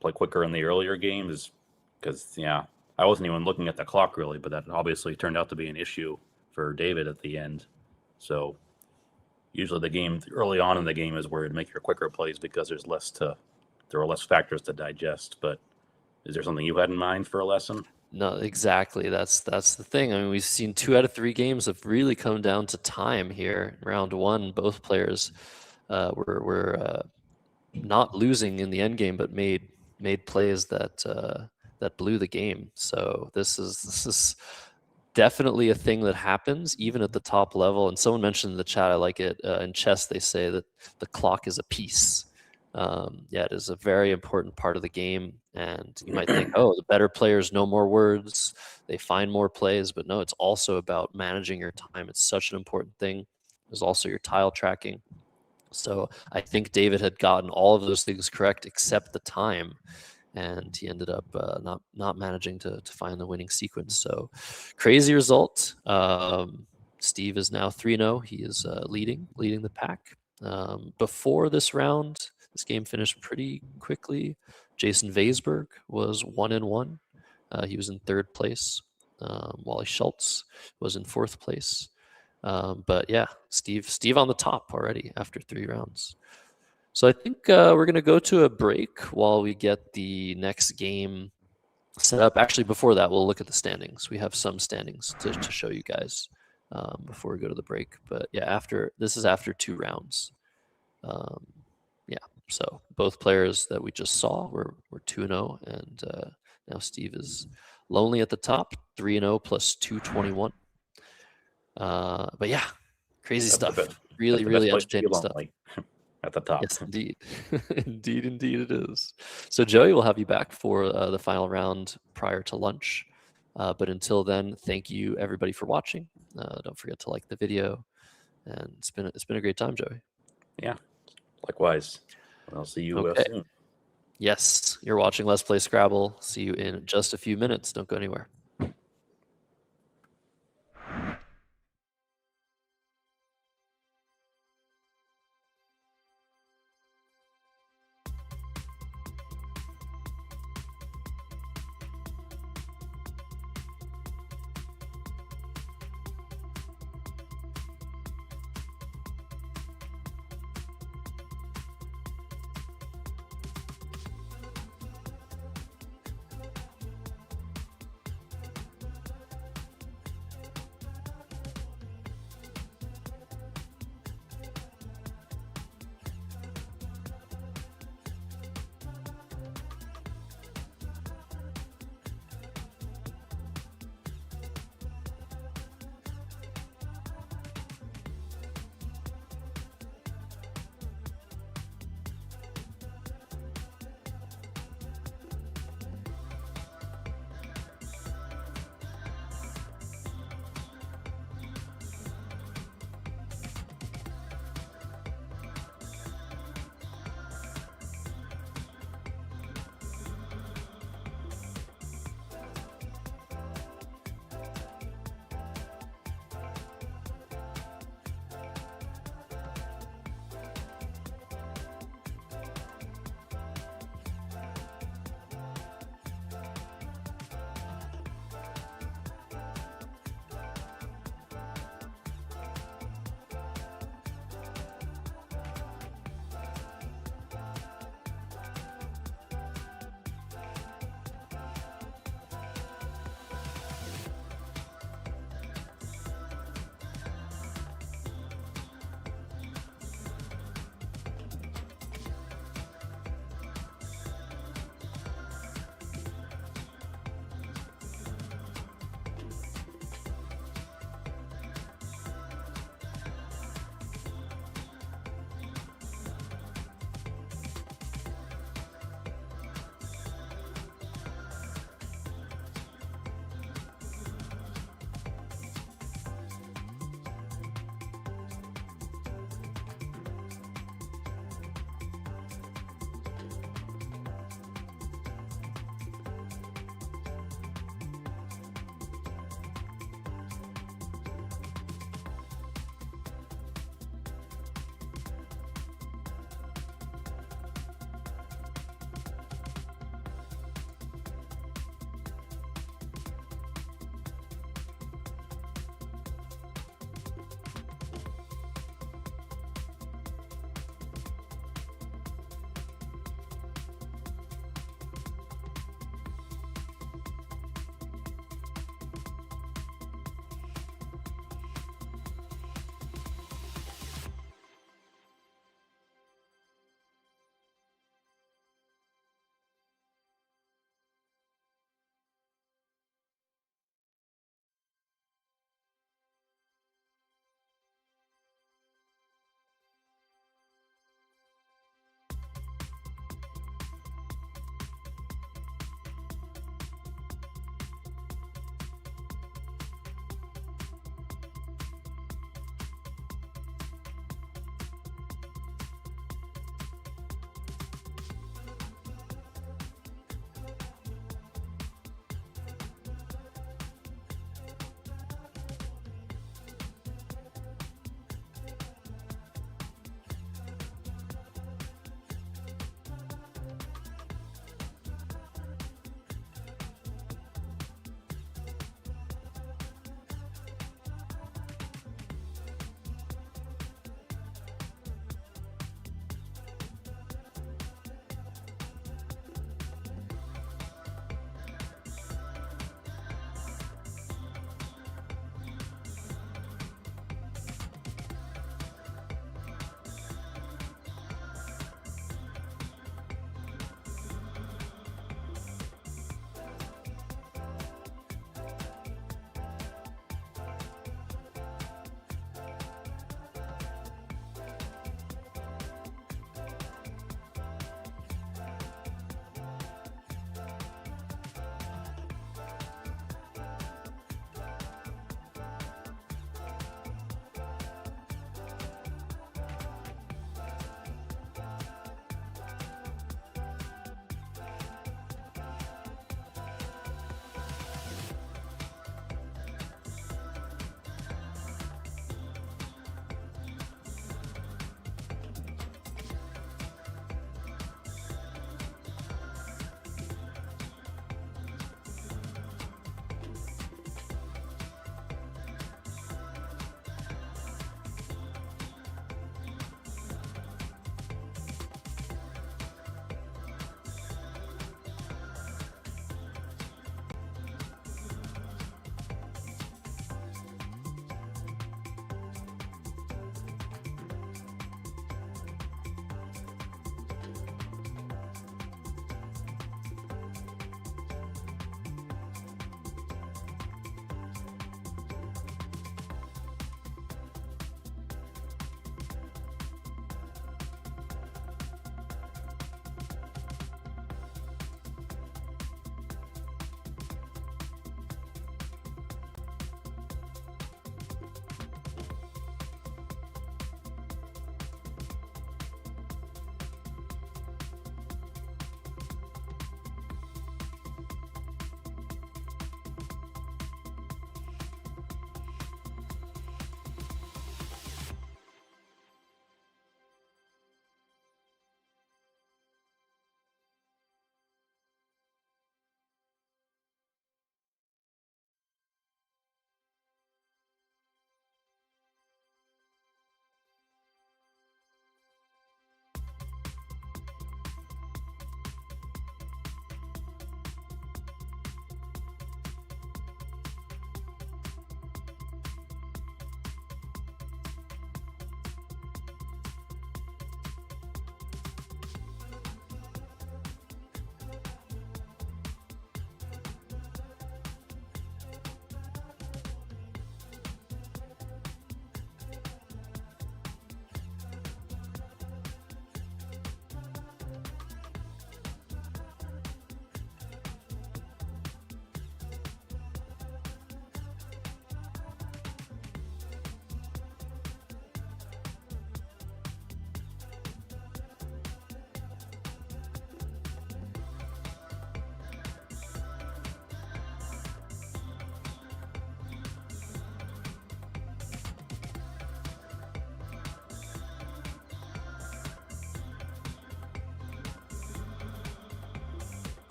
play quicker in the earlier games, because I wasn't even looking at the clock really, but that obviously turned out to be an issue for David at the end. So usually the game early on in the game is where you'd make your quicker plays because there are less factors to digest. But is there something you had in mind for a lesson? No, exactly. That's the thing. I mean, we've seen 2 out of 3 games have really come down to time here. Round 1, both players were not losing in the end game, but made plays that blew the game. So this is definitely a thing that happens even at the top level. And someone mentioned in the chat, I like it, in chess they say that the clock is a piece. It is a very important part of the game. And you might think, oh, the better players know more words, they find more plays, but no, it's also about managing your time. It's such an important thing. There's also your tile tracking. So I think David had gotten all of those things correct except the time, and he ended up not managing to find the winning sequence. So crazy result. Steve is now 3-0. He is leading the pack. Before this round, this game finished pretty quickly. Jason Vaisberg was 1-1. He was in 3rd place. Wally Schultz was in 4th place. But yeah, Steve on the top already after 3 rounds. So I think we're going to go to a break while we get the next game set up. Actually, before that, we'll look at the standings. We have some standings to show you guys before we go to the break. But yeah, this is after 2 rounds. So both players that we just saw were 2-0, and now Steve is lonely at the top, 3-0 plus 221. But yeah, crazy stuff. Really entertaining stuff. At the top. Yes, indeed. indeed it is. So Joey, will have you back for the final round prior to lunch. But until then, thank you everybody for watching. Don't forget to like the video, and it's been a great time, Joey. Yeah, likewise. I'll see you soon. Yes, you're watching Let's Play Scrabble. See you in just a few minutes. Don't go anywhere.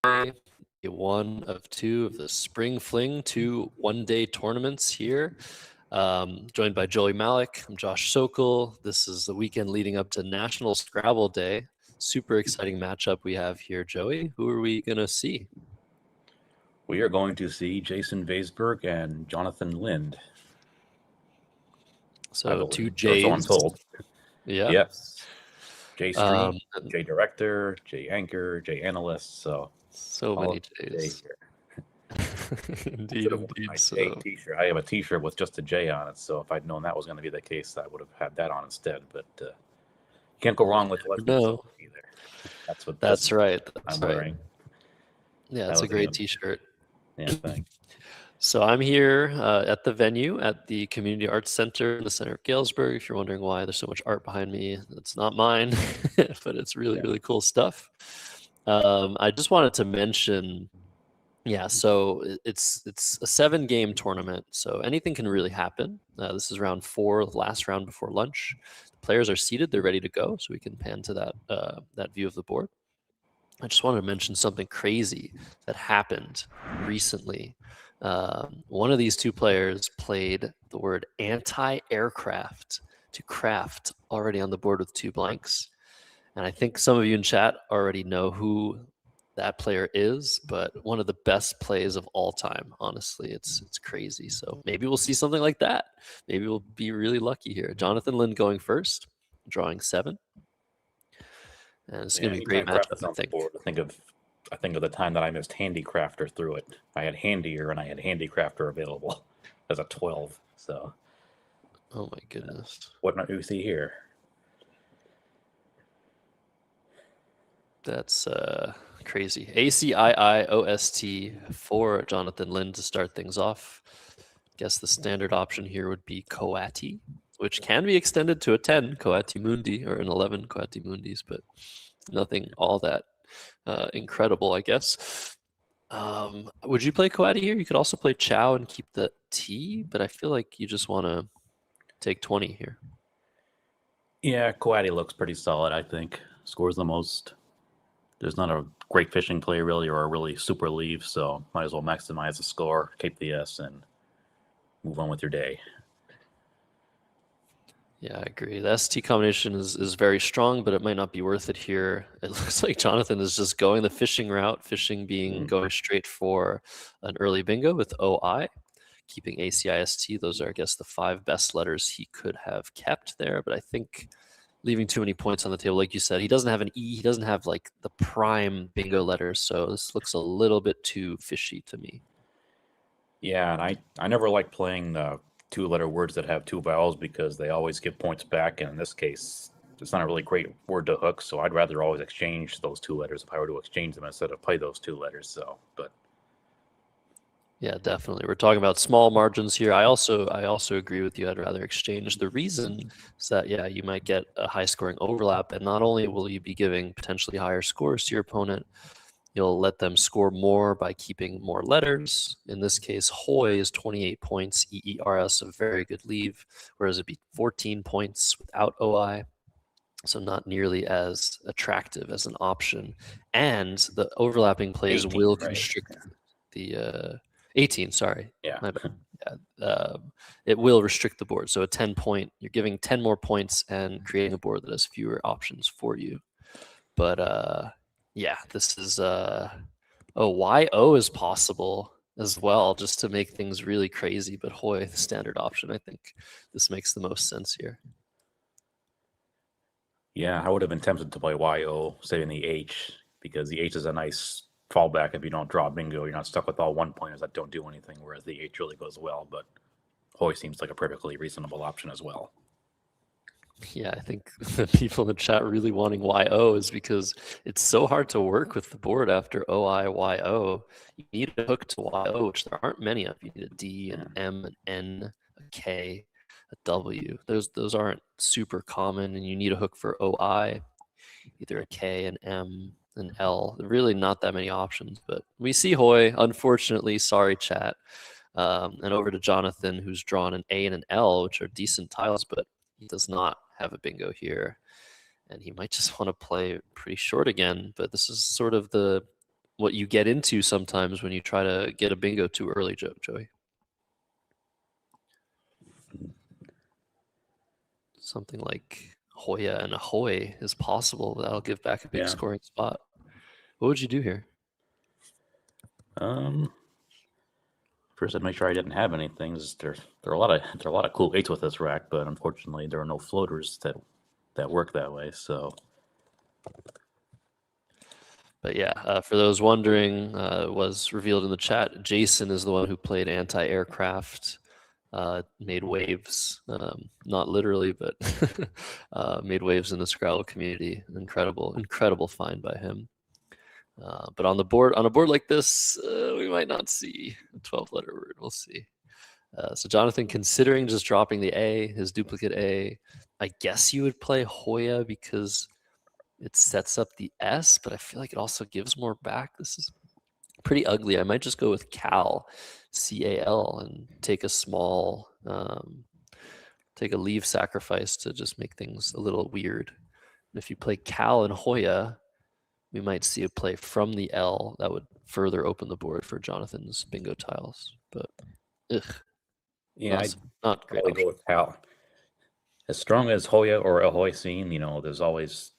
Day 1 of 2 of the Spring Fling 2 one-day tournaments here. Joined by Joey Malik. I'm Josh Sokol. This is the weekend leading up to National Scrabble Day. Super exciting matchup we have here, Joey. Who are we going to see? We are going to see Jason Vaisberg and Jonathan Lind. So 2 J's. So I'm J's. told. Yeah. Yes. J Stream, J Director, J Anchor, J Analyst. So many J's. Indeed. J T-shirt. I have a T-shirt with just a J on it. So if I'd known that was going to be the case, I would have had that on instead. But you can't go wrong with no. Either. That's what. That's right. I'm wearing. Yeah, it's a great T-shirt. Yeah, thanks. So I'm here at the venue at the Community Arts Center in the center of Galesburg. If you're wondering why there's so much art behind me, it's not mine, but it's really cool stuff. I just wanted to mention, so it's a 7-game tournament, so anything can really happen. This is round 4, the last round before lunch. The players are seated; they're ready to go, so we can pan to that view of the board. I just wanted to mention something crazy that happened recently. One of these 2 players played the word anti-aircraft to craft already on the board with 2 blanks. And I think some of you in chat already know who that player is, but one of the best plays of all time, honestly. It's crazy. So maybe we'll see something like that. Maybe we'll be really lucky here. Jonathan Lind going first, drawing 7. And it's going to be a great matchup, I think. I think of the time that I missed Handicrafter through it. I had Handier and I had Handicrafter available as a 12. So, oh my goodness! What do you see here? That's crazy. ACIIOST for Jonathan Lind to start things off. Guess the standard option here would be Coati, which can be extended to a 10 Coati Mundi or an 11 Coati Mundis, but nothing all that incredible, I guess. Would you play Coati here? You could also play Chow and keep the T, but I feel like you just want to take 20 here. Yeah, Coati looks pretty solid, I think. Scores the most. There's not a great fishing play, really, or a really super leave, so might as well maximize the score, keep the S, and move on with your day. Yeah, I agree. The ST combination is very strong, but it might not be worth it here. It looks like Jonathan is just going the fishing route, fishing being going straight for an early bingo with OI, keeping ACIST. Those are, I guess, the 5 best letters he could have kept there, but I think leaving too many points on the table, like you said, he doesn't have an E, he doesn't have like the prime bingo letters, so this looks a little bit too fishy to me. Yeah, and I never like playing the 2-letter words that have 2 vowels because they always give points back, and in this case, it's not a really great word to hook, so I'd rather always exchange those 2 letters if I were to exchange them instead of play those 2 letters. So, but yeah, definitely. We're talking about small margins here. I also agree with you. I'd rather exchange. The reason is that, you might get a high scoring overlap, and not only will you be giving potentially higher scores to your opponent, you'll let them score more by keeping more letters. In this case, Hoy is 28 points, EERS, a very good leave, whereas it'd be 14 points without OI. So not nearly as attractive as an option. And the overlapping plays 18, will right? constrict the 18, sorry. Yeah. My bad. It will restrict the board. So a 10 point, you're giving 10 more points and creating a board that has fewer options for you. But this is YO is possible as well, just to make things really crazy. But Hoy, the standard option, I think this makes the most sense here. Yeah, I would have been tempted to play YO, saving the H, because the H is a nice fallback if you don't draw bingo. You're not stuck with all 1-pointers that don't do anything, whereas the H really goes well. But Hoy seems like a perfectly reasonable option as well. Yeah, I think the people in the chat really wanting YO is because it's so hard to work with the board after OI, YO. You need a hook to YO, which there aren't many of. You need a D, an M, an N, a K, a W. Those aren't super common, and you need a hook for OI, either a K, an M, an L. Really not that many options, but we see Hoy, unfortunately. Sorry, chat. And over to Jonathan, who's drawn an A and an L, which are decent tiles, but he does not have a bingo here. And he might just want to play pretty short again, but this is sort of the what you get into sometimes when you try to get a bingo too early, Joey. Something like Hoya and Ahoy is possible. That'll give back a big scoring spot. What would you do here? First, I'd make sure I didn't have anything. There are a lot of cool 8s with this rack, but unfortunately, there are no floaters that work that way. So, but yeah, for those wondering, it was revealed in the chat. Jason is the one who played anti-aircraft, made waves, not literally, but made waves in the Scrabble community. Incredible find by him. But on a board like this, we might not see a 12-letter word. We'll see. So Jonathan, considering just dropping the A, his duplicate A, I guess you would play Hoya because it sets up the S, but I feel like it also gives more back. This is pretty ugly. I might just go with Cal, C-A-L, and take a small, take a leave sacrifice to just make things a little weird. And if you play Cal and Hoya, we might see a play from the L that would further open the board for Jonathan's bingo tiles. But, not great. I'd go with Cal. As strong as Hoya or Ahoy scene, there's always,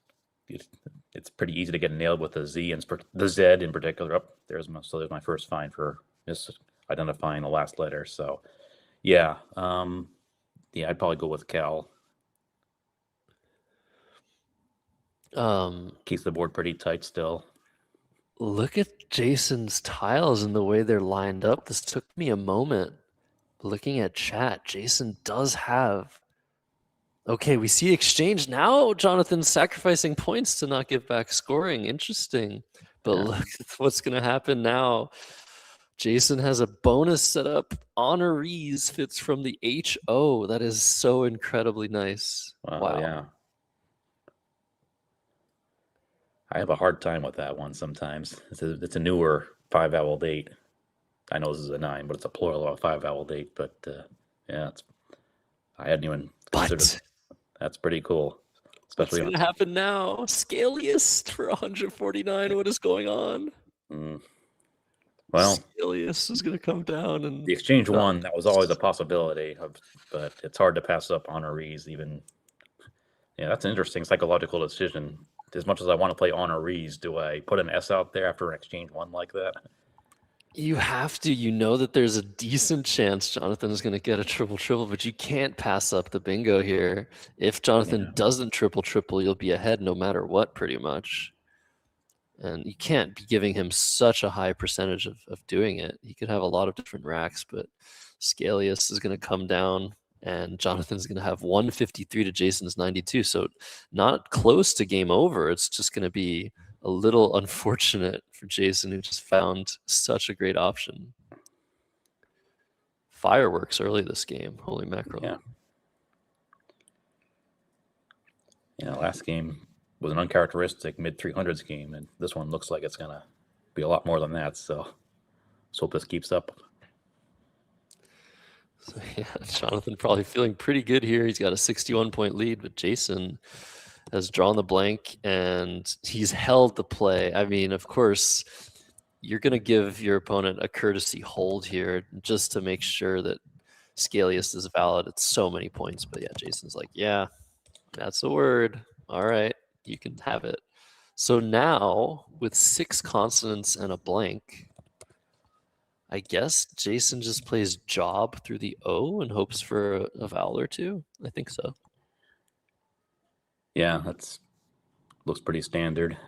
it's pretty easy to get nailed with the Z and the Z in particular. There's my first find for just identifying the last letter. So, I'd probably go with Cal. Keeps the board pretty tight still. Look at Jason's tiles and the way they're lined up. This took me a moment. Looking at chat, Jason does have... Okay, we see exchange now. Jonathan's sacrificing points to not give back scoring. Interesting. But look at what's going to happen now. Jason has a bonus set up. Honorees fits from the HO. That is so incredibly nice. Wow. Yeah. I have a hard time with that one sometimes. It's a newer 5-vowel date. I know this is a 9, but it's a plural of a 5-vowel date. But I hadn't even considered. That's pretty cool. Especially what's going to happen now? Scaliest for 149. What is going on? Well, Scaliest is going to come down, and the exchange one, that was always a possibility. But it's hard to pass up honorees. Even that's an interesting psychological decision. As much as I want to play honorees, do I put an S out there after an exchange one like that? You have to. You know that there's a decent chance Jonathan is going to get a triple, but you can't pass up the bingo here. If Jonathan doesn't triple, you'll be ahead no matter what, pretty much. And you can't be giving him such a high percentage of doing it. He could have a lot of different racks, but Scalius is going to come down. And Jonathan's going to have 153 to Jason's 92. So not close to game over. It's just going to be a little unfortunate for Jason, who just found such a great option. Fireworks early this game. Holy mackerel. Yeah, last game was an uncharacteristic mid-300s game. And this one looks like it's going to be a lot more than that. So let's hope this keeps up. So Jonathan probably feeling pretty good here. He's got a 61-point lead, but Jason has drawn the blank and he's held the play. I mean, of course, you're going to give your opponent a courtesy hold here just to make sure that Scalius is valid. It's so many points, but Jason's like, that's the word. All right, you can have it. So now with 6 consonants and a blank, I guess Jason just plays job through the O and hopes for a vowel or two. I think so. Yeah, looks pretty standard.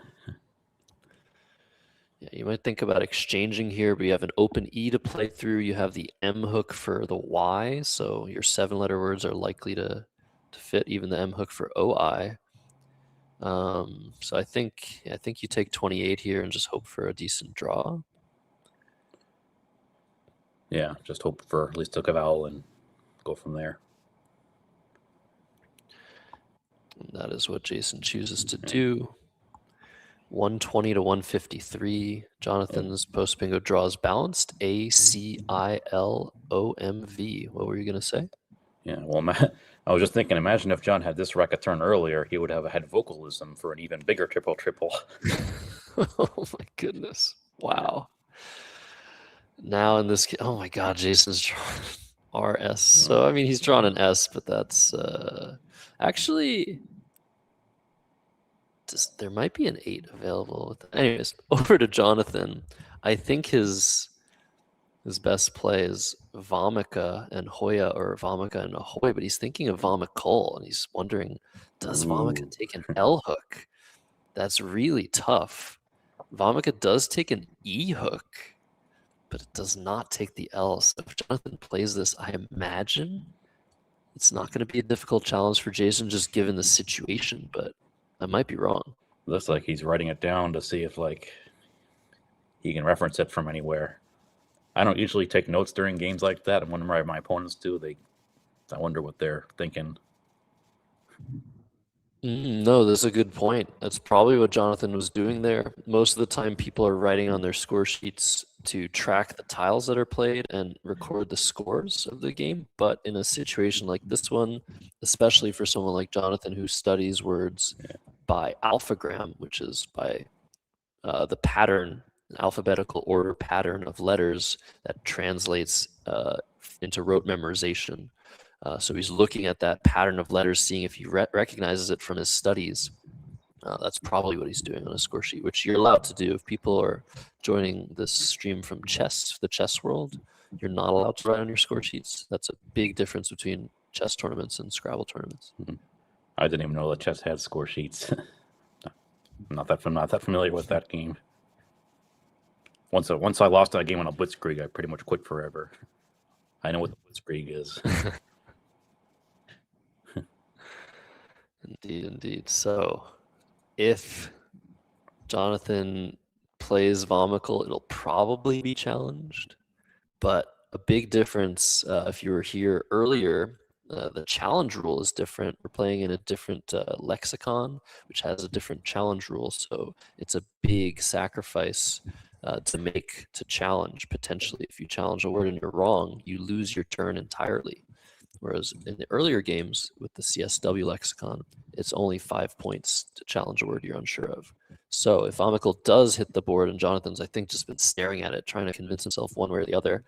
Yeah, you might think about exchanging here, but you have an open E to play through. You have the M hook for the Y, so your 7-letter words are likely to fit, even the M hook for OI. So I think you take 28 here and just hope for a decent draw. Yeah, just hope for at least a vowel and go from there. And that is what Jason chooses to do. 120 to 153. Jonathan's post bingo draws balanced. ACILOMV. What were you going to say? Yeah, well, I was just thinking, imagine if John had this rack a turn earlier, he would have had vocalism for an even bigger triple. Oh my goodness. Wow. Now in this, oh my God, Jason's drawn RS. So I mean, he's drawn an S, but that's actually there might be an 8 available. Anyways, over to Jonathan. I think his best play is Vomica and Hoya, or Vomica and Ahoy, but he's thinking of Vomicol, and he's wondering, does Vomica take an L hook? That's really tough. Vomica does take an E hook, but it does not take the L. So if Jonathan plays this, I imagine it's not going to be a difficult challenge for Jason, just given the situation, but I might be wrong. Looks like he's writing it down to see if like he can reference it from anywhere. I don't usually take notes during games like that, and whenever my opponents do, I wonder what they're thinking. No, that's a good point. That's probably what Jonathan was doing there. Most of the time, people are writing on their score sheets to track the tiles that are played and record the scores of the game. But in a situation like this one, especially for someone like Jonathan who studies words by alphagram, which is by the pattern, an alphabetical order pattern of letters that translates into rote memorization. So he's looking at that pattern of letters, seeing if he recognizes it from his studies. That's probably what he's doing on a score sheet, which you're allowed to do. If people are joining this stream from the chess world, you're not allowed to write on your score sheets. That's a big difference between chess tournaments and Scrabble tournaments. I didn't even know that chess had score sheets. I'm not that familiar with that game. Once I lost that game on a blitzkrieg, I pretty much quit forever. I know what the blitzkrieg is. Indeed. So, if Jonathan plays Vomical, it'll probably be challenged. But a big difference, if you were here earlier, the challenge rule is different. We're playing in a different lexicon, which has a different challenge rule. So it's a big sacrifice to make to challenge, potentially. If you challenge a word and you're wrong, you lose your turn entirely. Whereas in the earlier games with the CSW lexicon, it's only 5 points to challenge a word you're unsure of. So if Vomical does hit the board, and Jonathan's, I think, just been staring at it, trying to convince himself one way or the other,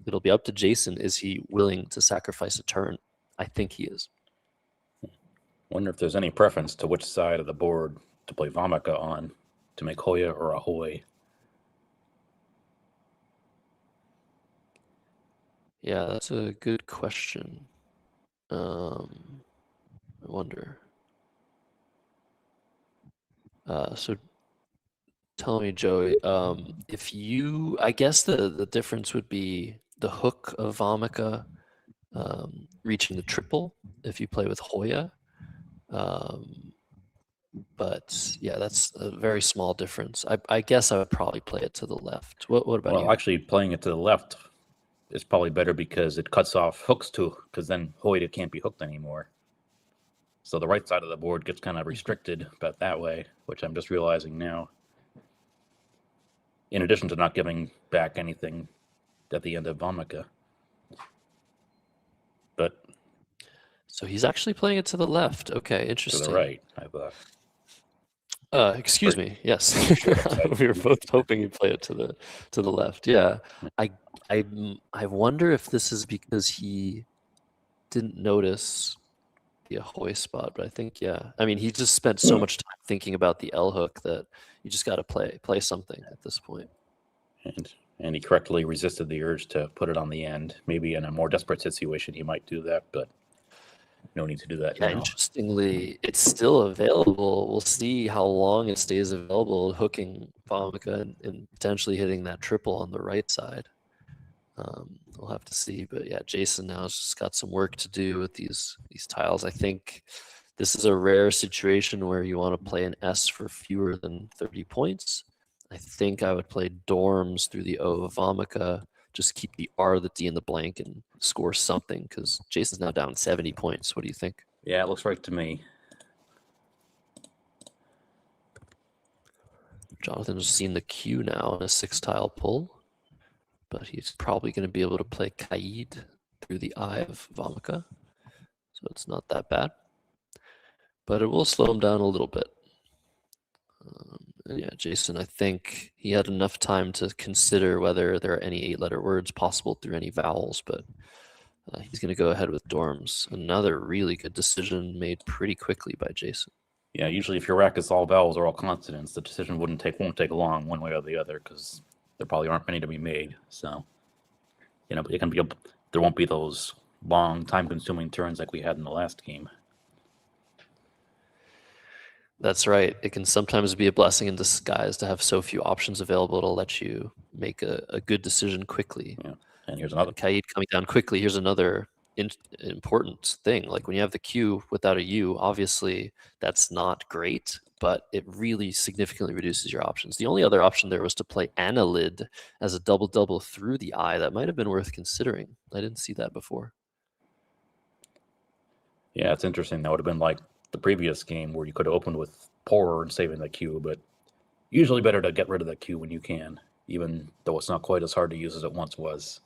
it'll be up to Jason. Is he willing to sacrifice a turn? I think he is. Wonder if there's any preference to which side of the board to play Vomica on, to make Hoya or Ahoy. Yeah, that's a good question. I wonder. So tell me, Joey, if you, I guess the difference would be the hook of Vomica reaching the triple if you play with Hoya. But yeah, that's a very small difference. I guess I would probably play it to the left. What about you? Well, actually, playing it to the left is probably better because it cuts off hooks too, because then Hoya can't be hooked anymore. So the right side of the board gets kind of restricted about that way, which I'm just realizing now. In addition to not giving back anything at the end of Vomica. But so he's actually playing it to the left. Okay, interesting. To the right, I thought. Excuse me. Yes, we were both hoping he'd play it to the left. Yeah, I wonder if this is because he didn't notice the Ahoy spot, but I think I mean, he just spent so much time thinking about the L hook that you just got to play something at this point. And he correctly resisted the urge to put it on the end. Maybe in a more desperate situation, he might do that, but no need to do that now. Interestingly, it's still available. We'll see how long it stays available, hooking Vomica and potentially hitting that triple on the right side. We'll have to see. But yeah, Jason now has just got some work to do with these tiles. I think this is a rare situation where you want to play an S for fewer than 30 points. I think I would play Dorms through the O of Vomica, just keep the R, the D, and the blank and score something, because Jason's now down 70 points. What do you think? Yeah, it looks right to me. Jonathan's seen the Q now in a 6-tile pull, but he's probably going to be able to play Kaid through the I of Vomica, so it's not that bad. But it will slow him down a little bit. And yeah, Jason, I think he had enough time to consider whether there are any 8-letter words possible through any vowels, but he's going to go ahead with dorms. Another really good decision made pretty quickly by Jason. Yeah, usually if your rack is all vowels or all consonants, the decision won't take long one way or the other because there probably aren't many to be made. So, it can be there won't be those long, time-consuming turns like we had in the last game. That's right. It can sometimes be a blessing in disguise to have so few options available to let you make a good decision quickly. Yeah, and here's another. Kaid coming down quickly. Here's another important thing. Like when you have the Q without a U, obviously that's not great, but it really significantly reduces your options. The only other option there was to play Annelid as a double-double through the I. That might have been worth considering. I didn't see that before. Yeah, it's interesting. That would have been like the previous game where you could have opened with Poorer and saving the Q, but usually better to get rid of the Q when you can, even though it's not quite as hard to use as it once was.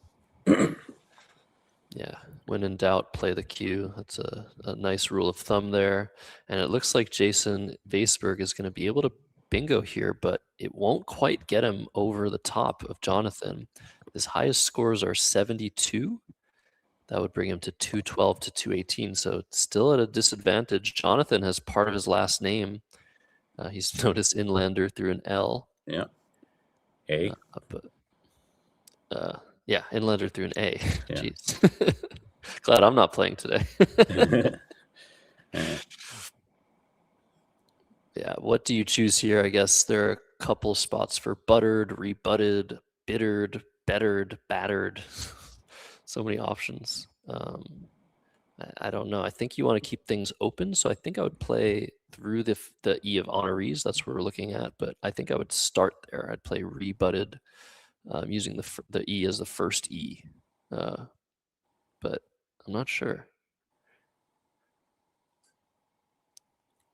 Yeah, when in doubt, play the Q. That's a nice rule of thumb there. And it looks like Jason Galesburg is going to be able to bingo here, but it won't quite get him over the top of Jonathan. His highest scores are 72. That would bring him to 212 to 218. So still at a disadvantage. Jonathan has part of his last name. He's noticed Inlander through an L. Yeah. A. Yeah, Inlander through an A. Yeah. Jeez. Glad I'm not playing today. Yeah, what do you choose here? I guess there are a couple spots for buttered, rebutted, bittered, bettered, battered. So many options. I don't know. I think you want to keep things open, so I think I would play through the E of honorees. That's what we're looking at, but I think I would start there. I'd play rebutted, using the E as the first E, but I'm not sure.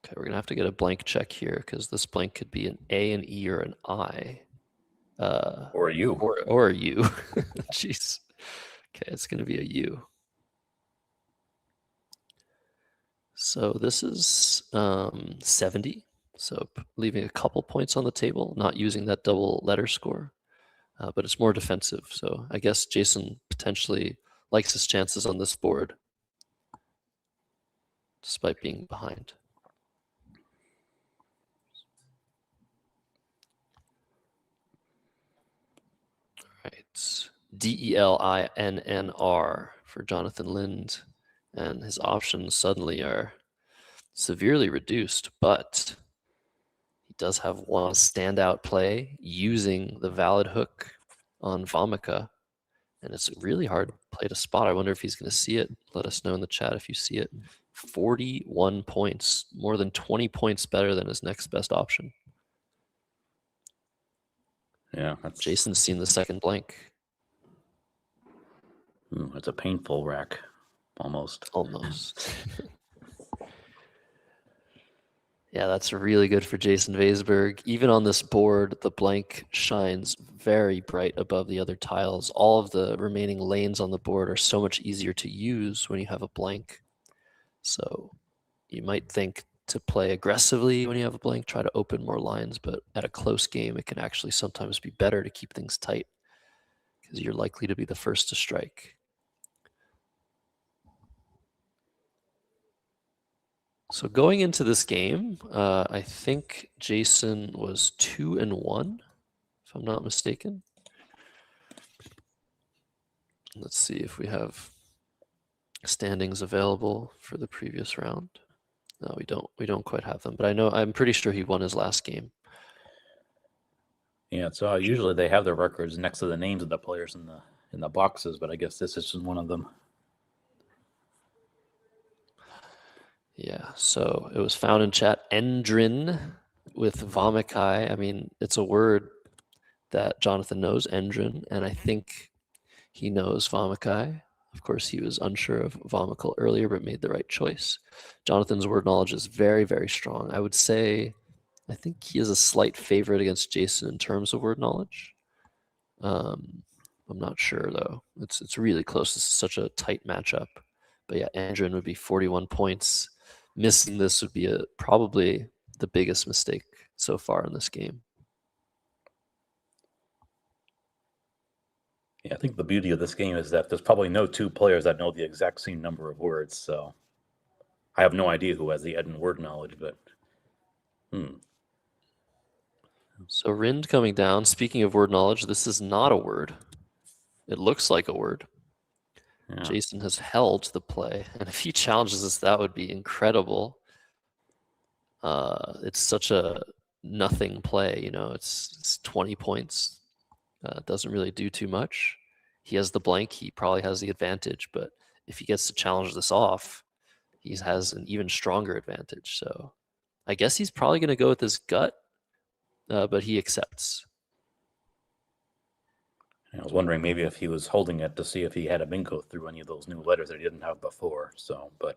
Okay, we're gonna have to get a blank check here because this blank could be an A, an E, or an I. Or a U. Or a U. Jeez. Okay, it's gonna be a U. So this is 70. So leaving a couple points on the table, not using that double letter score, but it's more defensive. So I guess Jason potentially likes his chances on this board, despite being behind. All right, DELINNR for Jonathan Lind, and his options suddenly are severely reduced, but he does have one standout play using the valid hook on Vomica, and it's really hard play to spot. I wonder if he's going to see it. Let us know in the chat if you see it. 41 points, more than 20 points better than his next best option. Yeah, Jason's seen the second blank. It's a painful rack, almost. Yeah, that's really good for Jason Galesburg. Even on this board, the blank shines very bright above the other tiles. All of the remaining lanes on the board are so much easier to use when you have a blank. So you might think to play aggressively when you have a blank, try to open more lines, but at a close game, it can actually sometimes be better to keep things tight because you're likely to be the first to strike. So going into this game, I think Jason was 2-1, if I'm not mistaken. Let's see if we have standings available for the previous round. No, we don't. We don't quite have them, but I'm pretty sure he won his last game. Yeah, so usually they have their records next to the names of the players in the boxes, but I guess this is just one of them. Yeah, so it was found in chat. Endrin with Vomikai. I mean, it's a word that Jonathan knows, Endrin, and I think he knows Vomikai. Of course, he was unsure of Vomical earlier, but made the right choice. Jonathan's word knowledge is very, very strong. I would say, I think he is a slight favorite against Jason in terms of word knowledge. I'm not sure, though. It's really close. This is such a tight matchup. But yeah, Endrin would be 41 points. Missing this would be probably the biggest mistake so far in this game. Yeah, I think the beauty of this game is that there's probably no two players that know the exact same number of words. So I have no idea who has the Eden word knowledge, but So Rind coming down. Speaking of word knowledge, this is not a word. It looks like a word. yeah. Jason has held the play, and if he challenges us, that would be incredible. It's such a nothing play, you know. It's 20 points. Doesn't really do too much. He has the blank. He probably has the advantage, but if he gets to challenge this off, he has an even stronger advantage. So I guess he's probably going to go with his gut, but he accepts. I was wondering maybe if he was holding it to see if he had a bingo through any of those new letters that he didn't have before. So, but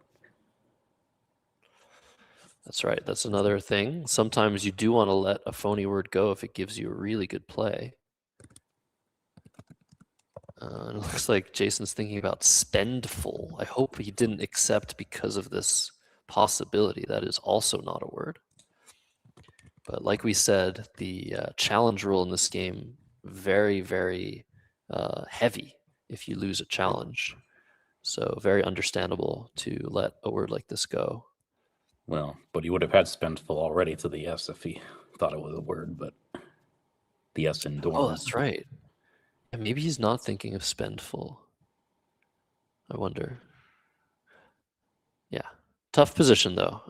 That's right. That's another thing. Sometimes you do want to let a phony word go if it gives you a really good play. It looks like Jason's thinking about spendful. I hope he didn't accept because of this possibility. That is also not a word. But like we said, the challenge rule in this game, very, very heavy if you lose a challenge. So very understandable to let a word like this go. well, but he would have had spendful already to the S if he thought it was a word, but the S in dorm. Oh, that's right. And maybe he's not thinking of spendful. I wonder. Yeah. Tough position, though.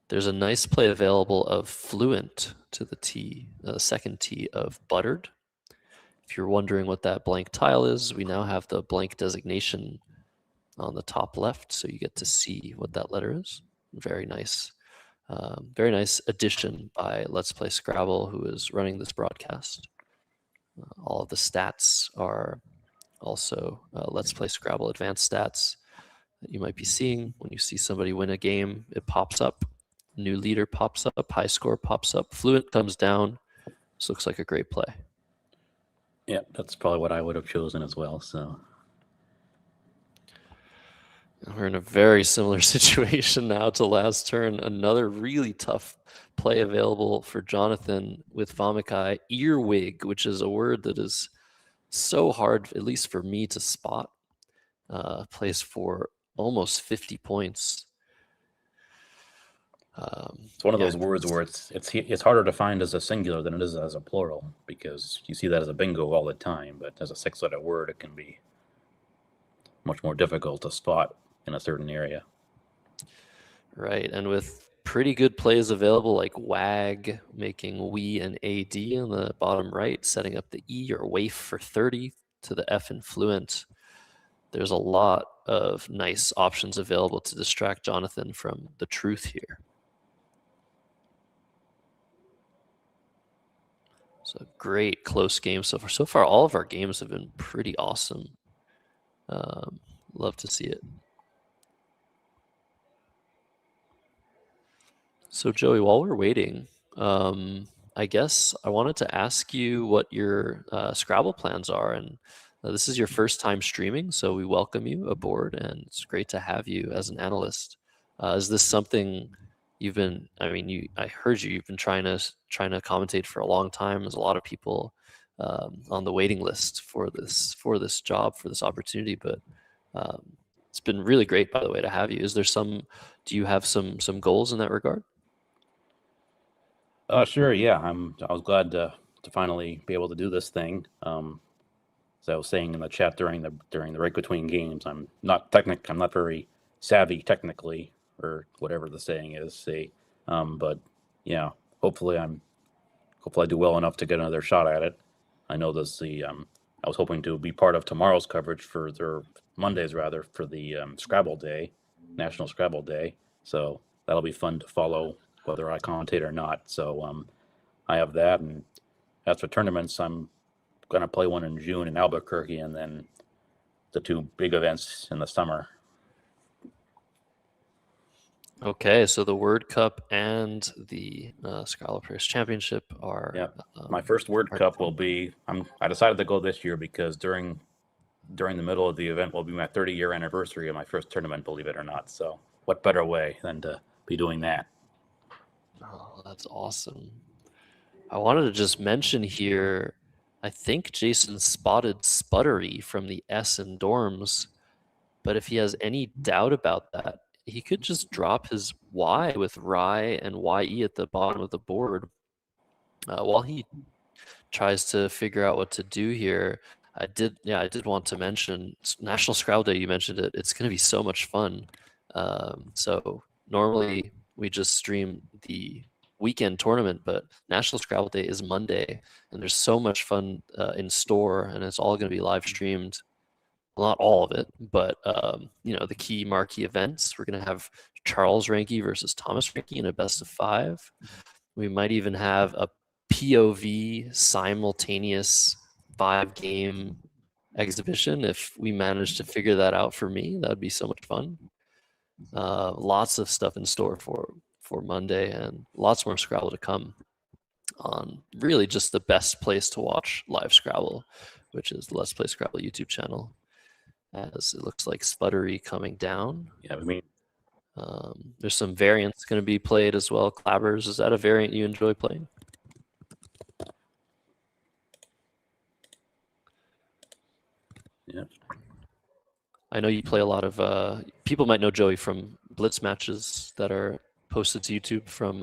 There's a nice play available of fluent to the T, the second T of buttered. If you're wondering what that blank tile is, we now have the blank designation on the top left, so you get to see what that letter is. Very nice. Very nice addition by Let's Play Scrabble, who is running this broadcast. All of the stats are also Let's Play Scrabble advanced stats that you might be seeing. When you see somebody win a game, it pops up. New leader pops up. High score pops up. Fluent comes down. This looks like a great play. Yeah, that's probably what I would have chosen as well. So We're in a very similar situation now to last turn. Another really tough play available for Jonathan with Vomikai. Earwig, which is a word that is so hard, at least for me, to spot. Plays for almost 50 points. it's one of those words where it's harder to find as a singular than it is as a plural, because you see that as a bingo all the time, but as a 6-letter word, it can be much more difficult to spot in a certain area. Right, and with pretty good plays available like WAG, making we and AD on the bottom right, setting up the E or waif for 30 to the F in fluent. There's a lot of nice options available to distract Jonathan from the truth here. So great close game so far. So far, all of our games have been pretty awesome. Love to see it. So Joey, while we're waiting, I guess I wanted to ask you what your Scrabble plans are. And this is your first time streaming, so we welcome you aboard, and it's great to have you as an analyst. Is this something you've been? I mean, I heard you've been trying to commentate for a long time. There's a lot of people on the waiting list for this job, for this opportunity, but it's been really great, by the way, to have you. Do you have some goals in that regard? Sure, yeah. I was glad to finally be able to do this thing. As I was saying in the chat during the break between games, I'm not very savvy technically, or whatever the saying is. But yeah, hopefully I do well enough to get another shot at it. I know I was hoping to be part of tomorrow's coverage Mondays rather, for the Scrabble Day, National Scrabble Day. So that'll be fun to follow, whether I commentate or not. So I have that, and as for tournaments, I'm going to play one in June in Albuquerque, and then the two big events in the summer. Okay, so the Word Cup and the Scrabble Players Championship are. Yeah, my first Word Cup will be. I decided to go this year because during the middle of the event will be my 30-year anniversary of my first tournament, believe it or not. So what better way than to be doing that? Oh, that's awesome. I wanted to just mention here, I think Jason spotted Sputtery from the S in dorms, but if he has any doubt about that, he could just drop his Y with Rye and YE at the bottom of the board while he tries to figure out what to do here. I did want to mention National Scrabble Day. You mentioned it. It's going to be so much fun. So normally we just stream the weekend tournament, but National Scrabble Day is Monday, and there's so much fun in store, and it's all going to be live streamed. Well, not all of it, but the key marquee events. We're going to have Charles Ranky versus Thomas Ranky in a best of 5. We might even have a POV simultaneous 5-game exhibition. If we manage to figure that out for me, that would be so much fun. Lots of stuff in store for Monday, and lots more Scrabble to come on really just the best place to watch live Scrabble, which is the Let's Play Scrabble YouTube channel, as it looks like Sputtery coming down. Yeah, I mean, there's some variants going to be played as well. Clabbers, is that a variant you enjoy playing? yeah. I know you play a lot of people might know Joey from Blitz matches that are posted to YouTube from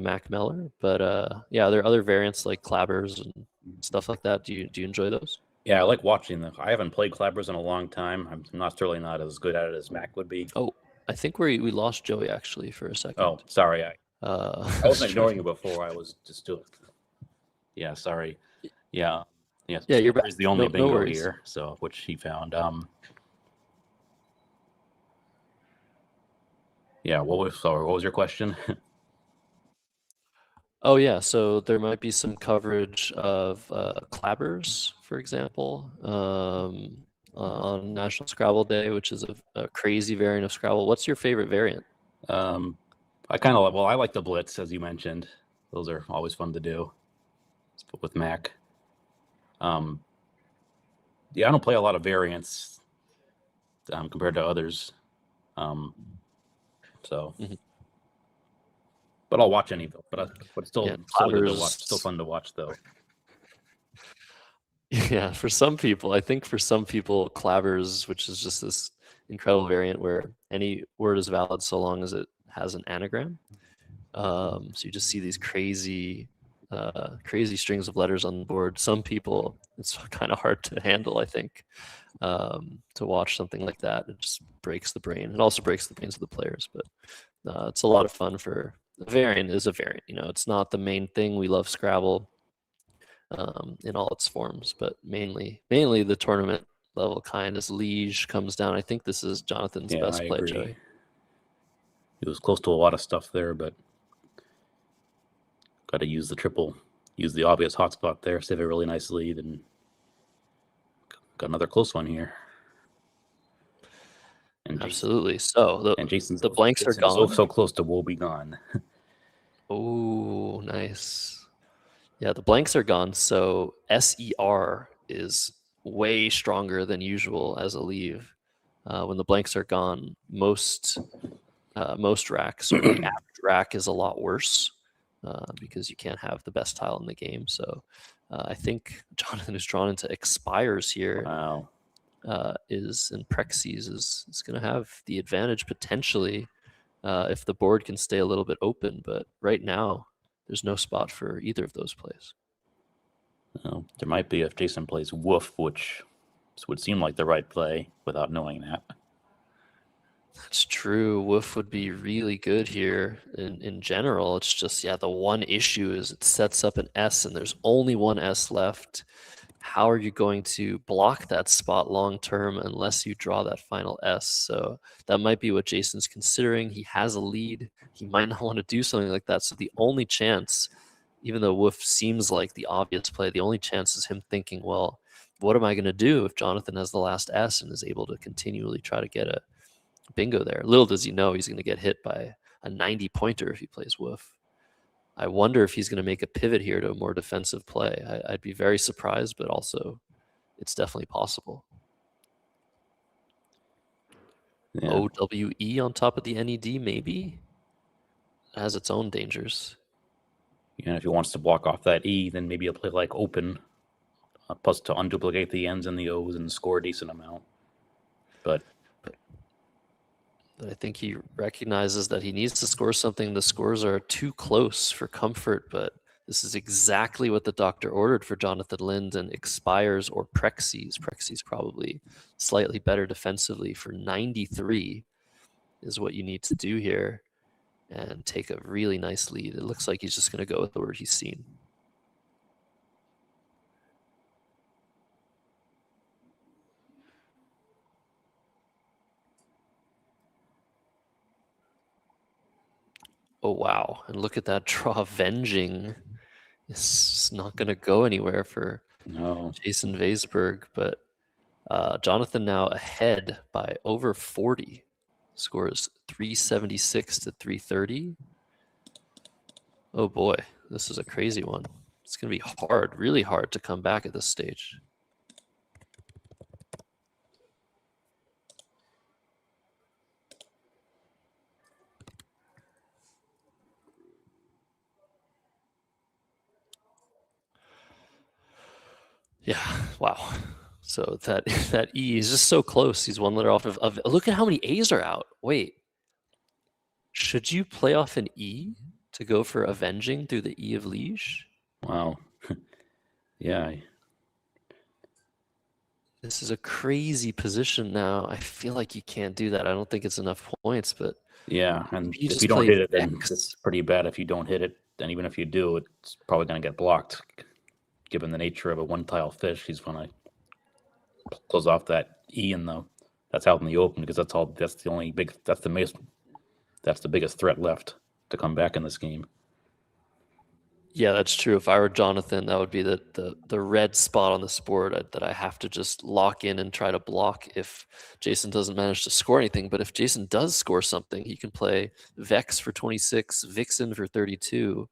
Mac Meller, but yeah, are there other variants like Clabbers and stuff like that? Do you enjoy those? Yeah, I like watching them. I haven't played Clabbers in a long time. I'm certainly not as good at it as Mac would be. Oh, I think we lost Joey actually for a second. Oh, sorry. I wasn't ignoring you before. I was just doing. Yeah, sorry. Yeah. Yes. Yeah, you're back. Is the only No bingo worries. here, so which he found. Yeah. What was your question? Oh yeah, so there might be some coverage of Clabbers, for example, on National Scrabble Day, which is a crazy variant of Scrabble. What's your favorite variant? I kind of I like the Blitz, as you mentioned. Those are always fun to do with Mac. Yeah, I don't play a lot of variants compared to others. So. Mhm. But I'll watch any of them. But it's still Yeah, good to Clabbers- watch. Still fun to watch, though. Yeah, for some people, I think for some people, Clabbers, which is just this incredible variant where any word is valid so long as it has an anagram. So you just see these crazy strings of letters on the board. Some people, it's kind of hard to handle, I think, to watch something like that. It just breaks the brain. It also breaks the brains of the players, but it's a lot of fun for a variant is a variant. It's not the main thing. We love Scrabble in all its forms, but mainly the tournament level kind as Liege comes down. I think this is Jonathan's best I play, agree. Joey. He was close to a lot of stuff there, but got to use the obvious hotspot there, save a really nice lead, and got another close one here. And Absolutely. So Jason's the blanks are gone. So close to woe be gone. Oh, nice. Yeah, the blanks are gone. So SER is way stronger than usual as a leave. When the blanks are gone, most racks or the average rack is a lot worse because you can't have the best tile in the game. So I think Jonathan is drawn into expires here. Wow. Is in Prexes is going to have the advantage potentially if the board can stay a little bit open. But right now, there's no spot for either of those plays. Well, there might be if Jason plays Woof, which would seem like the right play without knowing that. That's true. Woof would be really good here in general. It's just, the one issue is it sets up an S and there's only one S left. How are you going to block that spot long term unless you draw that final S? So that might be what Jason's considering. He has a lead. He might not want to do something like that. So the only chance, even though Woof seems like the obvious play, the only chance is him thinking, well, what am I going to do if Jonathan has the last S and is able to continually try to get a bingo there? Little does he know he's going to get hit by a 90-pointer if he plays Woof. I wonder if he's going to make a pivot here to a more defensive play. I'd be very surprised, but also it's definitely possible. Yeah. OWE on top of the NED, maybe? has its own dangers. And if he wants to block off that E, then maybe he'll play like open, plus to unduplicate the N's and the O's and score a decent amount. But I think he recognizes that he needs to score something. The scores are too close for comfort, but this is exactly what the doctor ordered for Jonathan Lind, and expires or Prexy's. Prexy's probably slightly better defensively for 93 is what you need to do here and take a really nice lead. It looks like he's just going to go with the word he's seen. Oh, wow. And look at that draw. Venging. It's not going to go anywhere for Jason Weisberg, but Jonathan now ahead by over 40. Scores 376 to 330. Oh boy, this is a crazy one. It's going to be hard, really hard to come back at this stage. Yeah, wow. So that E is just so close. He's one letter off of look at how many A's are out. Wait. Should you play off an E to go for avenging through the E of Liege? Wow. Yeah. This is a crazy position now. I feel like you can't do that. I don't think it's enough points, but yeah, and you if you don't hit it, then it's pretty bad. If you don't hit it, and even if you do, it's probably going to get blocked. Given the nature of a one-tile fish, he's going to close off that E in that's out in the open, because that's the biggest threat left to come back in this game. Yeah, that's true. If I were Jonathan, that would be the red spot on this board that I have to just lock in and try to block if Jason doesn't manage to score anything. But if Jason does score something, he can play Vex for 26, Vixen for 32.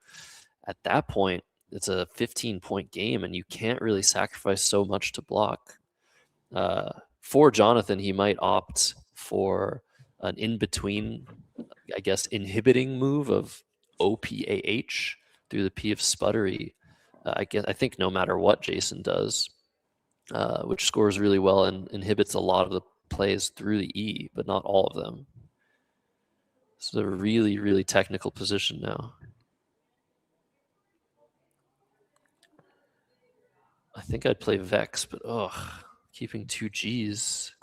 At that point, it's a 15-point game, and you can't really sacrifice so much to block. For Jonathan, he might opt for an in-between, I guess, inhibiting move of OPAH through the P of Sputtery. I think no matter what Jason does, which scores really well and inhibits a lot of the plays through the E, but not all of them. This is a really, really technical position now. I think I'd play Vex, but keeping 2 Gs is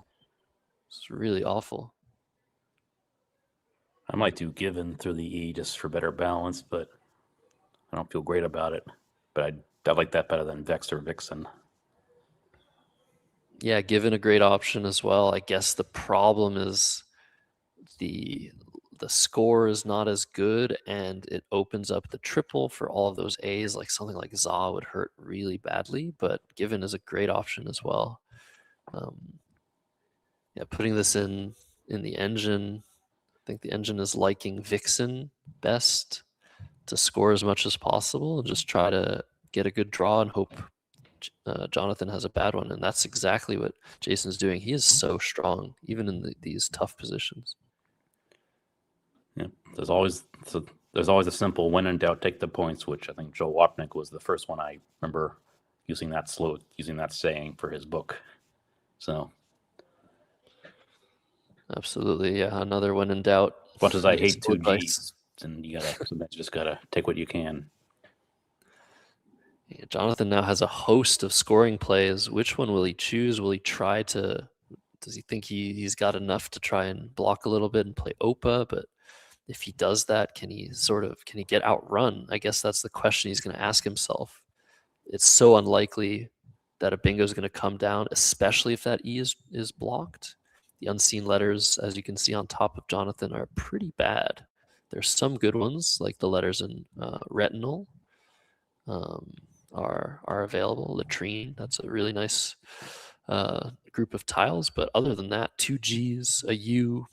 really awful. I might do Given through the E just for better balance, but I don't feel great about it. But I like that better than Vex or Vixen. Yeah, Given a great option as well. I guess the problem is the score is not as good, and it opens up the triple for all of those A's. Like something like Za would hurt really badly, but Given is a great option as well. Yeah, putting this in the engine, I think the engine is liking Vixen best to score as much as possible and just try to get a good draw and hope Jonathan has a bad one. And that's exactly what Jason's doing. He is so strong, even in these tough positions. Yeah, there's always a simple when in doubt, take the points, which I think Joe Wapnick was the first one I remember using that saying for his book. So absolutely, yeah. Another when in doubt. As much as I hate 2 Gs, and you just gotta take what you can. Yeah, Jonathan now has a host of scoring plays. Which one will he choose? Will he try to? Does he think he's got enough to try and block a little bit and play Opa? But if he does that, can he get outrun? I guess that's the question he's going to ask himself. It's so unlikely that a bingo is going to come down, especially if that E is blocked. The unseen letters, as you can see on top of Jonathan, are pretty bad. There's some good ones, like the letters in retinal are available. Latrine, that's a really nice group of tiles. But other than that, 2 Gs, a U,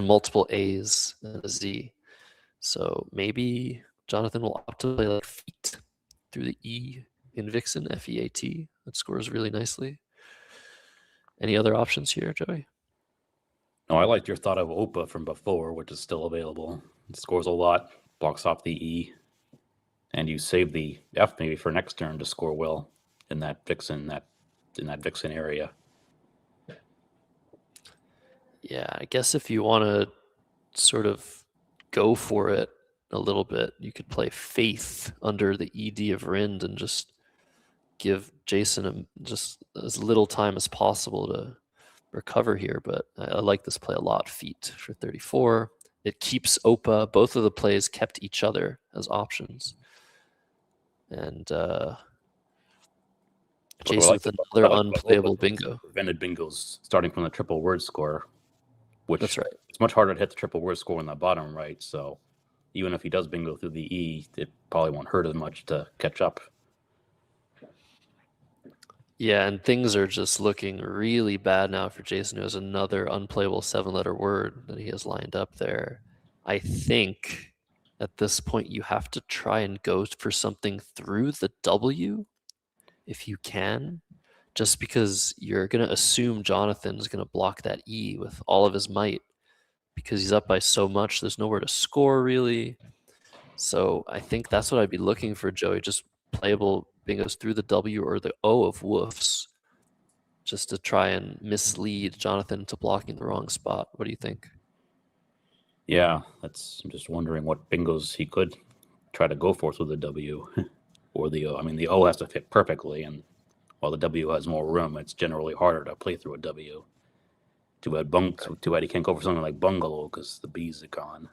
multiple A's, and a Z. So maybe Jonathan will opt to play like feet through the E in Vixen, FEAT. That scores really nicely. Any other options here, Joey? No, I liked your thought of Opa from before, which is still available. It scores a lot. blocks off the E, and you save the F maybe for next turn to score well in that vixen area. Yeah, I guess if you want to sort of go for it a little bit, you could play Faith under the ED of Rind and just give Jason just as little time as possible to recover here. But I like this play a lot. Feet for 34. It keeps Opa. Both of the plays kept each other as options. And Jason with another unplayable bingo. Prevented bingos starting from the triple word score, which That's right. It's much harder to hit the triple word score in the bottom right. So even if he does bingo through the E, it probably won't hurt as much to catch up. Yeah, and things are just looking really bad now for Jason, who has another unplayable 7-letter word that he has lined up there. I think at this point you have to try and go for something through the W if you can, just because you're going to assume Jonathan's going to block that E with all of his might because he's up by so much. There's nowhere to score really. So I think that's what I'd be looking for, Joey. Just playable bingos through the W or the O of woofs, just to try and mislead Jonathan to blocking the wrong spot. What do you think? Yeah, I'm just wondering what bingos he could try to go for through the W or the O. I mean, the O has to fit perfectly, and while the W has more room, it's generally harder to play through a W. Too bad he can't go for something like bungalow because the B's are gone.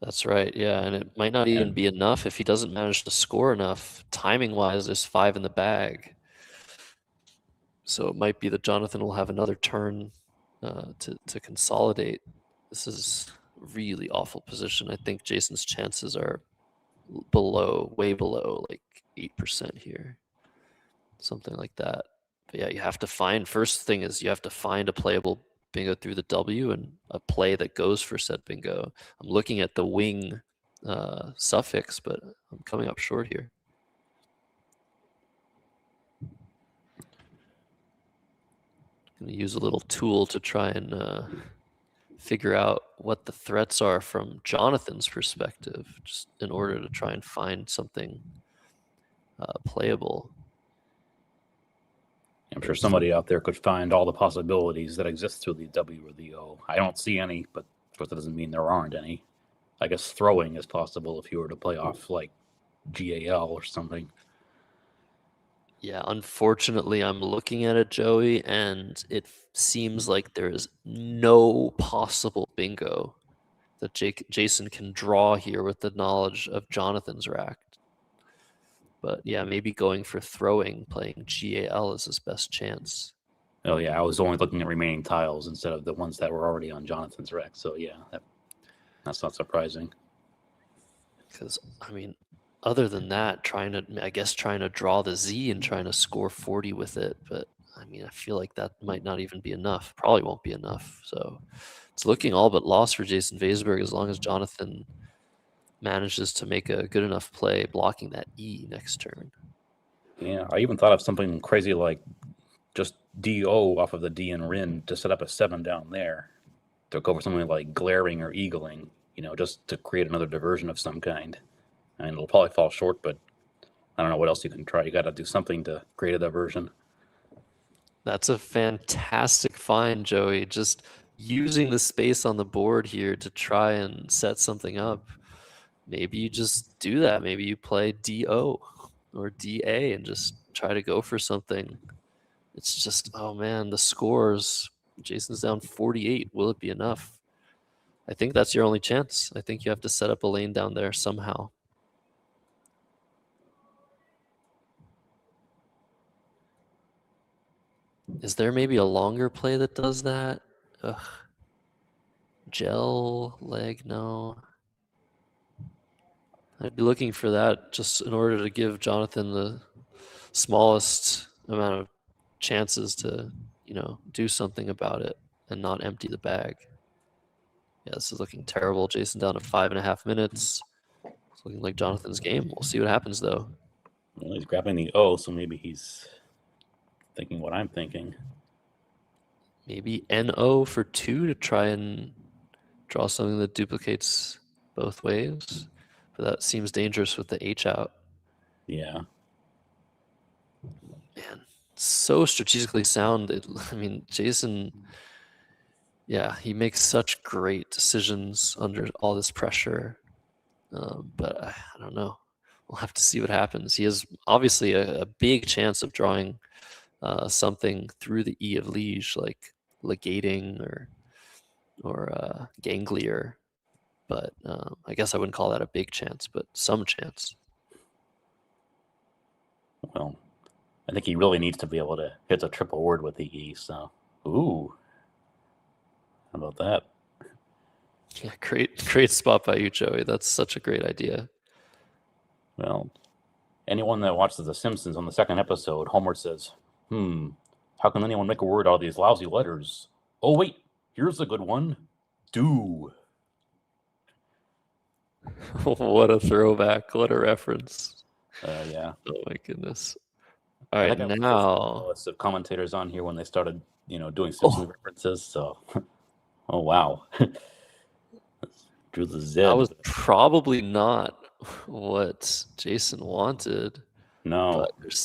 That's right, yeah, and it might not even be enough if he doesn't manage to score enough. Timing-wise, there's 5 in the bag. So it might be that Jonathan will have another turn to consolidate. This is a really awful position. I think Jason's chances are way below, like 8% here. Something like that. But yeah, you have to find, first thing is you have to find a playable bingo through the W and a play that goes for said bingo. I'm looking at the wing suffix, but I'm coming up short here. I'm gonna use a little tool to try and figure out what the threats are from Jonathan's perspective, just in order to try and find something playable. I'm sure somebody out there could find all the possibilities that exist through the W or the O. I don't see any, but of course that doesn't mean there aren't any. I guess throwing is possible if you were to play off like GAL or something. Yeah, unfortunately, I'm looking at it, Joey, and it seems like there is no possible bingo that Jason can draw here with the knowledge of Jonathan's rack. But yeah, maybe going for throwing, playing GAL is his best chance. Oh yeah, I was only looking at remaining tiles instead of the ones that were already on Jonathan's rack. So yeah, that's not surprising. Because I mean, other than that, trying to draw the Z and trying to score 40 with it. But I mean, I feel like that might not even be enough. Probably won't be enough. So it's looking all but lost for Jason Weisberg as long as Jonathan manages to make a good enough play blocking that E next turn. Yeah, I even thought of something crazy like just DO off of the D and Rin to set up a 7 down there to go for something like glaring or eagling, just to create another diversion of some kind. I mean, it'll probably fall short, but I don't know what else you can try. You got to do something to create a diversion. That's a fantastic find, Joey. Just using the space on the board here to try and set something up. Maybe you just do that. Maybe you play DO or DA and just try to go for something. It's just, oh man, the scores. Jason's down 48. Will it be enough? I think that's your only chance. I think you have to set up a lane down there somehow. Is there maybe a longer play that does that? Ugh. Gel, leg, no. I'd be looking for that just in order to give Jonathan the smallest amount of chances to, do something about it and not empty the bag. Yeah, this is looking terrible. Jason down to 5.5 minutes. It's looking like Jonathan's game. We'll see what happens, though. Well, he's grabbing the O, so maybe he's thinking what I'm thinking. Maybe NO for 2 to try and draw something that duplicates both ways. But that seems dangerous with the H out. Yeah. Man, so strategically sound. I mean, Jason, yeah, he makes such great decisions under all this pressure. But I don't know. We'll have to see what happens. He has obviously a big chance of drawing something through the E of Liege, like legating or ganglier. But I guess I wouldn't call that a big chance, but some chance. Well, I think he really needs to be able to hit the triple word with the E. So, ooh, how about that? Yeah, great spot by you, Joey. That's such a great idea. Well, anyone that watches The Simpsons on the second episode, Homer says, how can anyone make a word out of these lousy letters? Oh, wait, here's a good one. Do. What a throwback. What a reference. Yeah. Oh my goodness. All I right, think I was the first now. list of commentators on here when they started, doing Simpsons references. So, oh, wow. Drew the Z. That was probably not what Jason wanted. No. But there's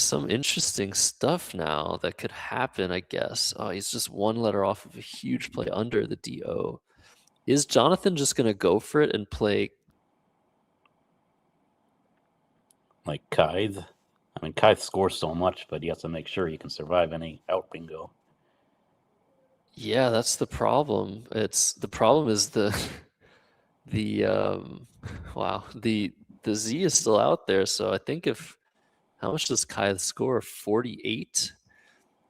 some interesting stuff now that could happen, I guess. Oh, he's just one letter off of a huge play under the DO. Is Jonathan just going to go for it and play like Kythe? I mean, Kythe scores so much, but he has to make sure he can survive any out bingo. Yeah, that's the problem. The problem is the wow, the Z is still out there. So I think how much does Kythe score? 48.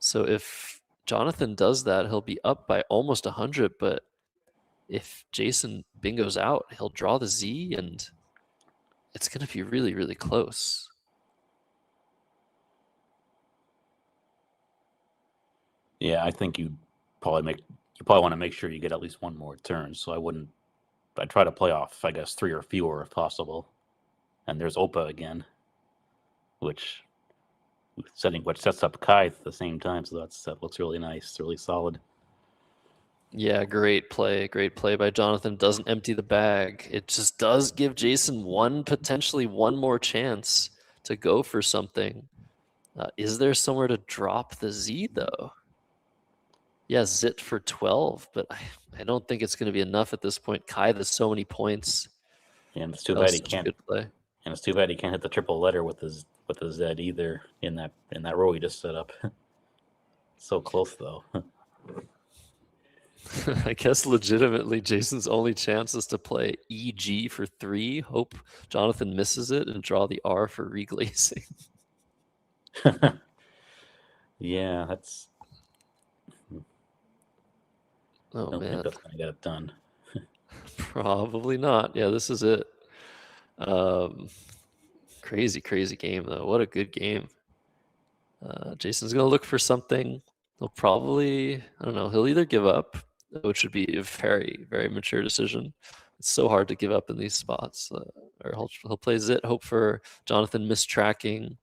So if Jonathan does that, he'll be up by almost 100. But if Jason bingo's out, he'll draw the Z, and it's going to be really, really close. Yeah, I think you probably want to make sure you get at least one more turn. So I'd try to play off, I guess, 3 or fewer if possible. And there's Opa again, which sets up Kythe at the same time. So that looks really nice, really solid. Yeah, great play by Jonathan. Doesn't empty the bag. It just does give Jason potentially one more chance to go for something. Is there somewhere to drop the Z though? Yeah, Zit for 12, but I don't think it's going to be enough at this point. Kythe has so many points. And it's too bad he can't. Good play. And it's too bad he can't hit the triple letter with the Z either in that row he just set up. So close though. I guess legitimately Jason's only chance is to play EG for 3. Hope Jonathan misses it and draw the R for reglazing. Yeah, that's. Oh, I don't man. think that's gonna get it done. Probably not. Yeah, this is it. Crazy game though. What a good game. Jason's gonna look for something. He'll probably, I don't know, he'll either give up, which would be a very, very mature decision. It's so hard to give up in these spots. Or he'll play Zit, hope for Jonathan mistracking,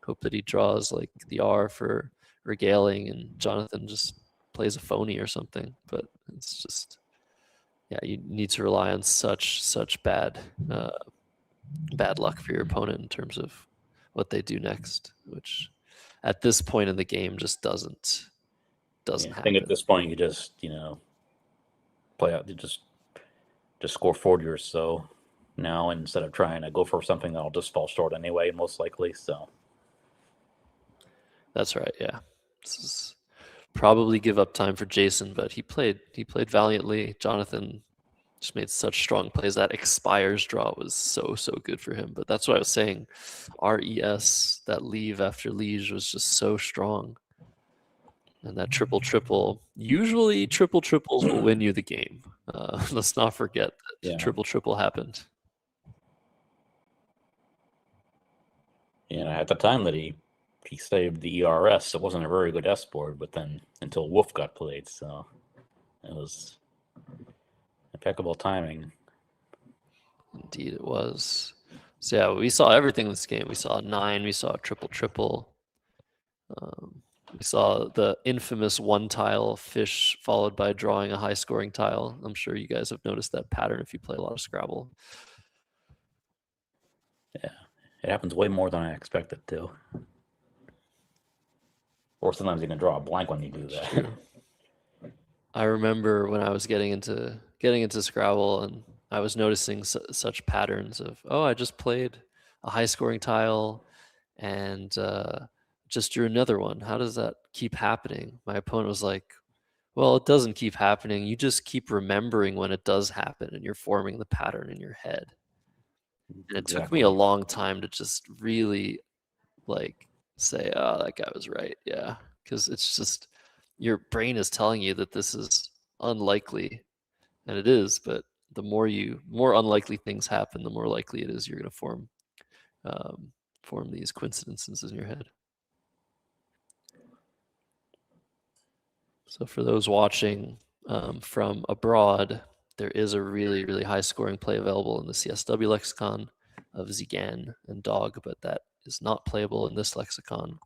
hope that he draws like the R for regaling, and Jonathan just plays a phony or something. But it's just, yeah, you need to rely on such bad luck for your opponent in terms of what they do next, which at this point in the game just doesn't happen. I think at this point you just play out, you just score 40 or so now instead of trying to go for something that'll just fall short anyway, most likely. So that's right. Yeah, this is probably give up time for Jason, but he played valiantly. Jonathan just made such strong plays. That expires draw was so good for him. But that's what I was saying. RES, that leave after Liege was just so strong. And that triple. Usually triples will win you the game. Let's not forget that triple happened. Yeah, at the time that he saved the ERS, it wasn't a very good S board, but then until Wolf got played, so it was impeccable timing. Indeed it was. So yeah, we saw everything in this game. We saw 9, we saw triple. We saw the infamous one tile fish followed by drawing a high scoring tile. I'm sure you guys have noticed that pattern if you play a lot of Scrabble. Yeah, it happens way more than I expected to. Or sometimes you can draw a blank when you do that. True. I remember when I was getting into Scrabble, and I was noticing such patterns of, oh, I just played a high scoring tile, and just drew another one. How does that keep happening? My opponent was like, well, it doesn't keep happening. You just keep remembering when it does happen, and you're forming the pattern in your head. And it took me a long time to just really like say, oh, that guy was right. Yeah. Because it's just your brain is telling you that this is unlikely. And it is, but the more unlikely things happen, the more likely it is you're going to form these coincidences in your head. So for those watching from abroad, there is a really, really high scoring play available in the CSW lexicon of Zigan and Dog, but that is not playable in this lexicon.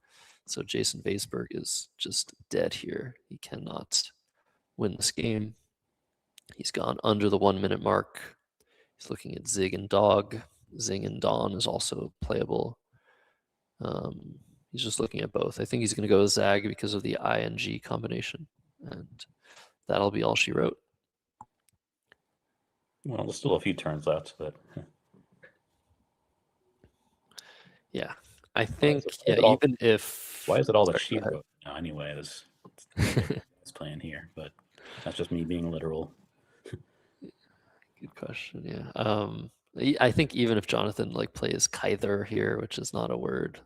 So Jason Weisberg is just dead here. He cannot win this game. He's gone under the 1 minute mark. He's looking at Zig and Dog. Zing and Dawn is also playable. He's just looking at both. I think he's going to go with Zag because of the ING combination. And that'll be all she wrote. Well, there's still a few turns left, but yeah, I think why is it all that sorry, she wrote? No, anyway, it's playing here, but that's just me being literal. Good question. Yeah. I think even if Jonathan like plays Kyther here, which is not a word,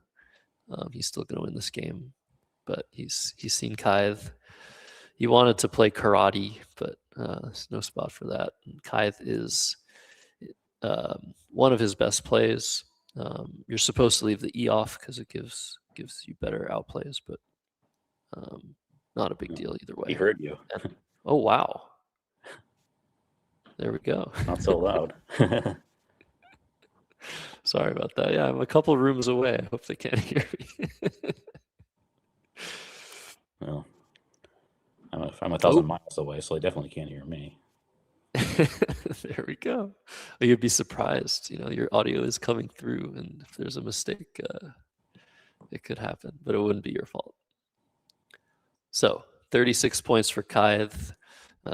he's still going to win this game. But he's seen Kythe. He wanted to play karate, but there's no spot for that. And Kythe is one of his best plays. You're supposed to leave the E off because it gives you better outplays, but not a big deal either way. He heard you. Oh wow! There we go. Not so loud. Sorry about that. Yeah, I'm a couple rooms away. I hope they can't hear me. Well, I'm 1,000 miles away, so they definitely can't hear me. There we go. Well, you'd be surprised. Your audio is coming through, and if there's a mistake, it could happen, but it wouldn't be your fault. So 36 points for Kythe.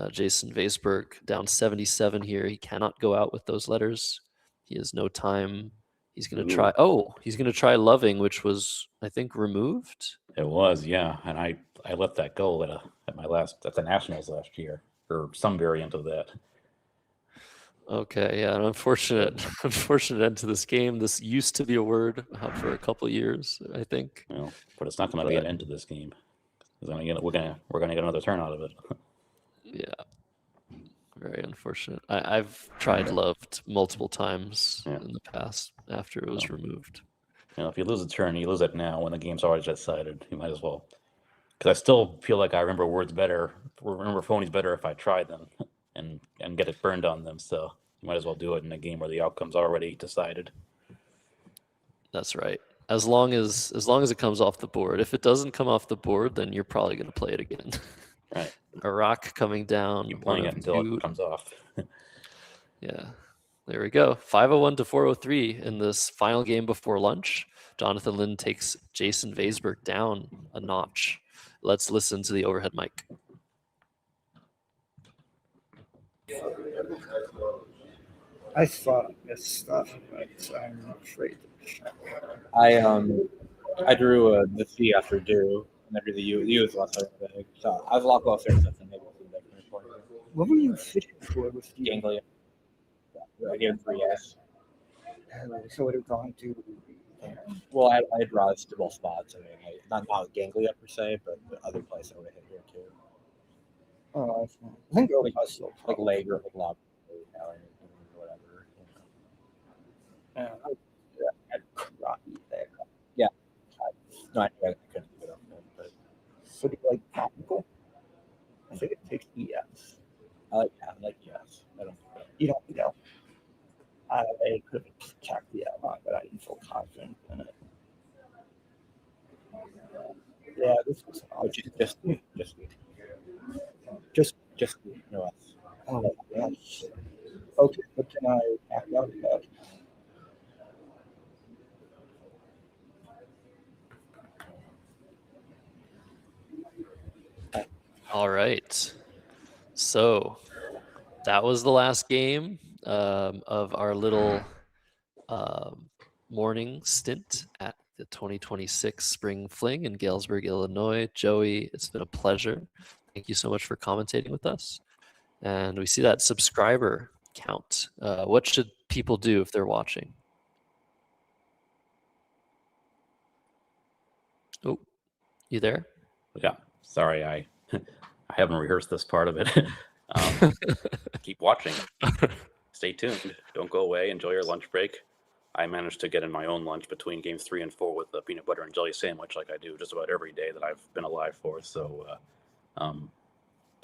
Jason Weisberg down 77 here. He cannot go out with those letters. He has no time. He's going to try. Oh, he's going to try Loving, which was, I think, removed. It was, yeah. And I let that go at the Nationals last year, or some variant of that. Okay, yeah, an unfortunate end to this game. This used to be a word for a couple of years, I think. Well, but it's not going to be an end to this game. We're gonna get another turn out of it. Yeah, very unfortunate. I've tried loved multiple times in the past after it was removed. If you lose a turn, you lose it now when the game's already decided. You might as well. Because I still feel like I remember words better. Remember phonies better if I try them and get it burned on them. So you might as well do it in a game where the outcome's already decided. That's right. As long as it comes off the board. If it doesn't come off the board, then you're probably going to play it again. Right. A rock coming down. Keep playing it until it comes off. Yeah. There we go. 501 to 403 in this final game before lunch. Jonathan Lynn takes Jason Weisberg down a notch. Let's listen to the overhead mic. I thought this stuff, but I'm afraid to check. I drew the C after do, and I drew the U. The U is less big. So I've locked off there something maybe different for you. What were you fishing for with the Ganglia. I gave him 3S. So what are we going to? Well, I draw this to both spots. I mean, not Ganglia per se, but the other place I would hit here too. Oh, I think like leg or like lob or whatever. I'd karate there. Yeah. No, I couldn't do it. But so do you like topical? I think it takes ES. I like yes. I don't. You don't know. I could have checked the outline, but I didn't feel confident in it. Yeah, this was just no else. Oh my gosh. Okay, what can I act out about? All right. So that was the last game of our little morning stint at the 2026 Spring Fling in Galesburg, Illinois. Joey, it's been a pleasure. Thank you so much for commentating with us. And we see that subscriber count. What should people do if they're watching? Oh, you there? Yeah, sorry, I I haven't rehearsed this part of it. Keep watching. Stay tuned. Don't go away. Enjoy your lunch break. I managed to get in my own lunch between games 3 and 4 with a peanut butter and jelly sandwich, like I do just about every day that I've been alive for. So,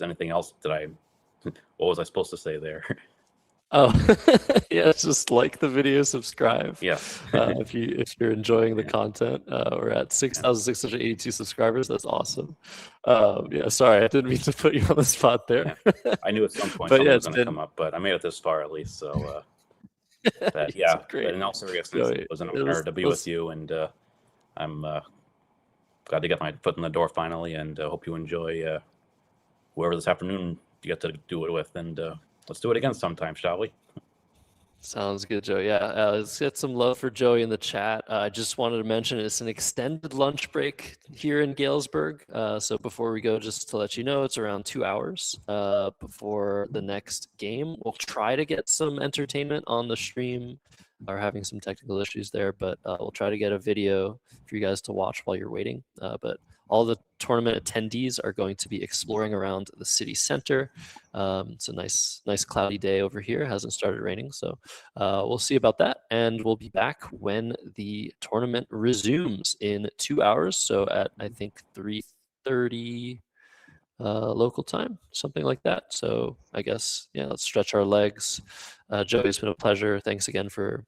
anything else that what was I supposed to say there? Oh, yeah, just like the video, subscribe. Yes. If you're enjoying the content, we're at 6,682 subscribers. That's awesome. Yeah, sorry, I didn't mean to put you on the spot there. Yeah. I knew at some point But something yeah, was going to come up, but I made it this far at least. So, but yeah, great. but in all seriousness, Joey, it was an honor to be with you, and I'm glad to get my foot in the door finally, and hope you enjoy whoever this afternoon you get to do it with, and let's do it again sometime, shall we? Sounds good, Joey. Yeah, let's get some love for Joey in the chat. I just wanted to mention it's an extended lunch break here in Galesburg. So before we go, just to let you know, it's around 2 hours before the next game. We'll try to get some entertainment on the stream. Are having some technical issues there, but we'll try to get a video for you guys to watch while you're waiting. But all the tournament attendees are going to be exploring around the city center. It's a nice cloudy day over here. It hasn't started raining, so we'll see about that. And we'll be back when the tournament resumes in 2 hours. So at, I think, 3:30 local time, something like that. So I guess, yeah, let's stretch our legs. Joey, it's been a pleasure. Thanks again for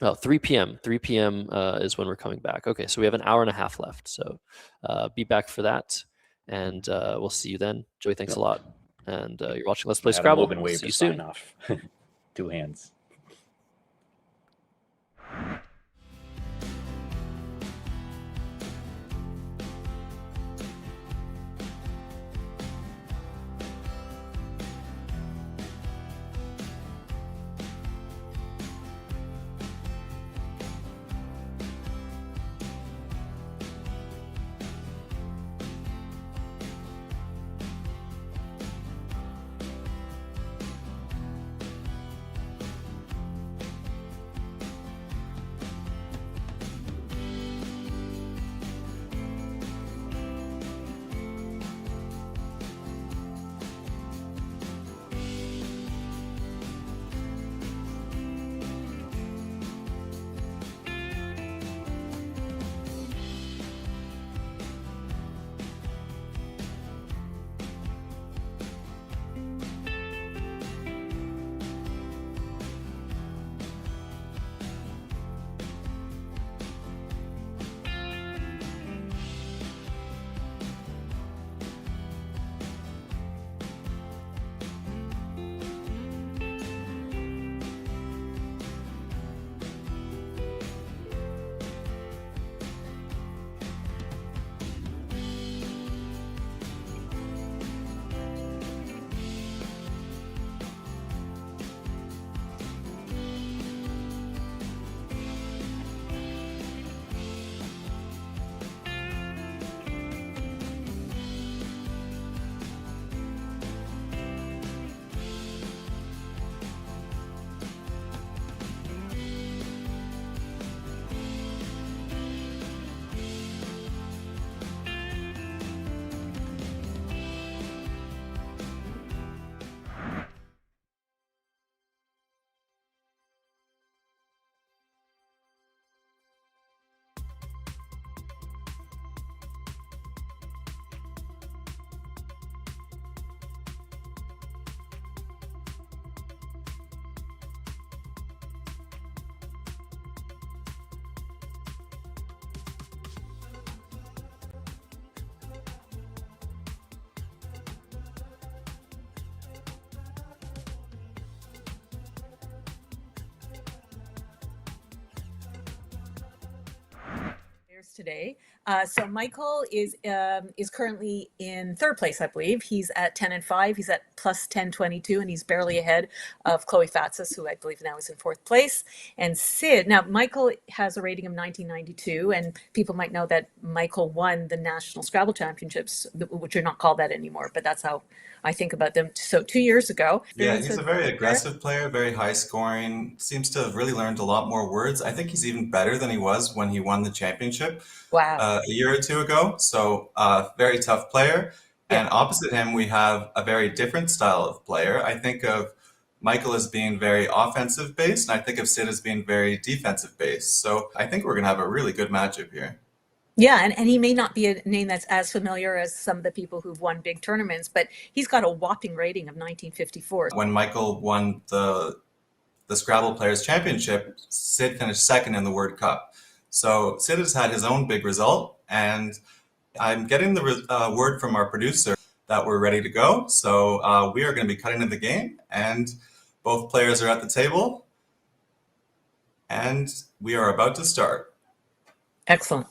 3 p.m. 3 p.m. Is when we're coming back. Okay, so we have an hour and a half left. So be back for that. And we'll see you then. Joey, thanks a lot. And you're watching Let's Play Scrabble. Wave See you to soon. sign off. 2 hands. players today. So Michael is currently in third place, I believe. He's at 10-5. He's at plus 1022, and he's barely ahead of Chloe Fatsis, who I believe now is in fourth place. And Sid. Now Michael has a rating of 1992, and people might know that Michael won the National Scrabble Championships, which are not called that anymore, but that's how I think about them. So 2 years ago. Yeah, he's a very aggressive player, very high scoring, seems to have really learned a lot more words. I think he's even better than he was when he won the championship Wow. a year or two ago. So, very tough player. Yeah. And opposite him, we have a very different style of player. I think of Michael as being very offensive based, and I think of Sid as being very defensive based. So I think we're going to have a really good matchup here. Yeah, and he may not be a name that's as familiar as some of the people who've won big tournaments, but he's got a whopping rating of 1954. When Michael won the Scrabble Players Championship, Sid finished second in the World Cup. So Sid has had his own big result, and I'm getting the word from our producer that we're ready to go. So we are going to be cutting to the game, and both players are at the table, and we are about to start. Excellent.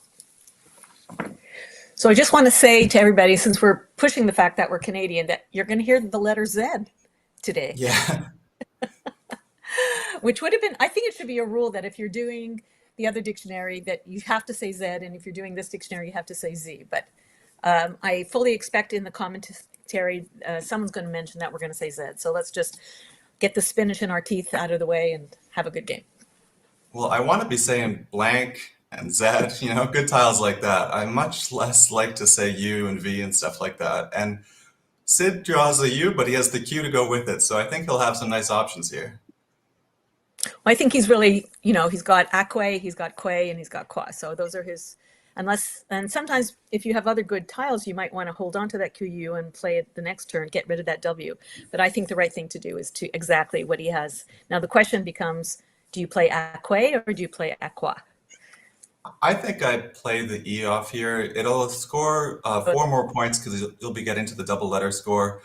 So I just want to say to everybody, since we're pushing the fact that we're Canadian, that you're going to hear the letter Z today. Yeah. Which would have been, I think it should be a rule that if you're doing the other dictionary that you have to say Z, and if you're doing this dictionary, you have to say Z. But I fully expect in the commentary, someone's going to mention that we're going to say Z. So let's just get the spinach in our teeth out of the way and have a good game. Well, I want to be saying blank and Z, good tiles like that. I much less like to say U and V and stuff like that. And Sid draws a U, but he has the Q to go with it. So I think he'll have some nice options here. Well, I think he's really, he's got Aquay, he's got Quay, and he's got Qua. So those are his, and sometimes if you have other good tiles, you might want to hold on to that QU and play it the next turn, get rid of that W. But I think the right thing to do is to exactly what he has. Now the question becomes, do you play Aquay or do you play Aqua? I think I play the E off here. It'll score 4 more points because you'll be getting to the double letter score.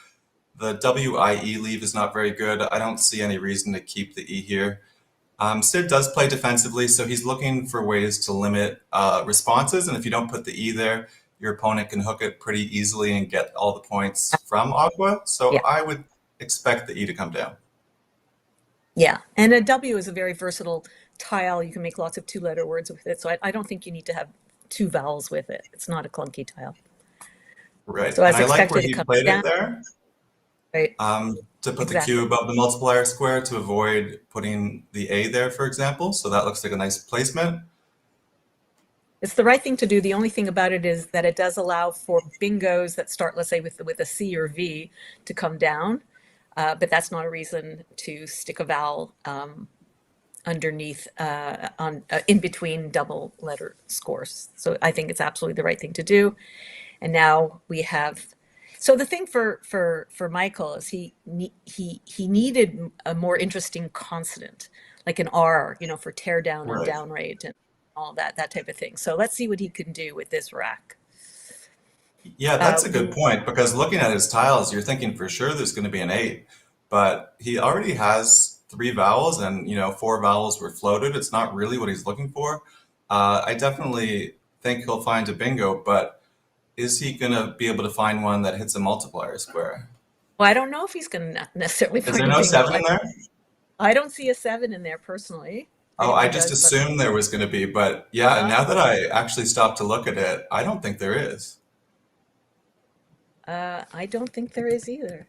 The WIE leave is not very good. I don't see any reason to keep the E here. Sid does play defensively, so he's looking for ways to limit responses. And if you don't put the E there, your opponent can hook it pretty easily and get all the points from Aqua. So yeah. I would expect the E to come down. Yeah, and a W is a very versatile tile. You can make lots of 2-letter words with it. So I don't think you need to have 2 vowels with it. It's not a clunky tile. Right. So as and I like expected, where he played it there. Right. To put the Q above the multiplier square to avoid putting the A there, for example. So that looks like a nice placement. It's the right thing to do. The only thing about it is that it does allow for bingos that start, let's say, with a C or V to come down. But that's not a reason to stick a vowel underneath in between double letter scores. So I think it's absolutely the right thing to do. And now we have, so the thing for Michael is he needed a more interesting consonant, like an R, for tear down or down rate and all that type of thing. So let's see what he can do with this rack. Yeah, that's a good point, because looking at his tiles, you're thinking for sure there's going to be an 8, but he already has 3 vowels and 4 vowels were floated. It's not really what he's looking for. I definitely think he'll find a bingo, but is he going to be able to find one that hits a multiplier square? Well, I don't know if he's going to necessarily find a bingo. Is there no 7 in there? I don't see a 7 in there personally. Oh, I just assumed there was going to be, but yeah, now that I actually stopped to look at it, I don't think there is. I don't think there is either.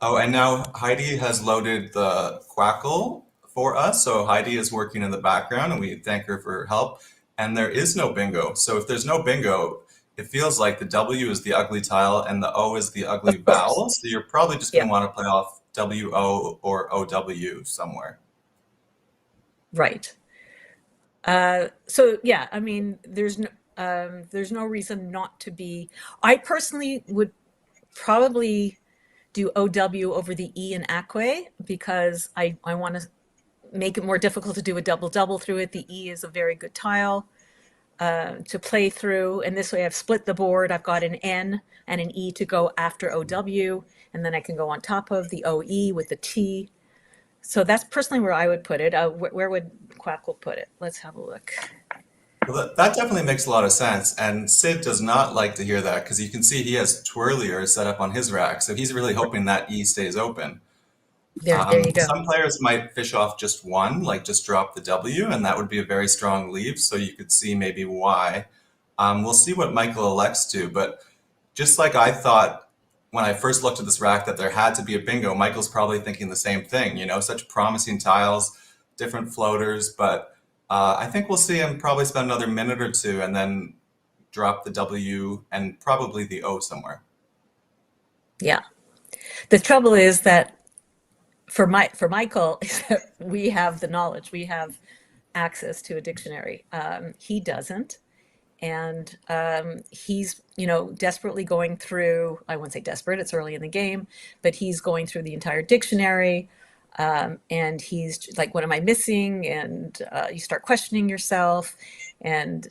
Oh, and now Heidi has loaded the Quackle for us. So Heidi is working in the background and we thank her for her help. And there is no bingo. So if there's no bingo, it feels like the W is the ugly tile and the O is the ugly vowel. So you're probably just going to want to play off WO or OW somewhere. Right. So yeah, I mean, there's no reason not to be. I personally would probably do OW over the E in Aquay because I want to make it more difficult to do a double through it. The E is a very good tile to play through, and this way I've split the board. I've got an N and an E to go after OW, and then I can go on top of the OE with the T. So that's personally where I would put it. Where would Quackle put it? Let's have a look. Well, that definitely makes a lot of sense. And Sid does not like to hear that because you can see he has twirlier set up on his rack. So he's really hoping that E stays open. There you go. Some players might fish off just one, like just drop the W, and that would be a very strong leave. So you could see maybe why. We'll see what Michael elects to. But just like I thought when I first looked at this rack that there had to be a bingo, Michael's probably thinking the same thing. You know, such promising tiles, different floaters. But I think we'll see him probably spend another minute or two and then drop the W and probably the O somewhere. Yeah. The trouble is that for Michael, is that we have the knowledge, we have access to a dictionary. He doesn't. And he's, desperately going through, I wouldn't say desperate, it's early in the game, but he's going through the entire dictionary. And he's like, what am I missing? And you start questioning yourself. And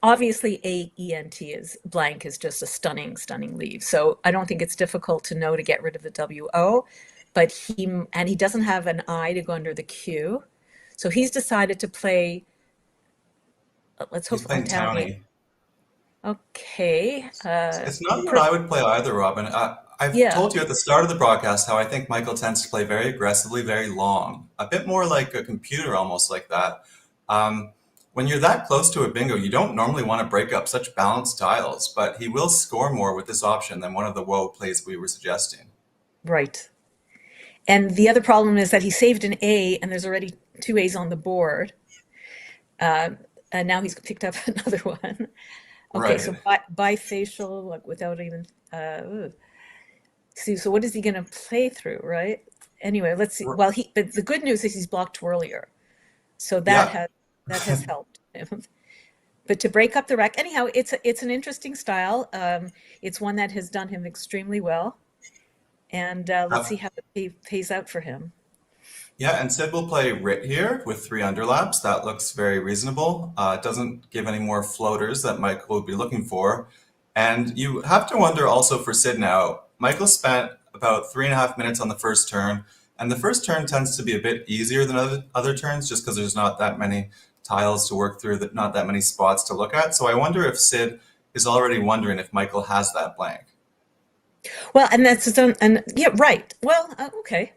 obviously AENT is blank is just a stunning, stunning leave. So I don't think it's difficult to know to get rid of the WO, but he doesn't have an I to go under the Q. So he's decided to play, let's hope He's playing Townie. Okay. It's not what I would play either, Robin. I've told you at the start of the broadcast how I think Michael tends to play very aggressively, very long, a bit more like a computer, almost like that. When you're that close to a bingo, you don't normally want to break up such balanced tiles, but he will score more with this option than one of the woe plays we were suggesting. Right. And the other problem is that he saved an A and there's already 2 A's on the board. And now he's picked up another one. Okay, Right. so bifacial, like without even, see, so what is he going to play through, right? Anyway, let's see. Well, but the good news is he's blocked twirlier. So that has helped him. But to break up the rack, anyhow, it's an interesting style. It's one that has done him extremely well. And let's see how it pays out for him. Yeah, and Sid will play Rit here with 3 underlaps. That looks very reasonable. It doesn't give any more floaters that Michael would be looking for. And you have to wonder also for Sid now, Michael spent about 3.5 minutes on the first turn, and the first turn tends to be a bit easier than other turns just because there's not that many tiles to work through, not that many spots to look at. So I wonder if Sid is already wondering if Michael has that blank. Well, and that's his own, and yeah, right. Well, okay.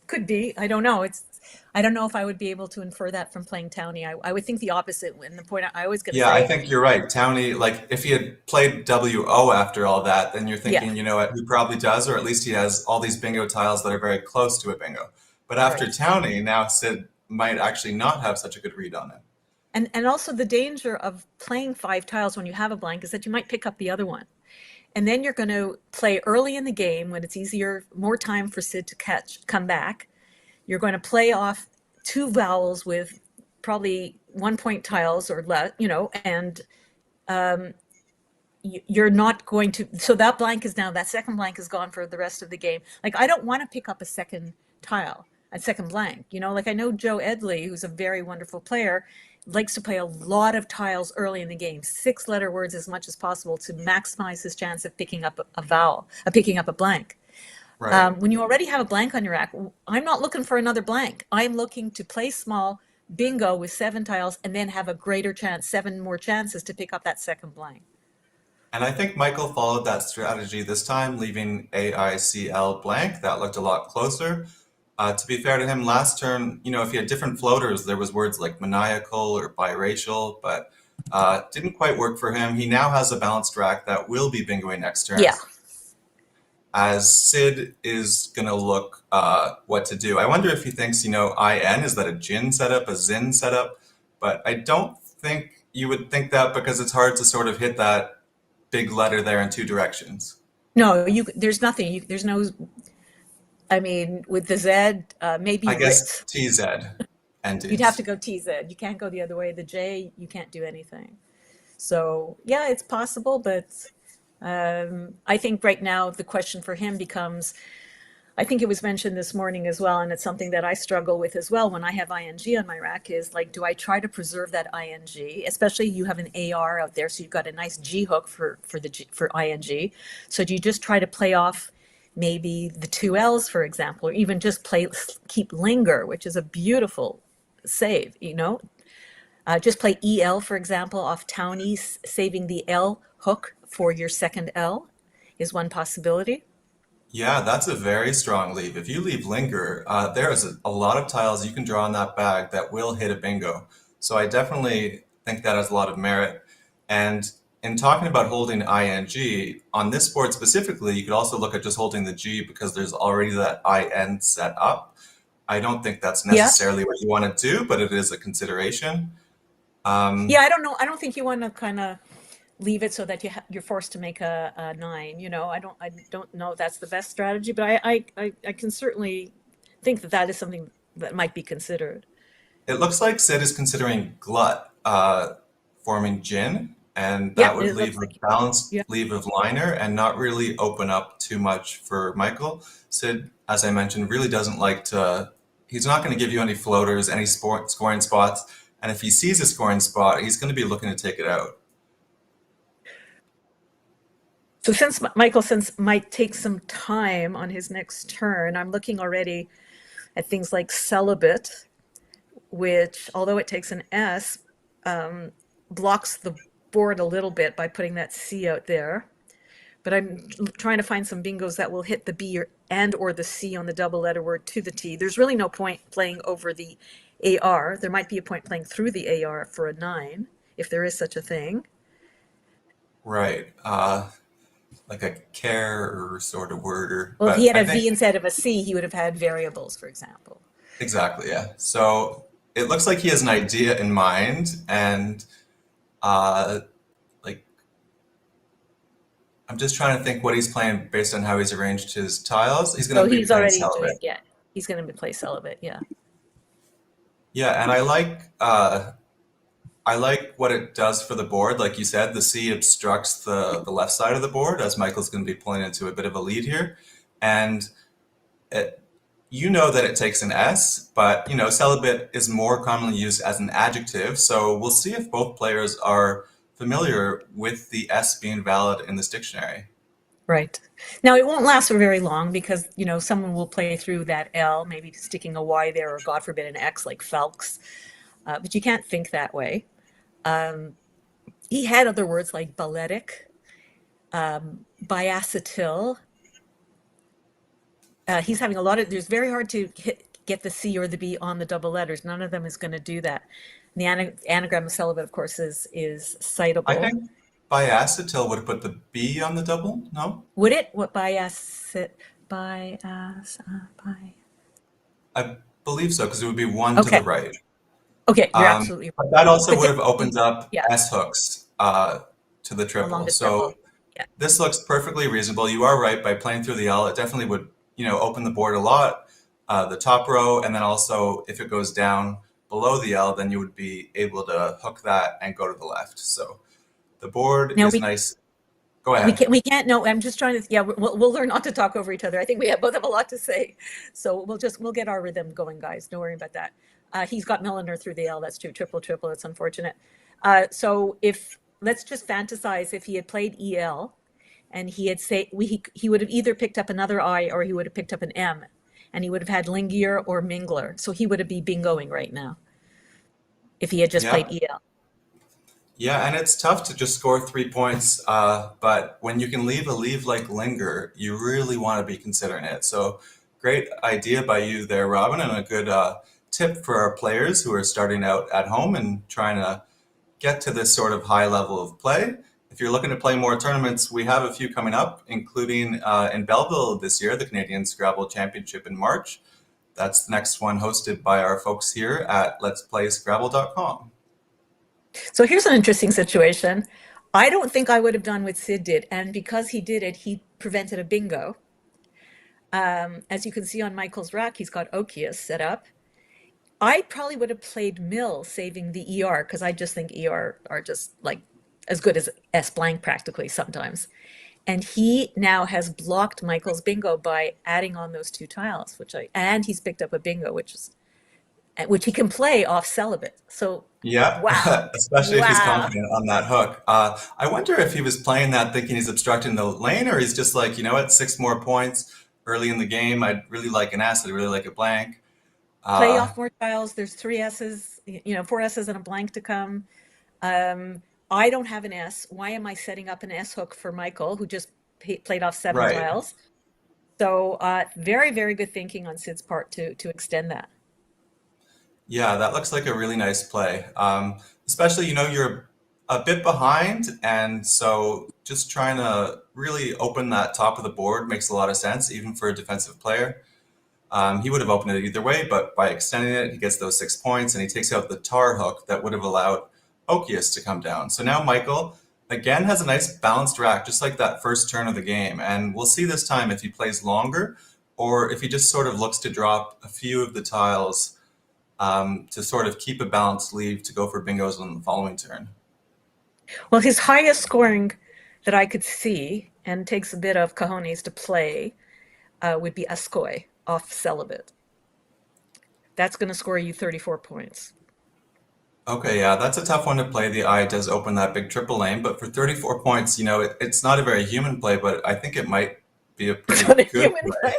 Could be. I don't know. I don't know if I would be able to infer that from playing Townie. I would think the opposite. And the point I was going to say. Yeah, I think you're right. Townie, like if he had played WO after all that, then you're thinking, you know what, he probably does, or at least he has all these bingo tiles that are very close to a bingo. But after Townie, now Sid might actually not have such a good read on it. And also the danger of playing 5 tiles when you have a blank is that you might pick up the other one. And then you're going to play early in the game when it's easier, more time for Sid to come back. You're going to play off 2 vowels with probably 1-point tiles or less, and you're not going to, so that blank is now, that second blank is gone for the rest of the game. Like, I don't want to pick up a second tile, a second blank, like I know Joe Edley, who's a very wonderful player, likes to play a lot of tiles early in the game, 6-letter words as much as possible to maximize his chance of picking up a vowel, picking up a blank. Right. When you already have a blank on your rack, I'm not looking for another blank. I'm looking to play small bingo with 7 tiles and then have a greater chance, 7 more chances to pick up that second blank. And I think Michael followed that strategy this time, leaving AICL blank. That looked a lot closer. To be fair to him, last turn, if he had different floaters, there was words like maniacal or biracial, but didn't quite work for him. He now has a balanced rack that will be bingoing next turn. Yeah. As Sid is going to look what to do. I wonder if he thinks, IN, is that a Jin setup, a Zin setup? But I don't think you would think that because it's hard to sort of hit that big letter there in 2 directions. No, there's nothing. There's no, I mean, with the Z, maybe I guess TZ. You'd have to go TZ. You can't go the other way. The J, you can't do anything. So, yeah, it's possible, but I think right now the question for him becomes, I think it was mentioned this morning as well, and it's something that I struggle with as well when I have ING on my rack, is like, do I try to preserve that ING? Especially you have an AR out there, so you've got a nice G hook for ING. So do you just try to play off maybe the 2 L's, for example, or even just keep linger, which is a beautiful save, Just play EL, for example, off townie, saving the L hook for your second L is one possibility. Yeah, that's a very strong leave. If you leave linger, there is a lot of tiles you can draw on that bag that will hit a bingo. So I definitely think that has a lot of merit. And in talking about holding ing, on this board specifically, you could also look at just holding the G because there's already that IN set up. I don't think that's necessarily what you want to do, but it is a consideration. Yeah, I don't know. I don't think you want to kind of leave it so that you're forced to make a 9. You know, I don't know if that's the best strategy, but I can certainly think that that is something that might be considered. It looks like Sid is considering glut forming gin, and that would leave a balanced leave of liner and not really open up too much for Michael. Sid, as I mentioned, really doesn't like to, he's not going to give you any floaters, any scoring spots, and if he sees a scoring spot, he's going to be looking to take it out. So since Michael might take some time on his next turn, I'm looking already at things like celibate, which, although it takes an S, blocks the board a little bit by putting that C out there. But I'm trying to find some bingos that will hit the B or the C on the double letter word to the T. There's really no point playing over the AR. There might be a point playing through the AR for a 9, if there is such a thing. Right. Like a care sort of word. Well, if he had a V instead of a C, he would have had variables, for example. Exactly, yeah. So it looks like he has an idea in mind, and like I'm just trying to think what he's playing based on how he's arranged his tiles. He's going to be playing celibate. Yeah, he's going to play celibate. Yeah. Yeah, and I like what it does for the board. Like you said, the C obstructs the left side of the board, as Michael's going to be pulling into a bit of a lead here. And you know that it takes an S, but, you know, celibate is more commonly used as an adjective. So we'll see if both players are familiar with the S being valid in this dictionary. Right. Now, it won't last for very long because, you know, someone will play through that L, maybe sticking a Y there, or God forbid an X like Phelps. But you can't think that way. He had other words like balletic, biacetyl. He's having a lot of, there's very hard to get the C or the B on the double letters. None of them is going to do that. And the anagram of celibate, of course, is citable. I think biacetyl would have put the B on the double, no? Would it? What I believe so, because it would be 1 to the right. Okay, you're absolutely right. But that also would have opened up S hooks to the triple. So this looks perfectly reasonable. You are right, by playing through the L, it definitely would, you know, open the board a lot, the top row, and then also if it goes down below the L, then you would be able to hook that and go to the left. So the board is nice. Go ahead. We can't. No, I'm just trying to. Yeah, we'll learn not to talk over each other. I think we both have a lot to say, so we'll get our rhythm going, guys. Don't worry about that. He's got Milliner through the L. That's true. Triple. It's unfortunate. So let's just fantasize if he had played EL, and he had he would have either picked up another I or he would have picked up an M, and he would have had Lingier or Mingler. So he would be bingoing right now if he had just played EL. Yeah, and it's tough to just score 3 points, but when you can leave a leave like Linger, you really want to be considering it. So great idea by you there, Robin, and a good tip for our players who are starting out at home and trying to get to this sort of high level of play. If you're looking to play more tournaments, we have a few coming up, including in Belleville this year, the Canadian Scrabble Championship in March. That's the next one, hosted by our folks here at letsplayscrabble.com. So here's an interesting situation. I don't think I would have done what Sid did, and because he did it, he prevented a bingo. As you can see on Michael's rack, he's got Okius set up. I probably would have played Mill, saving the ER, because I just think ER are just like as good as S blank practically sometimes. And he now has blocked Michael's bingo by adding on those 2 tiles, and he's picked up a bingo, which he can play off celibate. So yeah, wow. Especially if he's confident on that hook. I wonder if he was playing that thinking he's obstructing the lane, or he's just like, you know what, 6 more points early in the game. I'd really like an S. I'd really like a blank. Play off more tiles. There's 3 S's four S's and a blank to come. I don't have an S. Why am I setting up an S hook for Michael, who just played off 7 Right. tiles? So very, very good thinking on Sid's part to extend that. Yeah, that looks like a really nice play. Especially, you're a bit behind, and so just trying to really open that top of the board makes a lot of sense, even for a defensive player. He would have opened it either way, but by extending it, he gets those 6 points, and he takes out the tar hook that would have allowed Okius to come down. So now Michael, again, has a nice balanced rack, just like that first turn of the game. And we'll see this time if he plays longer, or if he just sort of looks to drop a few of the tiles to sort of keep a balanced lead to go for bingos on the following turn. Well, his highest scoring that I could see, and takes a bit of cojones to play, would be Ascoy off Celibate. That's going to score you 34 points. Okay, yeah, that's a tough one to play. The eye does open that big triple lane, but for 34 points, it's not a very human play, but I think it might be a pretty good play.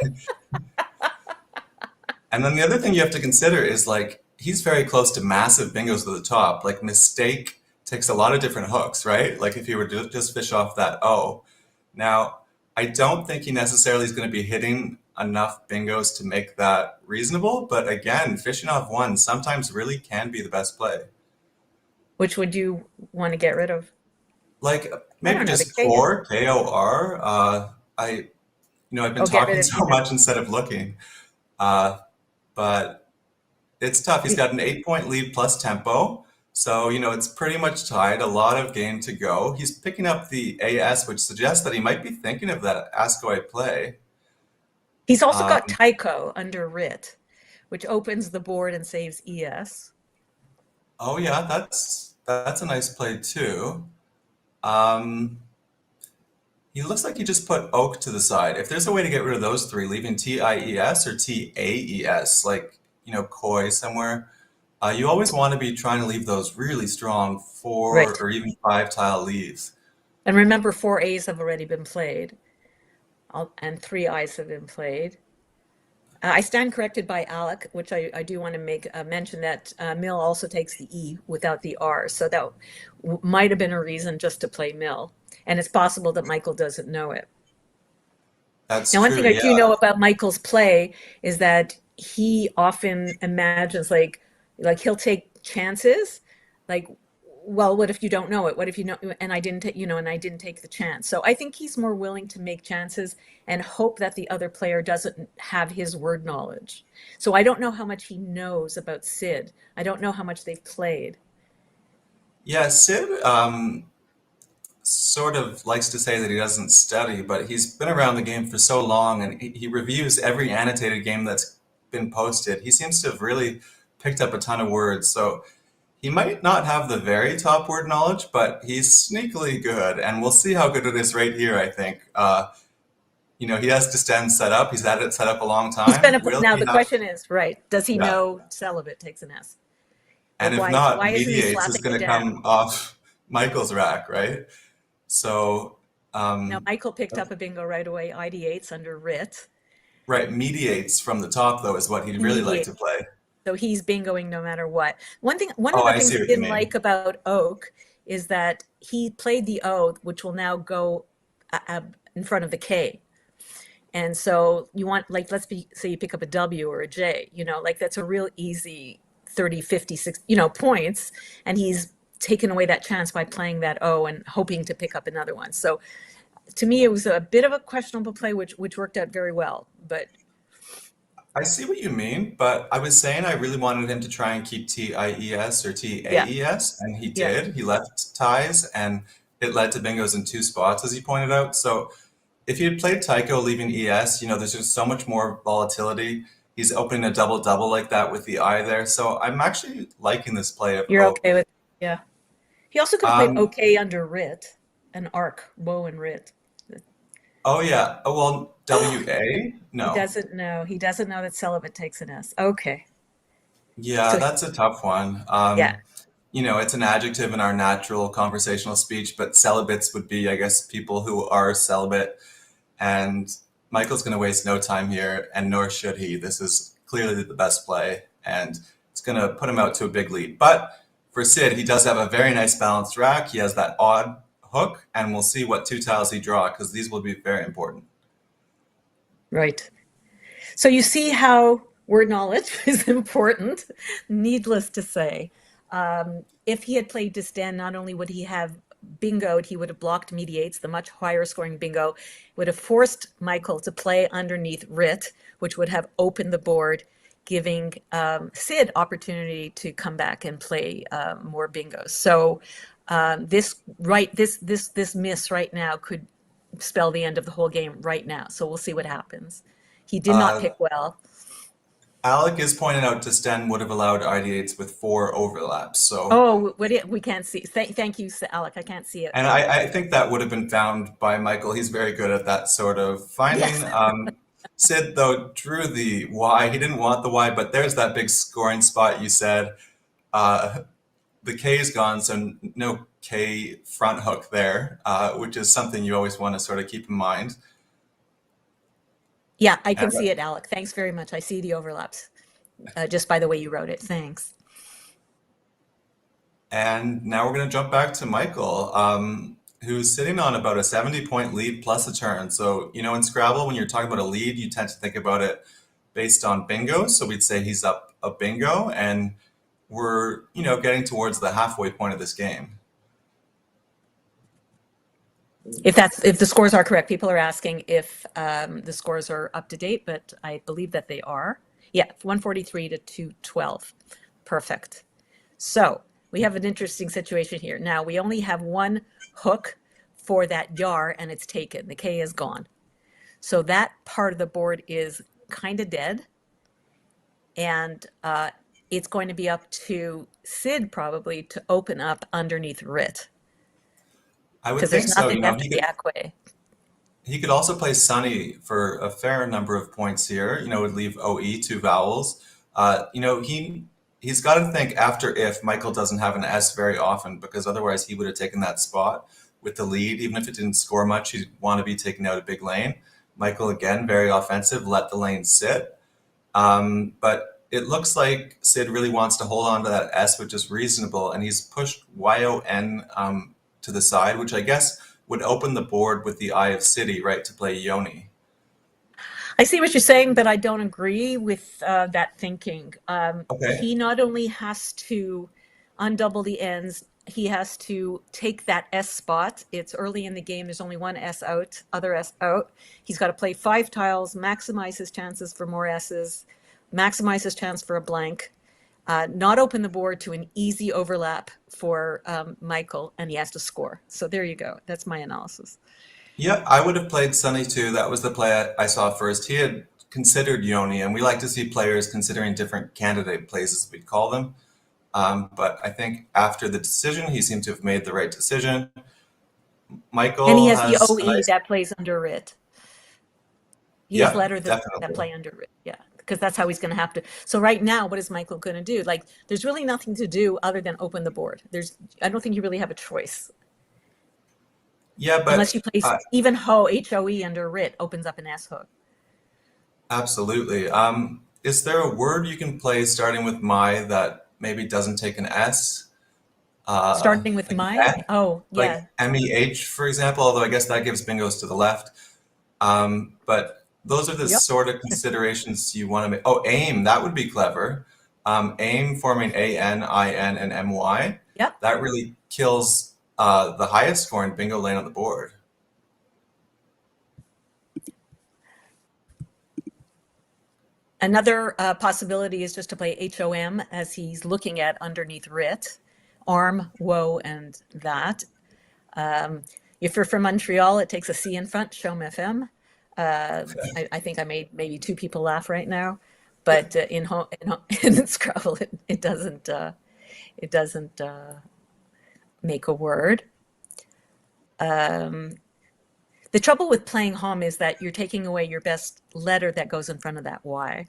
And then the other thing you have to consider is, like, he's very close to massive bingos at the top. Like, mistake takes a lot of different hooks, right? Like, if he were to just fish off that O. Now, I don't think he necessarily is going to be hitting enough bingos to make that reasonable, but again, fishing off 1 sometimes really can be the best play. Which would you want to get rid of? Like, maybe just core, K-O-R. I've been talking so much instead of looking. But it's tough. He's got an 8-point lead plus tempo. So, it's pretty much tied. A lot of game to go. He's picking up the AS, which suggests that he might be thinking of that Ascoy play. He's also got Tycho under Rit, which opens the board and saves ES. Oh, yeah, that's a nice play, too. He looks like he just put Oak to the side. If there's a way to get rid of those 3, leaving TIES or TAES, like, Koi somewhere, you always want to be trying to leave those really strong 4 or even 5 tile leaves. And remember, 4 A's have already been played, and 3 I's have been played. I stand corrected by Alec, which I do want to make mention that Mill also takes the E without the R. So that might have been a reason just to play Mill. And it's possible that Michael doesn't know it. That's now, one true, thing I do know about Michael's play is that he often imagines like he'll take chances, like, well, what if you don't know it? What if you know? And I didn't, and I didn't take the chance. So I think he's more willing to make chances and hope that the other player doesn't have his word knowledge. So I don't know how much he knows about Sid. I don't know how much they've played. Yeah, Sid sort of likes to say that he doesn't study, but he's been around the game for so long, and he reviews every annotated game that's been posted. He seems to have really picked up a ton of words. So he might not have the very top word knowledge, but he's sneakily good, and we'll see how good it is right here, I think. He has Distend set up. He's had it set up a long time. Now the question is, does he know Celibate takes an S? And if not, Mediates is going to come off Michael's rack, right? So now Michael picked up a bingo right away, ID8s under Rit. Right, Mediates from the top, though, is what he'd really like to play. So he's bingoing no matter what. One of the things I didn't like about Oak is that he played the O, which will now go in front of the K. And so you want, like, say you pick up a W or a J, that's a real easy 30, 50, 60, points. And he's taken away that chance by playing that O and hoping to pick up another one. So to me, it was a bit of a questionable play, which worked out very well. But I see what you mean, but I was saying I really wanted him to try and keep TIES or TAES, and he did. Yeah. He left ties, and it led to bingos in 2 spots, as he pointed out. So if he had played Tycho leaving ES, there's just so much more volatility. He's opening a double-double like that with the eye there. So I'm actually liking this play. You're okay with it? Yeah. He also could play OK under Rit, an arc, Woe and Rit. Oh, yeah. Oh, well, WA? No. He doesn't know. He doesn't know that Celibate takes an S. Okay. Yeah, so that's a tough one. Yeah. It's an adjective in our natural conversational speech, but celibates would be, I guess, people who are celibate. And Michael's going to waste no time here, and nor should he. This is clearly the best play, and it's going to put him out to a big lead. But for Sid, he does have a very nice balanced rack. He has that odd hook, and we'll see what 2 tiles he draws, because these will be very important. Right. So you see how word knowledge is important, needless to say. If he had played Disdain, not only would he have bingoed, he would have blocked mediates, the much higher scoring bingo, would have forced Michael to play underneath Writ, which would have opened the board, giving Sid opportunity to come back and play more bingos. So this miss right now could spell the end of the whole game right now. So we'll see what happens. He did not pick well. Alec is pointing out Disdain would have allowed ideates with 4 overlaps. So We can't see. Thank you, Alec. I can't see it. And I think that would have been found by Michael. He's very good at that sort of finding. Yes. Sid, though, drew the Y. He didn't want the Y, but there's that big scoring spot you said. The K's gone, so no K front hook there, which is something you always want to sort of keep in mind. Yeah, I can see it, Alec. Thanks very much. I see the overlaps just by the way you wrote it. Thanks. And now we're going to jump back to Michael, who's sitting on about a 70-point lead plus a turn. So, you know, in Scrabble, when you're talking about a lead, you tend to think about it based on bingo. So we'd say he's up a bingo, and we're, you know, getting towards the halfway point of this game. If the scores are correct, people are asking if the scores are up to date, but I believe that they are. Yeah, 143 to 212. Perfect. So we have an interesting situation here. Now we only have one hook for that yar, and it's taken. The K is gone. So that part of the board is kind of dead. And it's going to be up to Sid probably to open up underneath Writ. I would Because think there's so. nothing You know, left to be Aquay. he could also play Sunny for a fair number of points here. You know, would leave OE 2 vowels. You know, he's got to think after if Michael doesn't have an S very often, because otherwise he would have taken that spot with the lead. Even if it didn't score much, he'd want to be taking out a big lane. Michael, again, very offensive, let the lane sit. But it looks like Sid really wants to hold on to that S, which is reasonable. And he's pushed YON to the side, which I guess would open the board with the Eye of City, right, to play Yoni. I see what you're saying, but I don't agree with that thinking. Okay. He not only has to undouble the ends, he has to take that S spot. It's early in the game. There's only one S out, other S out. He's got to play 5 tiles, maximize his chances for more S's, maximize his chance for a blank, not open the board to an easy overlap for Michael, and he has to score. So there you go. That's my analysis. Yeah, I would have played Sunny too. That was the play I saw first. He had considered Yoni, and we like to see players considering different candidate plays, as we'd call them. But I think after the decision, he seemed to have made the right decision. Michael and he has the has OE that plays under Writ. He has letters that play under Writ. Yeah, because that's how he's going to have to. So right now, what is Michael going to do? Like, there's really nothing to do other than open the board. I don't think you really have a choice. Yeah, but unless you play even HOE under Writ opens up an S hook. Absolutely. Is there a word you can play starting with my that maybe doesn't take an S? Starting with like my? Oh, yeah. Like MEH, for example, although I guess that gives bingos to the left. But those are the sort of considerations you want to make. Oh, AIM, that would be clever. AIM forming AN, IN, and MY. Yep. That really kills the highest scoring bingo lane on the board. Another possibility is just to play HOM as he's looking at underneath Writ, arm, woe, and that. If you're from Montreal, it takes a C in front, Chom FM. I think I made maybe 2 people laugh right now, but in Scrabble, it doesn't make a word. The trouble with playing home is that you're taking away your best letter that goes in front of that Y.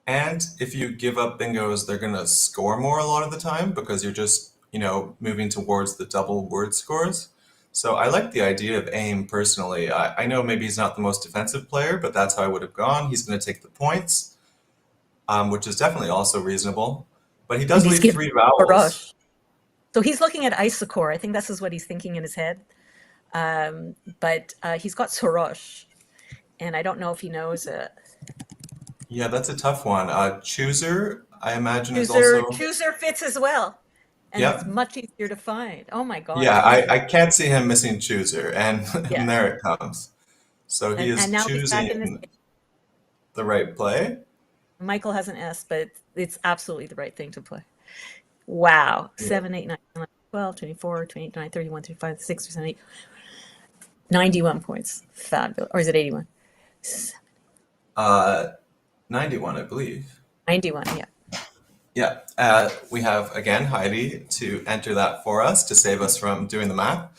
And if you give up bingos, they're going to score more a lot of the time because you're just, you know, moving towards the double word scores. So I like the idea of AIM personally. I know maybe he's not the most defensive player, but that's how I would have gone. He's going to take the points. which is definitely also reasonable. But he And does he's leave given 3 a vowels. rush. So he's looking at Isokor. I think this is what he's thinking in his head. But he's got Sorosh, and I don't know if he knows it. Yeah, that's a tough one. Chooser, I imagine, is also. Chooser fits as well, and Yep. it's much easier to find. Oh my God! Yeah, I can't see him missing Chooser, and, Yeah. and there it comes. So he is and now he's back in this. choosing the right play. Michael has an S, but it's absolutely the right thing to play. Wow. 7, 8, 9, 11, 12, 24, 28, 29, 31, 35, 6, 7, 8. 91 points. Fabulous. Or is it 81? 91, I believe. 91, yeah. Yeah. We have, again, Heidi to enter that for us to save us from doing the math.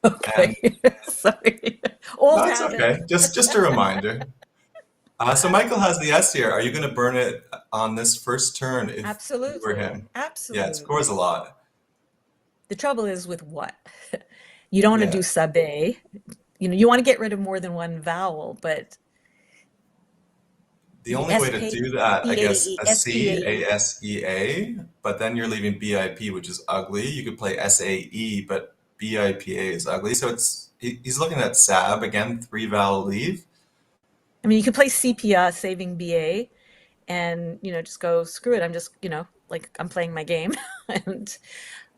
Okay. Sorry. Old That's habit. okay. Just a reminder. So Michael has the S here. Are you going to burn it on this first turn if Absolutely. you were him? Absolutely. Yeah, it scores a lot. The trouble is with what? You don't want to do sabe. You want to get rid of more than one vowel, but the only way to do that, I guess, a C, A, S, E, A, but then you're leaving BIP, which is ugly. You could play SAE, but BIPA is ugly. So he's looking at SAB, again, 3 vowel leave. I mean, you could play sepia, saving BA, and, just go, screw it. I'm just, like I'm playing my game. And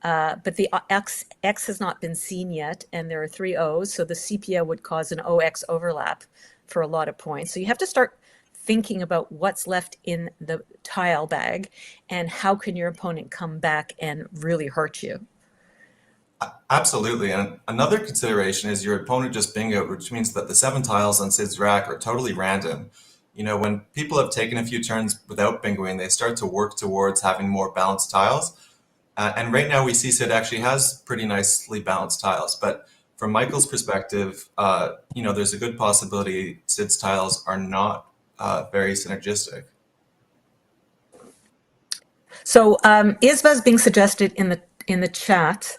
but the X has not been seen yet, and there are 3 O's, so the sepia would cause an OX overlap for a lot of points. So you have to start thinking about what's left in the tile bag and how can your opponent come back and really hurt you. Absolutely. And another consideration is your opponent just bingoed, which means that the 7 tiles on Sid's rack are totally random. When people have taken a few turns without bingoing, they start to work towards having more balanced tiles. And right now we see Sid actually has pretty nicely balanced tiles. But from Michael's perspective, there's a good possibility Sid's tiles are not very synergistic. So Isba's being suggested in the chat,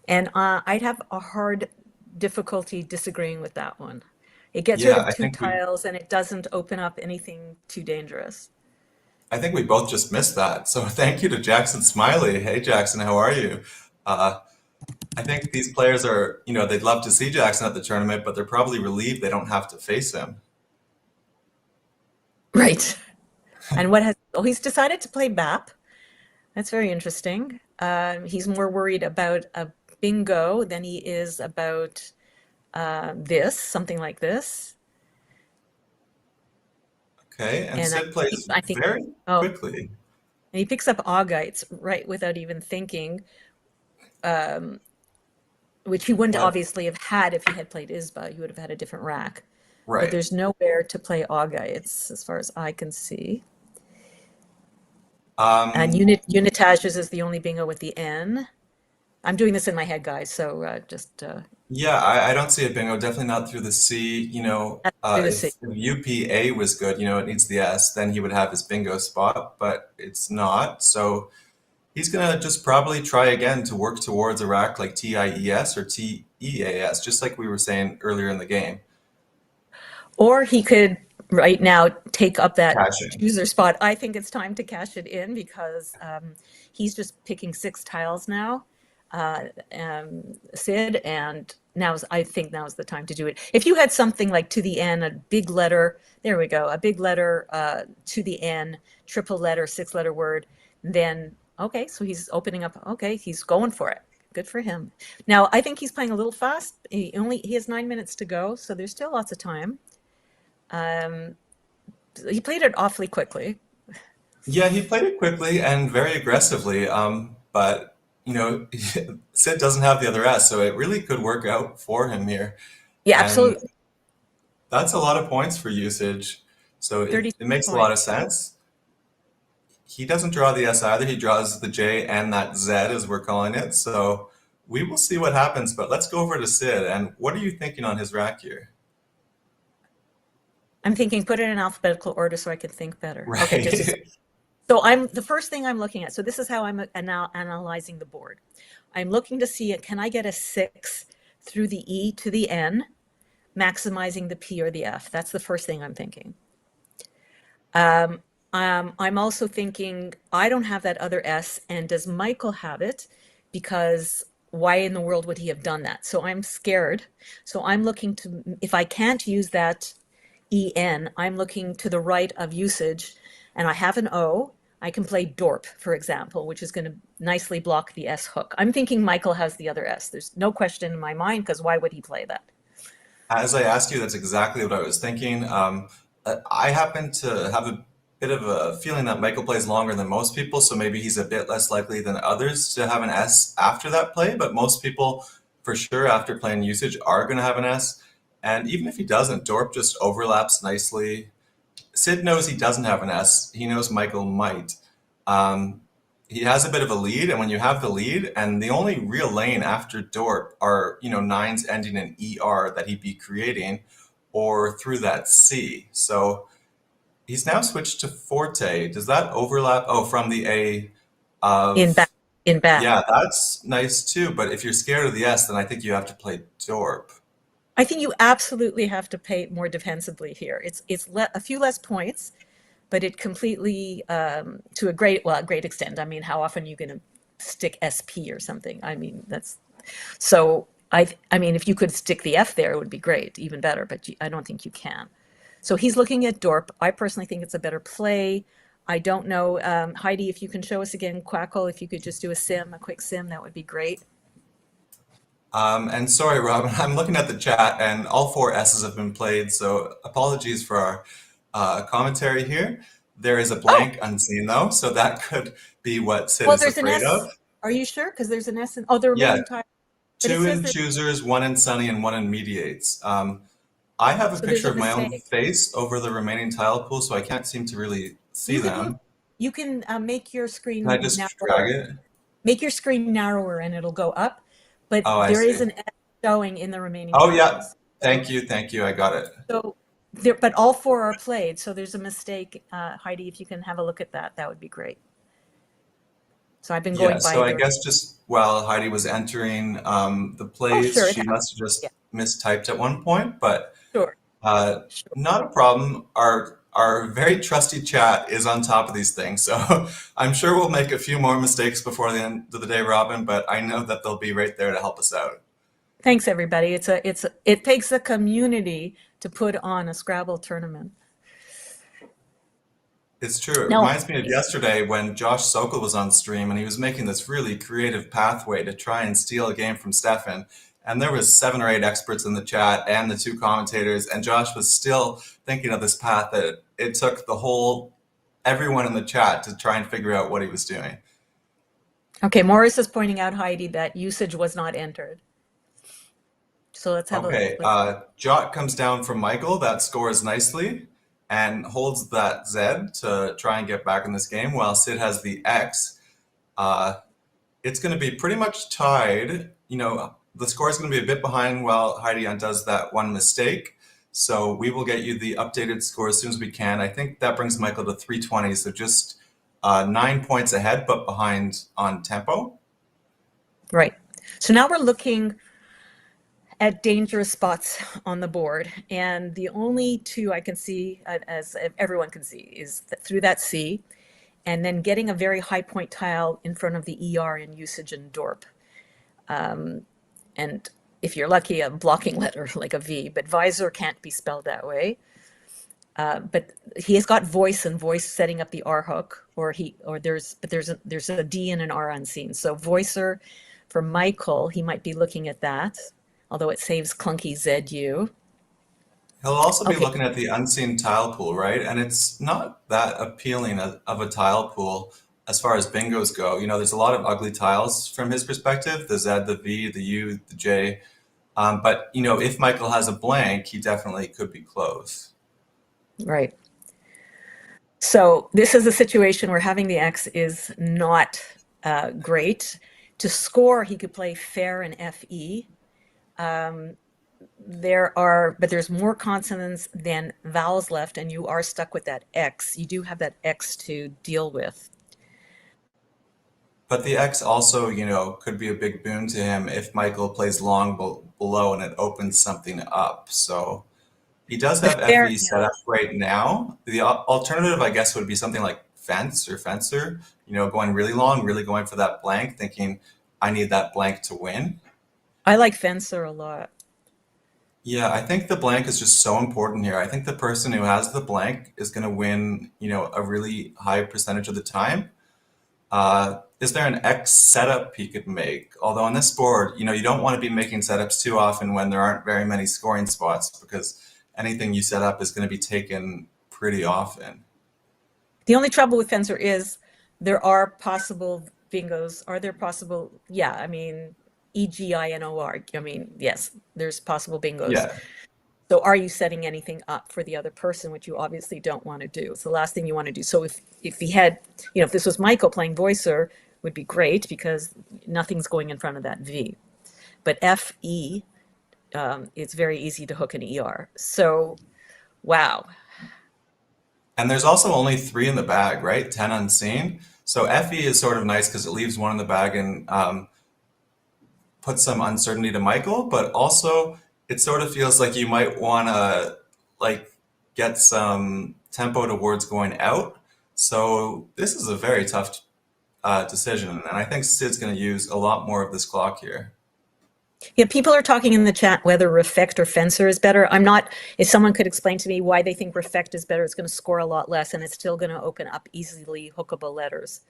and I'd have a hard difficulty disagreeing with that one. It gets rid of 2 tiles, and it doesn't open up anything too dangerous. I think we both just missed that. So thank you to Jackson Smiley. Hey, Jackson, how are you? I think these players are, they'd love to see Jackson at the tournament, but they're probably relieved they don't have to face him. Right. And he's decided to play BAP. That's very interesting. He's more worried about a bingo than he is about something like this. Okay, and Sid plays very quickly. And he picks up Augites right without even thinking, which he wouldn't obviously have had if he had played Isba. He would have had a different rack. Right. But there's nowhere to play Augites as far as I can see. And Unitages is the only bingo with the N. I'm doing this in my head, guys, so just... Yeah, I don't see a bingo, definitely not through the C. If UPA was good, it needs the S, then he would have his bingo spot, but it's not. So he's going to just probably try again to work towards a rack like TIES or TEAS, just like we were saying earlier in the game. Or he could right now take up that user spot. I think it's time to cash it in because he's just picking 6 tiles now, Sid, and I think now's the time to do it. If you had something like to the N, a big letter, there we go, a big letter to the N, triple letter, 6-letter word, then, okay, so he's opening up, okay, he's going for it. Good for him. Now, I think he's playing a little fast. He has 9 minutes to go, so there's still lots of time. He played it awfully quickly. Yeah, he played it quickly and very aggressively, but Sid doesn't have the other S, so it really could work out for him here. Yeah, absolutely. That's a lot of points for usage, so it makes a lot of sense. He doesn't draw the S either. He draws the J and that Z, as we're calling it, so we will see what happens, but let's go over to Sid, and what are you thinking on his rack here? I'm thinking put it in alphabetical order so I can think better. Right. Okay, so the first thing I'm looking at, so this is how I'm analyzing the board. I'm looking to see, can I get a 6 through the E to the N, maximizing the P or the F? That's the first thing I'm thinking. I'm also thinking, I don't have that other S, and does Michael have it? Because why in the world would he have done that? So I'm scared. So I'm looking to, if I can't use that EN, I'm looking to the right of usage, and I have an O. I can play DORP, for example, which is going to nicely block the S hook. I'm thinking Michael has the other S. There's no question in my mind, because why would he play that? As I asked you, that's exactly what I was thinking. I happen to have a bit of a feeling that Michael plays longer than most people, so maybe he's a bit less likely than others to have an S after that play, but most people, for sure, after playing usage, are going to have an S. And even if he doesn't, Dorp just overlaps nicely. Sid knows he doesn't have an S. He knows Michael might. Um, he has a bit of a lead, and when you have the lead, and the only real lane after Dorp are, nines ending in ER that he'd be creating, or through that C. So he's now switched to Forte. Does that overlap? Oh, from the A In of, back, in back. yeah, that's nice too. But if you're scared of the S, then I think you have to play Dorp. I think you absolutely have to pay more defensively here. It's a few less points, but it completely, to a great extent. I mean, how often are you going to stick SP or something? I mean, so I mean, if you could stick the F there, it would be great, even better, but I don't think you can. So he's looking at Dorp. I personally think it's a better play. I don't know, Heidi, if you can show us again, Quackle, if you could just do a quick sim, that would be great. And sorry, Robin, I'm looking at the chat and all four S's have been played, so apologies for our commentary here. There is a blank unseen though, so that could be what Sid is There's an afraid S. of. Are you sure? Because there's an S in, the Yeah, remaining time. But it 2 says in that, choosers, 1 in sunny, and 1 in mediates. I have a so there's picture a of my own mistake. face over the remaining tile pool, so I can't seem to really see You can them. you can make your screen Can I just narrower. drag it? Make your screen narrower and it'll go up. But Oh, I there is see. an S showing in the remaining Oh, yeah. tiles. Thank you, I got it. So but all four are played, so there's a mistake. Heidi, if you can have a look at that, that would be great. So I've been going by. So I guess just while Heidi was entering the plays, sure, she must have just yeah. mistyped at one point, but Sure. not a problem. Our very trusty chat is on top of these things, so I'm sure we'll make a few more mistakes before the end of the day, Robin, but I know that they'll be right there to help us out. Thanks, everybody. It takes a community to put on a Scrabble tournament. It's true. It reminds me of yesterday when Josh Sokol was on stream and he was making this really creative pathway to try and steal a game from Stefan. And there was 7 or 8 experts in the chat and the 2 commentators, and Josh was still thinking of this path that it took everyone in the chat to try and figure out what he was doing. Okay, Morris is pointing out, Heidi, that usage was not entered. So let's have Jot comes down from Michael. That scores nicely and holds that Z to try and get back in this game, while Sid has the X. It's going to be pretty much tied. The score is going to be a bit behind while Heidi undoes that one mistake. So we will get you the updated score as soon as we can. I think that brings Michael to 320, so just 9 points ahead, but behind on tempo. Right. So now we're looking at dangerous spots on the board. And the only 2 I can see, as everyone can see, is through that C, and then getting a very high point tile in front of the ER in usage and Dorp. And if you're lucky, a blocking letter like a V, but visor can't be spelled that way. But he has got voice and voice setting up the R hook, there's a D and an R unseen. So voicer for Michael, he might be looking at that, although it saves clunky ZU. He'll also be looking at the unseen tile pool, right? And it's not that appealing of a tile pool as far as bingos go. There's a lot of ugly tiles from his perspective, the Z, the V, the U, the J. But, if Michael has a blank, he definitely could be close. Right. So this is a situation where having the X is not great. To score, he could play fair and FE. But there's more consonants than vowels left, and you are stuck with that X. You do have that X to deal with. But the X also, could be a big boon to him if Michael plays long below and it opens something up. So He does have FE set up right now. The alternative, I guess, would be something like fence or fencer, going really long, really going for that blank, thinking I need that blank to win. I like fencer a lot. Yeah, I think the blank is just so important here. I think the person who has the blank is going to win, a really high percentage of the time. Is there an X setup he could make? Although on this board, you don't want to be making setups too often when there aren't very many scoring spots, because anything you set up is going to be taken pretty often. The only trouble with fencer is there are possible bingos. Are there possible? Yeah, I mean, EGINOR. I mean, yes, there's possible bingos. Yeah. So are you setting anything up for the other person, which you obviously don't want to do? It's the last thing you want to do. So if he had, if this was Michael playing voicer, would be great because nothing's going in front of that V. But FE, it's very easy to hook an ER. So, wow. And there's also only 3 in the bag, right? 10 unseen. So FE is sort of nice because it leaves 1 in the bag and puts some uncertainty to Michael, but also it sort of feels like you might want to get some tempo towards going out. So this is a very tough decision, and I think Sid's going to use a lot more of this clock here. Yeah, people are talking in the chat whether Refect or Fencer is better. I'm not, if someone could explain to me why they think Refect is better, it's going to score a lot less and it's still going to open up easily hookable letters.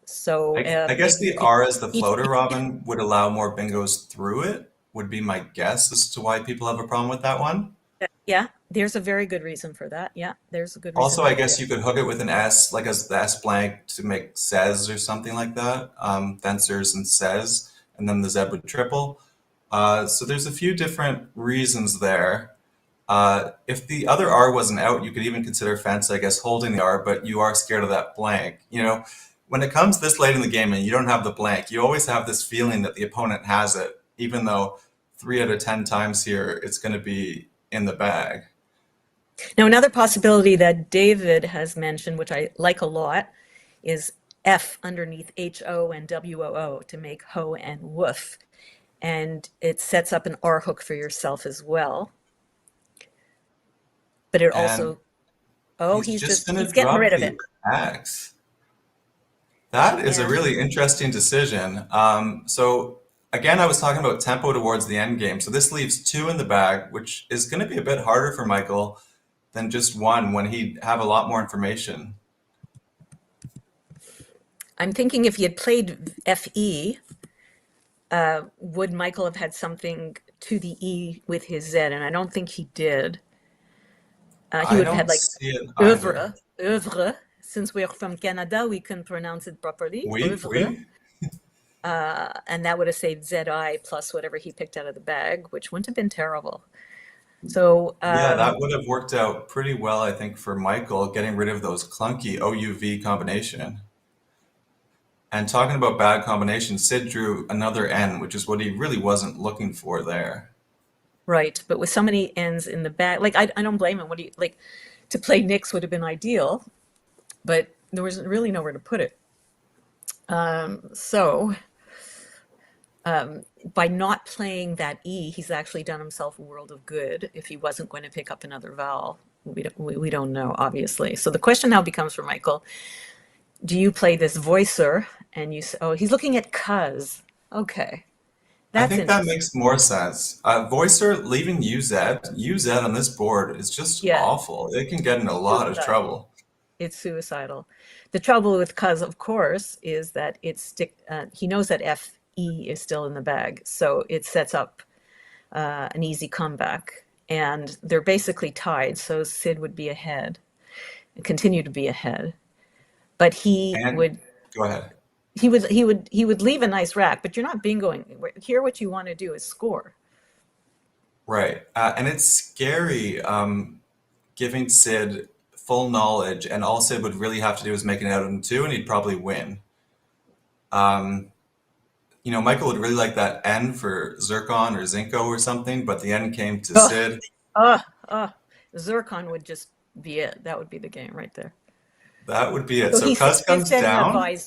So I guess the R as the floater, Robin, would allow more bingos through it, would be my guess as to why people have a problem with that one. Yeah, there's a very good reason for that. Yeah, there's a good reason. Also, I guess you could hook it with an S, like as the S blank to make says or something like that. Fencers and says, and then the Z would triple. So there's a few different reasons there. If the other R wasn't out, you could even consider fence, I guess, holding the R, but you are scared of that blank. When it comes this late in the game and you don't have the blank, you always have this feeling that the opponent has it, even though 3 out of 10 times here, it's going to be in the bag. Now, another possibility that David has mentioned, which I like a lot, is F underneath HO and WOO to make ho and woof. And it sets up an R hook for yourself as well. But it also, he's getting rid of it. X. That is a really interesting decision. So again, I was talking about tempo towards the end game. So this leaves 2 in the bag, which is going to be a bit harder for Michael than just 1 when he'd have a lot more information. I'm thinking if he had played FE, would Michael have had something to the E with his Z? And I don't think he did. He would have had like oeuvre. Since we're from Canada, we can pronounce it properly. Oui. And that would have saved ZI plus whatever he picked out of the bag, which wouldn't have been terrible. So yeah, that would have worked out pretty well, I think, for Michael, getting rid of those clunky OUV combination. And talking about bad combinations, Sid drew another N, which is what he really wasn't looking for there. Right, but with so many N's in the bag, I don't blame him. To play Nix would have been ideal, but there was really nowhere to put it. By not playing that E, he's actually done himself a world of good. If he wasn't going to pick up another vowel, we don't know, obviously. So the question now becomes for Michael, do you play this voicer? And you say, he's looking at cuz. Okay. I think that makes more sense. Voicer leaving UZ on this board is just awful. It can get in a lot of trouble. It's suicidal. The trouble with cuz, of course, is that he knows that FE is still in the bag, so it sets up an easy comeback. And they're basically tied, so Sid would be ahead, continue to be ahead. But go ahead. He would leave a nice rack, but you're not bingoing. Here, what you want to do is score. Right, and it's scary giving Sid full knowledge, and all Sid would really have to do is make it out of 2, and he'd probably win. Michael would really like that N for Zircon or Zinco or something, but the N came to Sid. Zircon would just be it. That would be the game right there. That would be it. So cuz comes down.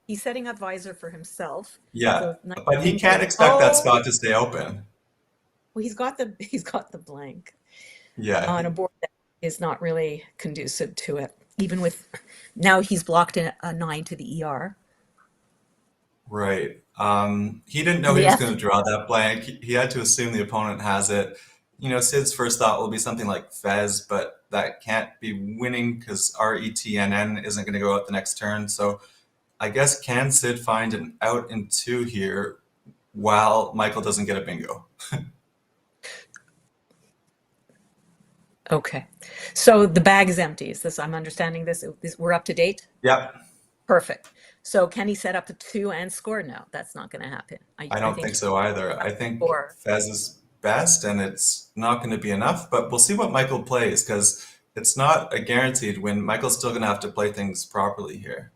He's setting up visor for himself. Yeah, so but he can't expect that spot to stay open. Well, he's got the blank. Yeah, on a board that is not really conducive to it. Even with now he's blocked a 9 to the ER. right. He didn't know And he the was F, going to draw that blank. He had to assume the opponent has it. Sid's first thought will be something like Fez, but that can't be winning because RETNN isn't going to go out the next turn. So I guess can Sid find an out in 2 here while Michael doesn't get a bingo? okay. So the bag is empty. Is this, I'm understanding this, we're up to date? Yep. Perfect. So can he set up a 2 and score? No, that's not going to happen. I don't think so either. I think Or Fez is best, and it's not going to be enough. But we'll see what Michael plays because it's not a guaranteed win. Michael's still going to have to play things properly here.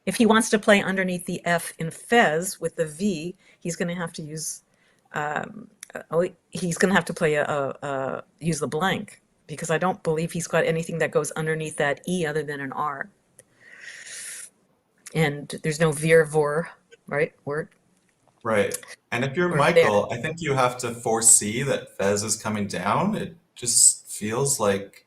if he wants to play underneath the F in Fez with the V, he's going to have to use, he's going to have to play use the blank, because I don't believe he's got anything that goes underneath that E other than an R. And there's no vir vor, right? Word. Right. And if you're Or Michael, I think you have to foresee that Fez is coming down. It just feels like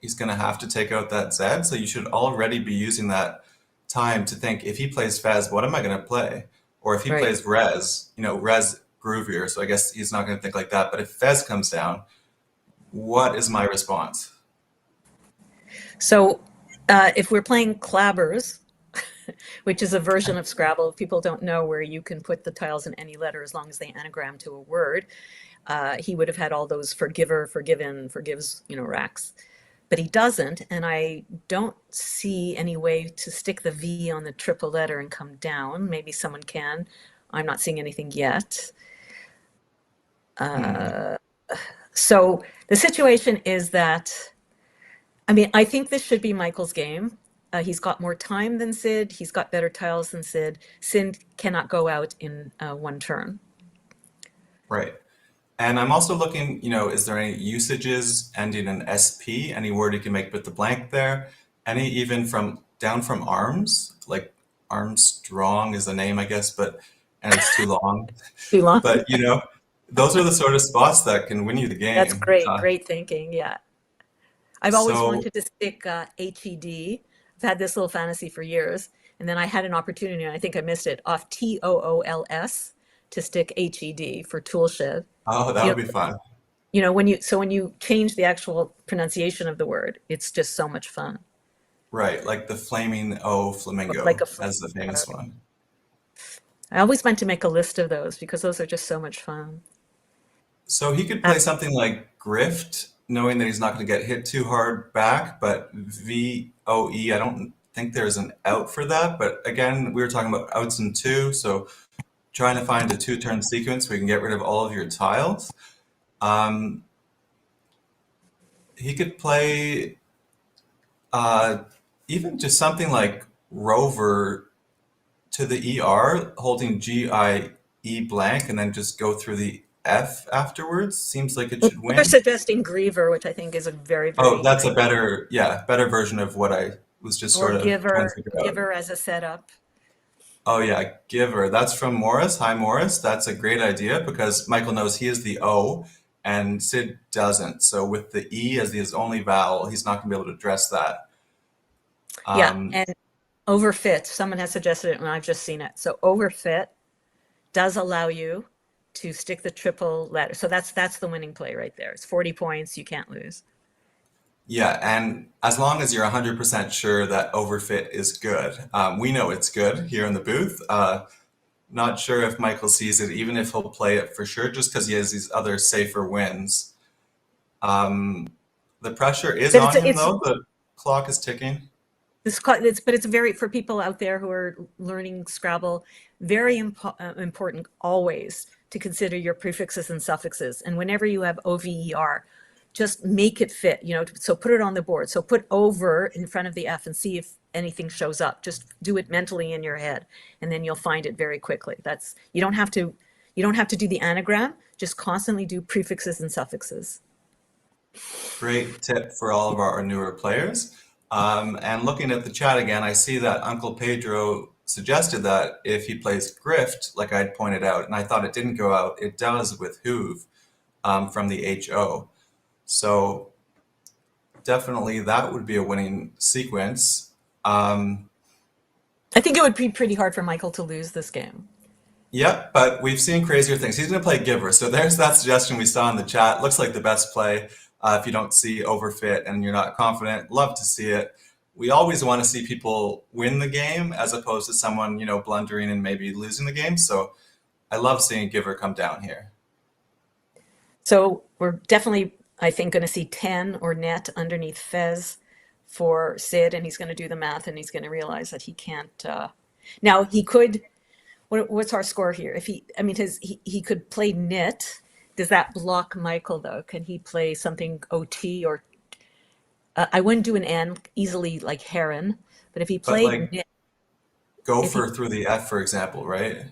he's going to have to take out that Z. So you should already be using that time to think, if he plays Fez, what am I going to play? Or if he Right. plays Rez, Rez groovier. So I guess he's not going to think like that. But if Fez comes down, what is my response? So if we're playing clabbers, which is a version of Scrabble, if people don't know, where you can put the tiles in any letter as long as they anagram to a word, he would have had all those forgiver, forgiven, forgives, racks. But he doesn't, and I don't see any way to stick the V on the triple letter and come down. Maybe someone can. I'm not seeing anything yet. So the situation is that, I think this should be Michael's game. He's got more time than Sid. He's got better tiles than Sid. Sid cannot go out in one turn. Right. And I'm also looking, is there any usages ending in SP? Any word you can make with the blank there? Any even down from arms? Like Armstrong is a name, I guess, and it's too long. Too long. But, those are the sort of spots that can win you the game. That's great. Great thinking. Yeah. I've always So- wanted to stick HED. I've had this little fantasy for years. And then I had an opportunity, and I think I missed it, off TOOLS to stick HED for toolshed. Oh, that would be fun. When you change the actual pronunciation of the word, it's just so much fun. Right, like the flaming O flamingo Like as the famous one. I always meant to make a list of those because those are just so much fun. So he could play something like Grift, knowing that he's not going to get hit too hard back, but VOE, I don't think there's an out for that. But again, we were talking about outs in 2, so trying to find a 2-turn sequence where you can get rid of all of your tiles. He could play even just something like Rover to the ER, holding GIE blank, and then just go through the F afterwards. Seems like it should win. They're suggesting Griever, which I think is a very, very... Oh, that's a better version of what I was just sort of trying to figure out. Giver as a setup. Oh yeah, Giver. That's from Morris. Hi, Morris. That's a great idea because Michael knows he is the O and Sid doesn't. So with the E as his only vowel, he's not going to be able to address that. And overfit. Someone has suggested it and I've just seen it. So overfit does allow you to stick the triple letter. So that's the winning play right there. It's 40 points. You can't lose. Yeah, and as long as you're 100% sure that overfit is good, we know it's good here in the booth. Not sure if Michael sees it, even if he'll play it for sure, just because he has these other safer wins. The pressure is on him, though. The clock is ticking. But it's very, for people out there who are learning Scrabble, very important always to consider your prefixes and suffixes. And whenever you have OVER, just make it fit, so put it on the board. So put over in front of the F and see if anything shows up. Just do it mentally in your head, and then you'll find it very quickly. You don't have to do the anagram, just constantly do prefixes and suffixes. Great tip for all of our newer players. And looking at the chat again, I see that Uncle Pedro suggested that if he plays Grift, like I'd pointed out, and I thought it didn't go out, it does with Hoove from the HO. So definitely that would be a winning sequence. I think it would be pretty hard for Michael to lose this game. Yep, but we've seen crazier things. He's going to play Giver. So there's that suggestion we saw in the chat. Looks like the best play. If you don't see Overfit and you're not confident, love to see it. We always want to see people win the game as opposed to someone, blundering and maybe losing the game. So I love seeing Giver come down here. So we're definitely, I think, going to see 10 or net underneath Fez for Sid, and he's going to do the math, and he's going to realize that he can't. Now he could. What's our score here? If he could play nit. Does that block Michael though? Can he play something OT or? I wouldn't do an N easily like Heron, but if he played nit, Gopher through the F, for example, right?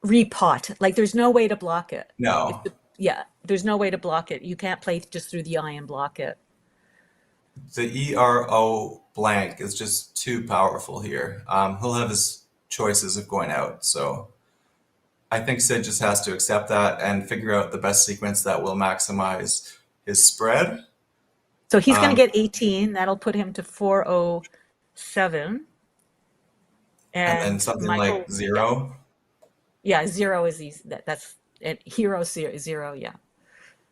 repot. Like there's no way to block it. No. Yeah, there's no way to block it. You can't play just through the I and block it. The ERO blank is just too powerful here. He'll have his choices of going out. So I think Sid just has to accept that and figure out the best sequence that will maximize his spread. So he's going to get 18. That'll put him to 407. And then something Michael, like 0. Yeah, 0 is easy. That's hero 0. Yeah.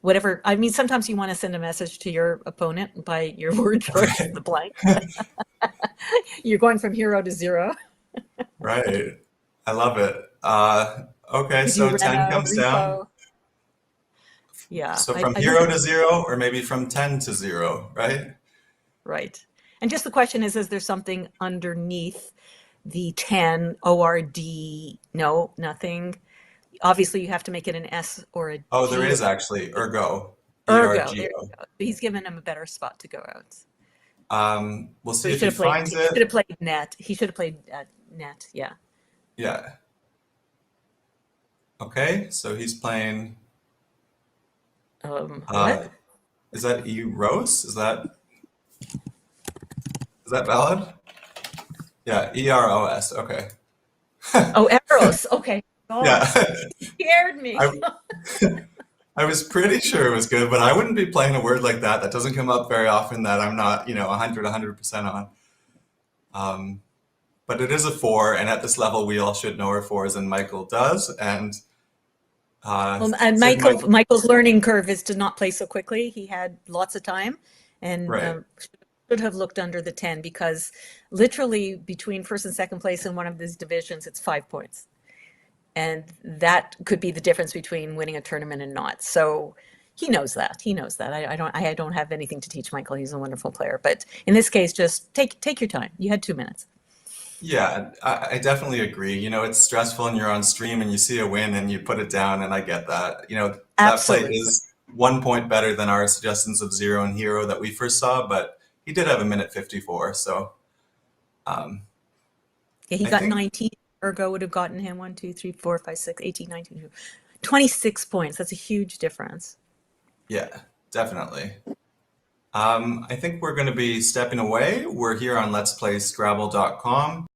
Whatever. I mean, sometimes you want to send a message to your opponent by your word choice, the blank. You're going from hero to 0. Right. I love it. Okay, so 10 comes down. Yeah. So from hero to 0, or maybe from 10 to 0, right? Right. And just the question is there something underneath the 10 ORD? No, nothing. Obviously, you have to make it an S or a G. Oh, there is actually Ergo. Ergo. There you go. He's given him a better spot to go out. We'll see if he finds it. He should have played net. He should have played net. Yeah. Yeah. Okay, so he's playing. What? Is that E-Rose? Is that valid? Yeah, EROS. Okay. Oh, Eros. Okay. Oh, yeah. Scared me. I was pretty sure it was good, but I wouldn't be playing a word like that. That doesn't come up very often that I'm not, 100% on. But it is a 4, and at this level, we all should know our 4s, and Michael does. And Michael's learning curve is to not play so quickly. He had lots of time, and should have looked under the 10 because literally between first and second place in one of these divisions, it's 5 points. And that could be the difference between winning a tournament and not. So he knows that. I don't have anything to teach Michael. He's a wonderful player. But in this case, just take your time. You had 2 minutes. Yeah, I definitely agree. It's stressful and you're on stream and you see a win and you put it down, and I get that. That play is 1 point better than our suggestions of 0 and hero that we first saw, but he did have a minute 54. So yeah, he got 19. Ergo would have gotten him 1, 2, 3, 4, 5, 6, 18, 19, 26 points. That's a huge difference. Yeah, definitely. I think we're going to be stepping away. We're here on Let's Play Scrabble.com.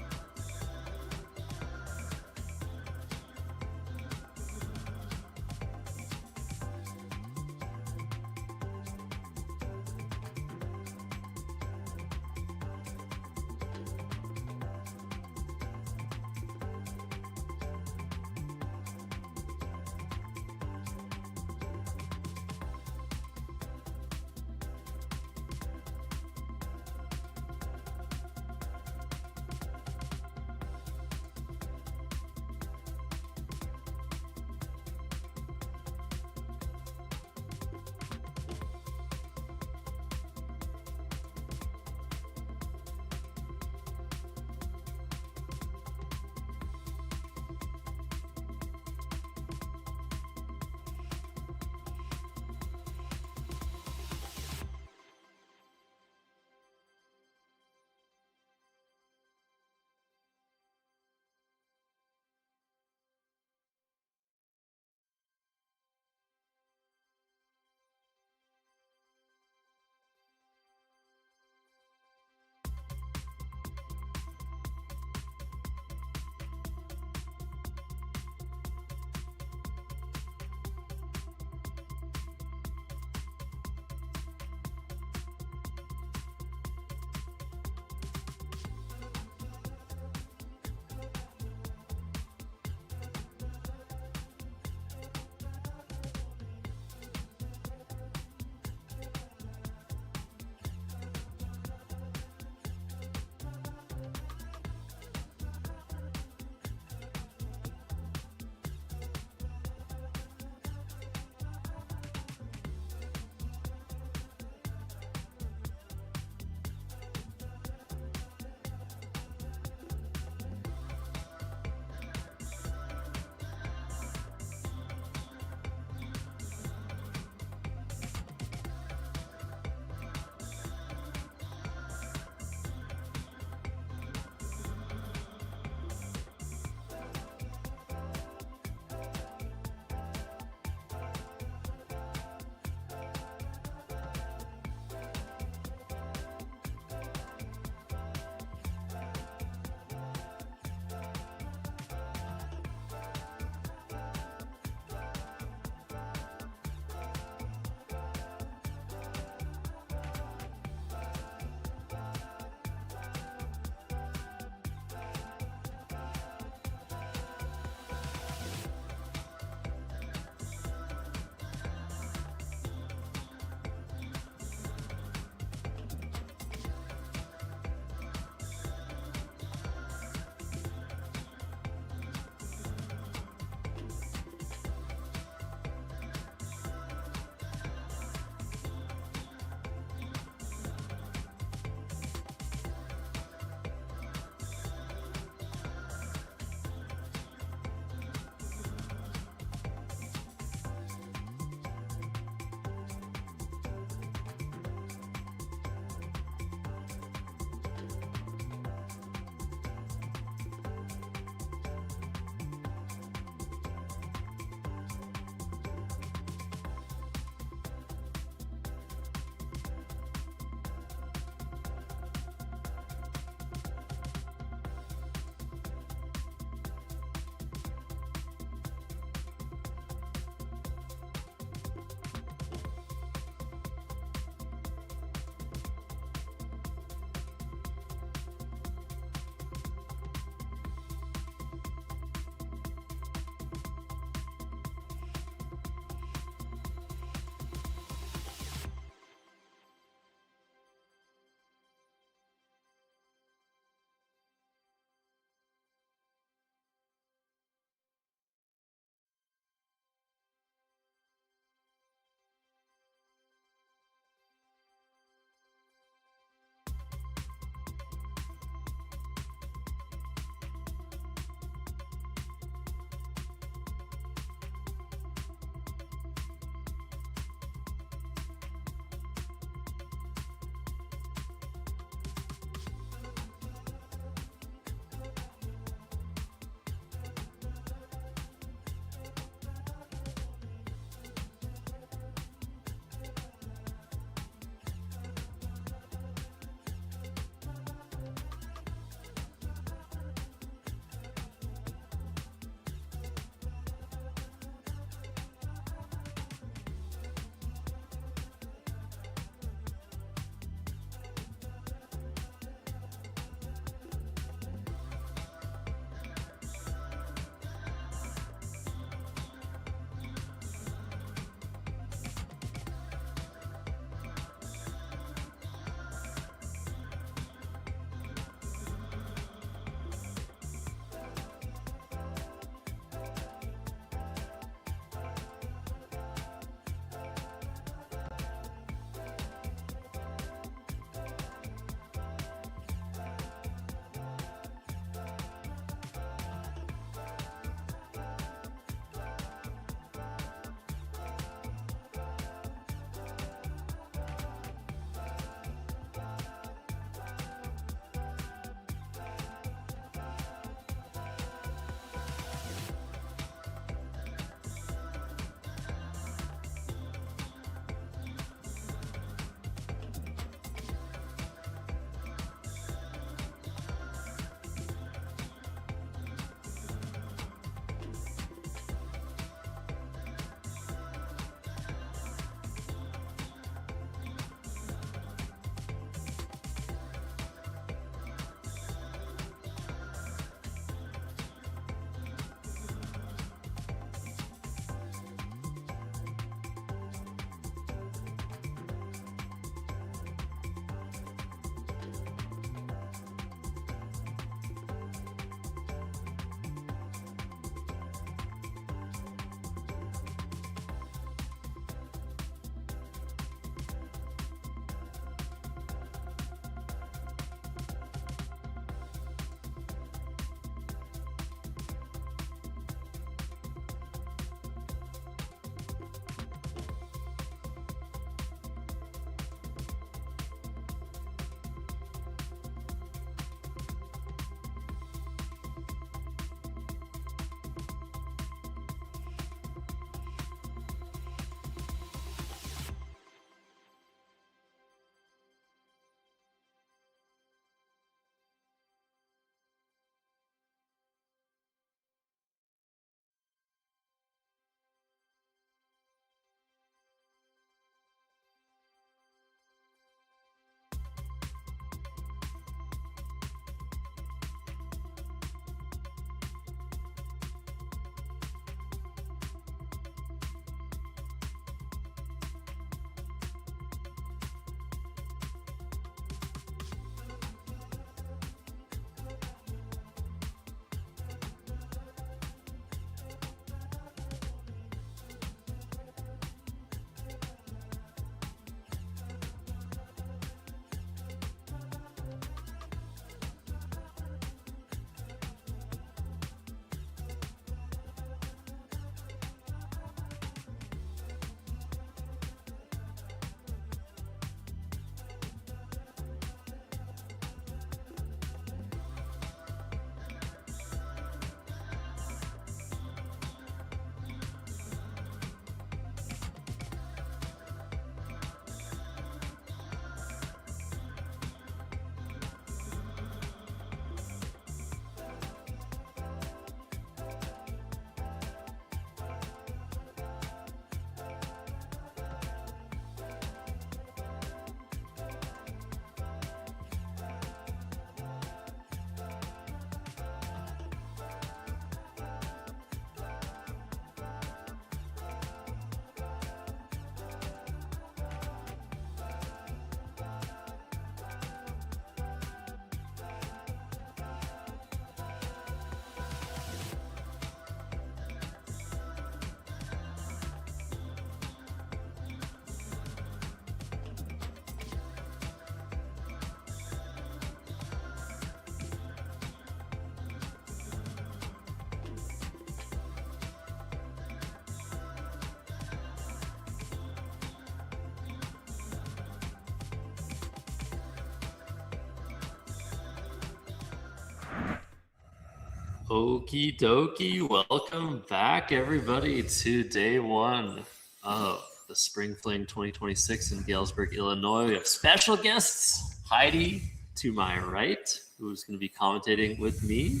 Okie dokie. Welcome back, everybody, to day one of the Spring Fling 2026 in Galesburg, Illinois. We have special guests, Heidi to my right, who's going to be commentating with me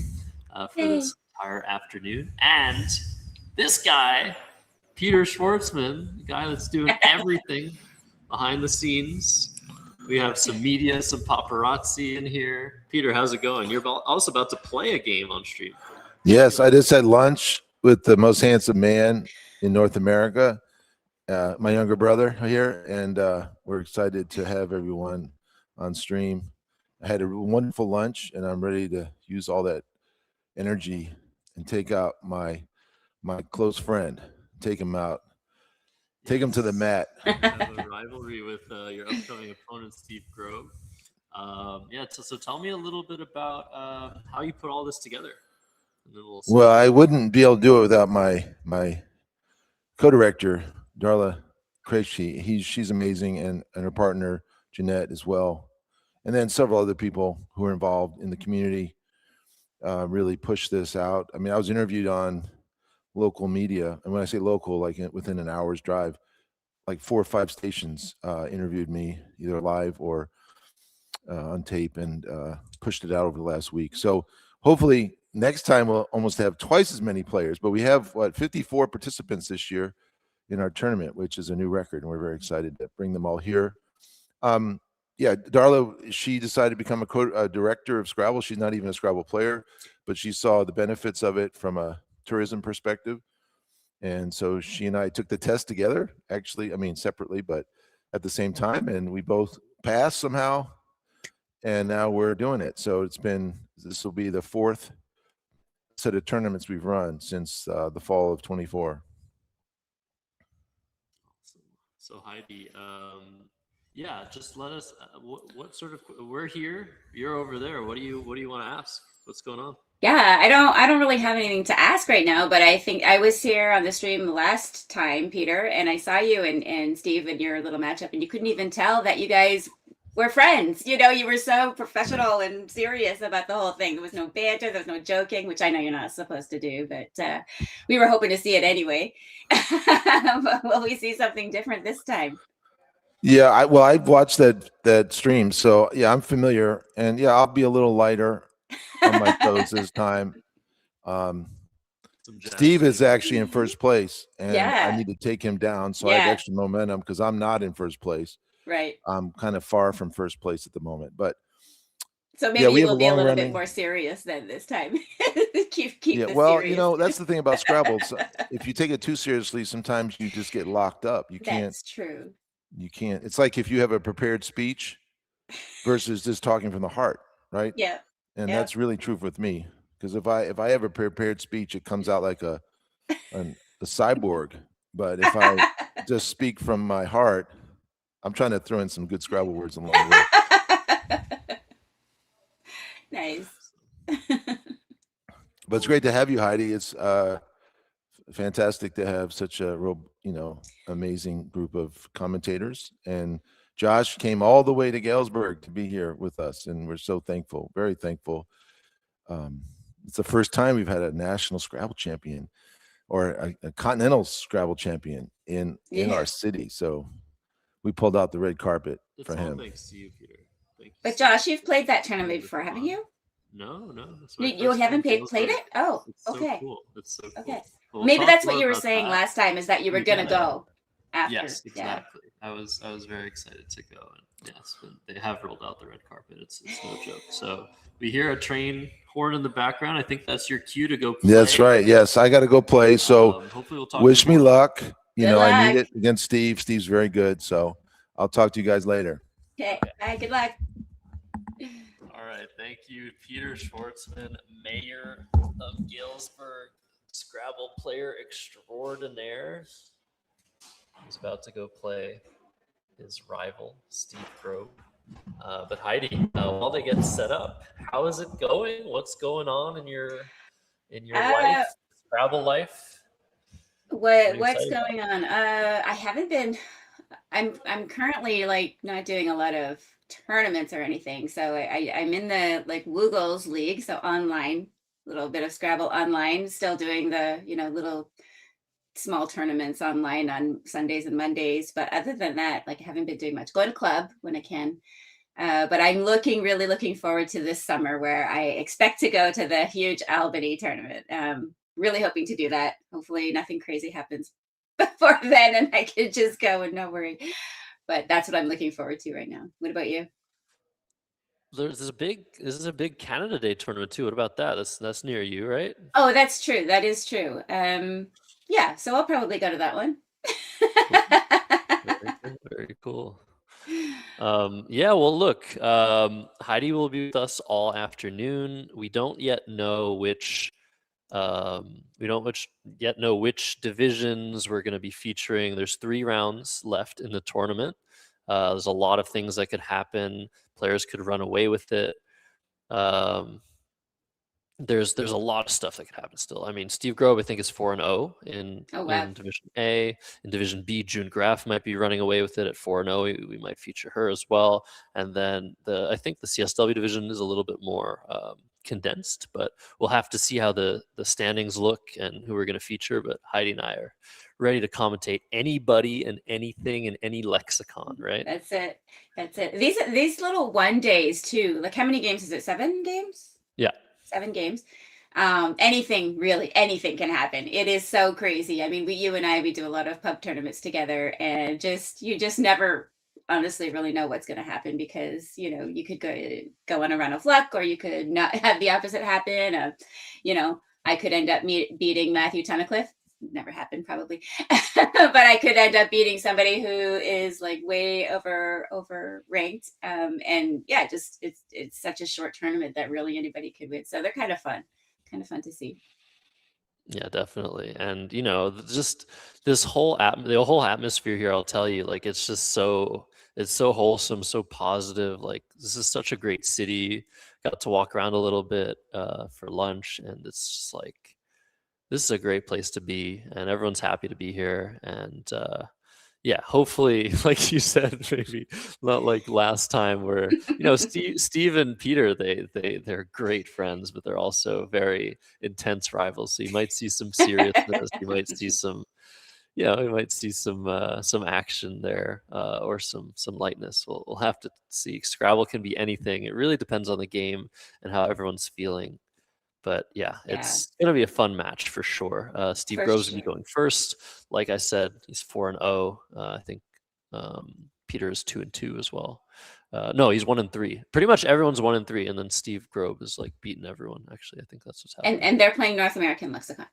for this entire afternoon, and this guy, Peter Schwartzman, the guy that's doing everything behind the scenes. We have some media, some paparazzi in here. Peter, how's it going? You're also about to play a game on stream. Yes, I just had lunch with the most handsome man in North America, my younger brother here, and we're excited to have everyone on stream. I had a wonderful lunch, and I'm ready to use all that energy and take out my close friend, take him out, take him to the mat. You have a rivalry with your upcoming opponent, Steve Grove. So tell me a little bit about how you put all this together. Well, I wouldn't be able to do it without my co-director, Darla Krejci. She's amazing, and her partner, Jeanette, as well. And then several other people who are involved in the community really pushed this out. I mean, I was interviewed on local media, and when I say local, like within an hour's drive, like 4 or 5 stations interviewed me either live or on tape, and pushed it out over the last week. So hopefully next time we'll almost have twice as many players, but we have 54 participants this year in our tournament, which is a new record, and we're very excited to bring them all here. Darla, she decided to become a director of Scrabble. She's not even a Scrabble player, but she saw the benefits of it from a tourism perspective. And so she and I took the test together, actually, I mean, separately, but at the same time, and we both passed somehow, and now we're doing it. So this will be the 4th set of tournaments we've run since the fall of 24. So Heidi, just let us. What sort of? We're here. You're over there. What do you want to ask? What's going on? Yeah, I don't really have anything to ask right now, but I think I was here on the stream last time, Peter, and I saw you and Steve in your little matchup, and you couldn't even tell that you guys were friends. You know, you were so professional and serious about the whole thing. There was no banter, there was no joking, which I know you're not supposed to do, but we were hoping to see it anyway. Will we see something different this time? Yeah, I've watched that stream, so yeah, I'm familiar, and yeah, I'll be a little lighter on my toes this time. Steve is actually in first place, and I need to take him down, so I have extra momentum because I'm not in first place. Right. I'm kind of far from first place at the moment, but so maybe you will be a little bit more serious then this time. keep well, serious. you know, that's the thing about Scrabble. So if you take it too seriously, sometimes you just get locked up. You can't. That's true. You can't. It's like if you have a prepared speech versus just talking from the heart, right? Yeah. And that's really true with me, because if I have a prepared speech, it comes out like a cyborg. But if I just speak from my heart, I'm trying to throw in some good Scrabble words along the way. Nice. But it's great to have you, Heidi. It's fantastic to have such a real, amazing group of commentators. And Josh came all the way to Galesburg to be here with us, and we're so thankful, very thankful. It's the first time we've had a national Scrabble champion or a continental Scrabble champion in our city. So we pulled out the red carpet for him. Thanks to you, Peter. Thank you. But Josh, you've played that tournament before, haven't you? No. You haven't played it? Oh, okay. So cool. It's so cool. Okay. We'll maybe that's what you were saying last time, is that you were going to go after. Yes, exactly. Yeah. I was very excited to go, and yes, but they have rolled out the red carpet. It's no joke. So we hear a train horn in the background. I think that's your cue to go play. That's right. Yes, I got to go play. So hopefully we'll talk. Wish me luck. Good luck. I need it against Steve. Steve's very good. So I'll talk to you guys later. Okay. Bye. Good luck. All right. Thank you, Peter Schwartzman, Mayor of Galesburg, Scrabble player extraordinaire. He's about to go play his rival, Steve Grove. But Heidi, while they get set up, how is it going? What's going on in your life, Scrabble life? What's going on? I haven't been. I'm currently not doing a lot of tournaments or anything. So I'm in the Woogles League, so online little bit of Scrabble online, still doing the, little small tournaments online on Sundays and Mondays. But other than that, like I haven't been doing much. Going to club when I can. But I'm really looking forward to this summer where I expect to go to the huge Albany tournament. Really hoping to do that. Hopefully nothing crazy happens before then and I can just go and no worry. But that's what I'm looking forward to right now. What about you? This is a big Canada Day tournament too. What about that? That's near you, right? Oh, that's true. That is true. Yeah, so I'll probably go to that one. Very cool. Yeah, well, look, Heidi will be with us all afternoon. We don't yet know which divisions we're going to be featuring. There's 3 rounds left in the tournament. There's a lot of things that could happen. Players could run away with it. There's a lot of stuff that could happen still. I mean, Steve Grove, I think, is 4-0 in Division A. In Division B, June Graff might be running away with it at 4-0. We might feature her as well. And then I think the CSW division is a little bit more condensed, but we'll have to see how the standings look and who we're going to feature. But Heidi and I are ready to commentate anybody and anything in any lexicon, right? That's it. These little 1 days too. Like how many games is it? 7 games? Yeah. 7 games. Anything can happen. It is so crazy. I mean, you and I, we do a lot of pub tournaments together, and you just never honestly really know what's going to happen because, you could go on a run of luck, or you could not have the opposite happen. I could end up beating Matthew Tunnicliffe. Never happened probably, but I could end up beating somebody who is like way over ranked. And yeah, just it's such a short tournament that really anybody could win. So they're kind of fun to see. Yeah, definitely. And just the whole atmosphere here, I'll tell you, like it's so wholesome, so positive. Like this is such a great city. Got to walk around a little bit for lunch, and it's just like this is a great place to be, and everyone's happy to be here. And yeah, hopefully, like you said, maybe not like last time where Steve and Peter, they're great friends, but they're also very intense rivals. So you might see some seriousness, you might see some action there, or some lightness. We'll have to see. Scrabble can be anything. It really depends on the game and how everyone's feeling. But yeah, it's going to be a fun match for sure. Steve Grove's going to be going first. Like I said, he's 4-0. I think Peter is 2-2 as well. No, he's 1-3. Pretty much everyone's 1-3, and then Steve Grove is like beating everyone. Actually, I think that's what's happening. And they're playing North American Lexicon,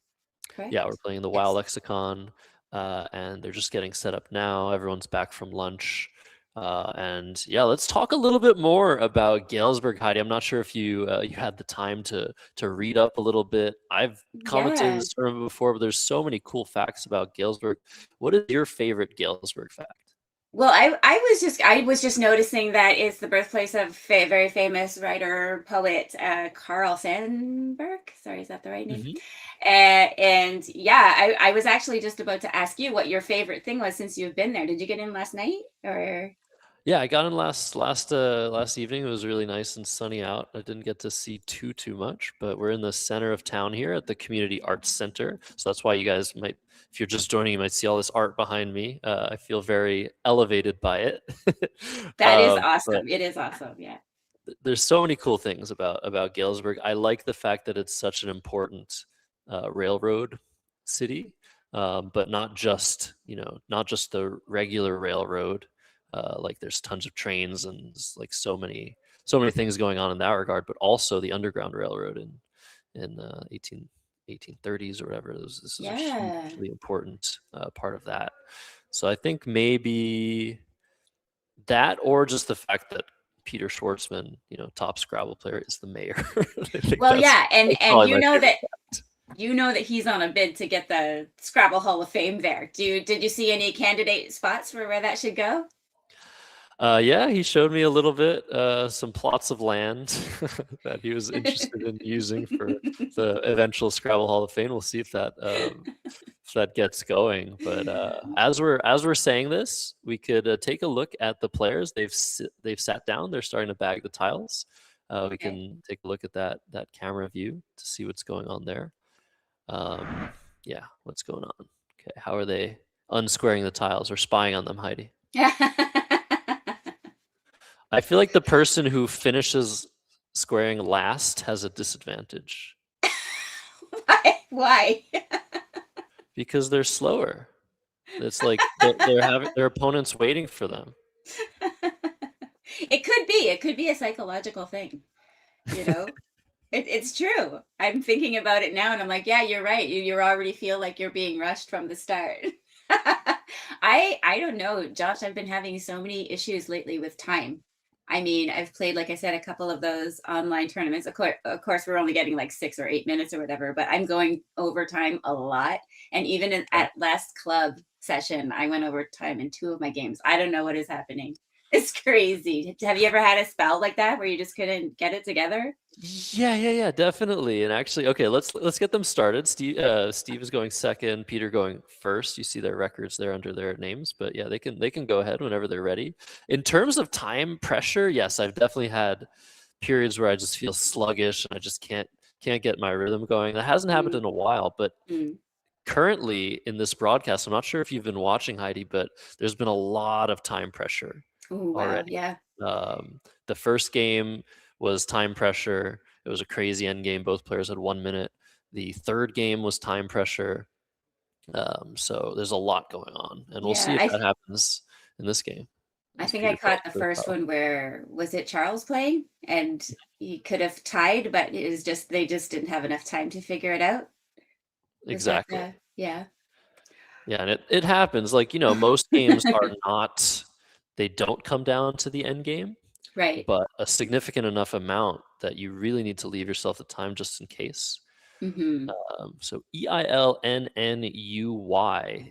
correct? Yeah, we're playing the WoW Lexicon, and they're just getting set up now. Everyone's back from lunch. And yeah, let's talk a little bit more about Galesburg, Heidi. I'm not sure if you had the time to read up a little bit. I've commented in this tournament before, but there's so many cool facts about Galesburg. What is your favorite Galesburg fact? Well, I was just noticing that it's the birthplace of very famous writer, poet, Carl Sandburg. Sorry, is that the right name? Mm-hmm. And yeah, I was actually just about to ask you what your favorite thing was since you've been there. Did you get in last night or? Yeah, I got in last evening. It was really nice and sunny out. I didn't get to see too much, but we're in the center of town here at the Community Arts Center. So that's why you guys might, if you're just joining, you might see all this art behind me. I feel very elevated by it. That is awesome. It is awesome. Yeah. There's so many cool things about Galesburg. I like the fact that it's such an important railroad city, but not just the regular railroad. Like there's tons of trains and like so many things going on in that regard, but also the Underground Railroad in 1830s or whatever. This is a hugely important part of that. So I think maybe that, or just the fact that Peter Schwartzman, top Scrabble player, is the mayor. Well, yeah, and you know that he's on a bid to get the Scrabble Hall of Fame there. Did you see any candidate spots for where that should go? Yeah, he showed me a little bit, some plots of land that he was interested in using for the eventual Scrabble Hall of Fame. We'll see if that gets going. But as we're saying this, we could take a look at the players. They've sat down. They're starting to bag the tiles. We Okay. can take a look at that camera view to see what's going on there. Yeah, what's going on? Okay, how are they unsquaring the tiles or spying on them, Heidi? I feel like the person who finishes squaring last has a disadvantage Why? because they're slower. It's like they're having their opponents waiting for them. It could be. It could be a psychological thing. You know, it's true. I'm thinking about it now, and I'm like, yeah, you're right. You already feel like you're being rushed from the start. I don't know, Josh. I've been having so many issues lately with time. I mean, I've played, like I said, a couple of those online tournaments. Of course, we're only getting like 6 or 8 minutes or whatever, but I'm going overtime a lot. And even at last club session, I went overtime in 2 of my games. I don't know what is happening. It's crazy. Have you ever had a spell like that where you just couldn't get it together? Yeah, definitely. And actually, okay, let's get them started. Steve is going second, Peter going first. You see their records there under their names, but yeah, they can go ahead whenever they're ready. In terms of time pressure, yes, I've definitely had periods where I just feel sluggish and I just can't get my rhythm going. That hasn't happened in a while, but currently in this broadcast, I'm not sure if you've been watching, Heidi, but there's been a lot of time pressure Oh, wow. already. Yeah. The first game was time pressure. It was a crazy end game. Both players had 1 minute. The third game was time pressure. So there's a lot going on, and we'll see if that happens in this game. I think I caught the first one where, was it Charles playing? And he could have tied, but it was just, they just didn't have enough time to figure it out. Exactly. Yeah. Yeah, and it happens. Like, most games are not, they don't come down to the end game. Right. But a significant enough amount that you really need to leave yourself the time just in case. So EILNNUY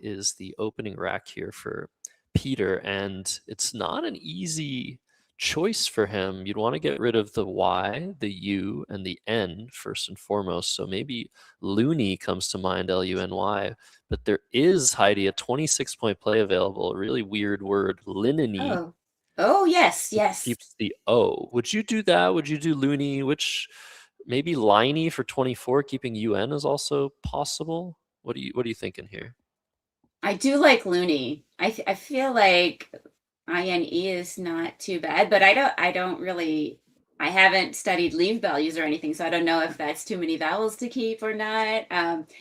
is the opening rack here for Peter, and it's not an easy choice for him. You'd want to get rid of the Y, the U, and the N first and foremost. So maybe Loony comes to mind, Luny. But there is, Heidi, a 26-point play available. A really weird word, lineny. Oh, yes. Keeps the O. Would you do that? Would you do Loony? Which maybe Liney for 24, keeping UN is also possible. What are you thinking here? I do like Loony. I feel like INE is not too bad, but I don't really, I haven't studied leave values or anything, so I don't know if that's too many vowels to keep or not.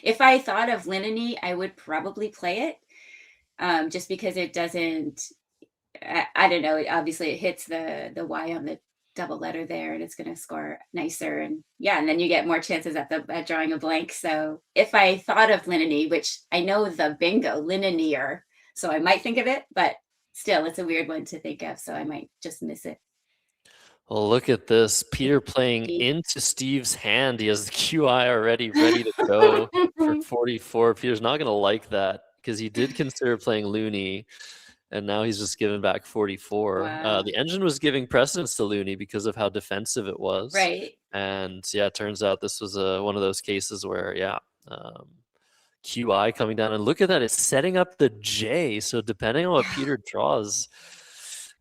If I thought of lineny, I would probably play it, just because it doesn't, I don't know. Obviously, it hits the Y on the double letter there, and it's going to score nicer. And yeah, and then you get more chances at drawing a blank. So if I thought of lineny, which I know the bingo linenier, so I might think of it, but still, it's a weird one to think of. So I might just miss it. Well, look at this. Peter playing into Steve's hand. He has the QI already ready to go for 44. Peter's not going to like that because he did consider playing Loony. And now he's just given back 44. Wow. The engine was giving precedence to Loony because of how defensive it was. Right. And yeah, it turns out this was one of those cases where, QI coming down. And look at that. It's setting up the J. So depending on what Peter draws,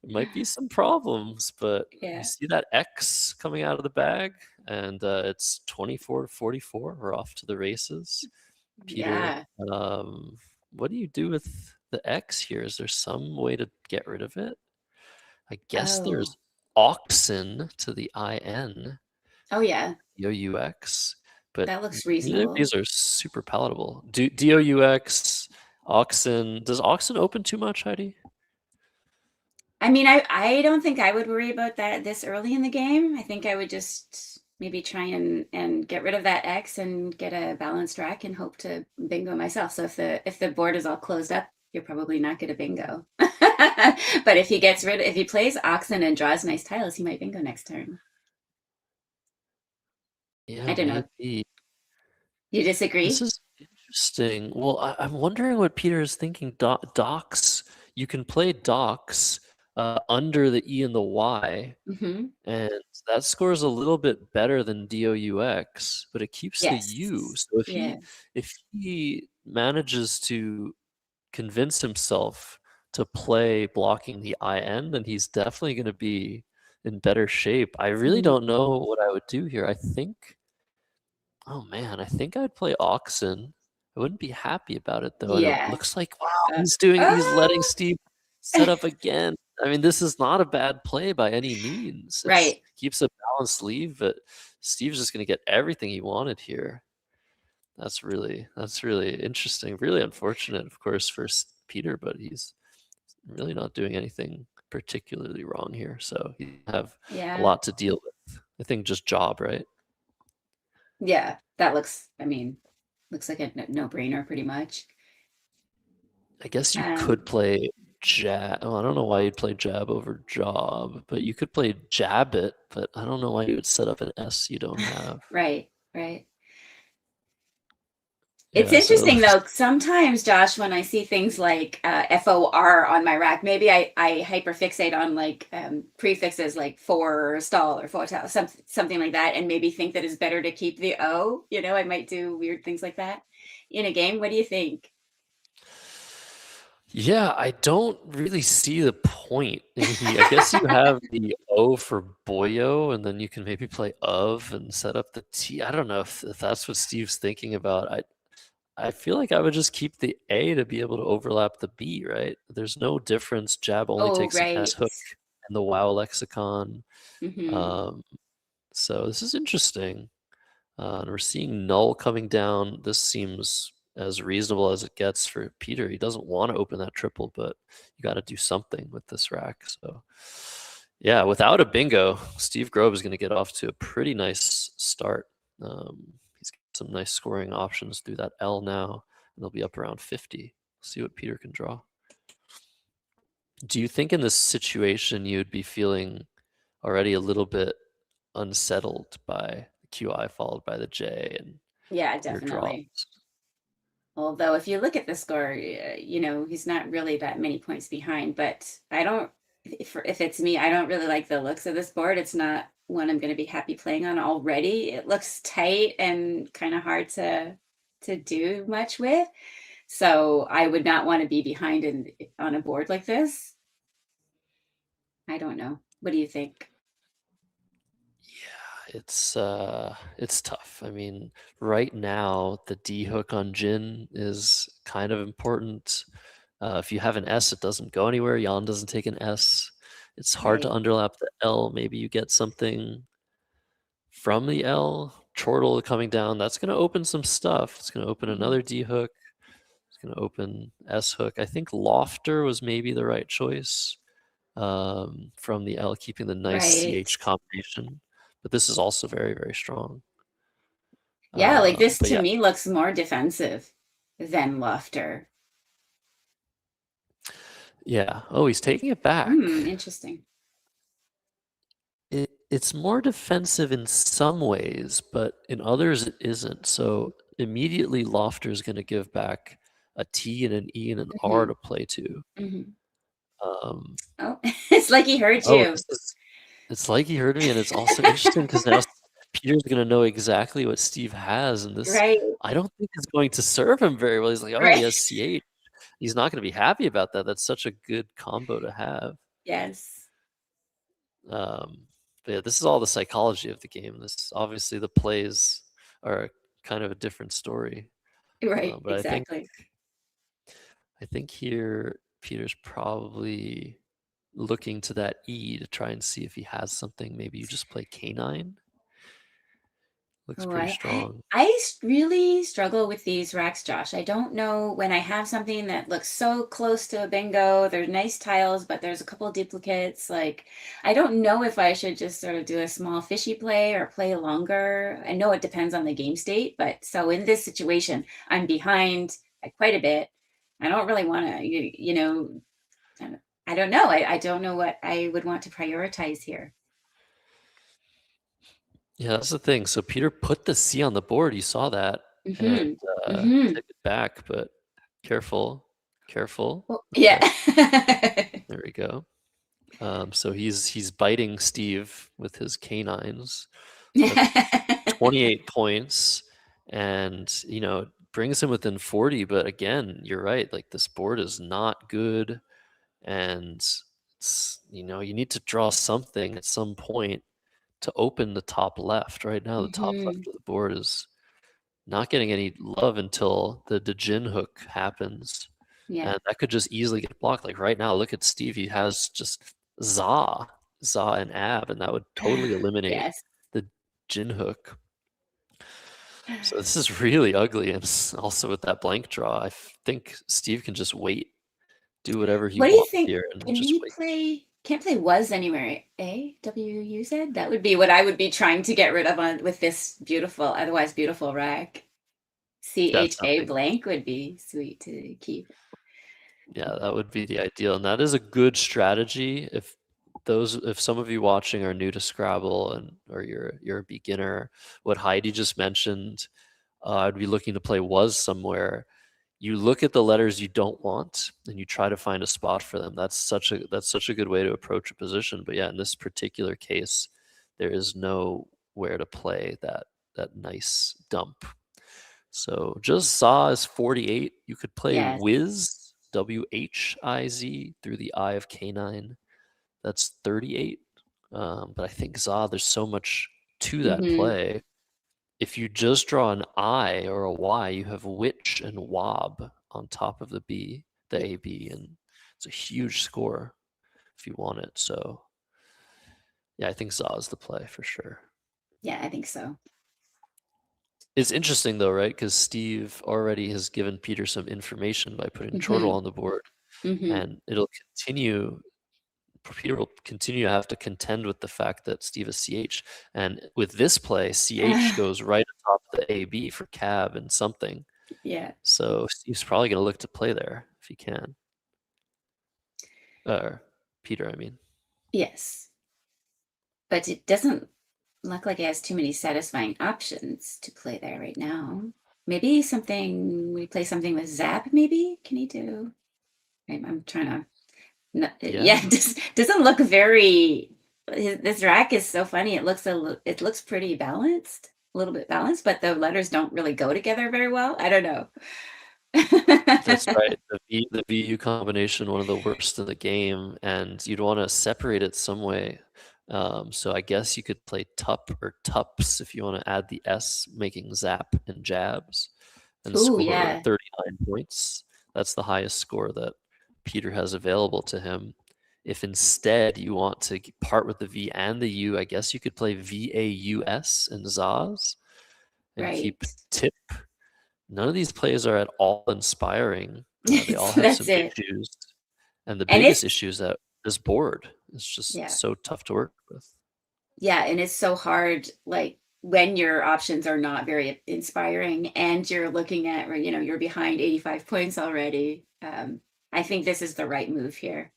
it might be some problems. But you see that X coming out of the bag. And it's 24 to 44. We're off to the races. Peter, what do you do with the X here? Is there some way to get rid of it? I guess there's oxen to the IN. Oh, yeah. DOUX. But that looks reasonable. Neither of these are super palatable. DOUX, oxen. Does oxen open too much, Heidi? I mean, I don't think I would worry about that this early in the game. I think I would just maybe try and get rid of that X and get a balanced rack and hope to bingo myself. So if the board is all closed up, you're probably not going to bingo. But if he plays oxen and draws nice tiles, he might bingo next turn. Yeah, I don't know. You disagree? This is interesting. Well, I'm wondering what Peter is thinking. Docs, you can play docs under the E and the Y, and that scores a little bit better than DOUX, but it keeps the U. So if he manages to convince himself to play blocking the IN, then he's definitely going to be in better shape. I really Mhm. don't know what I would do here. I think, oh man, I think I'd play Oxen. I wouldn't be happy about it though. And it Yeah. looks like, wow, Uh, he's letting oh, Steve set up again. I mean, this is not a bad play by any means. It's right. keeps a balanced lead, but Steve's just gonna get everything he wanted here. That's really interesting. Really unfortunate, of course, for Peter, but he's really not doing anything particularly wrong here. So he have a Yeah. lot to deal with. I think just job, right? Yeah. That looks, I mean, looks like a no-brainer pretty much. I guess you Um, could play jab. Oh, I don't know why you'd play jab over job, but you could play jab it. But I don't know why you would set up an S you don't have. right, right. It's Yeah, so it interesting looks though. Sometimes, Josh, when I see things like FOR on my rack, maybe I hyperfixate on like prefixes like for stall or for something like that, and maybe think that it's better to keep the O. You know, I might do weird things like that in a game. What do you think? yeah, I don't really see the point. I guess you have the O for Boyo, and then you can maybe play of and set up the T. I don't know if that's what Steve's thinking about. I feel like I would just keep the A to be able to overlap the B, right? There's no difference. Jab only Oh, takes an S right. hook in the WoW lexicon. Hmm. Um, so this is interesting. And we're seeing null coming down. This seems as reasonable as it gets for Peter. He doesn't want to open that triple, but you got to do something with this rack. So, yeah, without a bingo, Steve Grove is going to get off to a pretty nice start. He's got some nice scoring options through that L now, and they'll be up around 50. See what Peter can draw. Do you think in this situation you'd be feeling already a little bit unsettled by the QI followed by the J and Yeah, your definitely. drops? Although if you look at the score, you know, he's not really that many points behind, but I don't, if it's me, I don't really like the looks of this board. It's not one I'm going to be happy playing on already. It looks tight and kind of hard to do much with. So I would not want to be behind on a board like this. I don't know. What do you think? Yeah, it's tough. I mean, right now the D hook on Jin is kind of important. If you have an S, it doesn't go anywhere. Jan doesn't take an S. It's hard to Right. underlap the L. Maybe you get something from the L. Chortle coming down. That's going to open some stuff. It's going to open Mhm. another D hook. It's going to open S hook. I think Lofter was maybe the right choice from the L, keeping the nice Right. CH combination. But this is also very, very strong. Yeah, like this But to yeah, me looks more defensive than Lofter. yeah. Oh, he's taking it back. Interesting. It's more defensive in some ways, but in others it isn't. So immediately Lofter is going to give back a T and an E and an R Hmm. to play to. Hmm. Um, Oh, it's like he heard oh, you. it's like he heard me, and it's also interesting because now Peter's going to know exactly what Steve has, and this Right, I don't think is going to serve him very well. He's like, oh, he right. has CH. He's not going to be happy about that. That's such a good combo to have. Yes. But yeah, this is all the psychology of the game. This obviously the plays are kind of a different story. Right, But exactly. I think here Peter's probably looking to that E to try and see if he has something. Maybe you just play K9. Looks Oh, pretty strong. really struggle with these racks, Josh. I don't know when I have something that looks so close to a bingo. They're nice tiles, but there's a couple of duplicates. Like, I don't know if I should just sort of do a small fishy play or play longer. I know it depends on the game state, but so in this situation, I'm behind by quite a bit. I don't really want to, you know, I don't know. I don't know what I would want to prioritize here. Yeah, that's the thing. So Peter put the C on the board. You saw that, and Mm-hmm. Mm-hmm. took it back. But careful, careful. Well, yeah. Okay, there we go. So he's biting Steve with his canines. That's 28 points, and brings him within 40. But again, you're right. Like this board is not good, and you need to draw something at some point to open the top left. Right now, the top left of the board is not getting any love until the Djinn hook happens. Yeah. And that could just easily get blocked. Like right now, look at Steve. He has just Za and Ab, and that would totally eliminate Yes. the Djinn hook. So this is really ugly. And also with that blank draw, I think Steve can just wait, do whatever he What do you wants think? here, and Can just he wait. play? Can't play was anywhere. A W you said that would be what I would be trying to get rid of with this beautiful, otherwise beautiful rack. CHA Definitely. blank would be sweet to keep. Yeah, that would be the ideal, and that is a good strategy. If some of you watching are new to Scrabble or you're a beginner, what Heidi just mentioned, I'd be looking to play was somewhere. You look at the letters you don't want and you try to find a spot for them. That's such a good way to approach a position. But yeah, in this particular case, there is nowhere to play that nice dump. So just Za is 48. You could play Yes. Wiz, WHIZ, through the eye of K9. That's 38. But I think Za, there's so much to that play. If you just draw an I or a Y, you have Witch and Wob on top of the B, the AB, and it's a huge score if you want it. So yeah, I think Za is the play for sure. Yeah, I think so. It's interesting though, right? Because Steve already has given Peter some information by putting Chortle on the board, and it'll continue. Peter will continue to have to contend with the fact that Steve is CH, and with this play, CH goes right atop the AB for cab and something. Yeah. So Steve's probably going to look to play there if he can. Peter, I mean. Yes. But it doesn't look like it has too many satisfying options to play there right now. Maybe we play something with Zap, maybe? Can he do? I'm trying to... No, yeah, it doesn't look very... This rack is so funny. It looks pretty balanced, a little bit balanced, but the letters don't really go together very well. I don't know. That's right. The VU combination, one of the worst in the game, and you'd want to separate it some way. So I guess you could play Tup or Tups if you want to add the S, making Zap and Jabs, and score 39 points. That's the highest score that Peter has available to him. If instead you want to part with the V and the U, I guess you could play VAUS and Zaz and keep Tip. None of these plays are at all inspiring. They all have some issues. And the biggest issue is that this board is just so tough to work with. Yeah, and it's so hard, like, when your options are not very inspiring and you're looking at, you're behind 85 points already. I think this is the right move here.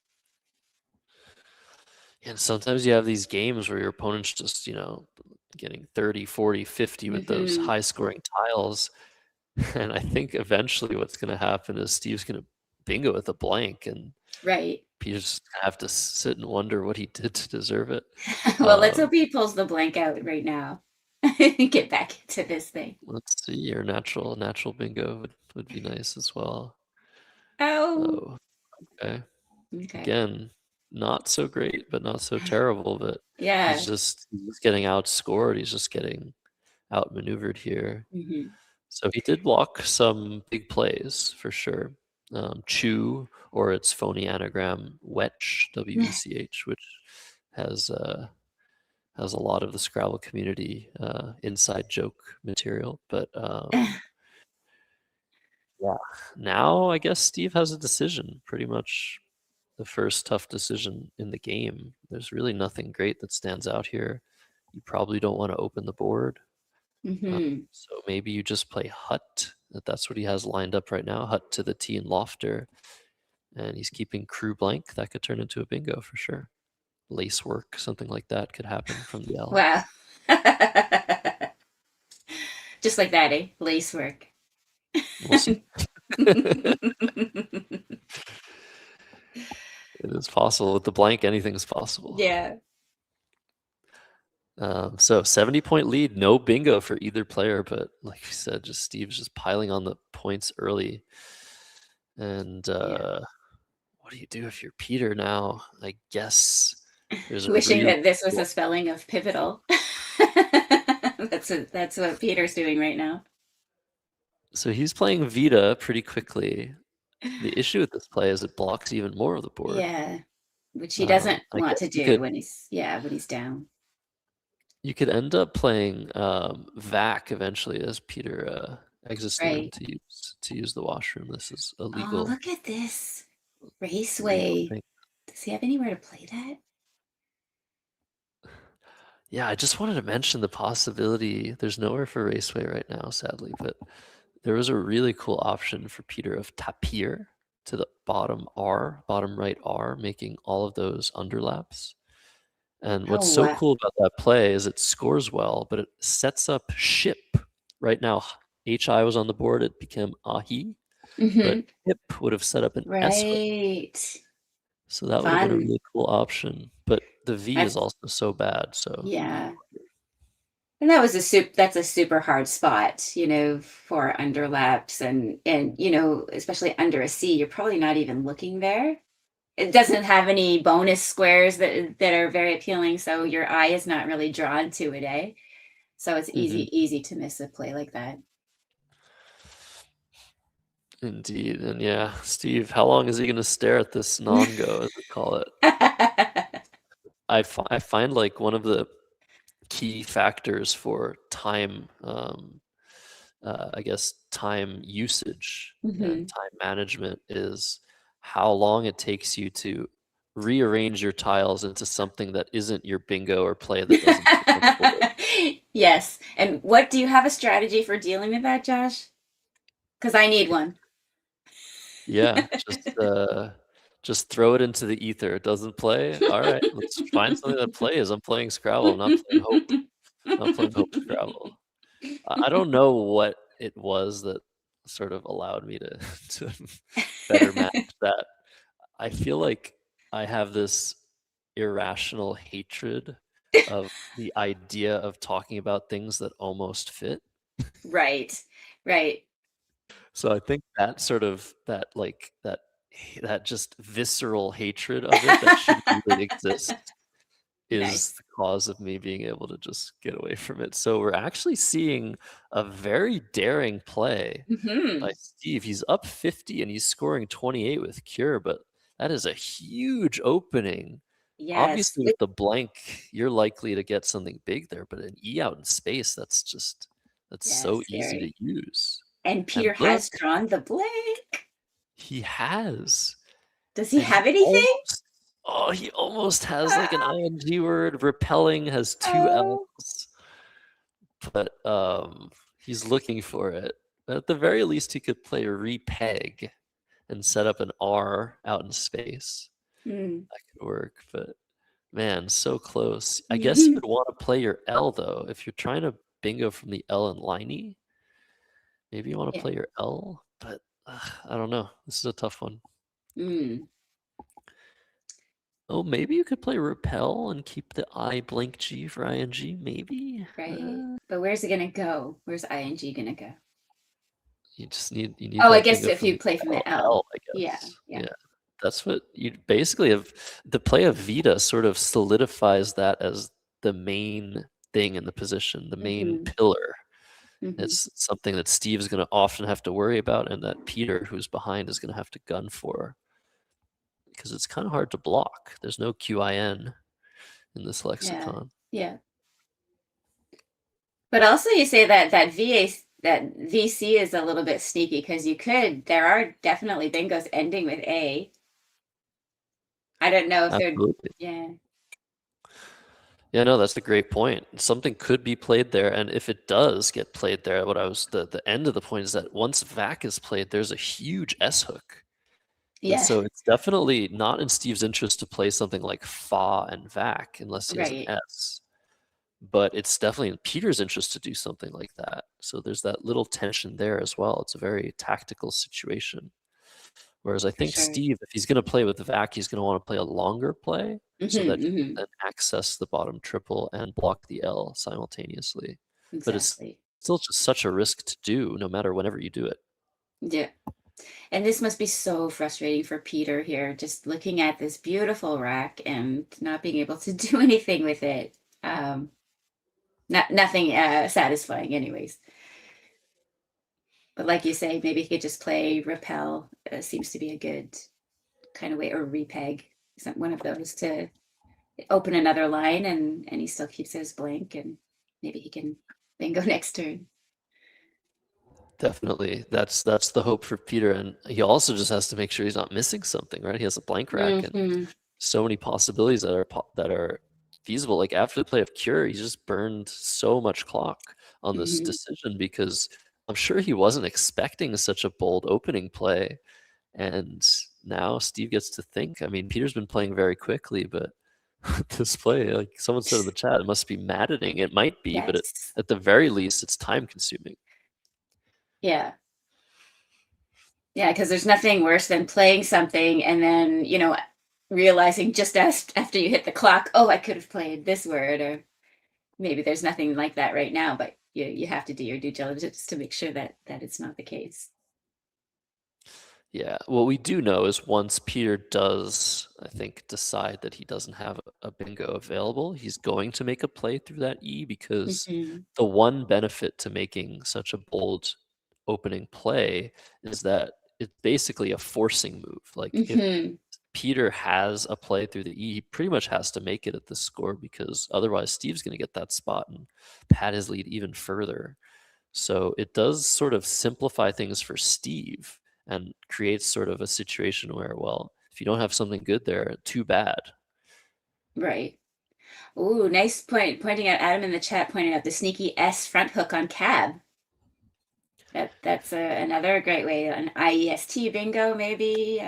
And sometimes you have these games where your opponent's just, getting 30, 40, 50 with those high scoring tiles. And I think eventually what's going to happen is Steve's going to bingo with a blank, and Peter's just going to have to sit and wonder what he did to deserve it. Well, let's hope he pulls the blank out right now. Get back into this thing. Let's see. Your natural bingo would be nice as well. Oh. Okay. Again, not so great, but not so terrible. But he's getting outscored. He's just getting outmaneuvered here. So he did block some big plays for sure. Chew, or its phony anagram, Wetch, WECH, which has a lot of the Scrabble community inside joke material. But now I guess Steve has a decision, pretty much the first tough decision in the game. There's really nothing great that stands out here. You probably don't want to open the board. So maybe you just play Hut. That's what he has lined up right now. Hut to the T and Lofter. And he's keeping crew blank. That could turn into a bingo for sure. Lace work, something like that could happen from the L. Wow. Just like that, eh? Lace work. We'll see. It is possible. With the blank, anything's possible. Yeah. So 70-point lead, no bingo for either player, but like you said, Steve's just piling on the points early. And what do you do if you're Peter now? I guess there's a Wishing really that this was cool- a spelling of pivotal. That's what Peter's doing right now. So he's playing Vita pretty quickly. The issue with this play is it blocks even more of the board. Yeah, which he doesn't I want guess to you do could- when he's down. You could end up playing Vac eventually as Peter exits the room Right. to use the washroom. This is a Oh, legal. look at this legal raceway. thing. Does he have anywhere to play that? Yeah, I just wanted to mention the possibility. There's nowhere for Raceway right now, sadly, but there was a really cool option for Peter of Tapir to the bottom right R, making all of those underlaps. And what's so wow. cool about that play is it scores well, but it sets up ship. Right now, HI was on the board, it became Ahi, but hip would have set up an S hook. Right. So that would have been a Fun. really cool option. But the V is also so bad. So Yeah. And that's a super hard spot, for underlaps and especially under a C, you're probably not even looking there. It doesn't have any bonus squares that are very appealing, so your eye is not really drawn to it, eh? So it's easy to miss a play like that. Indeed. And yeah, Steve, how long is he going to stare at this non-go, as we call it? I find like one of the key factors for time, I guess, time usage and time management is how long it takes you to rearrange your tiles into something that isn't your bingo or play that doesn't fit on the board. Yes. And do you have a strategy for dealing with that, Josh? Because I need one. Yeah, just throw it into the ether. It doesn't play. All right, let's find something that plays. I'm playing Scrabble. I'm not playing Hope. I'm not playing Hope Scrabble. I don't know what it was that sort of allowed me to better manage that. I feel like I have this irrational hatred of the idea of talking about things that almost fit. Right. So I think that sort of that just visceral hatred of it that shouldn't really exist is Nice. the cause of me being able to just get away from it. So we're actually seeing a very daring play by Steve. He's up 50 and he's scoring 28 with Cure, but that is a huge opening. Yes. Obviously, with the blank, you're likely to get something big there, but an E out in space, that's so easy to use. And Peter has drawn the blank. He has. Does he have anything? He almost has like an ing word. Repelling has 2 L's. But he's looking for it. At the very least, he could play repeg and set up an R out in space. That could work, but man, so close. I guess you would want to play your L though. If you're trying to bingo from the L and liney, maybe you want to play your L, but I don't know. This is a tough one. Oh, maybe you could play repel and keep the I blank G for ing, maybe? Right. But where's it gonna go? Where's ing gonna go? You need Oh, I that guess bingo if you play from the L. I guess. Yeah. That's what you basically have. The play of Vita sort of solidifies that as the main thing in the position, the main pillar. It's something that Steve's going to often have to worry about, and that Peter, who's behind, is going to have to gun for, because it's kind of hard to block. There's no QIN in this lexicon. Yeah. But also, you say that VC is a little bit sneaky, because there are definitely bingos ending with A. I don't know if Absolutely. Yeah, no, that's a great point. Something could be played there, and if it does get played there, the end of the point is that once VAC is played, there's a huge S hook. Yeah. And so it's definitely not in Steve's interest to play something like Fa and VAC unless he has an S. But it's definitely in Peter's interest to do something like that. So there's that little tension there as well. It's a very tactical situation. Whereas I think Steve, if he's going to play with VAC, he's going to want to play a longer play so that he can then access the bottom triple and block the L simultaneously. Exactly. But it's still just such a risk to do, no matter whenever you do it. Yeah. And this must be so frustrating for Peter here, just looking at this beautiful rack and not being able to do anything with it. Nothing satisfying, anyways. But like you say, maybe he could just play repel. Seems to be a good kind of way, or repeg, one of those to open another line, and he still keeps his blank, and maybe he can bingo next turn. Definitely, that's the hope for Peter, and he also just has to make sure he's not missing something, right? He has a blank rack and so many possibilities that are feasible. Like after the play of Cure, he just burned so much clock on this decision because I'm sure he wasn't expecting such a bold opening play, and now Steve gets to think. I mean, Peter's been playing very quickly, but this play, like someone said in the chat, it must be maddening. It might be, but at the very least, it's time consuming. Yeah. Yeah, because there's nothing worse than playing something and then, realizing just after you hit the clock, oh, I could have played this word, or maybe there's nothing like that right now, but you have to do your due diligence to make sure that it's not the case. Yeah, what we do know is once Peter does, I think, decide that he doesn't have a bingo available, he's going to make a play through that E because the one benefit to making such a bold opening play is that it's basically a forcing move. Like if Peter has a play through the E, he pretty much has to make it at the score because otherwise Steve's going to get that spot and pad his lead even further. So it does sort of simplify things for Steve and creates sort of a situation where, well, if you don't have something good there, too bad. Right. Ooh, nice point. Pointing out, Adam in the chat pointed out the sneaky S front hook on cab. That's another great way. An IEST bingo, maybe.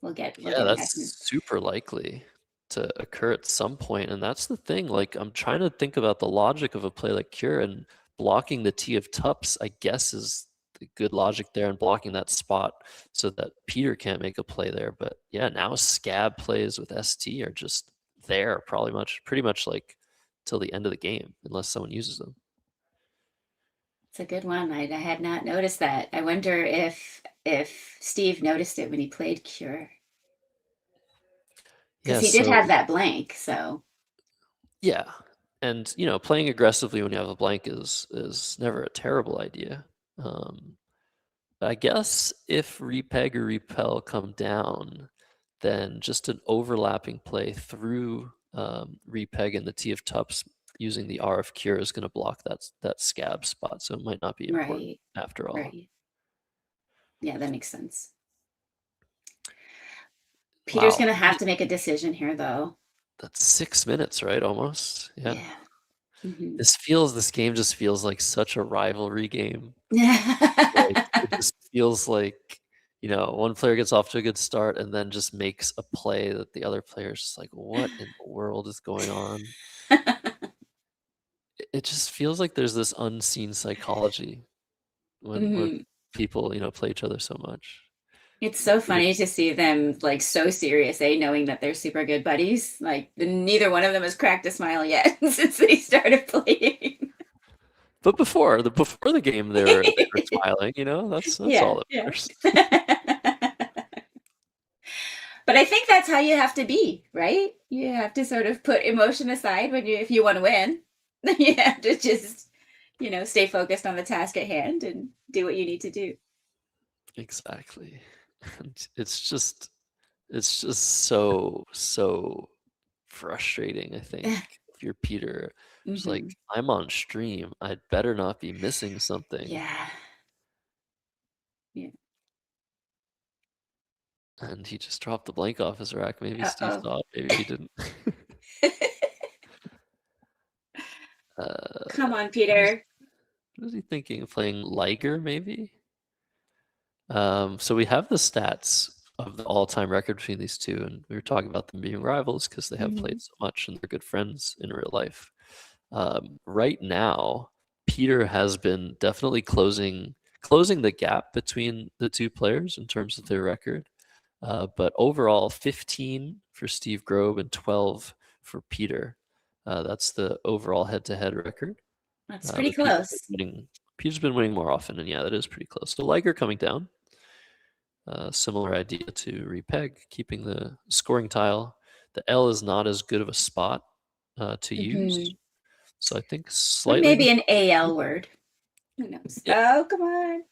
We'll get that's super likely to occur at some point, and that's the thing. Like, I'm trying to think about the logic of a play like Cure, and blocking the T of Tups, I guess, is the good logic there, and blocking that spot so that Peter can't make a play there. But yeah, now Scab plays with ST are just there, pretty much like till the end of the game, unless someone uses them. It's a good one. I had not noticed that. I wonder if Steve noticed it when he played Cure. Because he did have that blank, so. Yeah. And, playing aggressively when you have a blank is never a terrible idea. I guess if repeg or repel come down, then just an overlapping play through repeg and the T of Tups using the R of Cure is going to block that scab spot. So it might not be important after all. Right. Yeah, that makes sense. Peter's going to have to make a decision here, though. That's 6 minutes, right? Almost. Yeah. This game just feels like such a rivalry game. It just feels like, one player gets off to a good start and then just makes a play that the other player's just like, what in the world is going on? It just feels like there's this unseen psychology when people, play each other so much. It's so funny to see them like so serious, knowing that they're super good buddies. Like neither one of them has cracked a smile yet since they started playing. But before the game, they were smiling. That's all that matters. But I think that's how you have to be, right? You have to sort of put emotion aside if you want to win. You have to just, stay focused on the task at hand and do what you need to do. Exactly. And it's just so frustrating, I think, if you're Peter. It's like, I'm on stream. I'd better not be missing something. Yeah. And he just dropped the blank off his rack. Maybe Steve saw it. Maybe he didn't. Come on, Peter. What is he thinking? Playing Liger, maybe? So we have the stats of the all-time record between these two, and we were talking about them being rivals because they have played so much and they're good friends in real life. Right now, Peter has been definitely closing the gap between the two players in terms of their record. But overall, 15 for Steve Grobe and 12 for Peter. That's the overall head-to-head record. That's pretty close. Peter's been winning more often, and yeah, that is pretty close. So Liger coming down. Similar idea to repeg, keeping the scoring tile. The L is not as good of a spot to use. So I think Or slightly. maybe an AL word. Who knows? Yeah. Oh, come on.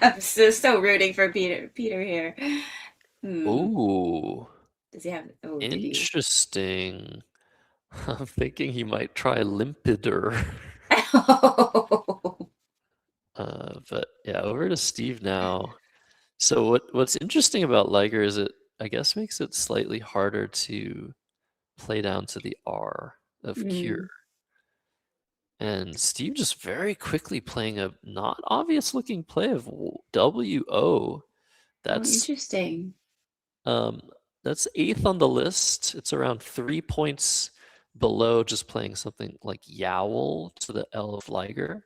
I'm so rooting for Peter here. Ooh. Does he have? Oh, did he? Interesting. I'm thinking he might try Limpider. But yeah, over to Steve now. So what's interesting about Liger is it, I guess, makes it slightly harder to play down to the R of Cure. And Steve just very quickly playing a not obvious looking play of WO. That's interesting. That's 8th on the list. It's around 3 points below just playing something like Yowl to the L of Liger.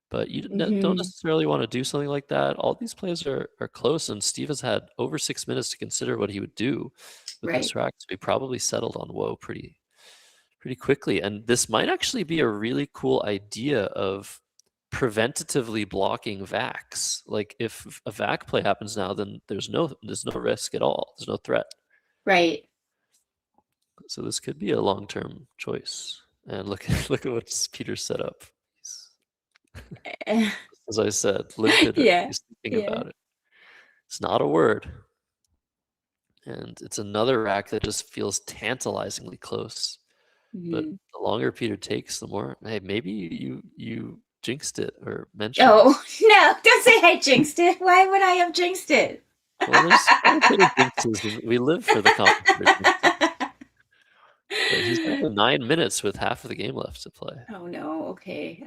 But you don't necessarily want to do something like that. All these plays are close, and Steve has had over 6 minutes to consider what he would do with this rack. So he probably settled on Woe pretty quickly. And this might actually be a really cool idea of preventatively blocking vacs. Like if a vac play happens now, then there's no risk at all. There's no threat. Right. So this could be a long-term choice. And look at what Peter set up. As I said, limpid. He's thinking about it. It's not a word. And it's another rack that just feels tantalizingly close. But the longer Peter takes, the more, hey, maybe you jinxed it or mentioned. Oh, no, don't say I jinxed it. Why would I have jinxed it? Well, there's jinxes. We live for the competition. But he's down to 9 minutes with half of the game left to play. Oh no, okay.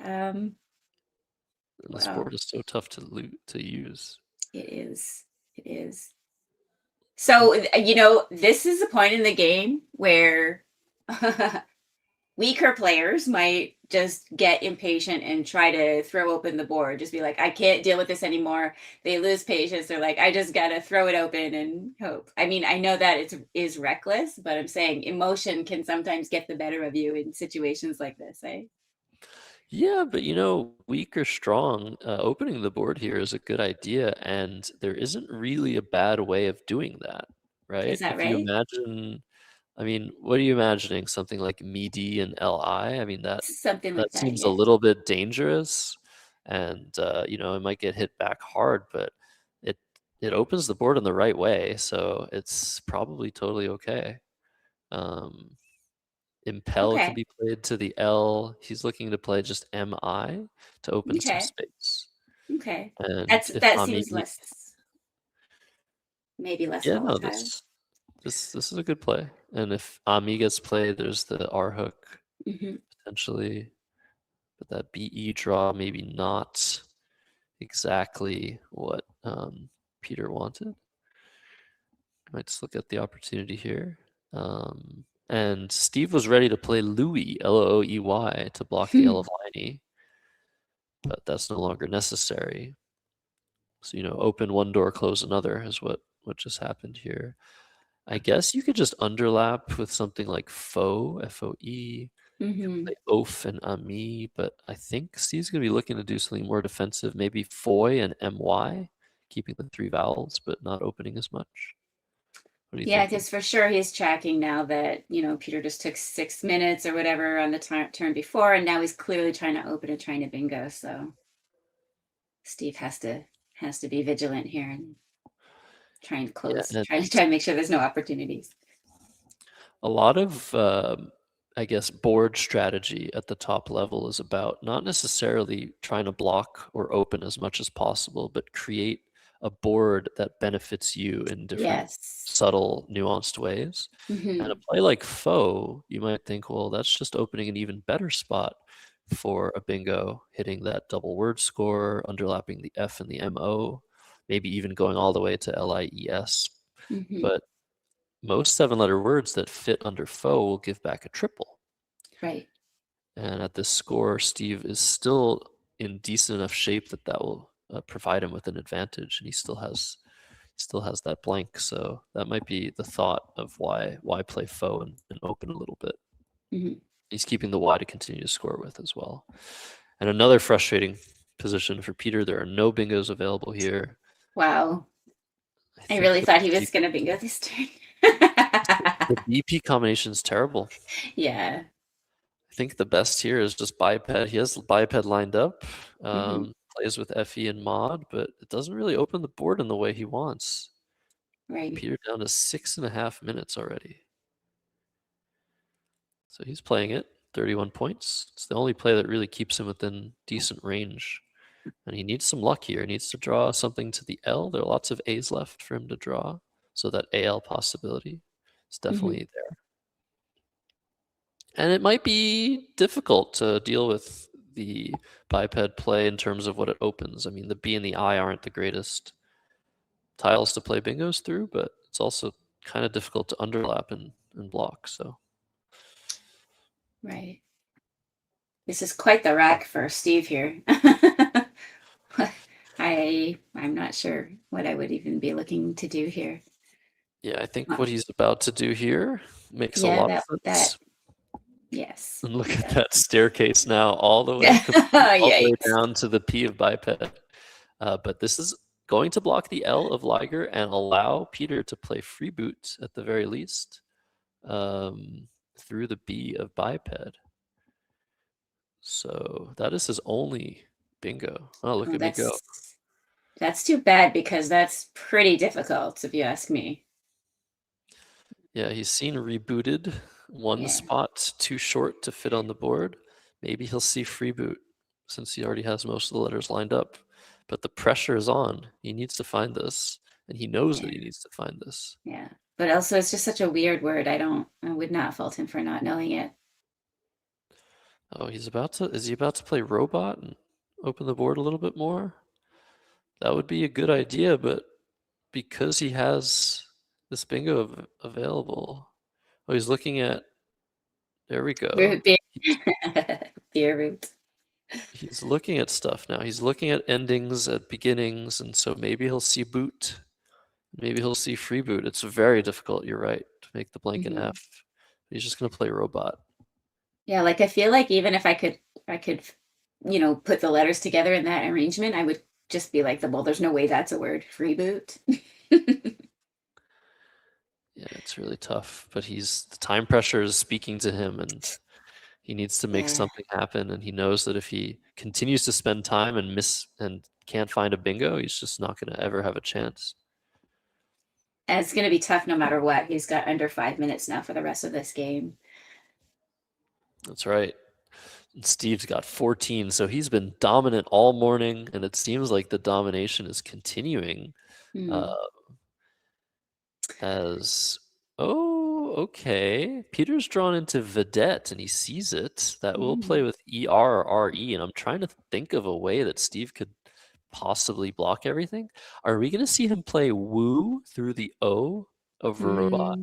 This board is so tough to use. It is. So, this is a point in the game where weaker players might just get impatient and try to throw open the board. Just be like, I can't deal with this anymore. They lose patience. They're like, I just got to throw it open and hope. I mean, I know that it is reckless, but I'm saying emotion can sometimes get the better of you in situations like this, eh? Yeah, but weak or strong, opening the board here is a good idea, and there isn't really a bad way of doing that, right? Is that if right? you imagine, I mean, what are you imagining? Something like MIDI and LI? I mean, that seems a little bit dangerous, and it might get hit back hard, but it opens the board in the right way, so it's probably totally okay. Impel can be played to the L. He's looking to play just MI to open some space. Okay. And that seems maybe less volatile. No, this is a good play. And if Ami gets played, there's the R hook potentially. But that BE draw, maybe not exactly what Peter wanted. Might just look at the opportunity here. And Steve was ready to play Louis, Looey, to block the L of Liney, but that's no longer necessary. So, open one door, close another is what just happened here. I guess you could just underlap with something like Foe, F-O-E, play Oaf and Ami, but I think Steve's going to be looking to do something more defensive, maybe Foy and M-Y, keeping the 3 vowels, but not opening as much. Yeah, because for sure he's tracking now that, Peter just took 6 minutes or whatever on the turn before, and now he's clearly trying to open and trying to bingo. So Steve has to be vigilant here and trying to close, trying to make sure there's no opportunities. A lot of, I guess, board strategy at the top level is about not necessarily trying to block or open as much as possible, but create a board that benefits you in different subtle, nuanced ways. And a play like Foe, you might think, well, that's just opening an even better spot for a bingo, hitting that double word score, underlapping the F and the MO, maybe even going all the way to LIES. But most 7-letter words that fit under Foe will give back a triple. Right. And at this score, Steve is still in decent enough shape that will provide him with an advantage, and he still has that blank. So that might be the thought of why play Foe and open a little bit. He's keeping the Y to continue to score with as well. And another frustrating position for Peter, there are no bingos available here. Wow. I think really the thought he BP was going to bingo this turn. the BP combination is terrible. Yeah. I think the best here is just biped. He has biped lined up, Mhm. plays with FE and mod, but it doesn't really open the board in the way he wants. Right. Peter down to 6.5 minutes already. So he's playing it, 31 points. It's the only play that really keeps him within decent range. And he needs some luck here. He needs to draw something to the L. There are lots of A's left for him to draw. So that AL possibility is definitely there. And it might be difficult to deal with the biped play in terms of what it opens. I mean, the B and the I aren't the greatest tiles to play bingos through, but it's also kind of difficult to underlap and block. So Right. This is quite the rack for Steve here. I'm not sure what I would even be looking to do here. yeah, I think what he's about to do here makes a Yeah, lot of that sense. yes. And look it at does. that staircase now, all the way Yikes. down to the P of biped. But this is going to block the L of Liger and allow Peter to play freeboot at the very least through the B of biped. So that is his only bingo. Oh, look at me go. That's too bad because that's pretty difficult if you ask me. Yeah, he's seen rebooted. One Yeah. spot too short to fit on the board. Maybe he'll see freeboot since he already has most of the letters lined up. But the pressure is on. He needs to find this, and he knows that he needs to find this. Yeah. But also it's just such a weird word. I would not fault him for not knowing it. Oh, is he about to play robot and open the board a little bit more? That would be a good idea, but because he has this bingo available. Oh, he's looking at, there we go. Beer root. He's looking at stuff now. He's looking at endings, at beginnings, and so maybe he'll see boot. Maybe he'll see freeboot. It's very difficult, you're right, to make the blank an F. He's just going to play robot. Yeah, like I feel like even if I could, put the letters together in that arrangement, I would just be like, well, there's no way that's a word. Freeboot. Yeah, it's really tough, but the time pressure is speaking to him, and he needs to make something happen. And he knows that if he continues to spend time and can't find a bingo, he's just not going to ever have a chance. And it's going to be tough no matter what. He's got under 5 minutes now for the rest of this game. That's right. And Steve's got 14, so he's been dominant all morning, and it seems like the domination is continuing. Okay. Peter's drawn into Vedette, and he sees it. That will play with ER or RE, and I'm trying to think of a way that Steve could possibly block everything. Are we going to see him play Woo through the O of Robot?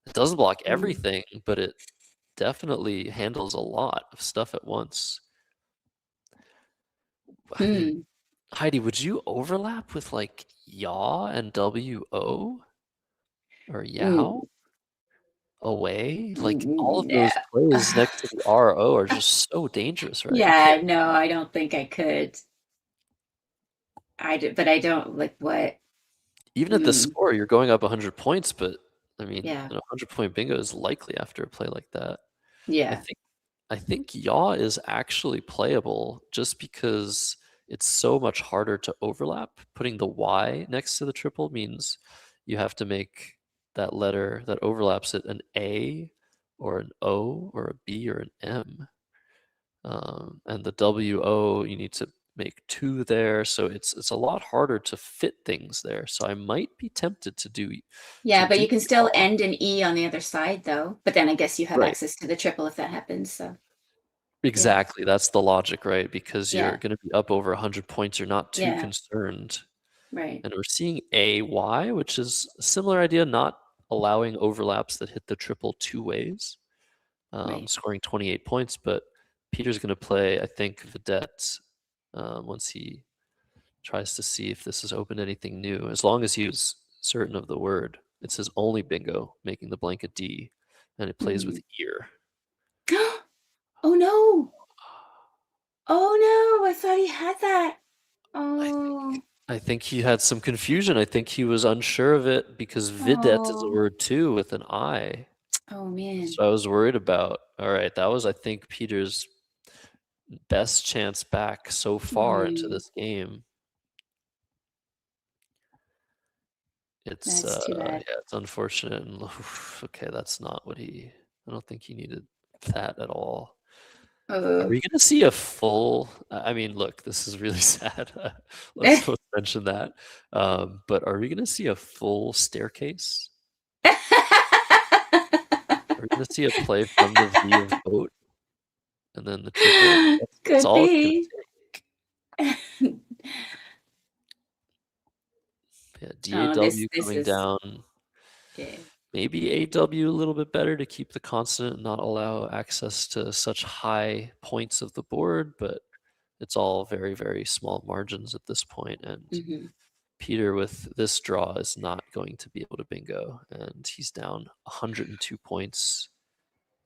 It doesn't block everything, but it definitely handles a lot of stuff at once. I mean, Heidi, would you overlap with like Yaw and WO? Or Yao? Away? Like all of those plays next to the RO are just so dangerous, right? Yeah, no, I don't think I could. But I don't like what. Even at the score, you're going up 100 points, but I mean, Yeah. an 100-point bingo is likely after a play like that. Yeah. I think Yaw is actually playable just because it's so much harder to overlap. Putting the Y next to the triple means you have to make that letter that overlaps it an A or an O or a B or an M. And the WO, you need to make 2 there. So it's a lot harder to fit things there. So I might be tempted to do. Yeah, but you can still end an E on the other side though. But then I guess you have access to the triple if that happens. So exactly. That's the logic, right? Because you're Yeah. going to be up over 100 points. You're not too Yeah. concerned. Right. And we're seeing AY, which is a similar idea, not allowing overlaps that hit the triple 2 ways, scoring 28 points. But Peter's going to play, I think, Vedette once he tries to see if this has opened anything new. As long as he was certain of the word, it's his only bingo, making the blank a D, and it plays with ear. Oh no! Oh no! I thought he had that. Oh. I think he had some confusion. I think he was unsure of it because vidette is a Oh. word too with an I. Oh man. So I was worried about. All right, that was, I think, Peter's best chance back so far into this game. It's That's too bad. yeah, it's unfortunate. And okay, that's not what he. I don't think he needed that at all. Are we gonna see a full? I mean, look, this is really sad. Let's mention that. But are we gonna see a full staircase? Are we gonna see a play from the V of boat, and then the triple? That's Could all it's be. gonna take. Yeah, Oh, DAW this coming is down. okay. Maybe AW a little bit better to keep the constant and not allow access to such high points of the board, but it's all very, very small margins at this point. And Mhm. Peter with this draw is not going to be able to bingo, and he's down 102 points.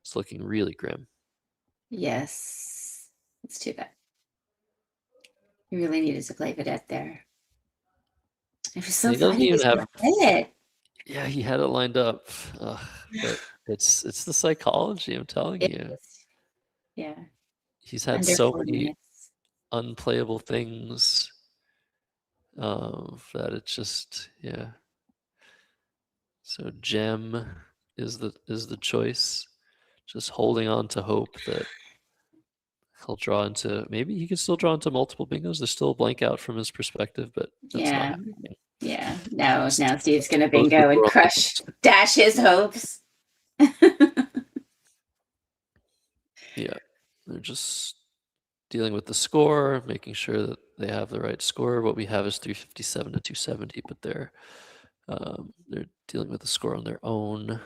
It's looking really grim. Yes, it's too bad. You really needed to play vidette there. I was so He doesn't thought he even was gonna have. play it. Yeah, he had it lined up, but it's the psychology. I'm telling It you, is. Yeah, he's had under so 4 many minutes. unplayable things that it's just yeah. So gem is the choice. Just holding on to hope that he'll draw into, maybe he can still draw into multiple bingos. There's still a blank out from his perspective, but that's not Yeah, happening. yeah. Now Steve's gonna Close the bingo and door on crush, dash his hopes. Yeah, they're just dealing with the score, making sure that they have the right score. What we have is 357 to 270, but they're dealing with the score on their own.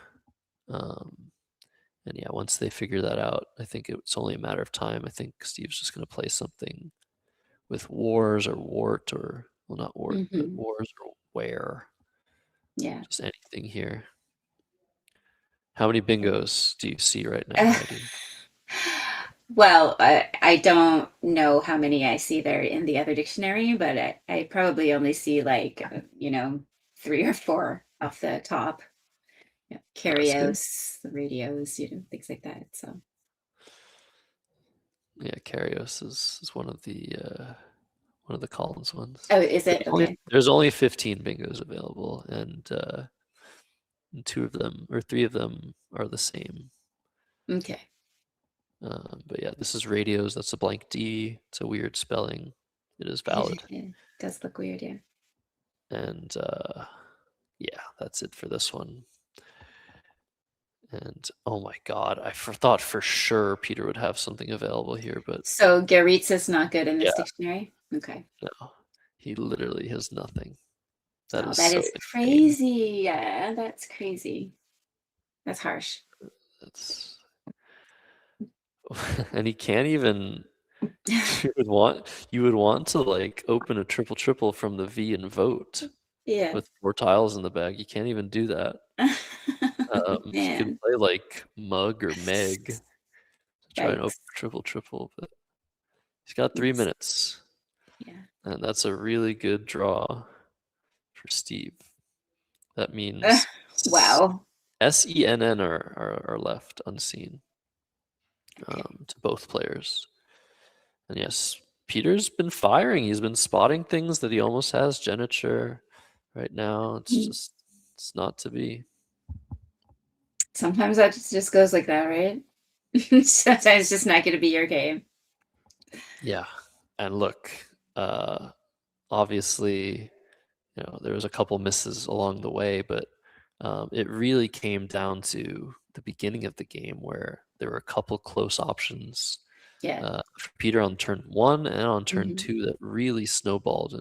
And yeah, once they figure that out, I think it's only a matter of time. I think Steve's just going to play something with wars or wart or, well, not wart, but wars or where. Yeah. Just anything here. How many bingos do you see right now, Heidi? Well, I don't know how many I see there in the other dictionary, but I probably only see like, 3 or 4 off the top. Yeah, Carios, the radios, things like that. So yeah, Carios is one of the Collins ones. Oh, is it? Okay. There's only 15 bingos available, and 2 of them or 3 of them are the same. Okay. But yeah, this is radios. That's a blank D. It's a weird spelling. It is valid. It does look weird, yeah. And yeah, that's it for this one. And oh my God, I thought for sure Peter would have something available here, but So Garitza's not good in this dictionary? Okay. no, he literally has nothing. That is is so crazy. Yeah, that's crazy. That's harsh. That's and he can't even. You would want to like open a triple from the V and vote. Yeah. With 4 tiles in the bag, you can't even do that. You could play like Mug or Meg to try and open triple, but he's got 3 minutes. Yeah. And that's a really good draw for Steve. That means wow. SENN are left unseen to both players. And yes, Peter's been firing. He's been spotting things that he almost has geniture right now. It's not to be. Sometimes that just goes like that, right? Sometimes it's just not going to be your game. Yeah. And look, obviously, there was a couple misses along the way, but it really came down to the beginning of the game where there were a couple close options. Yeah. For Peter on turn 1 and on turn 2 that really snowballed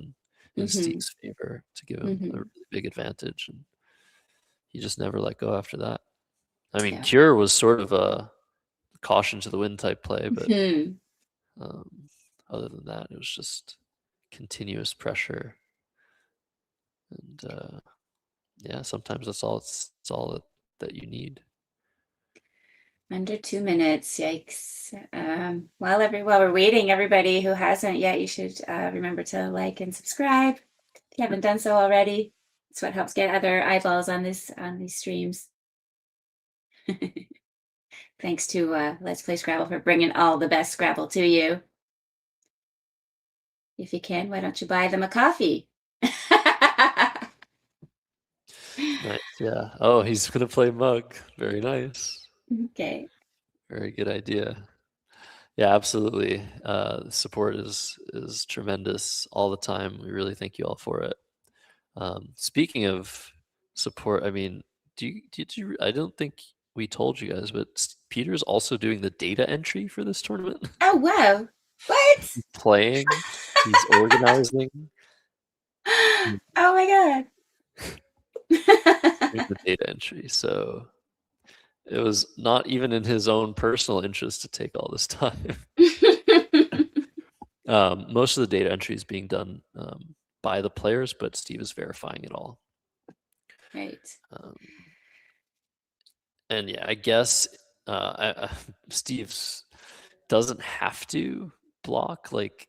in Steve's favor to give him a really big advantage, and he just never let go after that. I mean, Cure was sort of a caution to the wind type play, but other than that, it was just continuous pressure, and yeah, sometimes that's all that you need. Under 2 minutes, yikes. While we're waiting, everybody who hasn't yet, you should remember to like and subscribe. you haven't done so already. It's what helps get other eyeballs on these streams. Thanks to Let's Play Scrabble for bringing all the best Scrabble to you. If you can, why don't you buy them a coffee? Nice. Yeah. Oh, he's gonna play Mug. Very nice. Okay. Very good idea. Yeah, absolutely. Support is tremendous all the time. We really thank you all for it. Speaking of support, I mean, did you? I don't think we told you guys, but Peter's also doing the data entry for this tournament. Oh wow! What? He's playing. He's organizing. Oh my Doing the data entry. So it was not even in his own personal interest to take all this time. god! Most of the data entry is being done by the players, but Steve is verifying it all. Right. And yeah, I guess Steve's doesn't have to block. Like,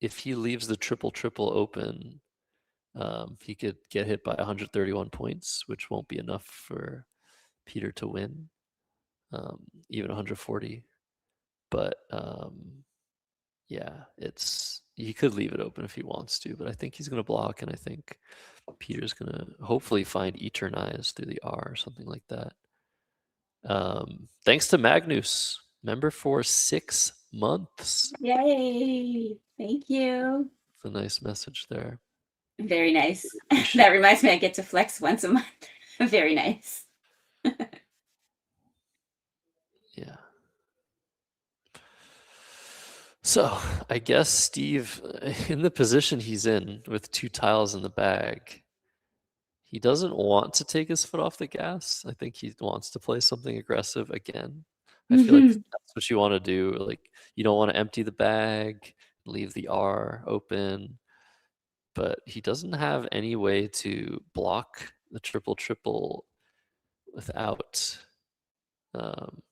if he leaves the triple open, he could get hit by 131 points, which won't be enough for Peter to win, even 140. But yeah, he could leave it open if he wants to, but I think he's going to block, and I think Peter's going to hopefully find Eternize through the R or something like that. Thanks to Magnus, member for 6 months. Yay! Thank you. It's a nice message there. Very nice. That reminds me, I get to flex once a month. Very nice. Yeah. So I guess Steve, in the position he's in with 2 tiles in the bag, he doesn't want to take his foot off the gas. I think he wants to play something aggressive again. I feel like that's what you want to do. Like, you don't want to empty the bag, leave the R open, but he doesn't have any way to block the triple without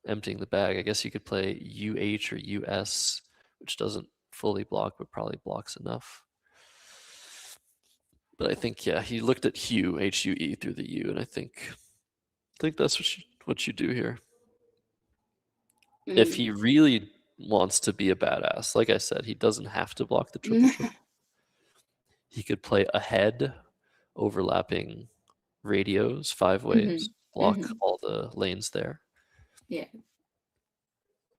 emptying the bag. I guess you could play UH or US, which doesn't fully block, but probably blocks enough. But I think, yeah, he looked at Hue, HUE through the U, and I think that's what you do here. If he really wants to be a badass, like I said, he doesn't have to block the triple. He could play ahead, overlapping radios 5 ways, block all the lanes there. Yeah.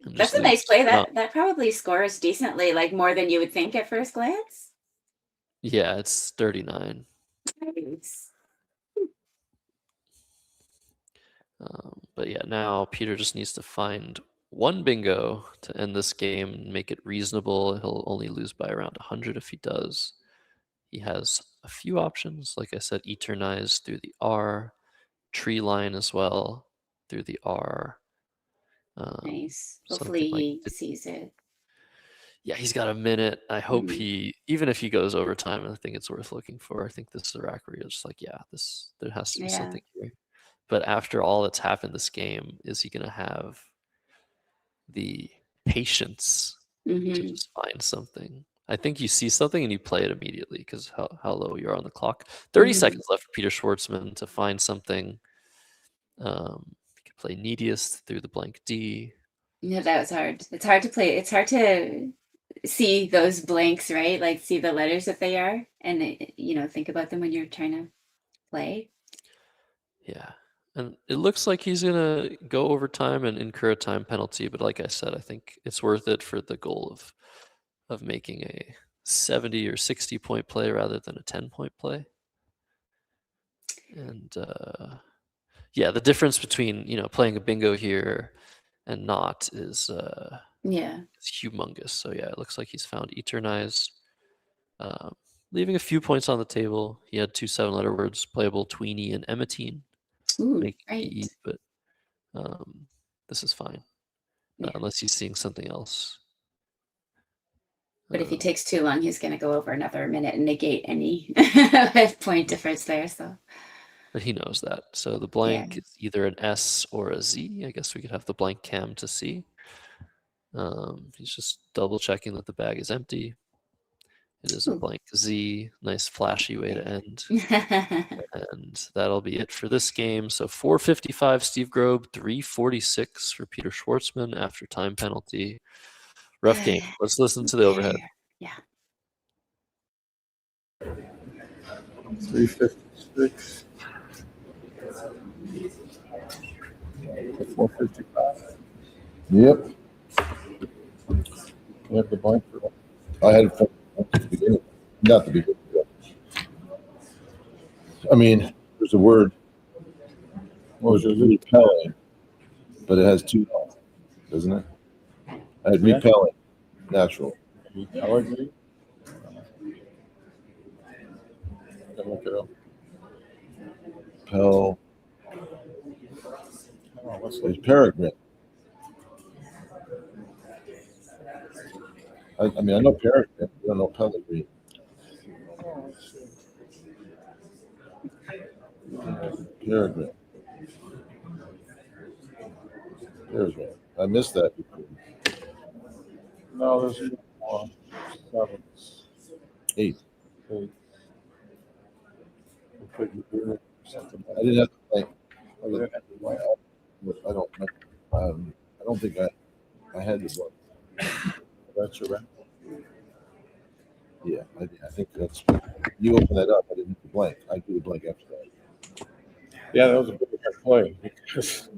and That's just a nice play. No. That probably scores decently, like more than you would think at first glance. Yeah, it's 39. Nice. But yeah, now Peter just needs to find 1 bingo to end this game and make it reasonable. He'll only lose by around 100 if he does. He has a few options. Like I said, Eternize through the R, Tree Line as well through the R. Nice. Hopefully he sees it. Yeah, he's got a minute. I hope even if he goes overtime, I think it's worth looking for. I think this is a rack where you're just like, yeah, there has to be something here. But after all that's happened this game, is he going to have the patience to just find something? I think you see something and you play it immediately because how low you are on the clock. 30 seconds left for Peter Schwartzman to find something. He could play Neediest through the blank D. Yeah, that was hard. It's hard to play. It's hard to see those blanks, right? Like see the letters that they are and, think about them when you're trying to play. Yeah. And it looks like he's going to go overtime and incur a time penalty. But like I said, I think it's worth it for the goal of making a 70 or 60 point play rather than a 10-point play. And yeah, the difference between, playing a bingo here and not is humongous. So yeah, it looks like he's found Eternize, leaving a few points on the table. He had 2 7-letter words, playable Tweenie and Emmetine. Right. But this is fine, unless he's seeing something else. But if he takes too long, he's going to go over another minute and negate any point difference there. So, but he knows that. So the blank is either an S or a Z. I guess we could have the blank cam to C. He's just double checking that the bag is empty. It is a blank Z. Nice flashy way to end. And that'll be it for this game. So 455 Steve Grobe, 346 for Peter Schwartzman after time penalty. Rough game. Let's listen to the overhead. Yeah. 356. 455. Yep. You have the blank for I had it at the beginning. Not the beginning. I mean, there's a word. what was your lead? Repelling, but it has two L, doesn't it? I had Yeah. repelling, natural. Allergy? Look it up. Pel. Oh, what's There's peregrine. I mean, I know peregrine. I don't know pellegrine. Peregrine. Peregrine. I missed that before. No, there's 7. 8. 8. I didn't have to blank. I didn't have to blank. I don't. I don't think I had the blank. That's your right. Yeah, I think that's. You open that up. I didn't hit the blank. I do the blank after that. Yeah, that was a big play because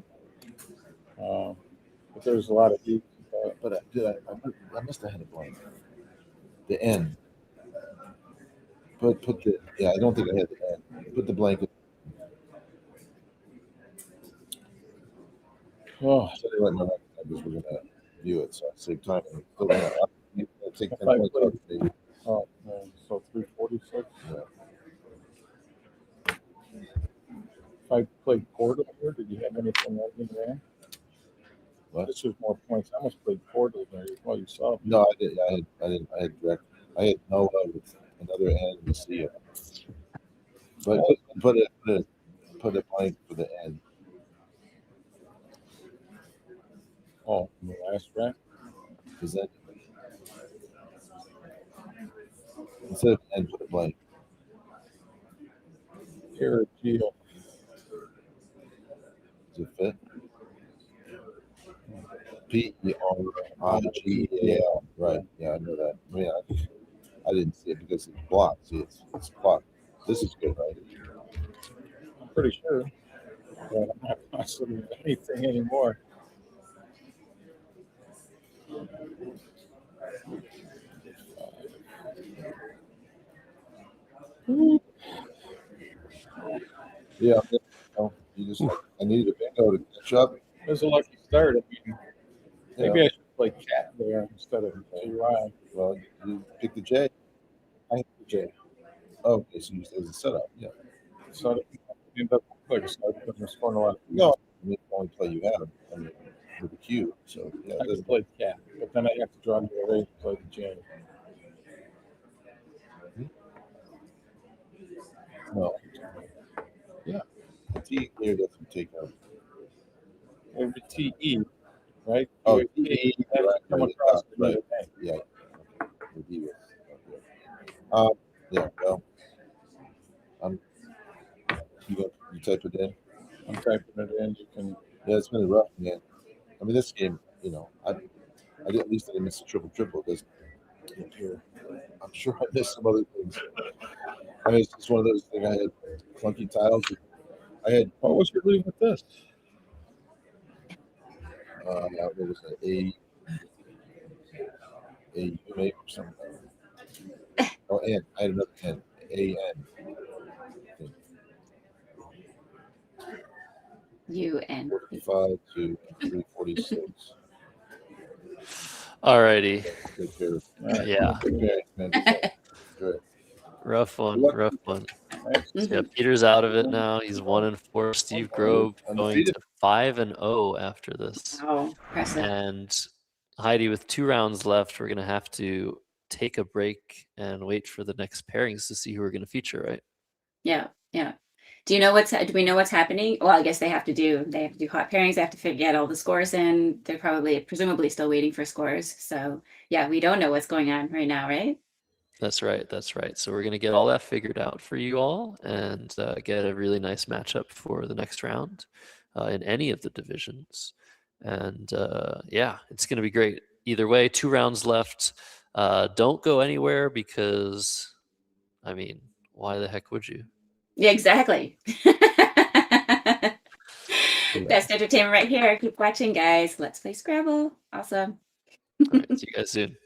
but there's a lot of deep. But I must have had a blank. The end. Put the. Yeah, I don't think I had the end. Put the blank. Oh, So they let me know because we're gonna view it, so I save time. And still gonna take 10 If I points played- off the. oh man, so 346. Yeah. If I played Portal here, did you have anything like in there? What? This was more points. I almost played Portal there. Well, you saw. No, I did. I had direct. I had Noah with another end and C. But put a blank for the end. Oh, in the last rack. Is that instead of end, put a blank. Here, Geo. Does it fit? Perigel. Right. Yeah, I know that. I mean, I didn't see it because it's blocked. See, it's blocked. This is good, right? I'm pretty sure. But I'm not considering anything anymore. Yeah. You just. I needed a bingo to catch up. It was a lucky start. I mean, maybe Yeah. I should play Cat there instead of GY. Well, you picked the J. I hit the J. Oh, okay, so it was a setup. Yeah. So it ended up like a start because we're scoring a lot. No, I mean, the only play you have. I mean, with the Q. So yeah, I could play Cat, but then I have to draw to the raise and play the J. no. Yeah. The T here doesn't take out. Or the TE, right? Oh, TE, TE, that's right, come right, across right. another thing. Yeah. The D was. Yeah. Well, you type it in. I'm typing it in. You can. Yeah, it's been rough, man. I mean, this game, I did at least I didn't miss a triple because here, I'm sure I missed some other things. I mean, it's just one of those things. I had clunky tiles. I had. What was your lead with this? What was it? A U maybe or something. Oh, and I had another N. A-N. UN. 45 to 346. Alrighty. Take care of Yeah. Okay, man. Good. Rough one. Rough one. Yeah, Peter's out of it now. He's 1-4. Steve Grobe going to 5-0 after this. Oh, impressive. And Heidi, with 2 rounds left, we're gonna have to take a break and wait for the next pairings to see who we're gonna feature, right? Yeah, yeah. Do we know what's happening? Well, I guess they have to do hot pairings. They have to get all the scores in. They're presumably still waiting for scores. So yeah, we don't know what's going on right now, right? That's right. That's right. So we're going to get all that figured out for you all and get a really nice matchup for the next round in any of the divisions. And yeah, it's going to be great. Either way, 2 rounds left. Don't go anywhere because, I mean, why the heck would you? Yeah, exactly. Best entertainment right here. Keep watching, guys. Let's play Scrabble. Awesome. All right. See you guys soon.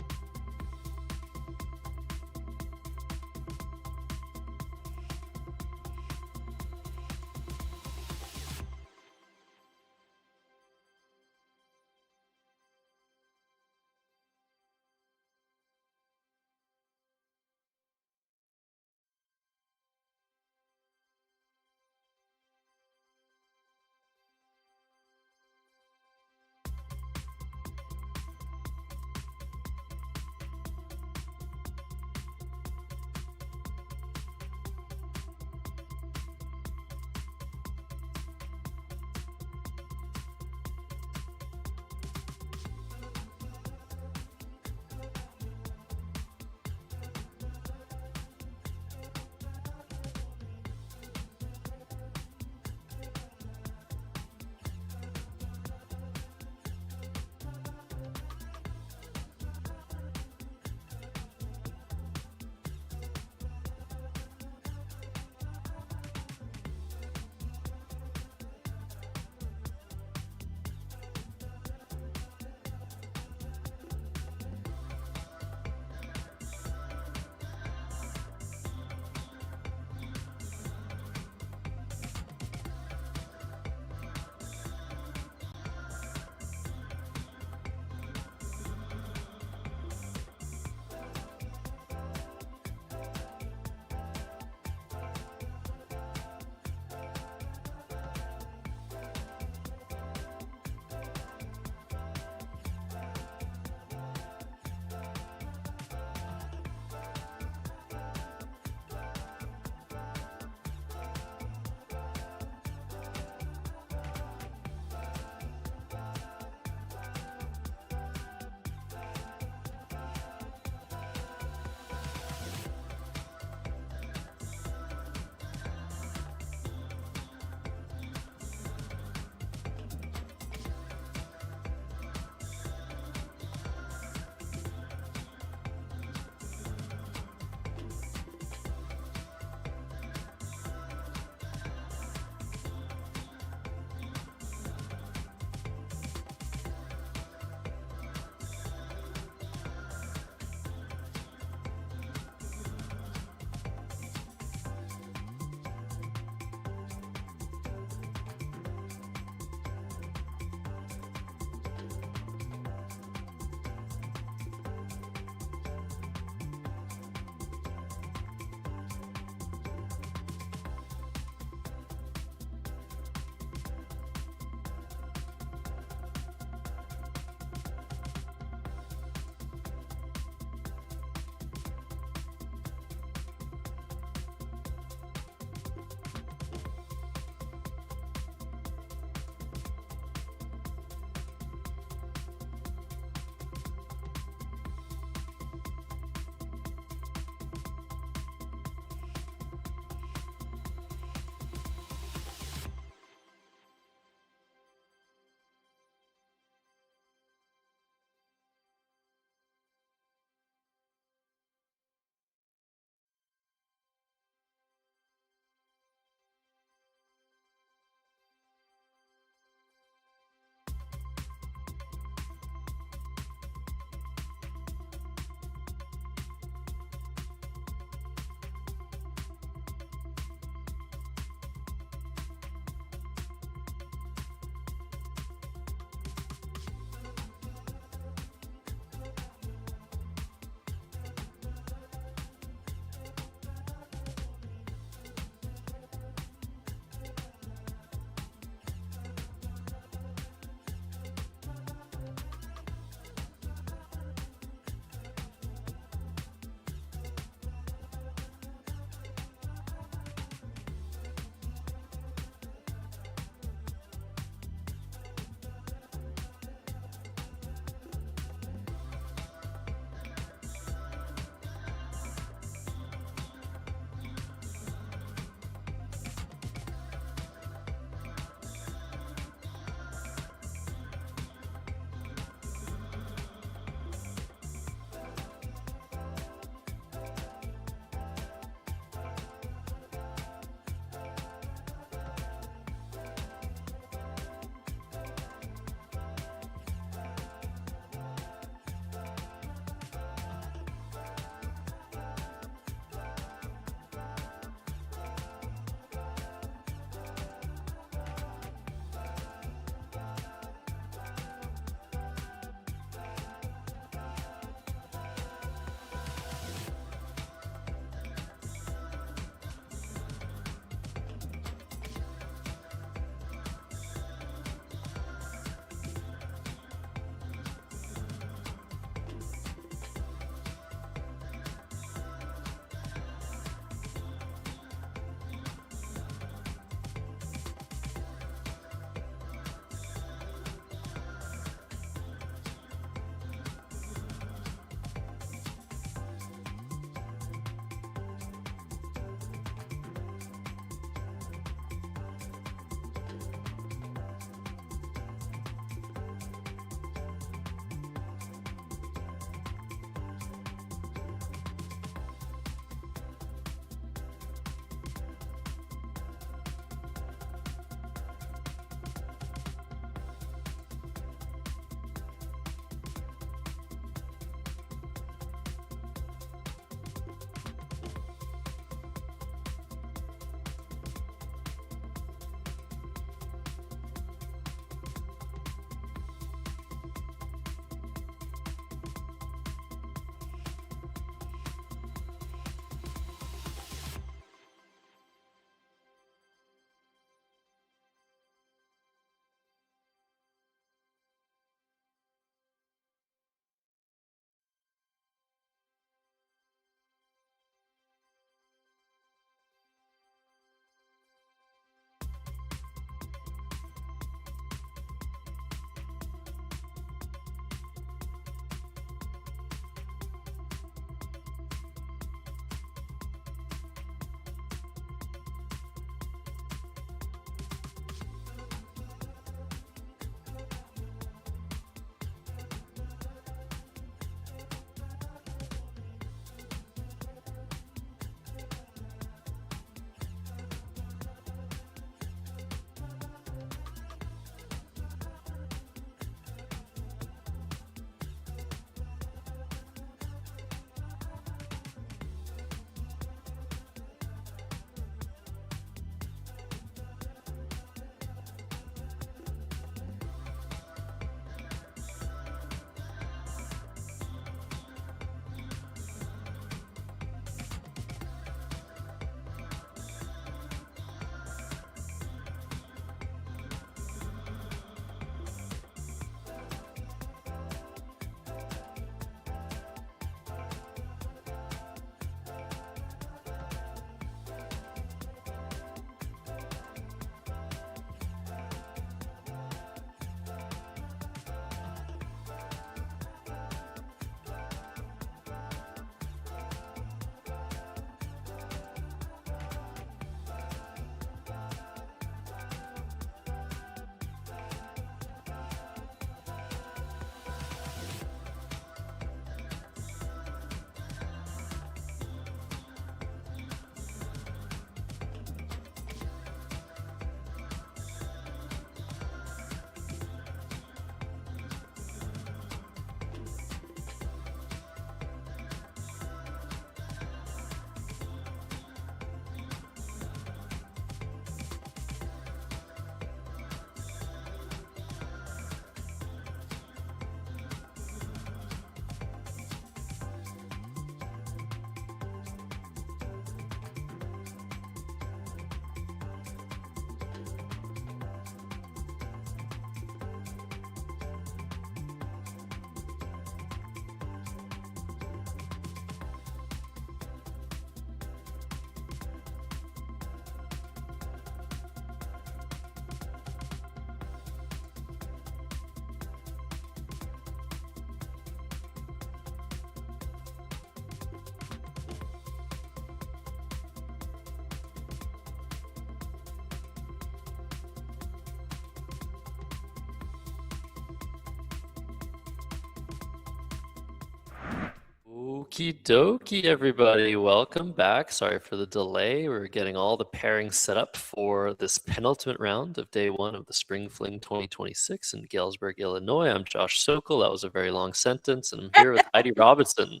Okie dokie, everybody. Welcome back. Sorry for the delay. We're getting all the pairings set up for this penultimate round of day one of the Spring Fling 2026 in Galesburg, Illinois. I'm Josh Sokol. That was a very long sentence. And I'm here with Heidi Robinson.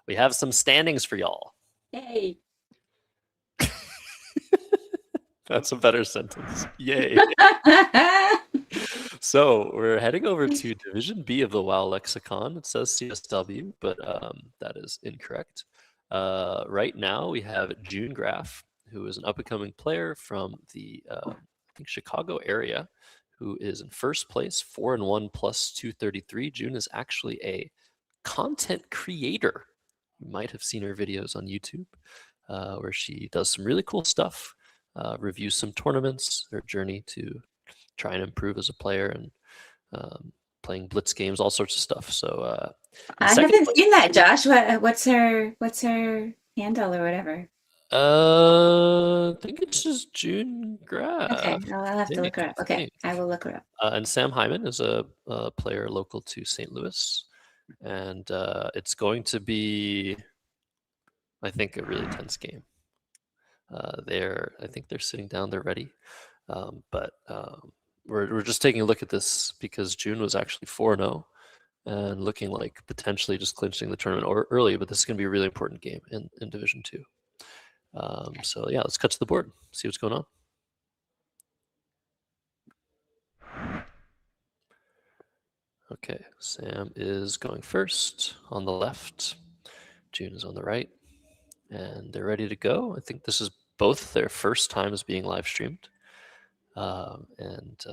We have some standings for y'all. Yay. That's a better sentence. Yay. So we're heading over to Division B of the WoW Lexicon. It says CSW, but that is incorrect. Right now we have June Graff, who is an up-and-coming player from the I think Chicago area, who is in first place, 4-1 plus 233. June is actually a content creator. You might have seen her videos on YouTube, where she does some really cool stuff, reviews some tournaments, her journey to try and improve as a player, and playing blitz games, all sorts of stuff. So I haven't seen that, Josh. What's her handle or whatever? I think it's just June Graff. Okay, I'll have to look her up. Okay, I will look her up. And Sam Hyman is a player local to St. Louis, and it's going to be, I think, a really tense game. I think they're sitting down, they're ready, but we're just taking a look at this because June was actually 4-0 and looking like potentially just clinching the tournament early, but this is going to be a really important game in Division 2. So yeah, let's cut to the board, see what's going on. Okay, Sam is going first on the left. June is on the right, and they're ready to go. I think this is both their first times being live streamed. And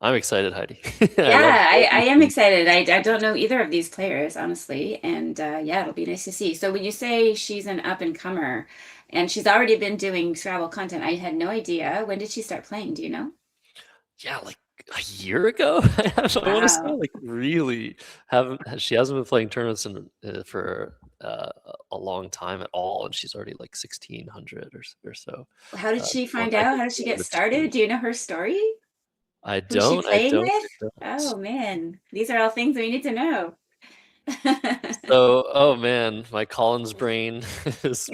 I'm excited, Heidi. I am excited. I don't know either of these players, honestly. And yeah, it'll be nice to see. So when you say she's an up-and-comer, and she's already been doing Scrabble content, I had no idea. When did she start playing? Do you know? Yeah, like a year ago. I want to say, like, really she hasn't been playing tournaments for a long time at all, and she's already like 1,600 or so. How did she find out? How did she get started? Do you know her story? I Who's don't. she playing with? I don't. Oh man, these are all things we need to know. So, oh man, my Collins brain is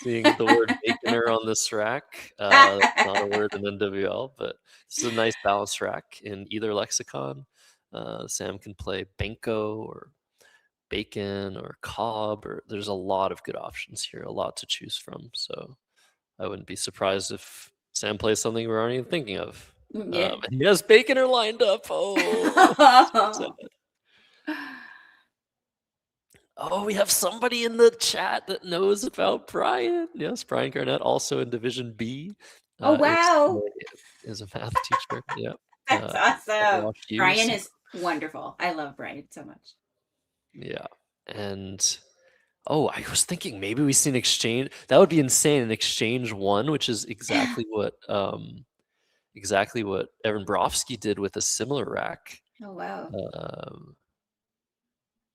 seeing the word baconer on this rack. That's not a word in NWL, but this is a nice balanced rack in either lexicon. Sam can play Benko or bacon or cob, or there's a lot of good options here, a lot to choose from. So I wouldn't be surprised if Sam plays something we aren't even thinking of. Yeah. And he has baconer lined up. Oh. Oh, we have somebody in the chat that knows about Brian. Yes, Brian Garnett, also in Division B. Oh, wow. Is a math teacher. Yeah. That's awesome. Brian is wonderful. I love Brian so much. Yeah. And I was thinking maybe we see an exchange. That would be insane. An exchange 1, which is exactly what Evan Brofsky did with a similar rack. Oh wow.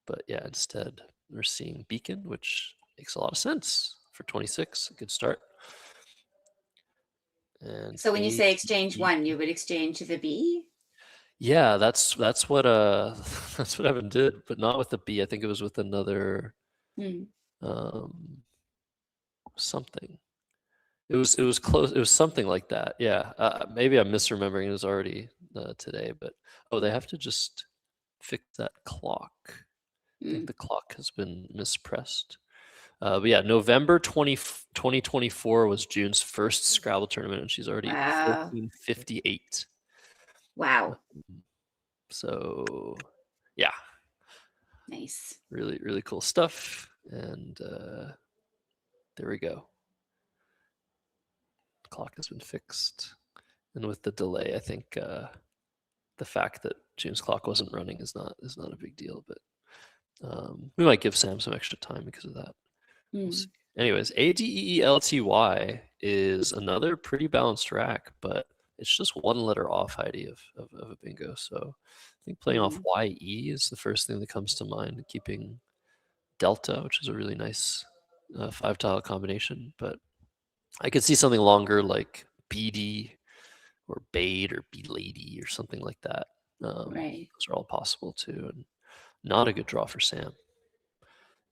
But yeah, instead we're seeing Beacon, which makes a lot of sense for 26. A good start. And so when you say exchange 1, you would exchange the B? Yeah, that's what that's what Evan did, but not with the B. I think it was with another something. It was close. It was something like that. Yeah. Maybe I'm misremembering. It was already today, but they have to just fix that clock. I think the clock has been mispressed. But yeah, November 2024 was June's first Scrabble tournament, and she's already 1458. Wow. So yeah. Nice. Really, really cool stuff. And there we go. The clock has been fixed. And with the delay, I think the fact that June's clock wasn't running is not a big deal, but we might give Sam some extra time because of that. We'll see. Anyways, ADEELTY is another pretty balanced rack, but it's just one letter off, Heidi, of a bingo. So I think playing off YE is the first thing that comes to mind, keeping Delta, which is a really nice 5-tile combination. But I could see something longer like BD or Bade or B-Lady or something like that. Right. Those are all possible too. And not a good draw for Sam.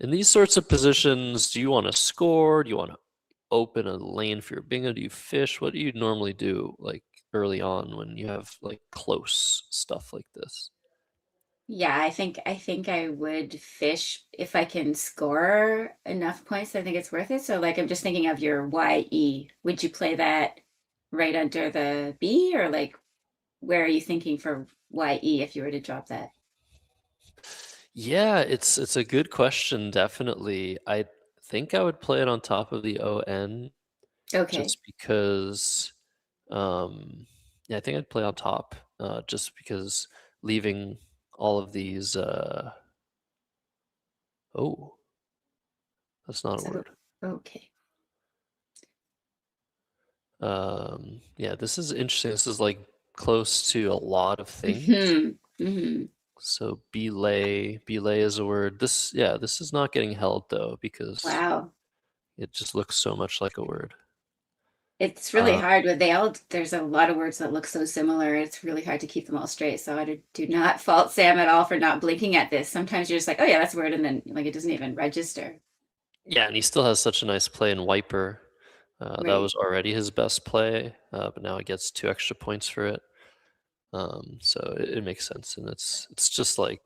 In these sorts of positions, do you want to score? Do you want to open a lane for your bingo? Do you fish? What do you normally do, like early on when you have like close stuff like this? Yeah, I think I would fish if I can score enough points. I think it's worth it. So like I'm just thinking of your YE. Would you play that right under the B, or like where are you thinking for YE if you were to drop that? Yeah, it's a good question, definitely. I think I would play it on top of the ON Okay. just because yeah, I think I'd play on top just because leaving all of these oh, that's not a So word. okay. Yeah, this is interesting. This is like close to a lot of things. Mm-hmm. So belay is a word. This is not getting held though because Wow. it just looks so much like a word. It's really hard with there's a lot of words that look so similar. It's really hard to keep them all straight. So do not fault Sam at all for not blinking at this. Sometimes you're just like, oh yeah, that's a word, and then like it doesn't even register. Yeah, and he still has such a nice play in Wiper. That Right. was already his best play, but now he gets 2 extra points for it. So it makes sense, and it's just like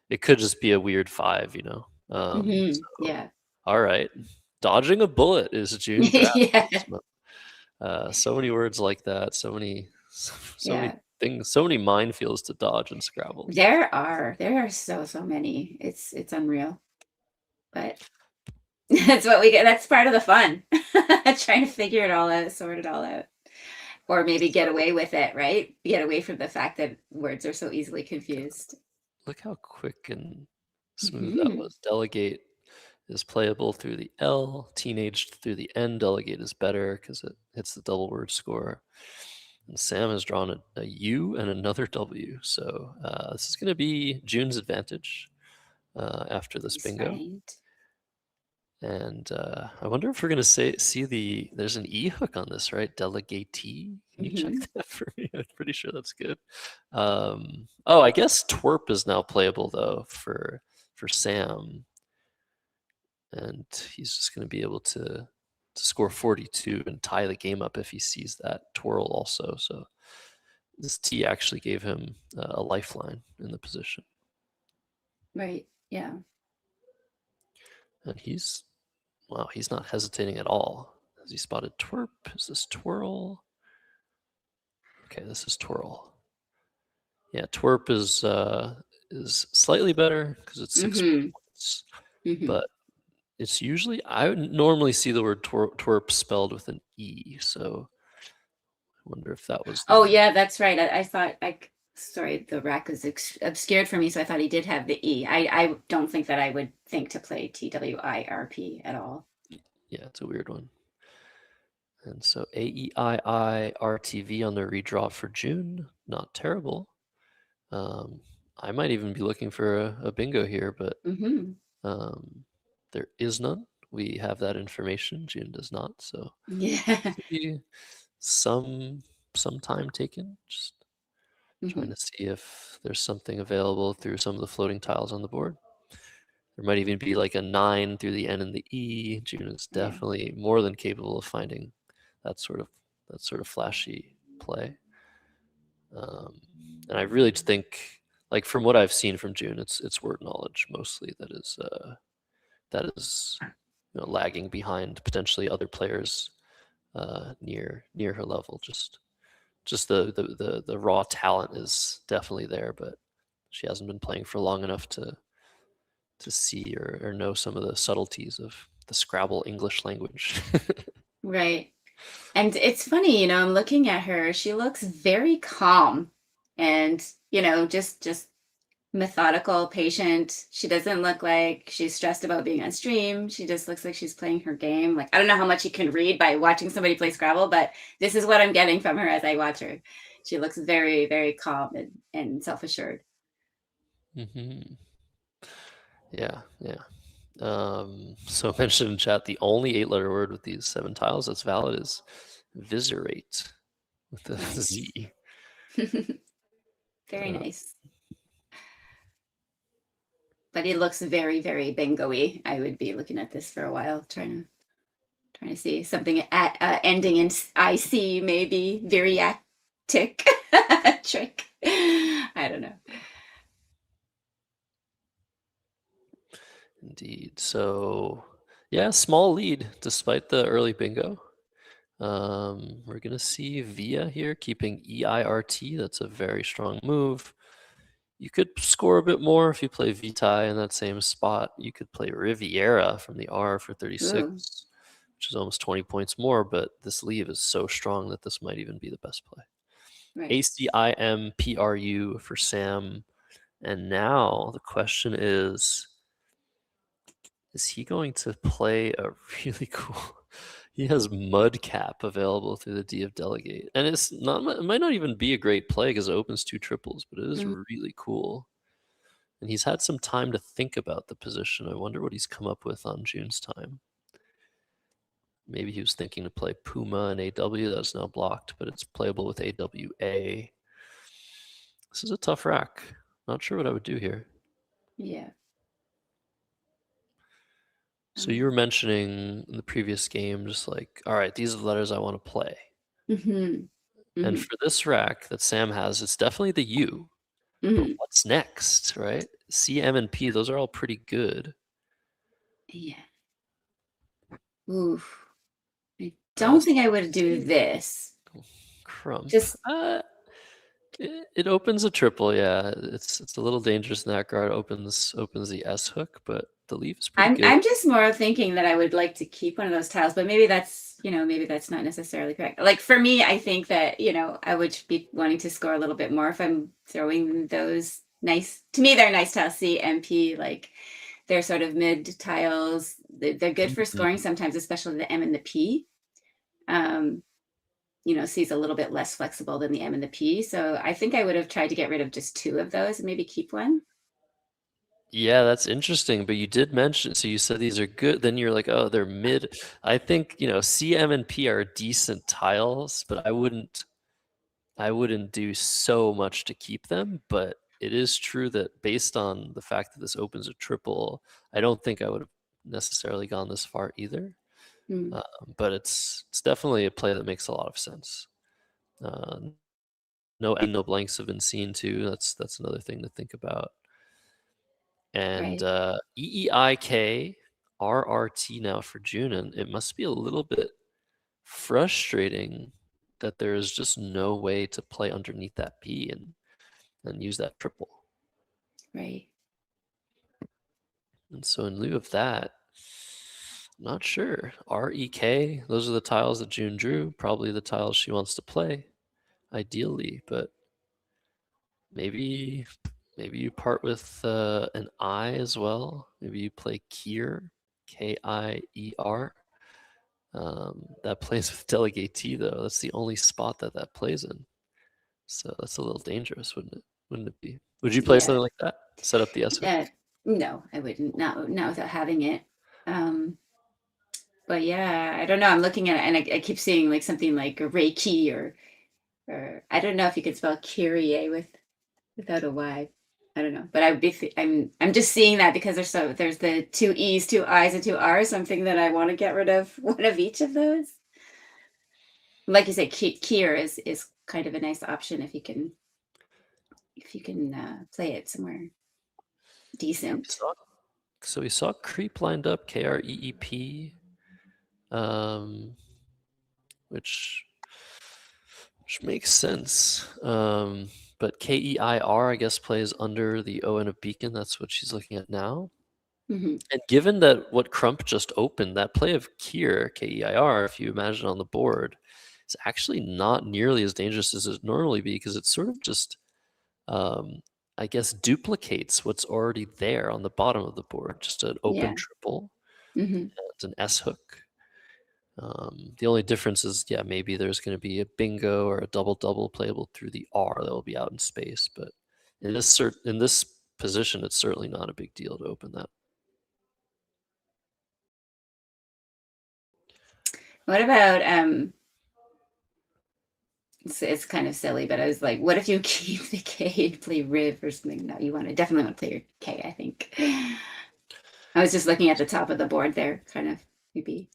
it could just be a weird 5, you know. So, Yeah. all right, dodging a bullet is June grab. Yeah. So many words like that. So many Yeah. things. So many minefields to dodge in Scrabble. There are so many. It's unreal. But that's what we get. That's part of the fun. Trying to figure it all out, sort it all out. Or maybe get away with it, right? Get away from the fact that words are so easily confused. Look how quick and smooth that was. Delegate is playable through the L. Teenaged through the N. Delegate is better because it hits the double word score. And Sam has drawn a U and another W. So this is going to be June's advantage after this bingo. Right. And I wonder if we're going to see there's an E hook on this, right? Delegatee. Can you check that for me? I'm pretty sure that's good. Oh, I guess twerp is now playable though for Sam. And he's just going to be able to score 42 and tie the game up if he sees that twirl also. So this T actually gave him a lifeline in the position. Right. Yeah. And he's not hesitating at all. Has he spotted twerp? Is this twirl? Okay, this is twirl. Yeah, twerp is slightly better because it's 6 points. But it's usually, I would normally see the word twerp spelled with an E. So I wonder if that was. Oh yeah, that's right. I thought sorry, the rack was obscured for me, so I thought he did have the E. I don't think that I would think to play TWIRP at all. Yeah, it's a weird one. And so AEIIRTV on the redraw for June. Not terrible. I might even be looking for a bingo here, but there is none. We have that information. June does not. So yeah, some time taken. Just trying to see if there's something available through some of the floating tiles on the board. There might even be like a 9 through the N and the E. June is definitely more than capable of finding that sort of flashy play. And I really think, like from what I've seen from June, it's word knowledge mostly that is lagging behind potentially other players near her level. Just the raw talent is definitely there, but she hasn't been playing for long enough to see or know some of the subtleties of the Scrabble English language. right. And it's funny, I'm looking at her. She looks very calm and, just methodical, patient. She doesn't look like she's stressed about being on stream. She just looks like she's playing her game. Like, I don't know how much you can read by watching somebody play Scrabble, but this is what I'm getting from her as I watch her. She looks very, very calm and self-assured. Yeah. So mentioned in chat, the only 8-letter word with these 7 tiles that's valid is visurate with the Z. Very nice. But it looks very, very bingo-y. I would be looking at this for a while, trying to see something at ending in IC, maybe Viriatic trick. I don't know. Indeed. So, yeah, small lead despite the early bingo. We're going to see Via here keeping EIRT. That's a very strong move. You could score a bit more if you play Vitae in that same spot. You could play Riviera from the R for 36, Ooh. which is almost 20 points more, but this leave is so strong that this might even be the best play. Right. ACIMPRU for Sam. And now the question is he going to play a really cool... He has Mudcap available through the D of Delegate. And it might not even be a great play because it opens 2 triples, but it is really cool. And he's had some time to think about the position. I wonder what he's come up with on June's time. Maybe he was thinking to play Puma and AW. That's now blocked, but it's playable with AWA. This is a tough rack. Not sure what I would do here. Yeah. So you were mentioning in the previous game, just like, all right, these are the letters I want to play. And for this rack that Sam has, it's definitely the U. But what's next, right? C, M, and P, those are all pretty good. Yeah. Oof. I don't think I would do this. Crump. Just it opens a triple, yeah. It's a little dangerous in that regard. Opens the S hook, but the leaf is pretty good. I'm just more thinking that I would like to keep one of those tiles, but maybe that's not necessarily correct. Like for me, I think that, I would be wanting to score a little bit more if I'm throwing those nice, to me, they're nice tiles, C, M, P, like they're sort of mid tiles. They're good for scoring sometimes, especially the M and the P. C is a little bit less flexible than the M and the P. So I think I would have tried to get rid of just 2 of those and maybe keep one. Yeah, that's interesting. But you did mention, so you said these are good. Then you're like, oh, they're mid. I think, C, M, and P are decent tiles, but I wouldn't do so much to keep them. But it is true that based on the fact that this opens a triple, I don't think I would have necessarily gone this far either. But it's definitely a play that makes a lot of sense. No blanks have been seen too. That's another thing to think about. And EEIK RRT now for June, and it must be a little bit frustrating that there is just no way to play underneath that P and use that triple. Right. And so in lieu of that, I'm not sure. REK, those are the tiles that June drew, probably the tiles she wants to play, ideally, but maybe you part with an I as well. Maybe you play Kier, Kier. That plays with Delegate T though. That's the only spot that plays in. So that's a little dangerous, wouldn't it? Wouldn't it be? Would you play something like that? Set up the S hook? No, I wouldn't. Not without having it. But yeah, I don't know. I'm looking at it and I keep seeing like something like a Reiki or I don't know if you could spell Kyrie without a Y. I don't know, but I'm just seeing that because there's the 2 E's, 2 I's, and 2 R's. So I'm thinking that I want to get rid of one of each of those. Like you said, Kier is kind of a nice option if you can play it somewhere decent. So we saw Creep lined up, KREEP, which makes sense. But KEIR, I guess, plays under the ON of Beacon. That's what she's looking at now. And given that what Crump just opened, that play of Kier, KEIR, if you imagine on the board, is actually not nearly as dangerous as it would normally be because it sort of just, I guess, duplicates what's already there on the bottom of the board. Just an open triple and an S hook. The only difference is, maybe there's going to be a bingo or a double playable through the R that will be out in space. But in this position, it's certainly not a big deal to open that. What about it's kind of silly, but I was like, what if you keep the K and play Riv or something? No, you definitely want to play your K, I think. I was just looking at the top of the board there, kind of maybe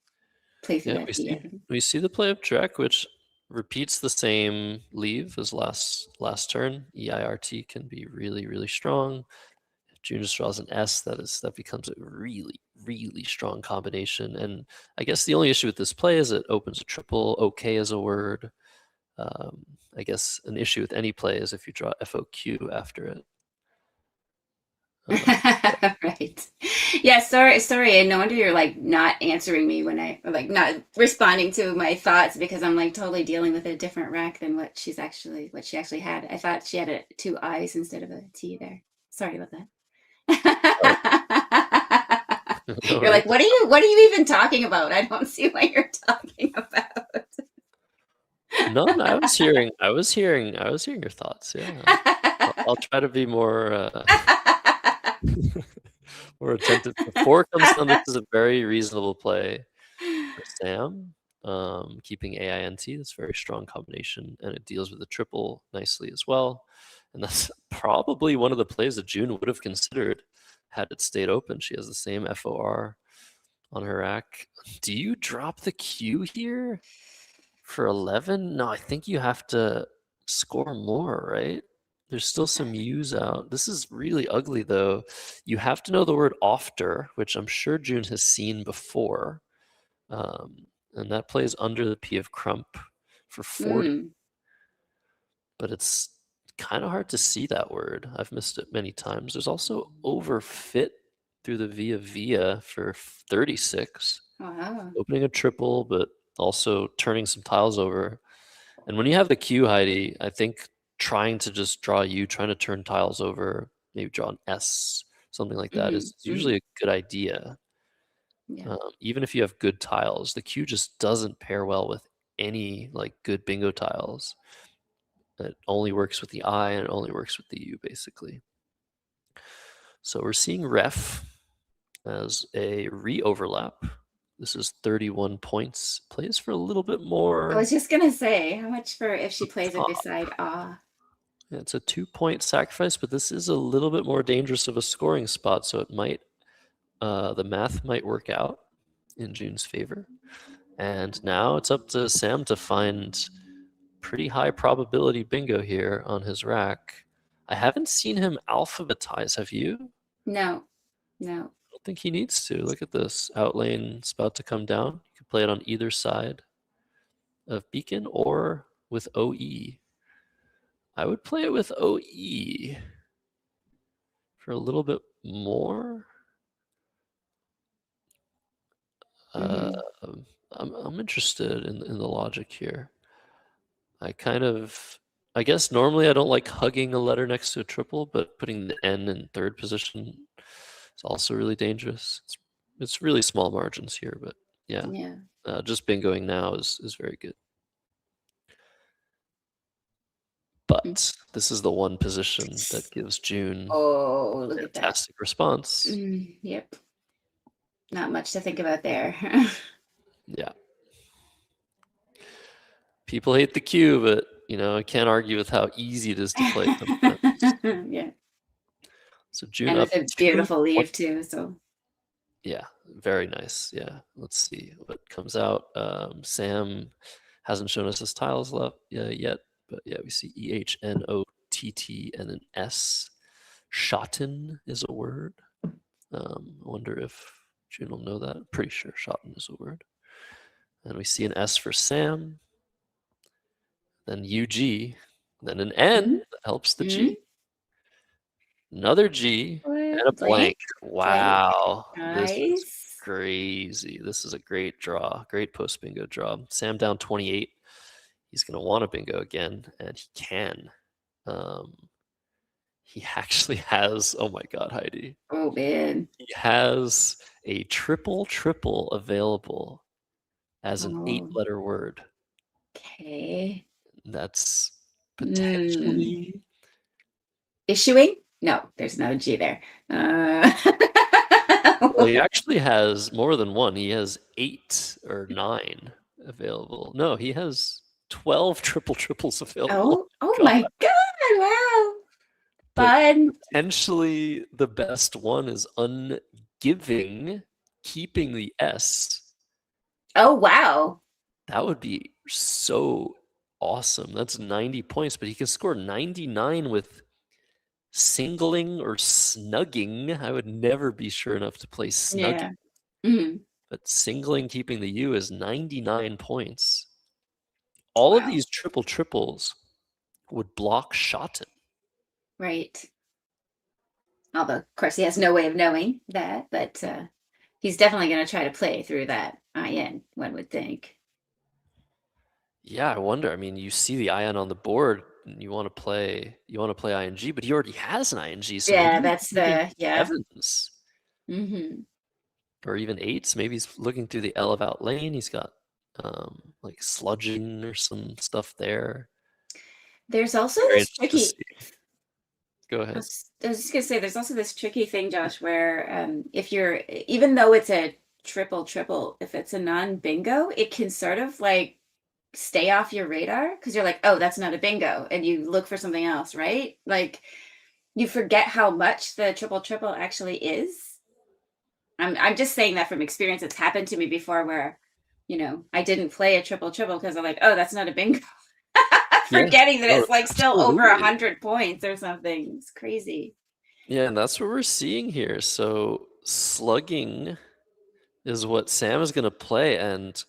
play through that E. I think. We see the play of Drek, which repeats the same leave as last turn. EIRT can be really, really strong. If June just draws an S, that becomes a really, really strong combination. And I guess the only issue with this play is it opens a triple. OK as a word. I guess an issue with any play is if you draw FOQ after it. Right. Yeah, sorry. And no wonder you're like not answering me when not responding to my thoughts, because I'm like totally dealing with a different rack than what she actually had. I thought she had two I's instead of a T there. Sorry about that. You're like, what are you even talking about? I don't see what you're talking about. No, I was hearing your thoughts. Yeah. I'll try to be more more attentive. Before comes down, this is a very reasonable play for Sam. Keeping AINT, that's a very strong combination, and it deals with the triple nicely as well. And that's probably one of the plays that June would have considered had it stayed open. She has the same FOR on her rack. Do you drop the Q here for 11? No, I think you have to score more, right? There's still some U's out. This is really ugly, though. You have to know the word ofter, which I'm sure June has seen before. And that plays under the P of Crump for 40. But it's kind of hard to see that word. I've missed it many times. There's also overfit through the via for 36. Wow. Opening a triple, but also turning some tiles over. And when you have the Q, Heidi, I think trying to just draw U, trying to turn tiles over, maybe draw an S, something like that is usually a good idea. Yeah. Even if you have good tiles, the Q just doesn't pair well with any like good bingo tiles. It only works with the I and it only works with the U, basically. So we're seeing ref as a re-overlap. This is 31 points. Plays for a little bit more. I was just gonna say, how much for if she plays it beside Ah? Yeah, it's a 2-point sacrifice, but this is a little bit more dangerous of a scoring spot, so it might the math might work out in June's favor. And now it's up to Sam to find pretty high probability bingo here on his rack. I haven't seen him alphabetize. Have you? No. I don't think he needs to. Look at this. Outlane's about to come down. You can play it on either side of Beacon or with OE. I would play it with OE for a little bit more. I'm interested in the logic here. I guess normally I don't like hugging a letter next to a triple, but putting the N in third position is also really dangerous. It's really small margins here, but yeah. Just bingoing now is very good. But this is the one position that gives June look a fantastic response. Yep. Not much to think about there. Yeah. People hate the Q, but I can't argue with how easy it is to play sometimes. Yeah. So June and up with a beautiful leave too. So yeah, very nice. Yeah. Let's see what comes out. Sam hasn't shown us his tiles yet, but yeah, we see EHNOTT and an S. Schotten is a word. I wonder if June will know that. I'm pretty sure Schotten is a word. And we see an S for Sam. Then UG. Then an N that helps the G. Another G and a blank. Wow. Nice. This is crazy. This is a great draw. Great post bingo draw. Sam down 28. He's going to want a bingo again, and he can. He actually has, oh my God, Heidi. Oh, man. He has a triple available as an 8-letter word. Okay. That's potentially issuing? No, there's no G there. Well, he actually has more than one. He has 8 or 9 available. No, he has 12 triples available. Oh my God! Wow, fun. Potentially the best one is Ungiving, keeping the S. Oh wow. That would be so awesome. That's 90 points, but he can score 99 with singling or snugging. I would never be sure enough to play snugging. Yeah. Mm-hmm. But singling, keeping the U is 99 points. All of these triples would block Schotten. Right. Although, of course, he has no way of knowing that, but he's definitely going to try to play through that IN, one would think. Yeah, I wonder. I mean, you see the IN on the board, and you want to play ING, but he already has an ING. So Yeah, maybe that's the sevens. Mm-hmm. Or even eights. Maybe he's looking through the L of out lane. He's got like sludging or some stuff there. There's also Very this interesting to tricky. see. Go ahead. I was just gonna say, there's also this tricky thing, Josh, where if you're, even though it's a triple, if it's a non-bingo, it can sort of like stay off your radar because you're like, oh, that's not a bingo, and you look for something else, right? Like you forget how much the triple actually is. I'm just saying that from experience. It's happened to me before where, I didn't play a triple because I'm like, oh, that's not a bingo. Forgetting that it's like still over 100 points or something. It's crazy. Yeah, and that's what we're seeing here. So slugging is what Sam is going to play, and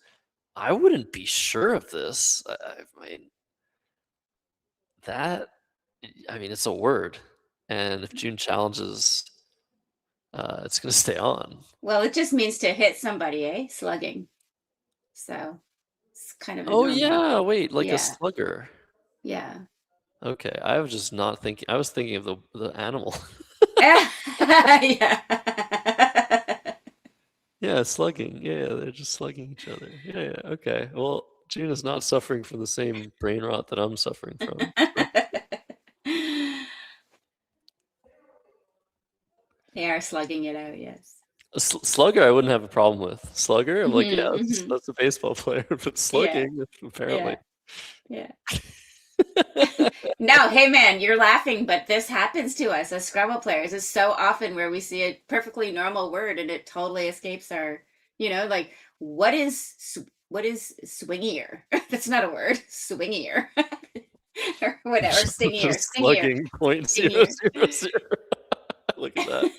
I wouldn't be sure of this. I mean, it's a word, and if June challenges, it's going to stay on. Well, it just means to hit somebody, eh? Slugging. So it's kind of a Oh normal. yeah, wait, like a slugger. Yeah. Okay, I was just not thinking. I was thinking of the animal. Yeah. Yeah, slugging. Yeah, they're just slugging each other. Yeah. Okay. Well, June is not suffering from the same brain rot that I'm suffering from. They are slugging it out, yes. Slugger, I wouldn't have a problem with. Slugger, I'm like, yeah, that's a baseball player, but slugging, apparently. Yeah. No, hey man, you're laughing, but this happens to us as Scrabble players. It's so often where we see a perfectly normal word and it totally escapes our, like what is swingier? That's not a word. Swingier. Or whatever. Stingier. Slugging 0.000. Look at that.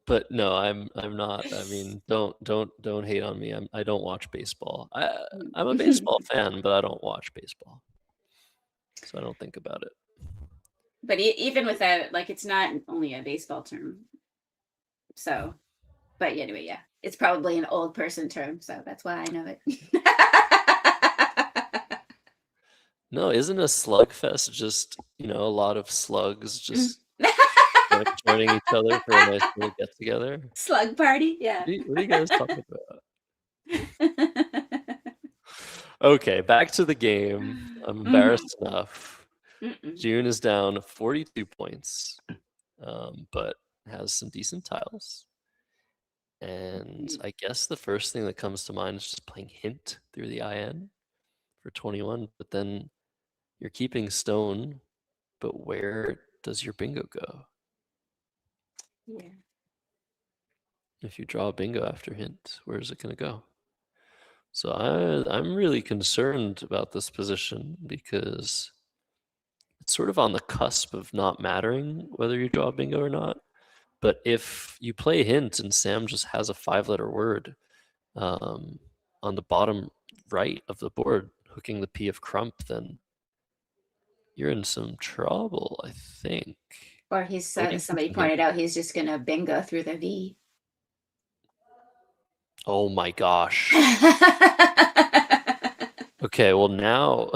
But no, I'm not. I mean, don't hate on me. I don't watch baseball. I'm a baseball fan, but I don't watch baseball, so I don't think about it. But even with that, like, it's not only a baseball term. So, but anyway, yeah, it's probably an old person term, so that's why I know it. No, isn't a slugfest just a lot of slugs just joining each other for a nice little get together? Slug party, yeah. What are you guys talking about? Okay, back to the game. I'm embarrassed enough. June is down 42 points, but has some decent tiles. And I guess the first thing that comes to mind is just playing hint through the IN for 21, but then you're keeping stone, but where does your bingo go? Yeah. If you draw a bingo after hint, where is it going to go? So I'm really concerned about this position because it's sort of on the cusp of not mattering whether you draw a bingo or not. But if you play hint and Sam just has a 5-letter word on the bottom right of the board, hooking the P of crump, then you're in some trouble, I think. Or somebody pointed out he's just going to bingo through the V. Oh my gosh. Okay, well now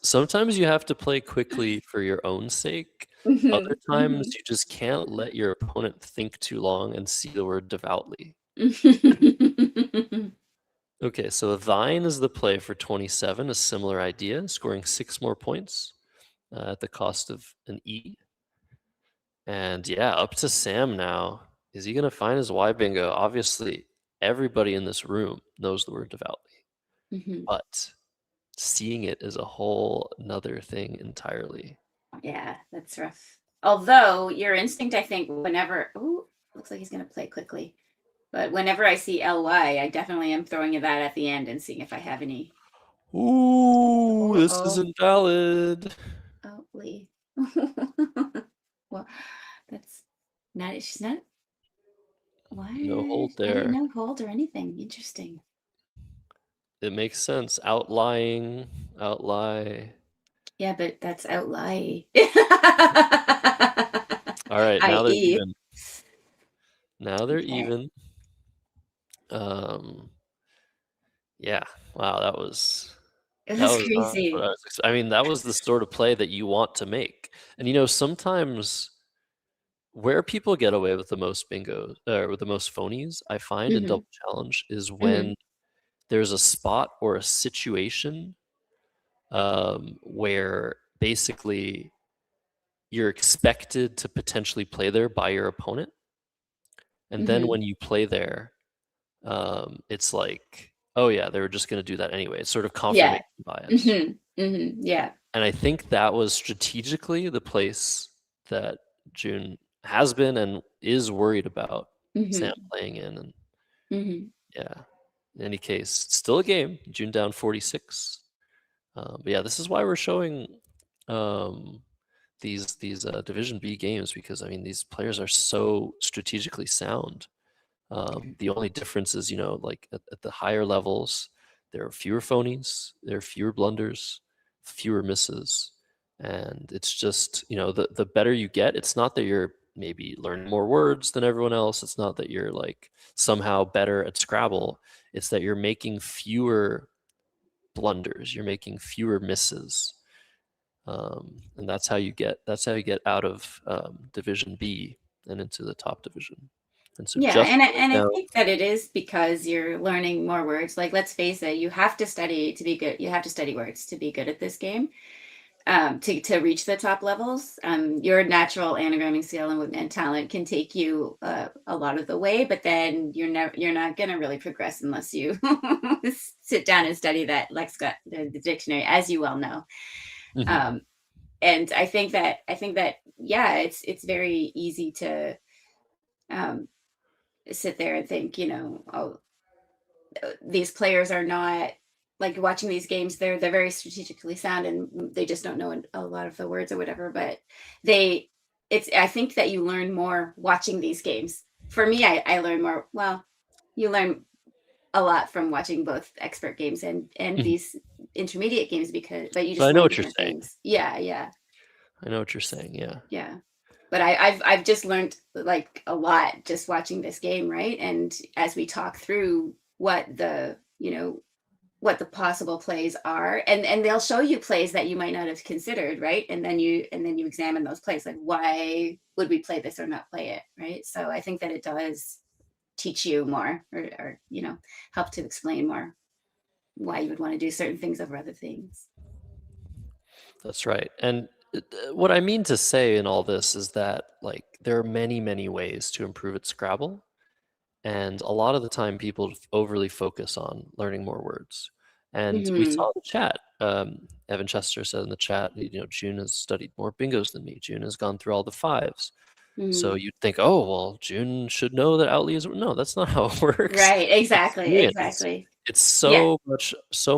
sometimes you have to play quickly for your own sake. Other times you just can't let your opponent think too long and see the word devoutly. Okay, so thine is the play for 27, a similar idea, scoring 6 more points at the cost of an E. And yeah, up to Sam now. Is he going to find his Y bingo? Obviously, everybody in this room knows the word devoutly, Mhm. but seeing it is a whole another thing entirely. Yeah, that's rough. Although your instinct, I think, whenever looks like he's gonna play quickly. But whenever I see LY, I definitely am throwing that at the end and seeing if I have any. Ooh, this Uh-oh. isn't valid. Oh, Lee. Well, that's not. She's not. Why? No hold I didn't there. know hold or anything. Interesting. It makes sense. Outlying, outlie. Yeah, but that's outlie. All right, now they're I.e. even. Now they're Okay. even. Yeah. Wow, that was It that was was not crazy. what I was I mean, that was the sort of play that you want to make. And sometimes where people get away with the most bingos or with the most phonies, I find in Mhm. Double Challenge is when there's a spot or a situation where basically you're expected to potentially play there by your opponent. And then Mhm. when you play there, it's like, oh yeah, they were just going to do that anyway. It's sort of Yeah. confirmation bias. Yeah. And I think that was strategically the place that June has been and is worried about Sam playing in. And yeah, in any case, it's still a game. June down 46. But yeah, this is why we're showing these Division B games, because I mean these players are so strategically sound. The only difference is, like at the higher levels, there are fewer phonies, there are fewer blunders, fewer misses, and it's just the better you get. It's not that you're maybe learning more words than everyone else. It's not that you're like somehow better at Scrabble. It's that you're making fewer blunders. You're making fewer misses. And that's how you get out of Division B and into the top division. And so Yeah, just and I now, think that it is because you're learning more words. Like, let's face it, you have to study to be good. You have to study words to be good at this game. To reach the top levels, your natural anagramming skill and talent can take you a lot of the way, but then you're not going to really progress unless you sit down and study that lexicon, the dictionary, as you well know. And I think that yeah, it's very easy to sit there and think, oh, these players are not like watching these games. They're very strategically sound and they just don't know a lot of the words or whatever. But I think that you learn more watching these games. For me, I learn more. Well, you learn a lot from watching both expert games and these intermediate games but you So just I know learn what you're different saying. things. Yeah. I know what you're saying. Yeah. Yeah. But I've just learned like a lot just watching this game, right? And as we talk through what the possible plays are, and they'll show you plays that you might not have considered, right? And then you examine those plays, like why would we play this or not play it, right? So I think that it does teach you more, or help to explain more why you would want to do certain things over other things. That's right. And what I mean to say in all this is that like there are many, many ways to improve at Scrabble. And a lot of the time people overly focus on learning more words. And we saw in the chat, Evan Chester said in the chat, June has studied more bingos than me. June has gone through all the fives. So you'd think, oh, well, June should know that Outly is. No, that's not how it works. Right. Exactly. Experience. It's so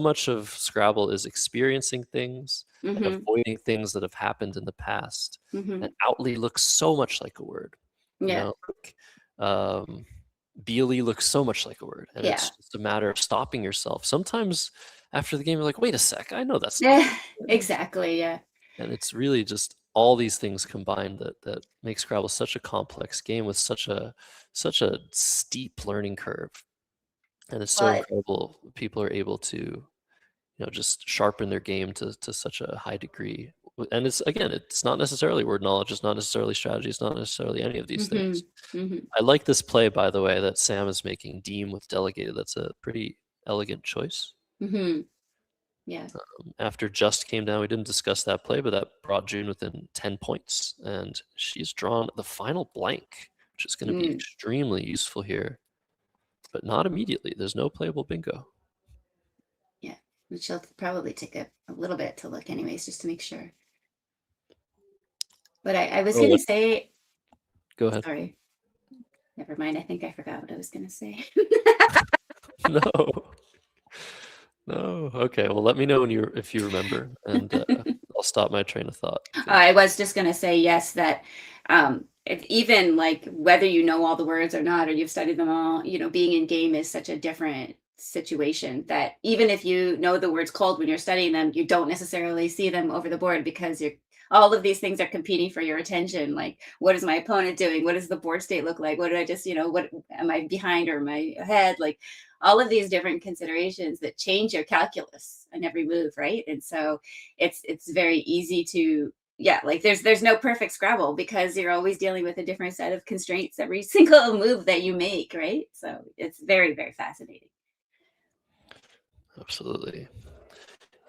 much of Scrabble is experiencing things and avoiding things that have happened in the past. And Outly looks so much like a word. Beely looks so much like a word, and it's just a matter of stopping yourself. Sometimes after the game, you're like, "Wait a sec, I know that's not." Exactly. Yeah. And it's really just all these things combined that make Scrabble such a complex game with such a steep learning curve, and it's so incredible people are able to just sharpen their game to such a high degree. And it's not necessarily word knowledge, it's not necessarily strategy, it's not necessarily any of these things. I like this play, by the way, that Sam is making, Deem with delegated. That's a pretty elegant choice. Yeah. After Just came down, we didn't discuss that play, but that brought June within 10 points. And she's drawn the final blank, which is going to be extremely useful here. but not immediately. There's no playable bingo. Yeah, which will probably take a little bit to look anyways, just to make sure. But I was going to say... Go ahead. Sorry. Never mind. I think I forgot what I was going to say. No. Okay. Well, let me know if you remember, and I'll stop my train of thought. I was just going to say, yes, that even like whether you know all the words or not, or you've studied them all, being in game is such a different situation that even if you know the words cold when you're studying them, you don't necessarily see them over the board because all of these things are competing for your attention. Like, what is my opponent doing? What does the board state look like? What did I just, what am I behind or am I ahead? Like all of these different considerations that change your calculus on every move, right? And so it's very easy to, like there's no perfect Scrabble because you're always dealing with a different set of constraints every single move that you make, right? So it's very, very fascinating. Absolutely.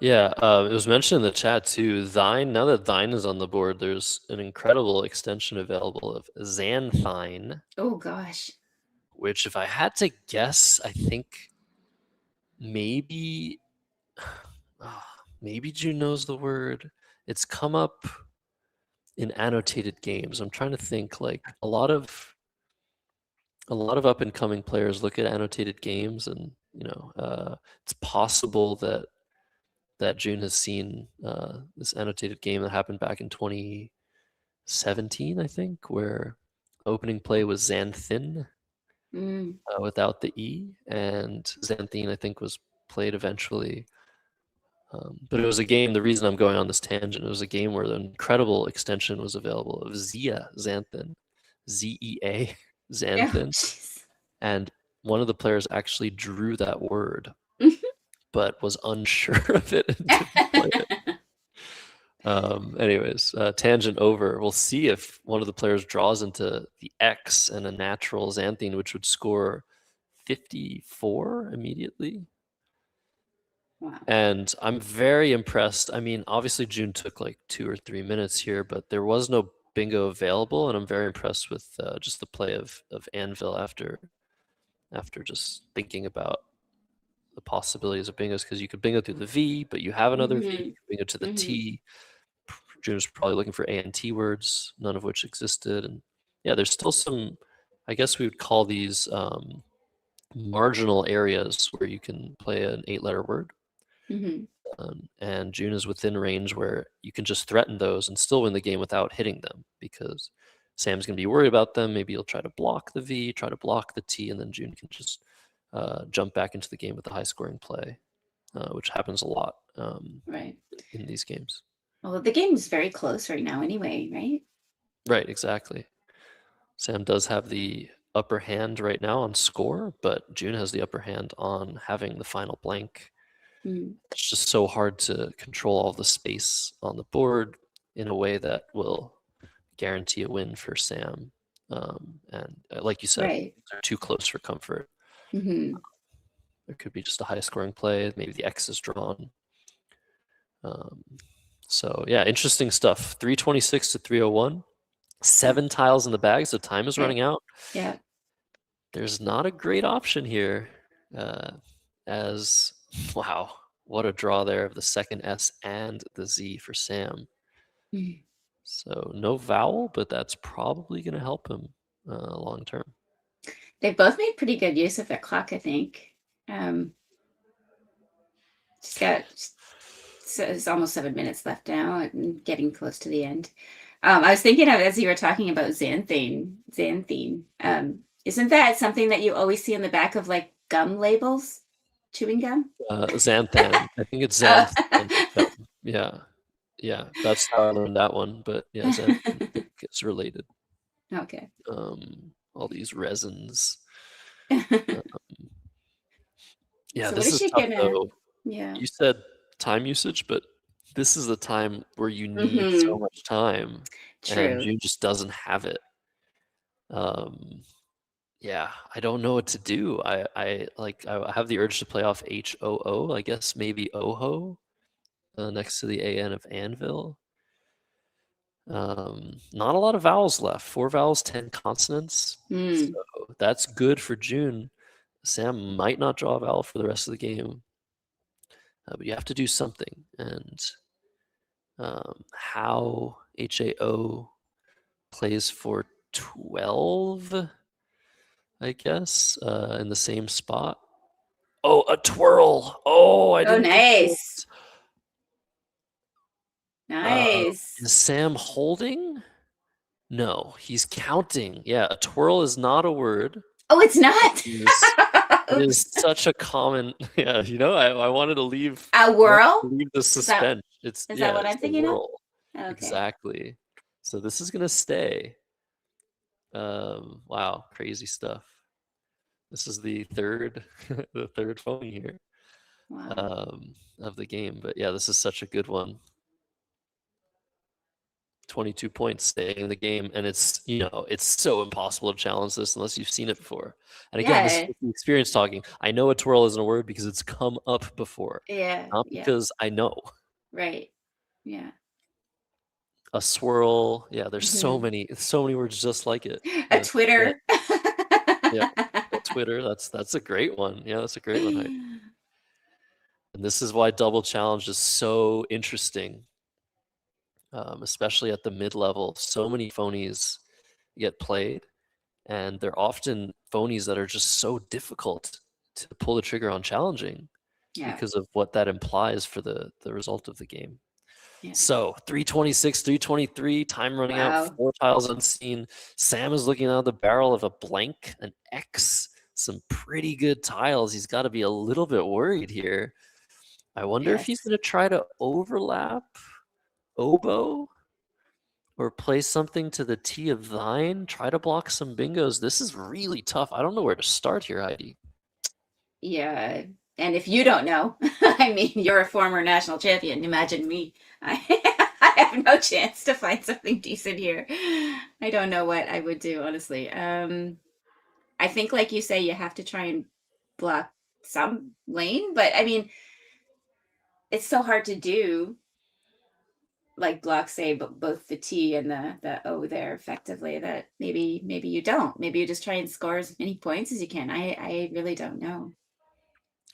Yeah, it was mentioned in the chat too. Thine, now that Thine is on the board, there's an incredible extension available of Xanthine. Oh gosh. Which, if I had to guess, I think maybe June knows the word. It's come up in annotated games. I'm trying to think. Like a lot of up and coming players look at annotated games, and it's possible that June has seen this annotated game that happened back in 2017, I think, where opening play was Xanthin without the E, and Xanthine, I think, was played eventually. But it was a game, the reason I'm going on this tangent, it was a game where an incredible extension was available of Zea Xanthin, Z-E-A Xanthin. And one of the players actually drew that word, but was unsure of it and didn't play it. Anyways, tangent over. We'll see if one of the players draws into the X and a natural Xanthine, which would score 54 immediately. Wow. And I'm very impressed. I mean, obviously June took like 2 or 3 minutes here, but there was no bingo available, and I'm very impressed with just the play of Anvil after just thinking about the possibilities of bingos, because you could bingo through the V, but you have another V, you could bingo to the T. June was probably looking for A and T words, none of which existed. And yeah, there's still some, I guess we would call these marginal areas where you can play an 8-letter word. And June is within range where you can just threaten those and still win the game without hitting them, because Sam's going to be worried about them. Maybe he'll try to block the V, try to block the T, and then June can just jump back into the game with the high-scoring play, which happens a lot in these games. Well, the game is very close right now anyway, right? Right, exactly. Sam does have the upper hand right now on score, but June has the upper hand on having the final blank. It's just so hard to control all the space on the board in a way that will guarantee a win for Sam. And like you said, they're too close for comfort. There could be just a high scoring play. Maybe the X is drawn. So yeah, interesting stuff. 326 to 301. 7 tiles in the bag, so time is running out. Yeah. There's not a great option here. Wow, what a draw there of the second S and the Z for Sam. So no vowel, but that's probably going to help him long term. They've both made pretty good use of their clock, I think. It's almost 7 minutes left now and getting close to the end. I was thinking of, as you were talking about Xanthine, isn't that something that you always see on the back of like gum labels? Chewing gum? Xanthan. I think it's Xanthan. Yeah, that's how I learned that one. But yeah, Xanthan gets related. Okay. All these resins. Yeah, So this is tough though. Yeah. You said time usage, but this is the time where you need so much time. True. And June just doesn't have it. Yeah, I don't know what to do. I have the urge to play off HOO. I guess maybe OHO next to the AN of Anvil. Not a lot of vowels left. 4 vowels, 10 consonants. So that's good for June. Sam might not draw a vowel for the rest of the game, but you have to do something. And how HAO plays for 12, I guess, in the same spot. Oh, a twirl. Oh, I Oh, didn't think of nice. it. Nice. Is Sam holding? No, he's counting. Yeah, a twirl is not a word. Oh, it's not. It is such a common. Yeah, I wanted to leave. A whirl? Leave the suspense. Is that what I'm it's a thinking of? whirl. Okay. Exactly. So this is gonna stay. Wow, crazy stuff. This is the third, the third phony here, Wow. of the game. But yeah, this is such a good one. 22 points staying in the game, and it's so impossible to challenge this unless you've seen it before. And again, this is the experience talking. I know a twirl isn't a word because it's come up before, not because I know. Right. Yeah. A swirl. Yeah, there's so many words just like it. A Twitter. Yeah, a Twitter. That's a great one. Yeah, that's a great one. Heidi. And this is why double challenge is so interesting. Especially at the mid-level. So many phonies get played, and they're often phonies that are just so difficult to pull the trigger on challenging because of what that implies for the result of the game. Yeah. So 326, 323, time running out, 4 tiles unseen. Sam is looking out the barrel of a blank, an X, some pretty good tiles. He's got to be a little bit worried here. I wonder if he's going to try to overlap oboe or play something to the T of thine, try to block some bingos. This is really tough. I don't know where to start here, Heidi. Yeah. And if you don't know, I mean, you're a former national champion. Imagine me. I have no chance to find something decent here. I don't know what I would do, honestly. I think, like you say, you have to try and block some lane, but I mean, it's so hard to do. Like block, say, both the T and the O there effectively, that maybe you don't. Maybe you just try and score as many points as you can. I really don't know.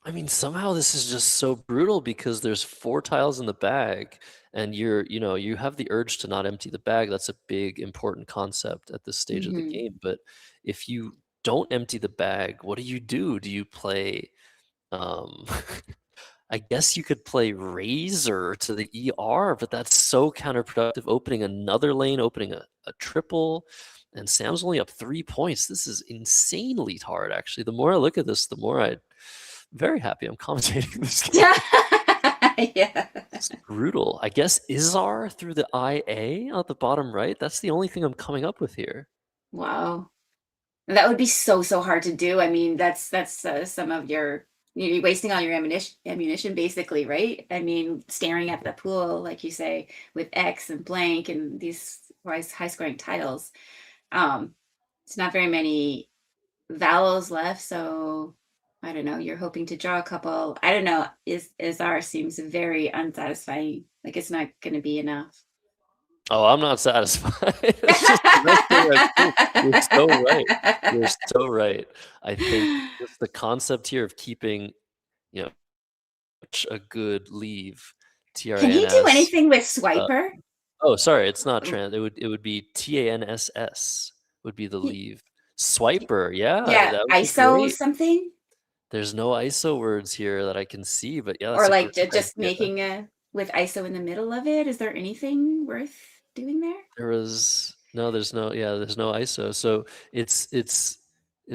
I mean, somehow this is just so brutal because there's 4 tiles in the bag, and you have the urge to not empty the bag. That's a big, important concept at this stage of the game. But if you don't empty the bag, what do? Do you play? I guess you could play Razor to the ER, but that's so counterproductive. Opening another lane, opening a triple, and Sam's only up 3 points. This is insanely hard, actually. The more I look at this, the more I'm very happy I'm commentating this game. Yeah. It's brutal. I guess Izar through the IA at the bottom right. That's the only thing I'm coming up with here. Wow. That would be so hard to do. I mean, that's some of you're wasting all your ammunition basically, right? I mean, staring at the pool, like you say, with X and blank and these high scoring titles. It's not very many vowels left, so I don't know. You're hoping to draw a couple. I don't know. Izar seems very unsatisfying. Like it's not going to be enough. Oh, I'm not satisfied. It's just you're so right. You're so right. I think just the concept here of keeping, a good leave. TRANS. Can you do anything with Swiper? Oh, sorry, it's not trans. It would be TANSS would be the leave. Swiper, yeah. Yeah, ISO something. There's no ISO words here that I can see, but yeah. Or like just making a with ISO in the middle of it. Is there anything worth doing there? There's no ISO. So it's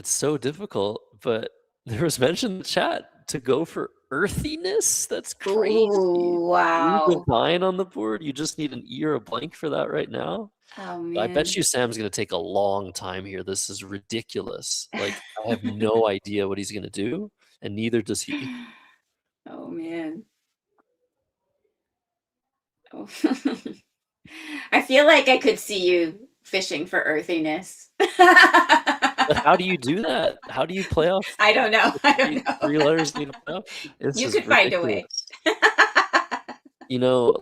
so difficult, but there was mention in the chat to go for earthiness. That's crazy. Ooh, wow. Leave a 9 on the board. You just need an E or a blank for that right now. Oh man. I bet you Sam's gonna take a long time here. This is ridiculous. Like I have no idea what he's gonna do, and neither does he. Oh man. Oh. I feel like I could see you fishing for earthiness. But how do you do that? How do you play off? I don't know. 3 letters need to play off. You could find a way.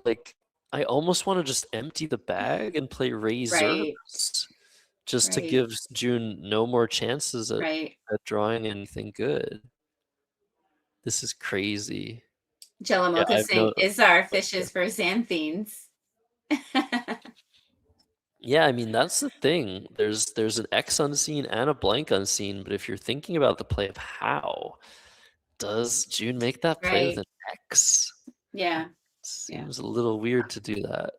Like I almost want to just empty the bag and play razors. just to Right. give June no more chances at, Right. at drawing anything good. This is crazy. Jelamoka I've saying, no. is our fishes for xanthines? Yeah, I mean that's the thing. There's an X unseen and a blank unseen, but if you're thinking about the play of how, does June make that play with Right. an X? Yeah. Seems a little weird to do that.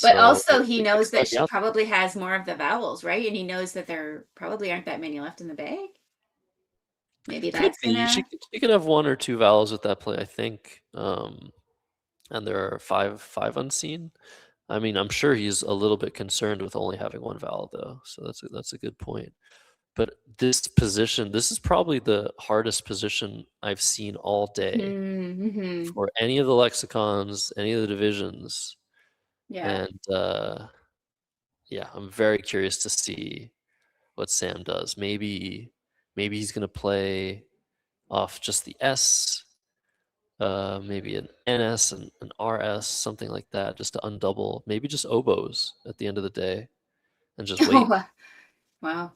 But So also he it knows kicks that back she out. probably has more of the vowels, right? And he knows that there probably aren't that many left in the bag. Maybe Could that's be. gonna. She could have 1 or 2 vowels with that play, I think. And there are five unseen. I mean, I'm sure he's a little bit concerned with only having 1 vowel though. So that's a good point. But this position, this is probably the hardest position I've seen all day Mm-hmm. for any of the lexicons, any of the divisions. Yeah. And yeah, I'm very curious to see what Sam does. Maybe he's gonna play off just the S, maybe an NS and an RS, something like that, just to undouble. Maybe just oboes at the end of the day, and just wait. Oh, wow.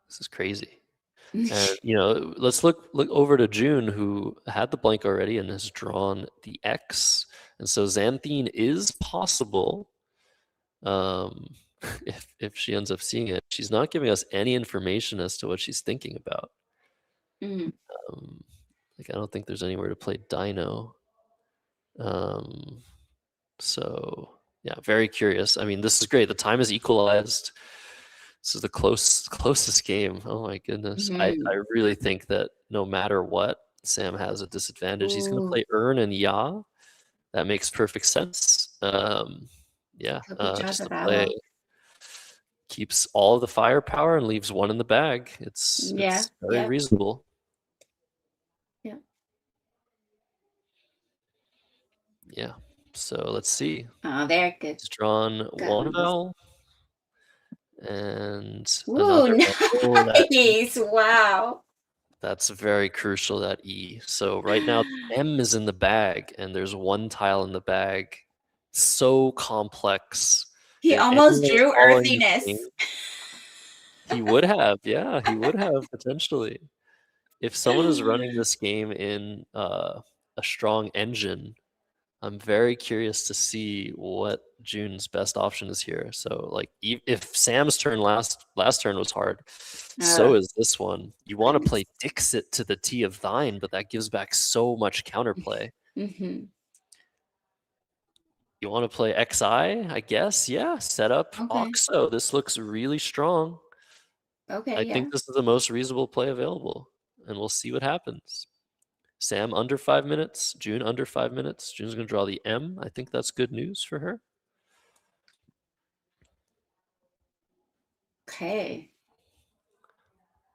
This is crazy. And let's look over to June, who had the blank already and has drawn the X, and so xanthine is possible. If she ends up seeing it, she's not giving us any information as to what she's thinking about. Mhm. Like I don't think there's anywhere to play Dino. So yeah, very curious. I mean, this is great. The time is equalized. This is the closest game. Oh my goodness. I Mhm. really think that no matter what, Sam has a disadvantage. He's going to Ooh. play Earn and Ya. That makes perfect sense. Yeah, Hope he draws just a to play vowel. keeps all of the firepower and leaves 1 in the bag. It's Yeah. very Yeah. reasonable. Yeah. Yeah. So let's see. Oh, there. Good. He's drawn Got 1 one. vowel and Ooh, another vowel. nice. Wow. That's very crucial, that E. So right now M is in the bag and there's 1 tile in the bag. So complex. He If almost anyone is drew following this earthiness. game, he would have. Yeah, he would have potentially. If someone is running this game in a strong engine, I'm very curious to see what June's best option is here. So, like, if Sam's turn last turn was hard, so is this one. You want to play Dixit to the T of thine, but that gives back so much counterplay. Mm-hmm. You want to play XI, I guess? Yeah, set up Okay. Oxo. This looks really strong. Okay. I Yeah. think this is the most reasonable play available, and we'll see what happens. Sam under 5 minutes, June under 5 minutes. June's going to draw the M. I think that's good news for her. Okay.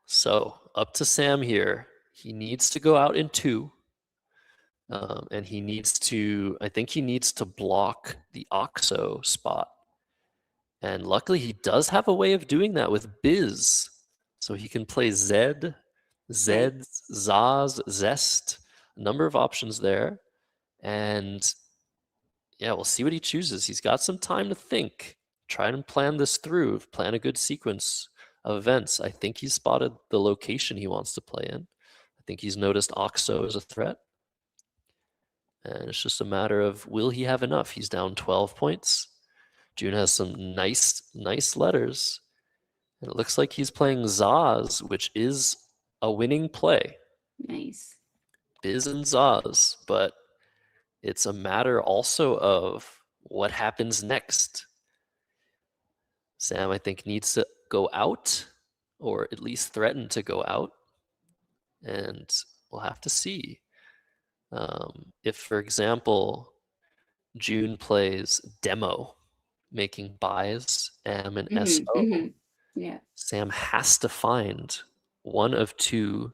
So up to Sam here. He needs to go out in 2. And he needs to, I think he needs to block the Oxo spot. And luckily he does have a way of doing that with Biz. So he can play Zed, Zeds, Zaz, Zest, a number of options there. And yeah, we'll see what he chooses. He's got some time to think. Try and plan this through, plan a good sequence of events. I think he's spotted the location he wants to play in. I think he's noticed Oxo as a threat. And it's just a matter of, will he have enough? He's down 12 points. June has some nice letters. And it looks like he's playing Zaz, which is a winning play. Nice. Biz and Zaz. But it's a matter also of what happens next. Sam, I think, needs to go out, or at least threaten to go out. And we'll have to see. If, for example, June plays Demo, making buys M and SO, Mm-hmm. Yeah. Sam has to find one of 2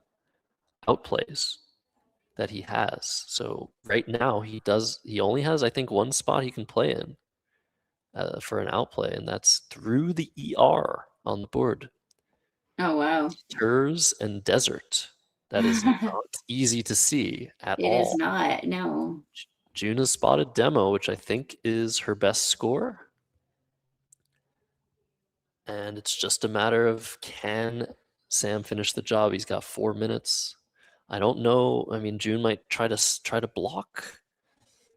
outplays that he has. So right now he only has, I think, 1 spot he can play in for an outplay, and that's through the ER on the board. Oh, wow. Turs and Desert. That is not easy to see at It all. is not. No. June has spotted Demo, which I think is her best score. And it's just a matter of, can Sam finish the job? He's got 4 minutes. I don't know. I mean, June might try to block,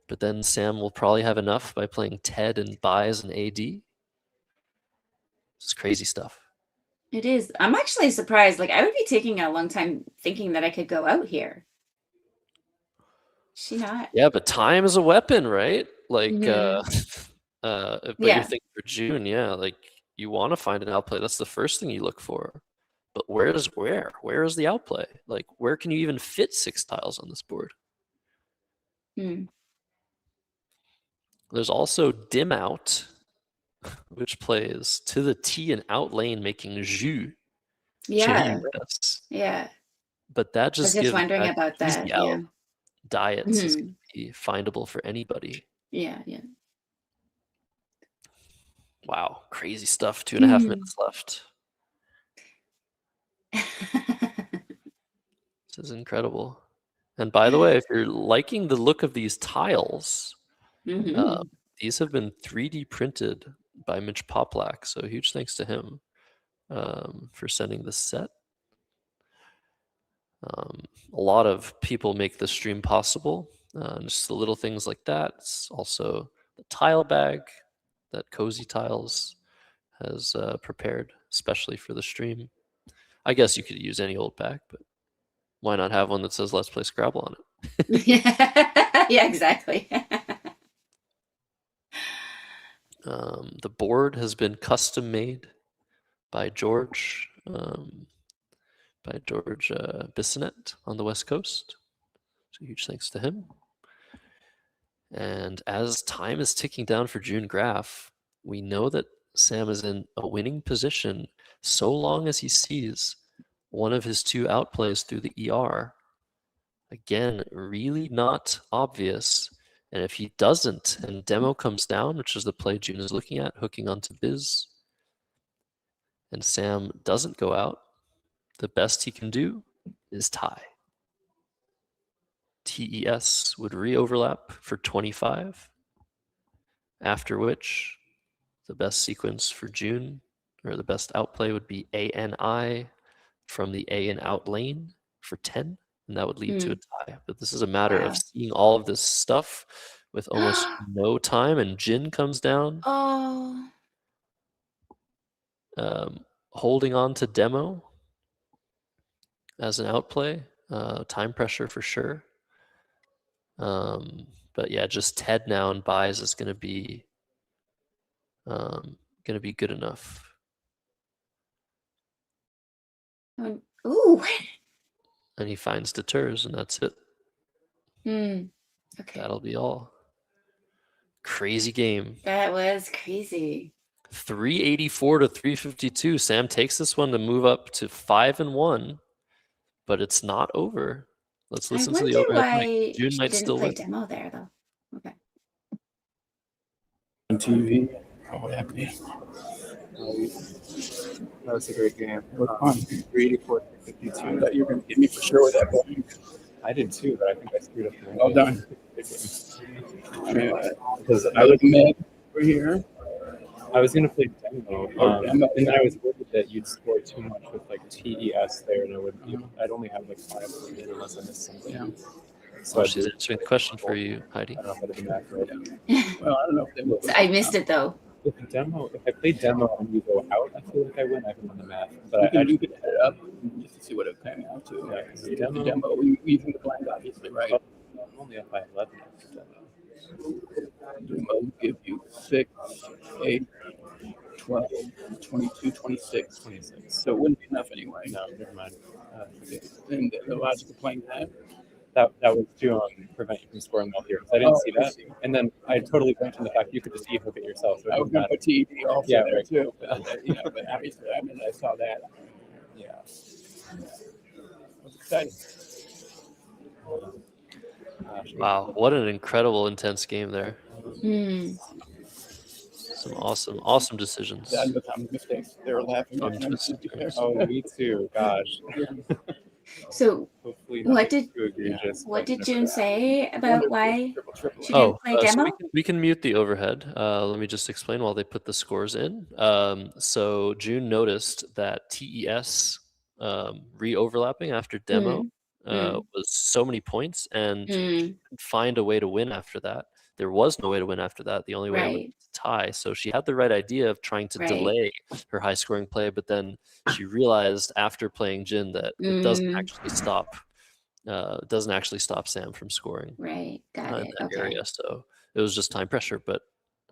but then Sam will probably have enough by playing Ted and buys and AD. It's crazy stuff. It is. I'm actually surprised. Like, I would be taking a long time thinking that I could go out here. She not? Yeah, but time is a weapon, right? Like, but Yeah. you're thinking for June, yeah, like you want to find an outplay. That's the first thing you look for. But where is the outplay? Like, where can you even fit 6 tiles on this board? Hmm. There's also dim out, which plays to the T and out lane, making jus. Yeah. J-U-S. Yeah. But that I was just just gives wondering that about easy that. out. Yeah. Diets is going to be findable for anybody. Yeah. Yeah. Wow, crazy stuff. 2.5 minutes left. This is incredible. And by the way, if you're liking the look of these tiles, these have been 3D printed by Mitch Poplack. So huge thanks to him for sending this set. A lot of people make this stream possible. Just the little things like that. It's also the tile bag that Cozy Tiles has prepared, especially for the stream. I guess you could use any old bag, but why not have one that says "Let's Play Scrabble" on it? Yeah, exactly. The board has been custom made by George Bissonette on the West Coast. So huge thanks to him. And as time is ticking down for June Graf, we know that Sam is in a winning position so long as he sees one of his 2 outplays through the ER. Again, really not obvious. And if he doesn't, and demo comes down, which is the play June is looking at, hooking onto Biz, and Sam doesn't go out, the best he can do is tie. TES would re-overlap for 25, after which the best sequence for June, or the best outplay, would be ANI from the A and out lane for 10, and that would lead to a tie. But this is a matter of seeing all of this stuff with almost no time, and Jin comes down. Oh. Holding on to demo as an outplay. Time pressure for sure. But yeah, just Ted now and buys is going to be good enough. Ooh. And he finds deters, and that's it. Okay. That'll be all. Crazy game. That was crazy. 384 to 352. Sam takes this one to move up to 5-1, but it's not over. Let's listen to the overhead mic. June might still win. Demo there though. Okay. On TV. Oh, happy. That was a great game. It was fun. 384 to 52. I thought you were going to get me for sure with that ball. I did too, but I think I screwed up. Well done. Because I was mad over here. I was going to play demo, and then I was worried that you'd score too much with like TES there, and I'd only have like 5 in unless I missed something. Yeah. So she's answering the question for you, Heidi. I don't know if I'd have been right. Well, I don't know if they will. I missed it though. If I play demo and you go out, I feel like I win. I haven't done the math, but you can head it up just to see what it came out to. Yeah, because demo, we even the blind, obviously, right? I'm only up by 11 after demo. Demo will give you 6, 8, 12, 22, 26. 26. So it wouldn't be enough anyway. No, never mind. And the logic of playing that was to prevent you from scoring well here. I didn't see that. And then I totally blanked on the fact you could just e-hook it yourself. So I was going to put TED also there right. too. But, but obviously, I saw that. Yeah. It was exciting. Wow, what an incredible, intense game there. Some awesome decisions. That was mistakes. They were laughing. Oh, me too. Gosh. So Hopefully what nothing did too egregious. what but did never June know. say I about wonder if why triple she Oh, didn't play so demo? we can mute the overhead. Let me just explain while they put the scores in. So June noticed that TES re-overlapping after demo was so many points, and she couldn't find a way to win after that. There was no way to win after that. The only way to win Right. was to tie. So she had the right idea of trying to Right. delay her high-scoring play, but then she realized after playing Jin that it doesn't actually stop. Doesn't actually stop Sam from scoring Right. Got in it. that Okay. area. So it was just time pressure, but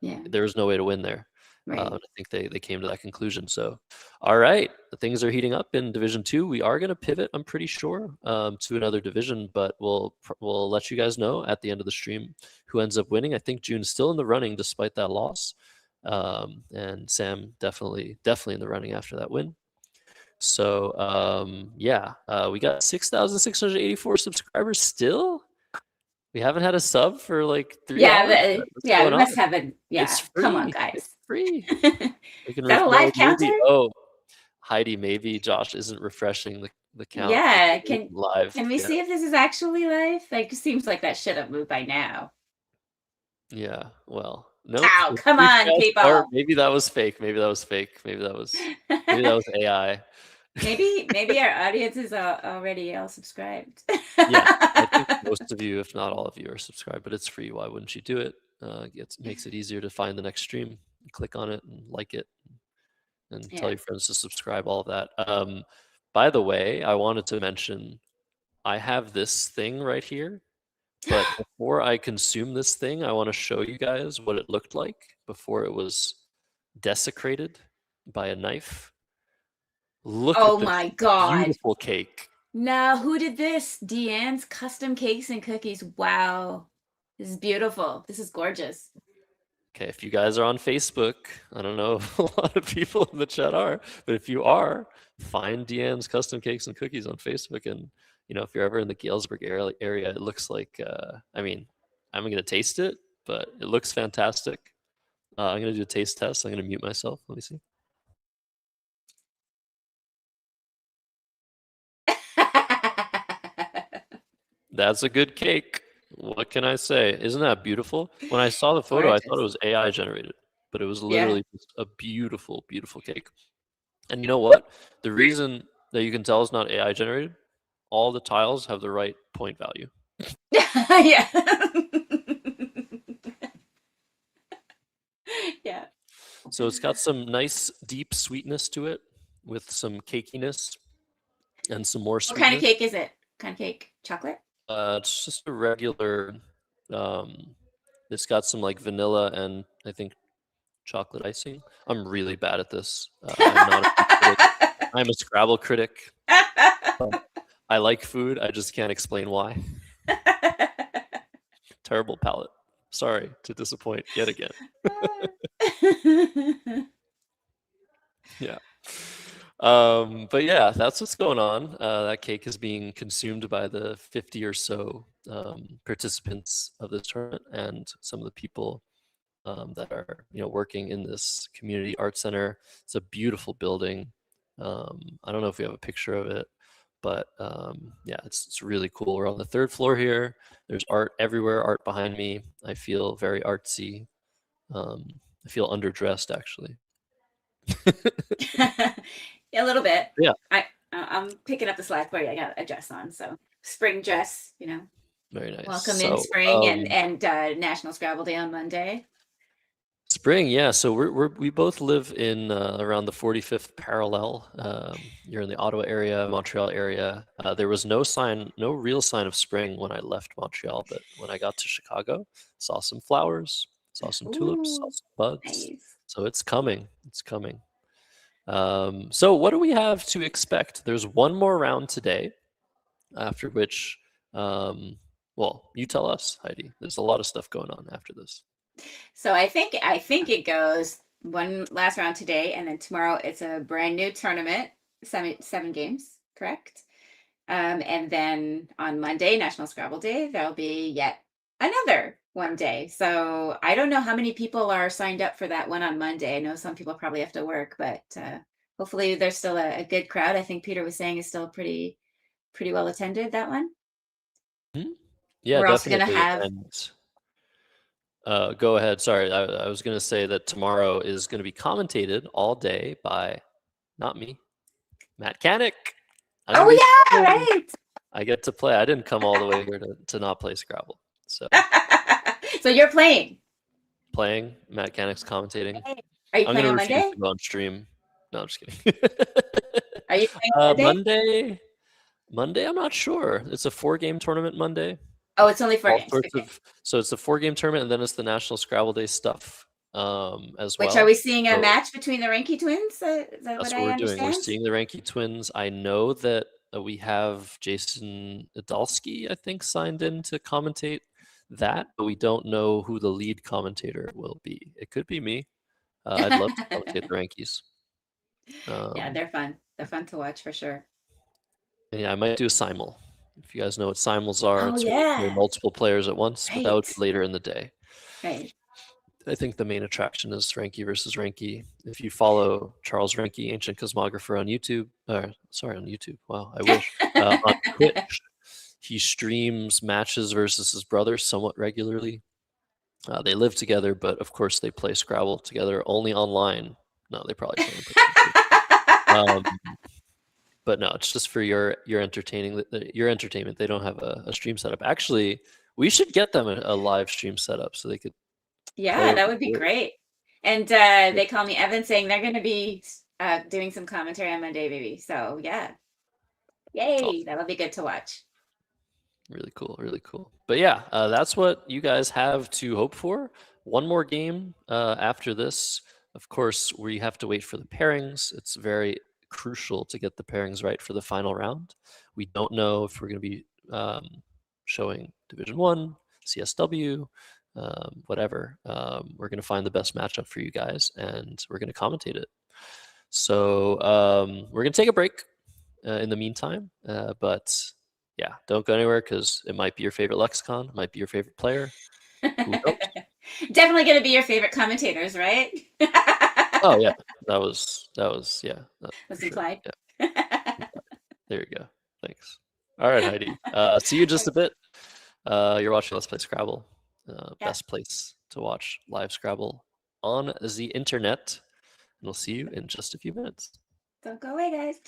Yeah. there was no way to win there. Right. I think they came to that conclusion. So, all right, things are heating up in Division 2. We are going to pivot, I'm pretty sure, to another division, but we'll let you guys know at the end of the stream who ends up winning. I think June's still in the running despite that loss, and Sam definitely in the running after that win. So yeah, we got 6,684 subscribers still. We haven't had a sub for like 3 hours. What's Yeah, going we on? must have it. Yeah, It's free. come on, guys. It's free. We can Is that a live counter? Heidi, maybe Josh isn't refreshing the count. Yeah, It's live. can we see if this is actually live? Like, it seems like that should have moved by now. Yeah, well, no. Ow, come on, people. Maybe that was fake. Maybe that was fake. Maybe that was AI. Maybe our audience is already all subscribed. Yeah, I think most of you, if not all of you, are subscribed, but it's free. Why wouldn't you do it? It makes it easier to find the next stream. Click on it and like it, and tell your friends to subscribe. All of that. By the way, I wanted to mention I have this thing right here, but before I consume this thing, I want to show you guys what it looked like before it was desecrated by a knife. Look at this my God. beautiful cake. Now, who did this? Deanne's Custom Cakes and Cookies. Wow. This is beautiful. This is gorgeous. Okay, if you guys are on Facebook, I don't know if a lot of people in the chat are, but if you are, find Deanne's Custom Cakes and Cookies on Facebook. And, if you're ever in the Galesburg area, it looks like, I'm going to taste it, but it looks fantastic. I'm going to do a taste test. I'm going to mute myself. Let me see. That's a good cake. What can I say? Isn't that beautiful? When I saw the photo, I thought it was AI generated, but it was literally just a beautiful, beautiful cake. And you know what? The reason that you can tell it's not AI generated, all the tiles have the right point value. Yeah. Yeah. So it's got some nice deep sweetness to it with some cakiness and some more sweetness. What kind of cake is it? Kind of cake? Chocolate? It's just a regular, it's got some like vanilla and I think chocolate icing. I'm really bad at this. I'm not a food critic. I'm a Scrabble critic. I like food. I just can't explain why. Terrible palate. Sorry to disappoint yet again. Yeah. But yeah, that's what's going on. That cake is being consumed by the 50 or so participants of this tournament and some of the people that are working in this community art center. It's a beautiful building. I don't know if we have a picture of it, but yeah, it's really cool. We're on the 3rd floor here. There's art everywhere, art behind me. I feel very artsy. I feel underdressed actually. A little bit. Yeah. I'm picking up the slack for you. I got a dress on, so spring dress, Very nice. Welcome in spring and National Scrabble Day on Monday. Spring, yeah. So we both live in around the 45th parallel. You're in the Ottawa area, Montreal area. There was no real sign of spring when I left Montreal, but when I got to Chicago, saw some flowers, saw some tulips, saw some buds. Nice. So it's coming. It's coming. So what do we have to expect? There's one more round today, after which, well, you tell us, Heidi. There's a lot of stuff going on after this. So I think it goes one last round today, and then tomorrow it's a brand new tournament, 7 games, correct? And then on Monday, National Scrabble Day, there'll be yet another one day. So I don't know how many people are signed up for that one on Monday. I know some people probably have to work, but hopefully there's still a good crowd. I think Peter was saying it's still pretty pretty well attended, that one. Yeah, We're also definitely. gonna have And go ahead. Sorry, I was going to say that tomorrow is going to be commentated all day by not me, Matt Canick. Oh yeah, right. I get to play. I didn't come all the way here to not play Scrabble. So So you're playing. playing, Matt Canick's commentating. Are you I'm playing going on to refuse Monday? to go on stream. No, I'm just kidding. Are you playing on Monday? Monday, I'm not sure. It's a 4-game tournament Monday. Oh, it's only 4 All games. sorts Okay. so it's a 4-game tournament, and then it's the National Scrabble Day stuff as well. Which are we seeing a match between the Ranky twins? Is that That's what what I we're understand? doing. We're seeing the Ranky twins. I know that we have Jason Adalski, I think, signed in to commentate that, but we don't know who the lead commentator will be. It could be me. I'd love to commentate the Rankies. Yeah, they're fun. They're fun to watch for sure. Yeah, I might do a simul. If you guys know what simul's are, Oh, it's when you play yeah. multiple players at once, but that would be Right. later in the day. Right. I think the main attraction is Ranky versus Ranky. If you follow Charles Ranky, Ancient Cosmographer on YouTube, on YouTube. Wow, I wish. On Twitch, he streams matches versus his brother somewhat regularly. They live together, but of course they play Scrabble together only online. No, they probably play in person. But no, it's just for your entertainment. They don't have a stream setup. Actually, we should get them a live stream setup so they could. Yeah, that would be great. And they call me Evan saying they're going to be doing some commentary on Monday, baby. So yeah, yay, Awesome. that'll be good to watch. Really cool, really cool. But yeah, that's what you guys have to hope for. One more game after this. Of course, we have to wait for the pairings. It's very crucial to get the pairings right for the final round. We don't know if we're going to be showing Division 1, CSW, whatever. We're going to find the best matchup for you guys, and we're going to commentate it. So we're going to take a break in the meantime, but yeah, don't go anywhere because it might be your favorite lexicon, it might be your favorite player. Who knows? Definitely going to be your favorite commentators, right? Oh yeah, that was yeah. Was implied. Sure. Yeah. There you go. Thanks. All right, Heidi. See you in just a bit. You're watching Let's Play Scrabble. Best place to watch live Scrabble on the internet. And we'll see you in just a few minutes. Don't go away, guys.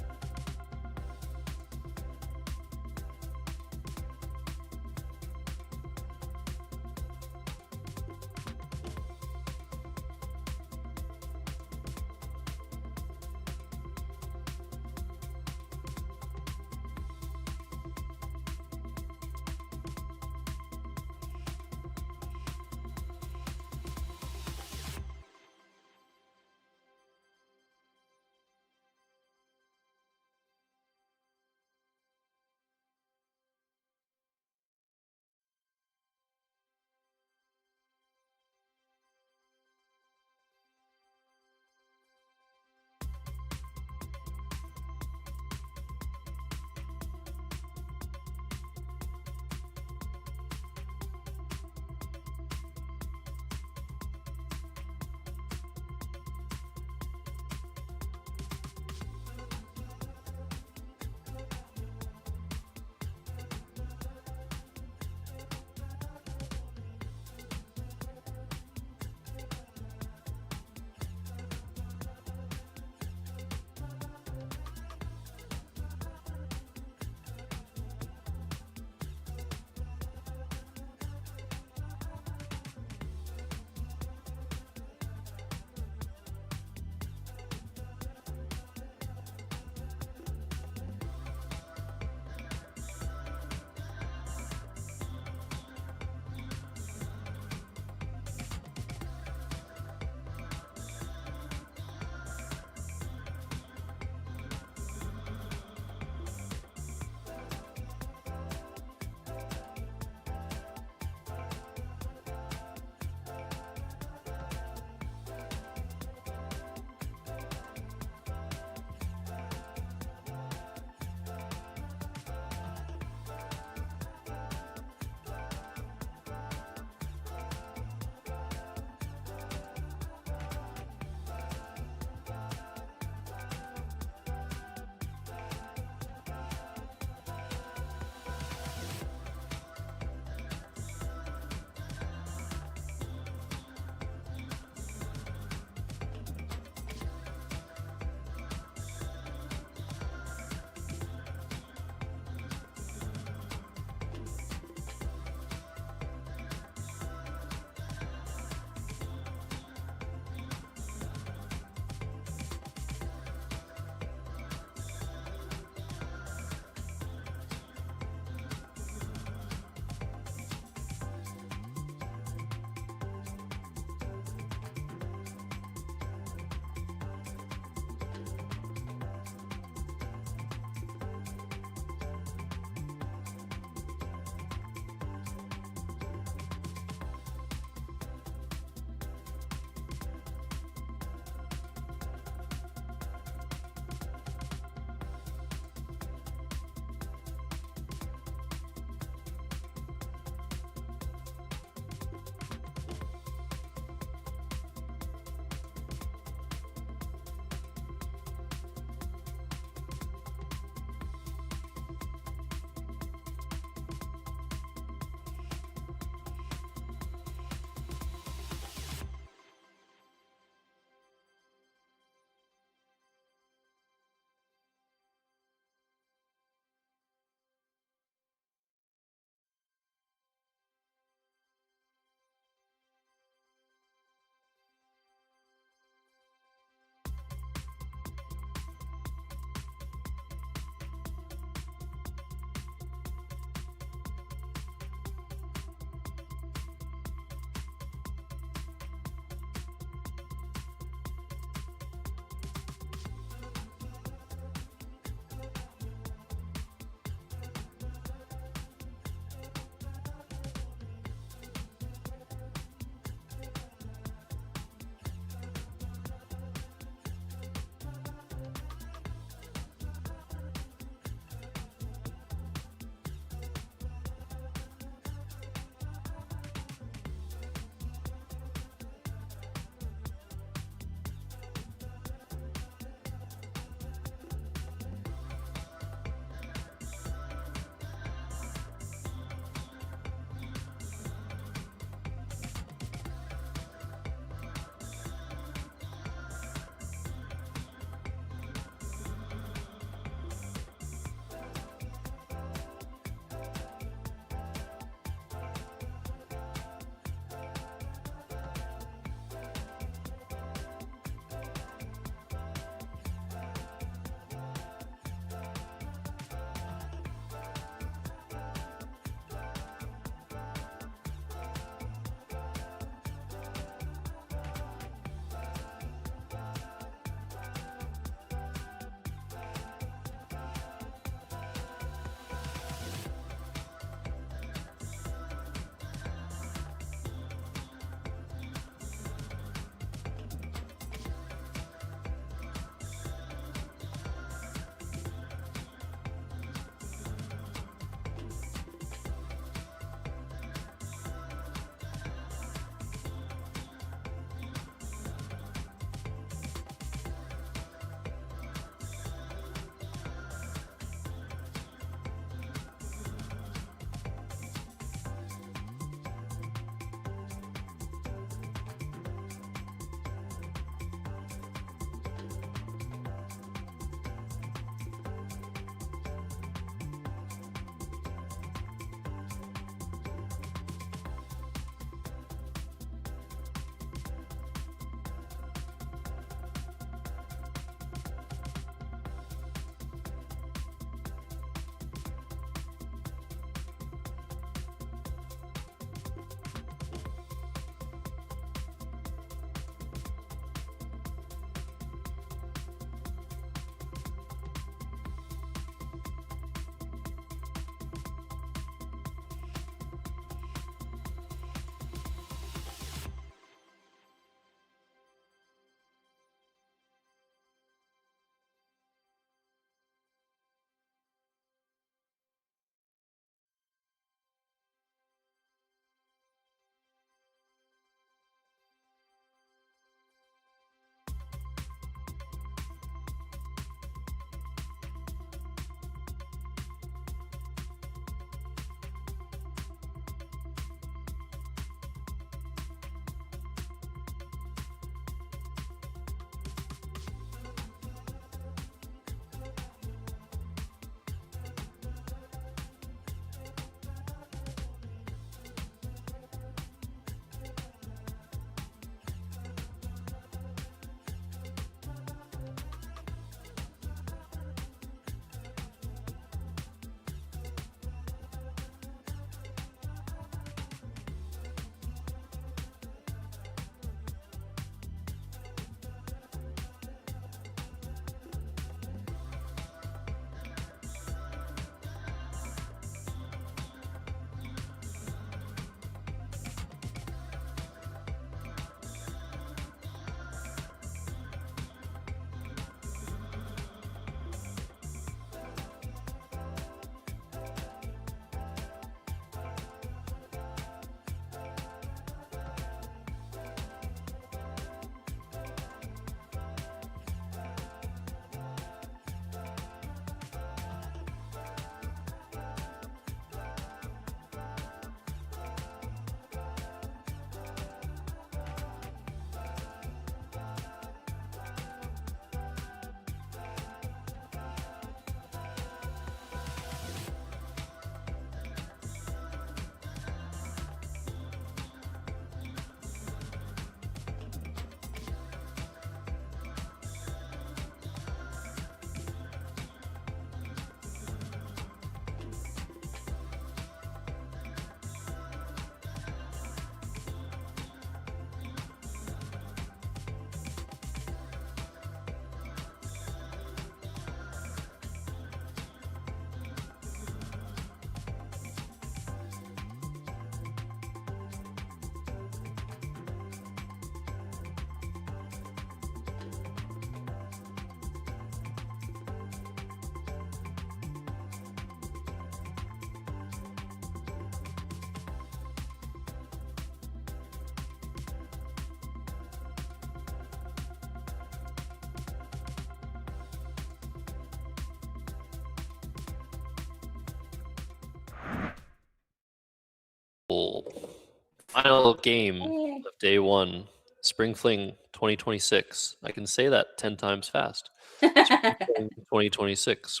Final game of day one, Spring Fling 2026. I can say that 10 times fast. Spring Fling 2026.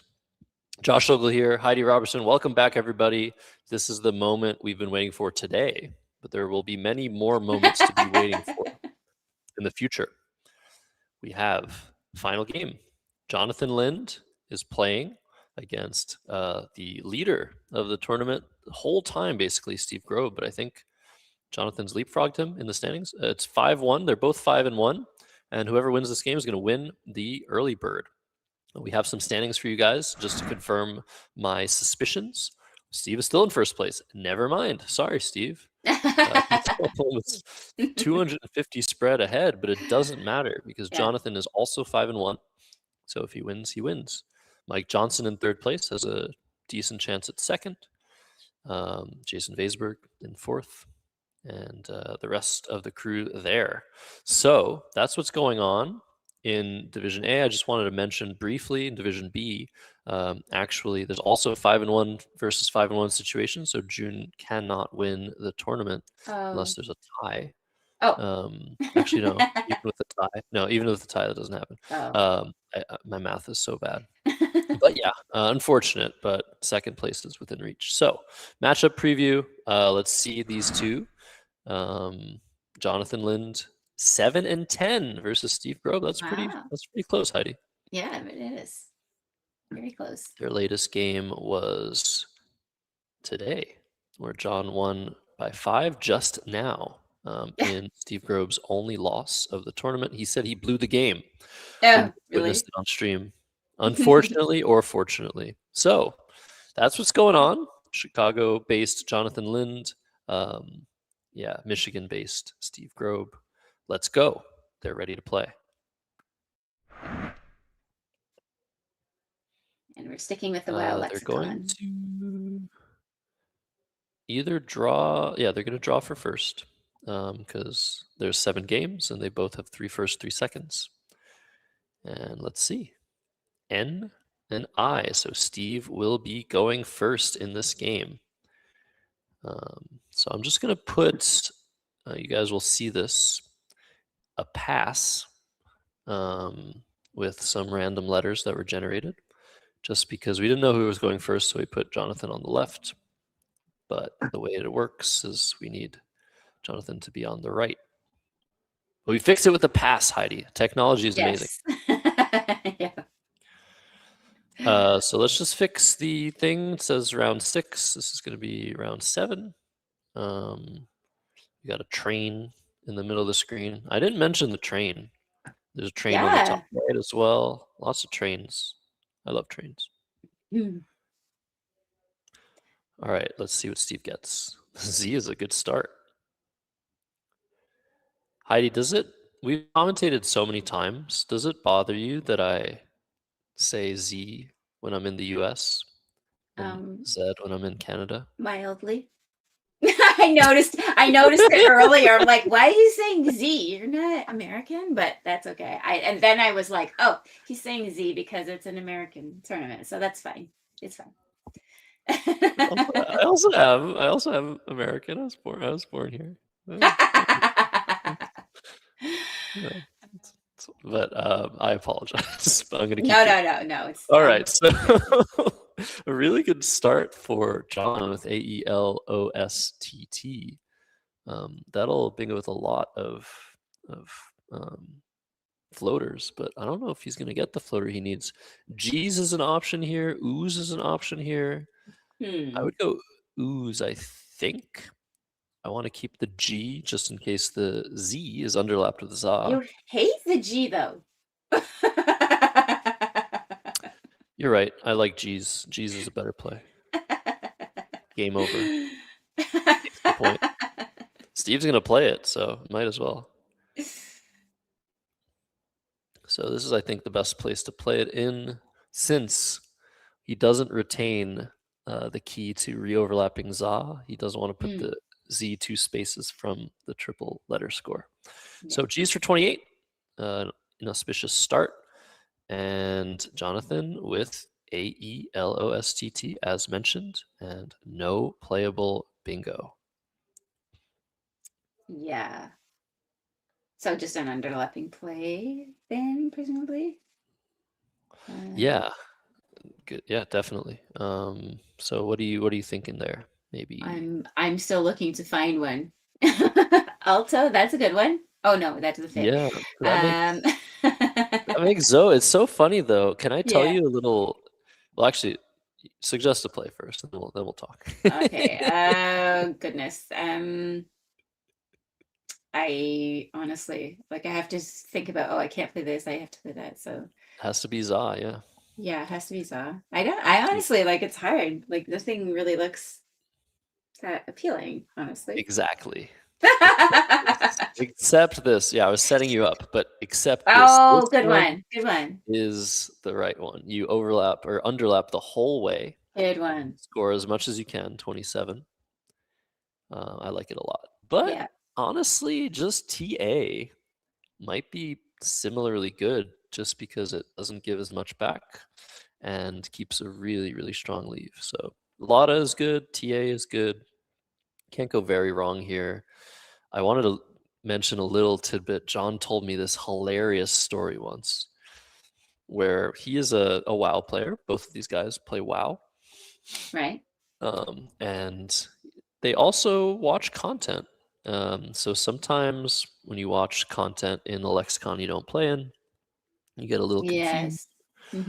Josh Ogle here, Heidi Robertson. Welcome back, everybody. This is the moment we've been waiting for today, but there will be many more moments to be waiting for in the future. We have final game. Jonathan Lind is playing against the leader of the tournament the whole time, basically, Steve Grove, but I think Jonathan's leapfrogged him in the standings. It's 5-1. They're both 5-1, and whoever wins this game is going to win the early bird. We have some standings for you guys just to confirm my suspicions. Steve is still in first place. Never mind. Sorry, Steve. He's almost 250 spread ahead, but it doesn't matter because Jonathan is also 5-1. So if he wins, he wins. Mike Johnson in third place has a decent chance at second. Jason Vaisberg in fourth. And the rest of the crew there. So that's what's going on in Division A. I just wanted to mention briefly in Division B, actually, there's also a 5-1 versus 5-1 situation. So June cannot win the tournament unless there's a tie. Actually, no. Even with the tie, that doesn't happen. My math is so bad. But yeah, unfortunate. But second place is within reach. So matchup preview. Let's see these two. Jonathan Lind 7-10 versus Steve Grove. That's pretty close, Heidi. Yeah, it is very close. Their latest game was today, where John won by 5 just now. In Steve Grove's only loss of the tournament, he said he blew the game. Really? Witnessed it on stream, unfortunately or fortunately. So that's what's going on. Chicago-based Jonathan Lind. Michigan-based Steve Grove. Let's go. They're ready to play. And we're sticking with the WoW lexicon. They're going to either draw. Yeah, they're going to draw for first because there's 7 games and they both have 3 firsts, 3 seconds. And let's see. N and I. So Steve will be going first in this game. So I'm just going to put, you guys will see this, a pass with some random letters that were generated, just because we didn't know who was going first, so we put Jonathan on the left. But the way it works is we need Jonathan to be on the right. But we fixed it with a pass, Heidi. Technology is amazing. So let's just fix the thing. It says round 6. This is going to be round 7. We got a train in the middle of the screen. I didn't mention the train. There's a train on the top right as well. Lots of trains. I love trains. All right, let's see what Steve gets. Z is a good start. Heidi, we've commentated so many times. Does it bother you that I say Z when I'm in the US and Z when I'm in Canada? Mildly. I noticed it earlier. I'm like, why are you saying Z? You're not American, but that's okay. And then I was like, oh, he's saying Z because it's an American tournament, so that's fine. It's fine. I also have American. I was born here. But I apologize. But I'm gonna keep No. It's all right. So a really good start for John with AELOSTT. That'll bingo with a lot of floaters, but I don't know if he's gonna get the floater he needs. G's is an option here. Ooze is an option here. I would go ooze, I think. I want to keep the G just in case the Z is underlapped with the za. You hate the G though. You're right. I like G's. G's is a better play. Game over. Takes the point. Steve's gonna play it, so might as well. So this is, I think, the best place to play it in, since he doesn't retain the key to re-overlapping za. He doesn't want to put the Z 2 spaces from the triple letter score. So G's for 28. An auspicious start. And Jonathan with AELOSTT as mentioned, and no playable bingo. Yeah. So just an underlapping play then, presumably? Yeah. Good. Yeah, definitely. So what are you thinking there? Maybe I'm still looking to find one. Alto, that's a good one. Oh no, that doesn't fit. yeah, that Um, makes Zoe. It's so funny though. Can I tell yeah. you a little? Well, actually, suggest a play first, and then we'll talk. Okay. Oh goodness. I honestly like I have to think about. Oh, I can't play this. I have to play that. So Has to be Za. Yeah. yeah, it has to be Zaw. I honestly like it's hard. Like nothing really looks that appealing, honestly. Exactly. Except this. Yeah, I was setting you up, but except this. Oh, This good one one. Good one. is the right one. You overlap or underlap the whole way. Good one. Score as much as you can. 27. I like it a lot. But Yeah. honestly, just TA might be similarly good just because it doesn't give as much back and keeps a really, really strong leave. So Lotta is good, TA is good. Can't go very wrong here. I wanted to mention a little tidbit. John told me this hilarious story once where he is a WoW player. Both of these guys play WoW. Right. And they also watch content. So sometimes when you watch content in the lexicon you don't play in, you get a little confused. Yes.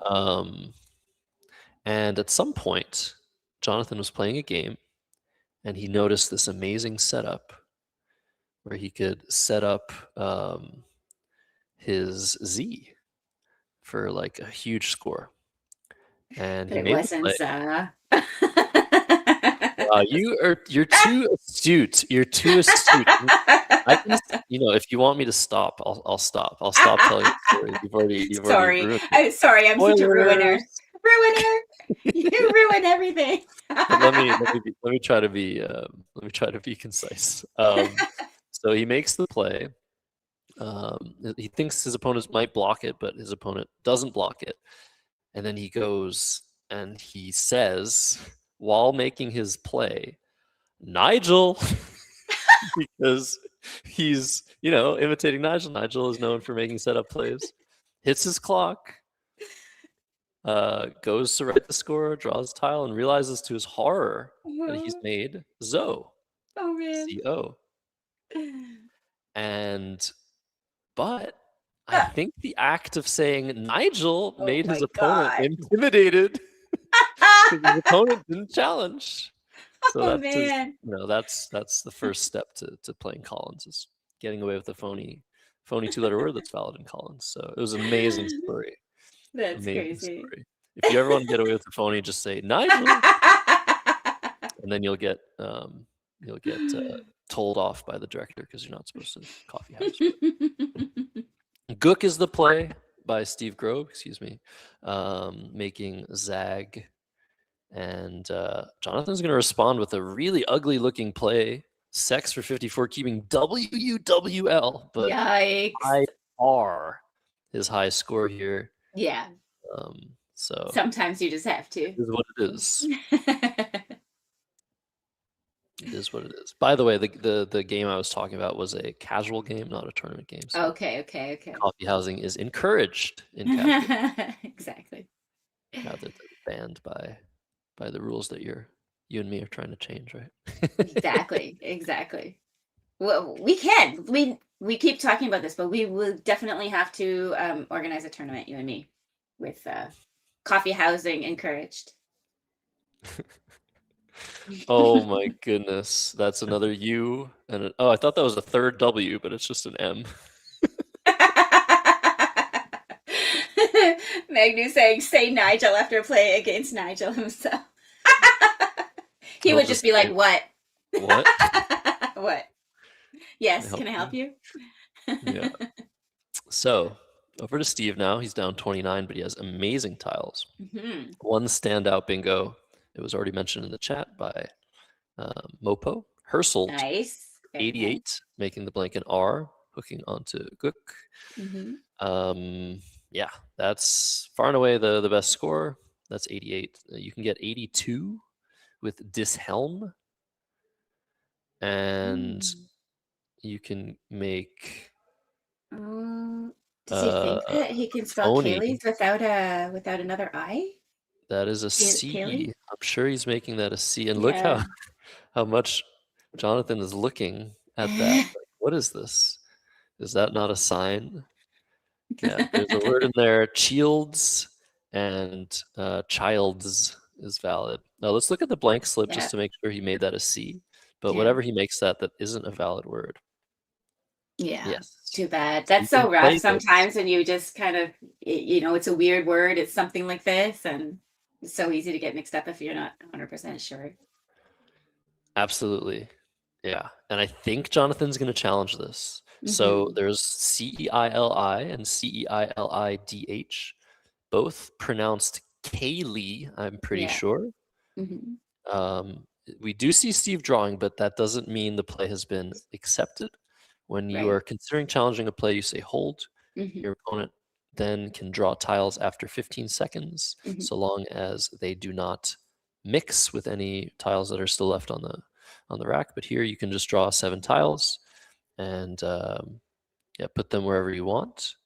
Hmm. And at some point, Jonathan was playing a game and he noticed this amazing setup where he could set up his Z for like a huge score. And But he it made the wasn't play. Zaw. You're too astute. You're too astute. I can, if you want me to stop, I'll stop. I'll stop telling the story. You've already Sorry. ruined it. I'm sorry. I'm such a ruiner. Spoilers. Ruiner. You ruin everything. But let me try to be concise. So he makes the play. He thinks his opponents might block it, but his opponent doesn't block it. And then he goes and he says, while making his play, Nigel, because he's, imitating Nigel. Nigel is known for making setup plays. Hits his clock, goes to write the score, draws a tile, and realizes to his horror that he's made Zoe. Oh man. Z-O. But I think the act of saying Nigel made his opponent intimidated. His opponent didn't challenge. So Oh that's man. that's the first step to playing Collins, is getting away with the phony two-letter word that's valid in Collins. So it was an amazing story. That's Amazing crazy. story. If you ever want to get away with the phony, just say Nigel, and then you'll get told off by the director because you're not supposed to coffee house. Gook is the play by Steve Grove, making Zag. And Jonathan's going to respond with a really ugly looking play. Sex for 54, keeping WUWL, but Yikes. IR his high score here. Yeah. So sometimes you just have to. It is what it is. It is what it is. By the way, the game I was talking about was a casual game, not a tournament game. So Okay. coffee housing is encouraged in casual. Exactly. Rather than banned by the rules that you and me are trying to change, right? Exactly. Well, we can. We keep talking about this, but we will definitely have to organize a tournament, you and me, with coffee housing encouraged. Oh my goodness, that's another U and I thought that was a third W, but it's just an M. Magnu saying, "Say Nigel" after playing against Nigel himself. He would just be like, "What? What? What? Yes, can I help you?" Yeah. So over to Steve now. He's down 29, but he has amazing tiles. Mm-hmm. One standout bingo. It was already mentioned in the chat by Mopo. Herselt, nice. 88, nice. making the blank an R, hooking onto Gook. Mm-hmm. Yeah, that's far and away the best score. That's 88. You can get 82 with Dishelm. And you can make Does he think that he can spell Phony. Kaylee's without another I? That is a Kaylee? C. I'm sure he's making that a C. And look Yeah. how much Jonathan is looking at that. Like, what is this? Is that not a sign? Yeah, there's a word in there, shields, and childs is valid. Now let's look at the blank slip Yeah. just to make sure he made that a C. But Yeah. whatever he makes that isn't a valid word. Yeah. Yes. Too bad. You That's so can play rough this. sometimes when you just kind of, it's a weird word. It's something like this, and it's so easy to get mixed up if you're not 100% sure. Absolutely. Yeah. And I think Jonathan's going to challenge this. So Mhm. there's Ceili and Ceilidh, both pronounced Kaylee, I'm pretty Yeah. sure. Mhm. We do see Steve drawing, but that doesn't mean the play has been accepted. When you Right. are considering challenging a play, you say hold. Mhm. Your opponent then can draw tiles after 15 seconds, Mhm. so long as they do not mix with any tiles that are still left on the rack. But here you can just draw 7 tiles and put them wherever you want.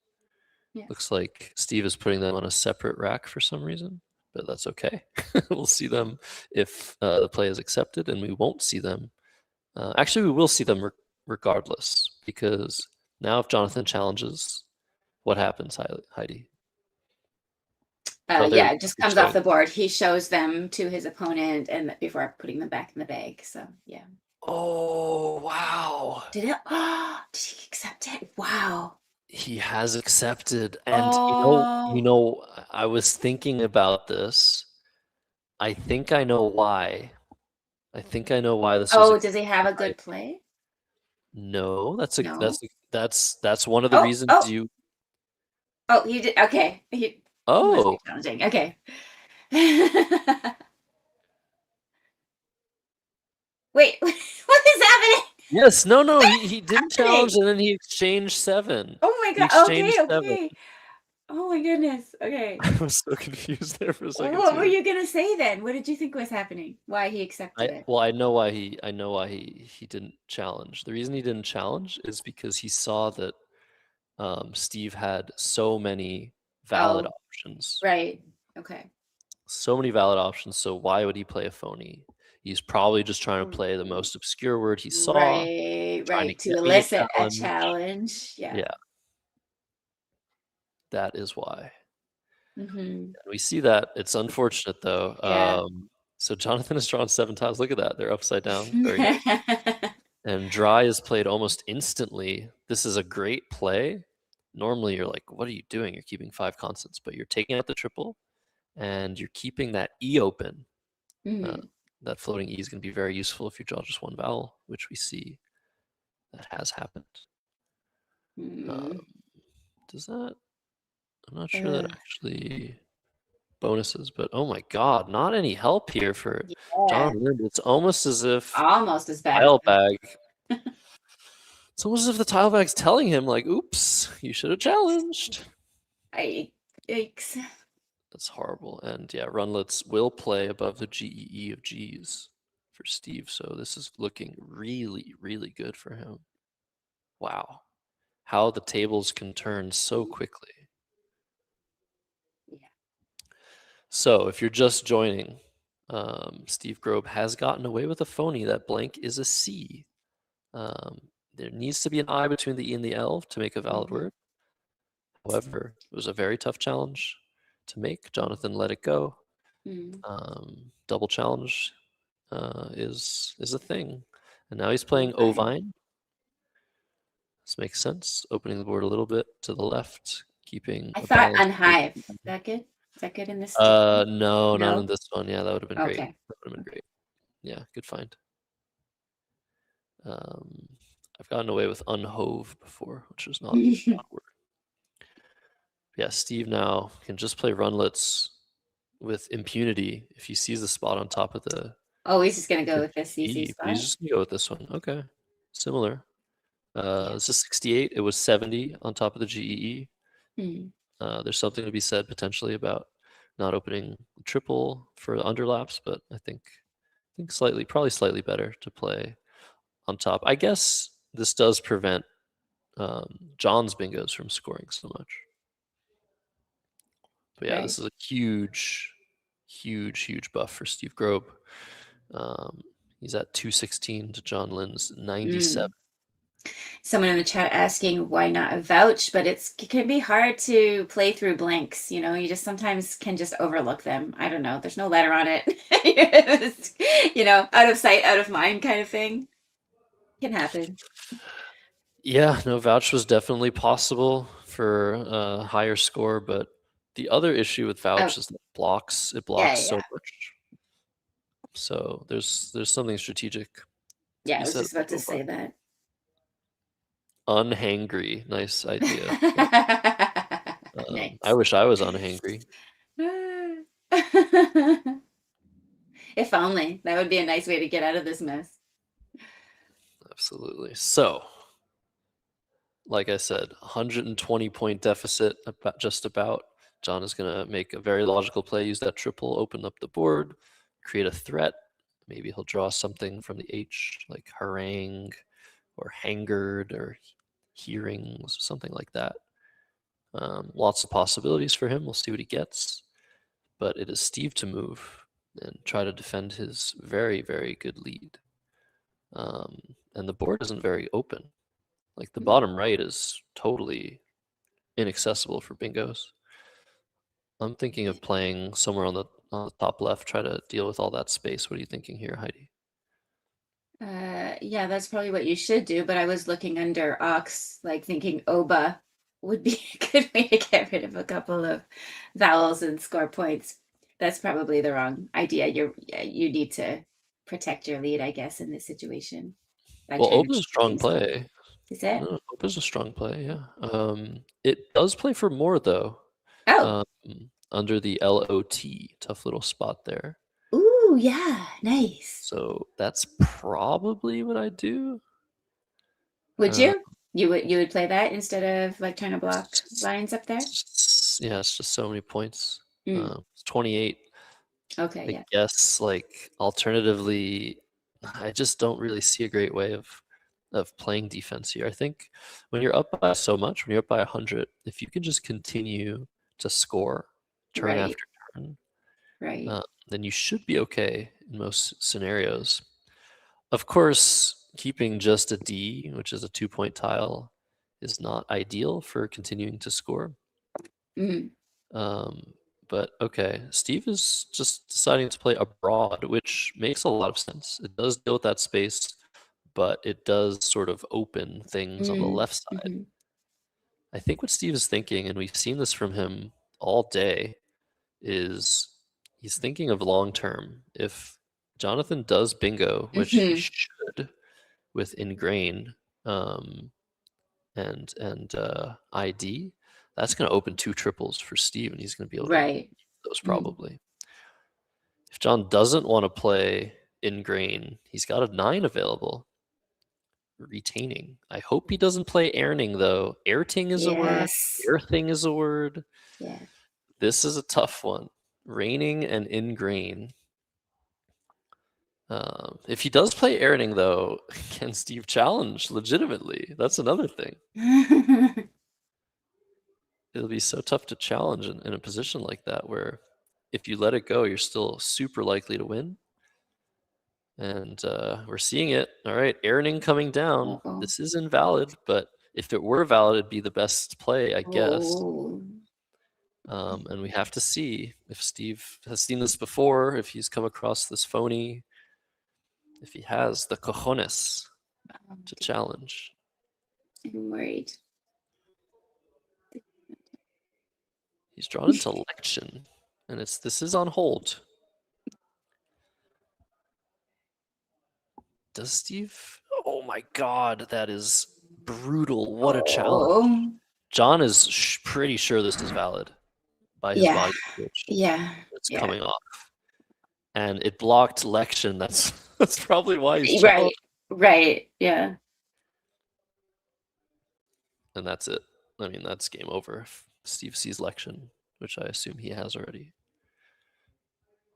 Yeah. Looks like Steve is putting them on a separate rack for some reason, but that's okay. We'll see them if the play is accepted, and we won't see them. Actually, we will see them regardless, because now if Jonathan challenges, what happens, Heidi? Yeah, it just He's comes off showing. the board. He shows them to his opponent and before putting them back in the bag. So yeah. Oh, wow. Did he accept it? Wow. He has accepted. And Oh. I was thinking about this. I think I know why. I think I know why this was. Oh, does he have a good play? No, No. that's one of the reasons you. Oh, he did. Okay. He must be challenging. Okay. Wait, what is happening? Yes, no, he didn't challenge, and then he exchanged 7. Oh my He god. exchanged Okay, 7. okay. Oh my goodness. Okay. I was so confused there for a second What were too. you gonna say then? What did you think was happening? Why he accepted it? I know why he didn't challenge. The reason he didn't challenge is because he saw that Steve had so many valid Oh, options. right. Okay. So many valid options. So why would he play a phony? He's probably just trying to play the most obscure word he saw. Trying Right. To get me elicit a challenge. challenge. Yeah. Yeah. That is why. Mm-hmm. We see that. It's unfortunate though. Yeah. So Jonathan has drawn 7 tiles. Look at that. They're upside down. Very nice. And dry is played almost instantly. This is a great play. Normally you're like, what are you doing? You're keeping 5 constants, but you're taking out the triple and you're keeping that E open. Mm-hmm. That floating E is going to be very useful if you draw just 1 vowel, which we see that has happened. Does that? I'm not sure that actually bonuses, but oh my god, not any help here for John Lind. It's almost as if almost as bad. tile bag. It's almost as if the tile bag's telling him, like, oops, you should have challenged. Yikes. That's horrible. And yeah, runlets will play above the GEE of G's for Steve. So this is looking really, really good for him. Wow. How the tables can turn so quickly. Yeah. So if you're just joining, Steve Grobe has gotten away with a phony. That blank is a C. There needs to be an I between the E and the L to make a valid word. However, it was a very tough challenge to make. Jonathan let it go. Double challenge is a thing. And now he's playing Ovine. This makes sense. Opening the board a little bit to the left, keeping I a thought balance. Unhive. Is that good? Is that good in this? No, not in this one. Yeah, that would have been great. Okay. That would have been great. Yeah, good find. I've gotten away with unhove before, which is not a word. Yeah, Steve now can just play runlets with impunity if he sees the spot on top of the. Oh, he's just gonna go with this easy spot. He's just gonna go with this one. Okay, similar. This is 68. It was 70 on top of the GEE. There's something to be said potentially about not opening triple for underlaps, but I think probably slightly better to play on top. I guess this does prevent John's bingos from scoring so much. But yeah, this is a huge buff for Steve Grobe. He's at 216 to John Lynn's 97. Someone in the chat asking why not a vouch, but it can be hard to play through blanks. You know, you just sometimes can just overlook them. I don't know. There's no letter on it. You know, out of sight, out of mind kind of thing. Can happen. Yeah, no, vouch was definitely possible for a higher score, but the other issue with vouch is that it blocks so much. So there's something strategic. Yeah, I was just about to say that. Unhangry, nice idea. Nice. I wish I was unhangry. If only. That would be a nice way to get out of this mess. Absolutely. So, like I said, 120 point deficit, just about. John is going to make a very logical play, use that triple, open up the board, create a threat. Maybe he'll draw something from the H, like harangue or hangered or hearings, something like that. Lots of possibilities for him. We'll see what he gets. But it is Steve to move and try to defend his very, very good lead. And the board isn't very open. Like the bottom right is totally inaccessible for bingos. I'm thinking of playing somewhere on the top left, try to deal with all that space. What are you thinking here, Heidi? Yeah, that's probably what you should do. But I was looking under Ox, like thinking Oba would be a good way to get rid of a couple of vowels and score points. That's probably the wrong idea. You need to protect your lead, I guess, in this situation. Well, Oba's a strong play. Is it? No, Oba's a strong play, yeah. It does play for more, though. Oh. Under the LOT, tough little spot there. Ooh, yeah, nice. So that's probably what I do. Would you? You would play that instead of like trying to block lines up there? Yeah, it's just so many points. It's 28. Okay, I guess like alternatively, I just don't really see a great way of playing defense here. I think when you're up by so much, when you're up by 100, if you can just continue to score turn after turn, then you should be okay in most scenarios. Of course, keeping just a D, which is a 2-point tile, is not ideal for continuing to score. But okay, Steve is just deciding to play abroad, which makes a lot of sense. It does deal with that space, but it does sort of open things on the left side. I think what Steve is thinking, and we've seen this from him all day, is he's thinking of long term. If Jonathan does bingo, which he should with Ingrain and ID, that's going to open 2 triples for Steve, and he's going to be able to use those probably. If John doesn't want to play Ingrain, he's got a 9 available. Retaining. I hope he doesn't play Airning, though. Airting is a word. Airthing is a word. Yeah. This is a tough one. Raining and Ingrain. If he does play Airning, though, can Steve challenge legitimately? That's another thing. It'll be so tough to challenge in a position like that, where if you let it go, you're still super likely to win. And we're seeing it. All right, Airning coming down. This is invalid, but if it were valid, it'd be the best play, I guess. And we have to see if Steve has seen this before, if he's come across this phony, if he has the cojones to challenge. I'm worried. He's drawn into Lection, and this is on hold. Does Steve? Oh my God, that is brutal. What a challenge. John is pretty sure this is valid by his body switch. It's coming off. And it blocked Lection. That's probably why he's challenged. Right, yeah. And that's it. I mean, that's game over if Steve sees Lection, which I assume he has already.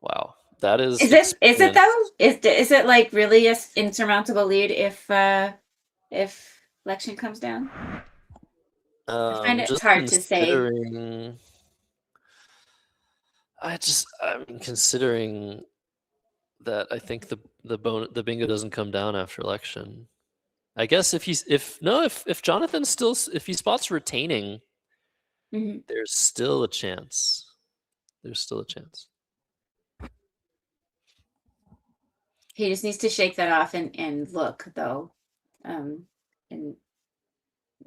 Wow. That is. Is it though? Is it like really an insurmountable lead if if election comes down? I find it Just hard to say. considering, I mean, considering that I think the bingo doesn't come down after election. I guess if Jonathan still if he spots retaining, there's still a chance. There's still a chance. He just needs to shake that off and look, though, and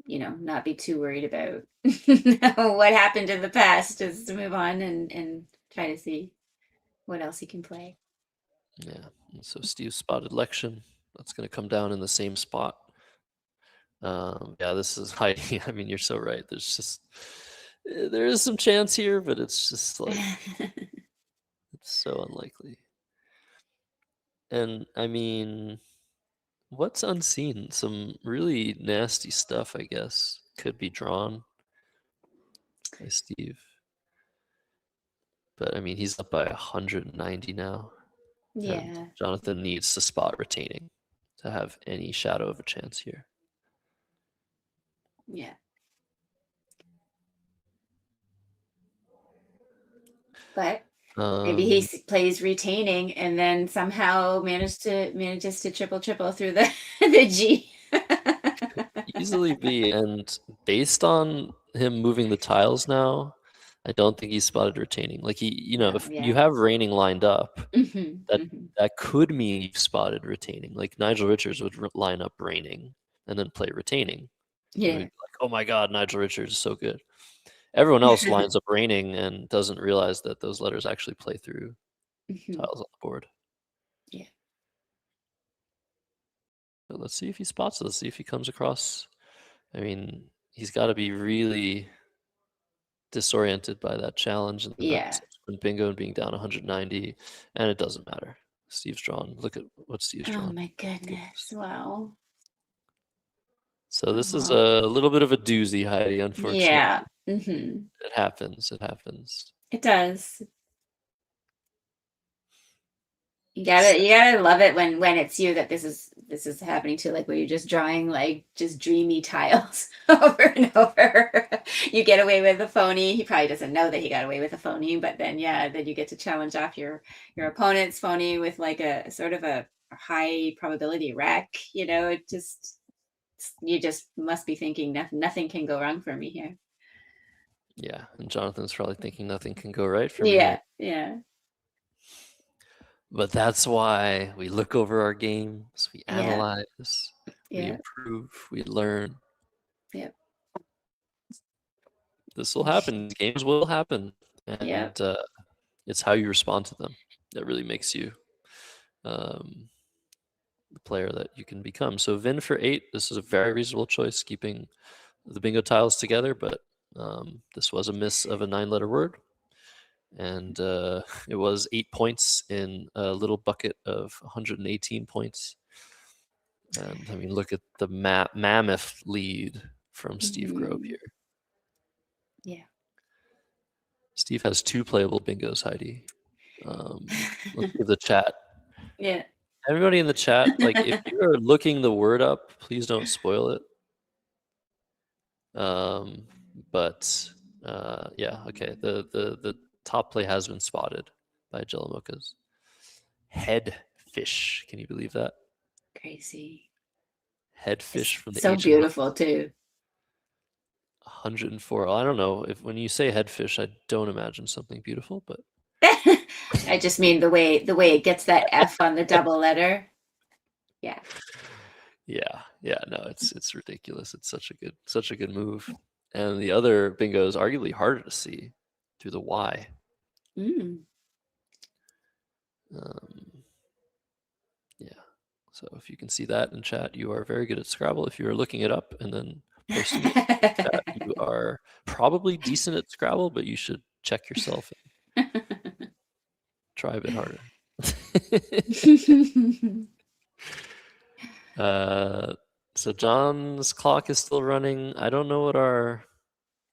not be too worried about what happened in the past. Just to move on and try to see what else he can play. Yeah. And so Steve spotted election. That's going to come down in the same spot. Yeah, this is hiding. I mean, you're so right. There is some chance here, but it's just like it's so unlikely. And I mean, what's unseen? Some really nasty stuff, I guess, could be drawn by Steve. But I mean, he's up by 190 now. Yeah. And Jonathan needs to spot retaining to have any shadow of a chance here. Yeah. But maybe he plays retaining and then somehow manages to triple through the G. Easily be, and based on him moving the tiles now, I don't think he's spotted retaining. Like if you have reigning lined up, that could mean you've spotted retaining. Like Nigel Richards would line up reigning and then play retaining. Yeah. We'd be like, oh my God, Nigel Richards is so good. Everyone else lines up reigning and doesn't realize that those letters actually play through tiles on the board. Yeah. But let's see if he spots it. Let's see if he comes across. I mean, he's got to be really disoriented by that challenge and that subsequent bingo and being down 190, and it doesn't matter. Steve's drawn. Look at what Steve's drawn. Oh my goodness! Wow. So this is a little bit of a doozy, Heidi. Unfortunately, yeah. It happens. It happens. It does. You gotta love it when it's you that this is happening to, like where you're just drawing like just dreamy tiles over and over. You get away with a phony. He probably doesn't know that he got away with a phony, but then then you get to challenge off your opponent's phony with like a sort of a high probability wreck. You just must be thinking nothing can go wrong for me here. Yeah, and Jonathan's probably thinking nothing can go right for me. Yeah. But that's why we look over our games, we analyze, we improve, we learn. Yep. This will happen. Games will happen. And it's how you respond to them that really makes you the player that you can become. So Vin for 8, this is a very reasonable choice, keeping the bingo tiles together, but this was a miss of a 9-letter word. And it was 8 points in a little bucket of 118 points. And I mean, look at the mammoth lead from Steve Grobe here. Yeah. Steve has 2 playable bingos, Heidi. Let's give the chat. Yeah. Everybody in the chat, like if you are looking the word up, please don't spoil it. But okay. The top play has been spotted by Jellimokas. Headfish. Can you believe that? Crazy. Headfish from the so beautiful too. 104. I don't know if when you say headfish, I don't imagine something beautiful, but I just mean the way it gets that F on the double letter. Yeah. Yeah. No, it's ridiculous. It's such a good move. And the other bingo is arguably harder to see through the Y. Yeah. So if you can see that in chat, you are very good at Scrabble. If you are looking it up and then posting it in chat, you are probably decent at Scrabble, but you should check yourself and try a bit harder. So John's clock is still running. I don't know what our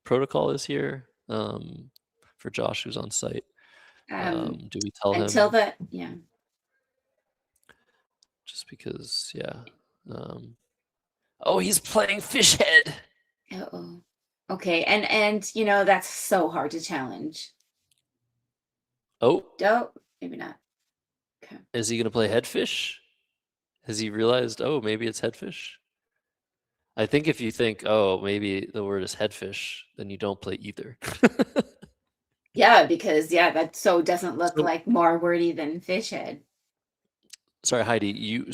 protocol is here for Josh, who's on site. Do we tell him until the just because Oh, he's playing fish head. Uh-oh. Okay, and you know that's so hard to challenge. Oh, Maybe not. Okay. is he going to play headfish? Has he realized, oh, maybe it's headfish? I think if you think, oh, maybe the word is headfish, then you don't play either. Yeah, because that so doesn't look So- like more wordy than fish head. Sorry, Heidi.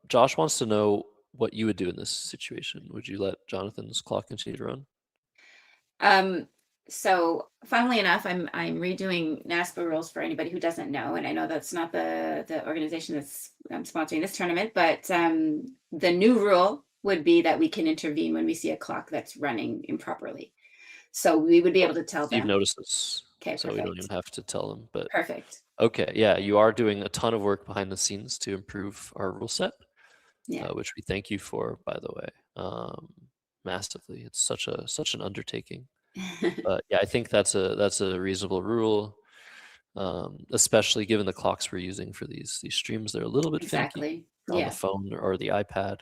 Josh wants to know what you would do in this situation. Would you let Jonathan's clock continue to run? So funnily enough, I'm redoing NASPA rules for anybody who doesn't know, and I know that's not the organization that's sponsoring this tournament, but the new rule would be that we can intervene when we see a clock that's running improperly. So we would be able to tell Steve them. notices. Okay, so we don't even have to tell them. But perfect. Okay, yeah, you are doing a ton of work behind the scenes to improve our rule set, which we thank you for, by the way, massively. It's such an undertaking. But yeah, I think that's a reasonable rule, especially given the clocks we're using for these streams. They're a little bit finicky on the phone or the iPad,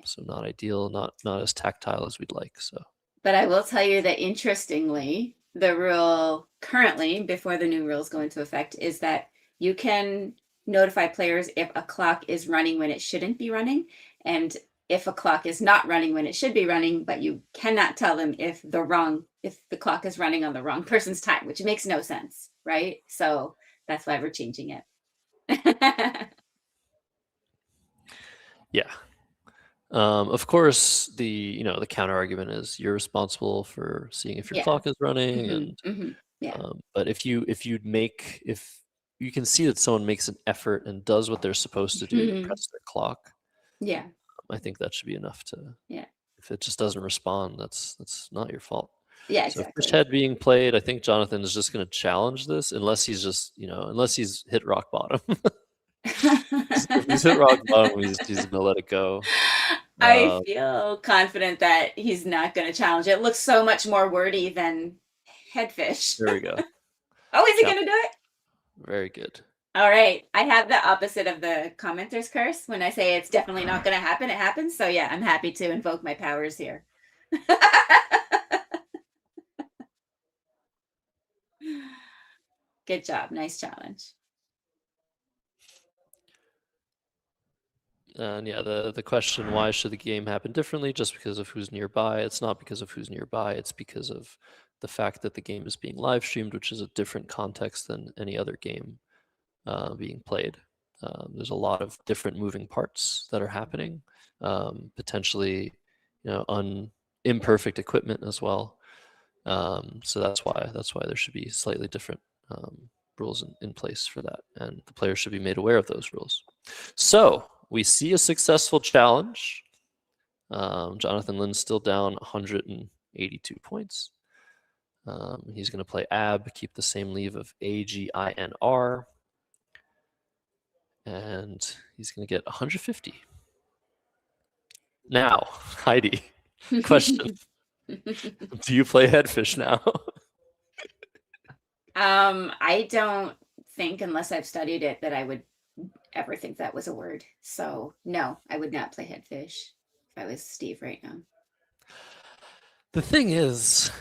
so not ideal, not as tactile as we'd like. So, but I will tell you that interestingly, the rule currently, before the new rules go into effect, is that you can notify players if a clock is running when it shouldn't be running, and if a clock is not running when it should be running, but you cannot tell them if the clock is running on the wrong person's time, which makes no sense, right? So that's why we're changing it. Yeah. Of course, the counter argument is you're responsible for seeing if your clock is running, but if you can see that someone makes an effort and does what they're supposed to do to press their clock, I think that should be enough to. If it just doesn't respond, that's not your fault. Yeah, so exactly. Fish head being played, I think Jonathan is just going to challenge this unless he's hit rock bottom. If he's hit rock bottom, he's going to let it go. I feel confident that he's not going to challenge it. It looks so much more wordy than headfish. There we go. Oh, is he going to do it? Very good. All right. I have the opposite of the commenter's curse. When I say it's definitely not going to happen, it happens. So yeah, I'm happy to invoke my powers here. Good job. Nice challenge. And yeah, the question, why should the game happen differently? Just because of who's nearby? It's not because of who's nearby. It's because of the fact that the game is being live streamed, which is a different context than any other game being played. There's a lot of different moving parts that are happening, potentially, imperfect equipment as well. So that's why there should be slightly different rules in place for that, and the players should be made aware of those rules. So we see a successful challenge. Jonathan Lynn's still down 182 points. He's going to play AB, keep the same leave of AGINR. And he's going to get 150. Now, Heidi, question. Do you play headfish now? I don't think, unless I've studied it, that I would ever think that was a word. So no, I would not play headfish if I was Steve right now. The thing is,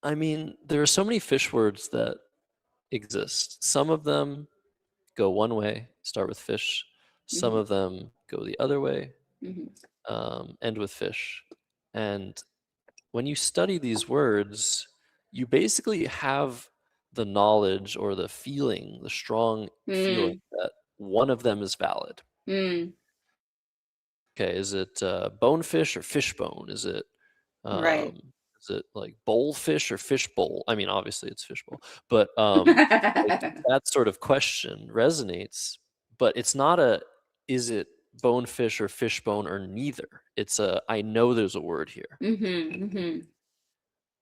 I mean, there are so many fish words that exist. Some of them go one way, start with fish. Some of them go the other way, end with fish. And when you study these words, you basically have the knowledge or the feeling, the strong feeling that one of them is valid. Okay, is it bonefish or fishbone? Is it is it like bowlfish or fishbowl? I mean, obviously it's fishbowl, but that sort of question resonates. But it's not is it bonefish or fishbone or neither? It's I know there's a word here.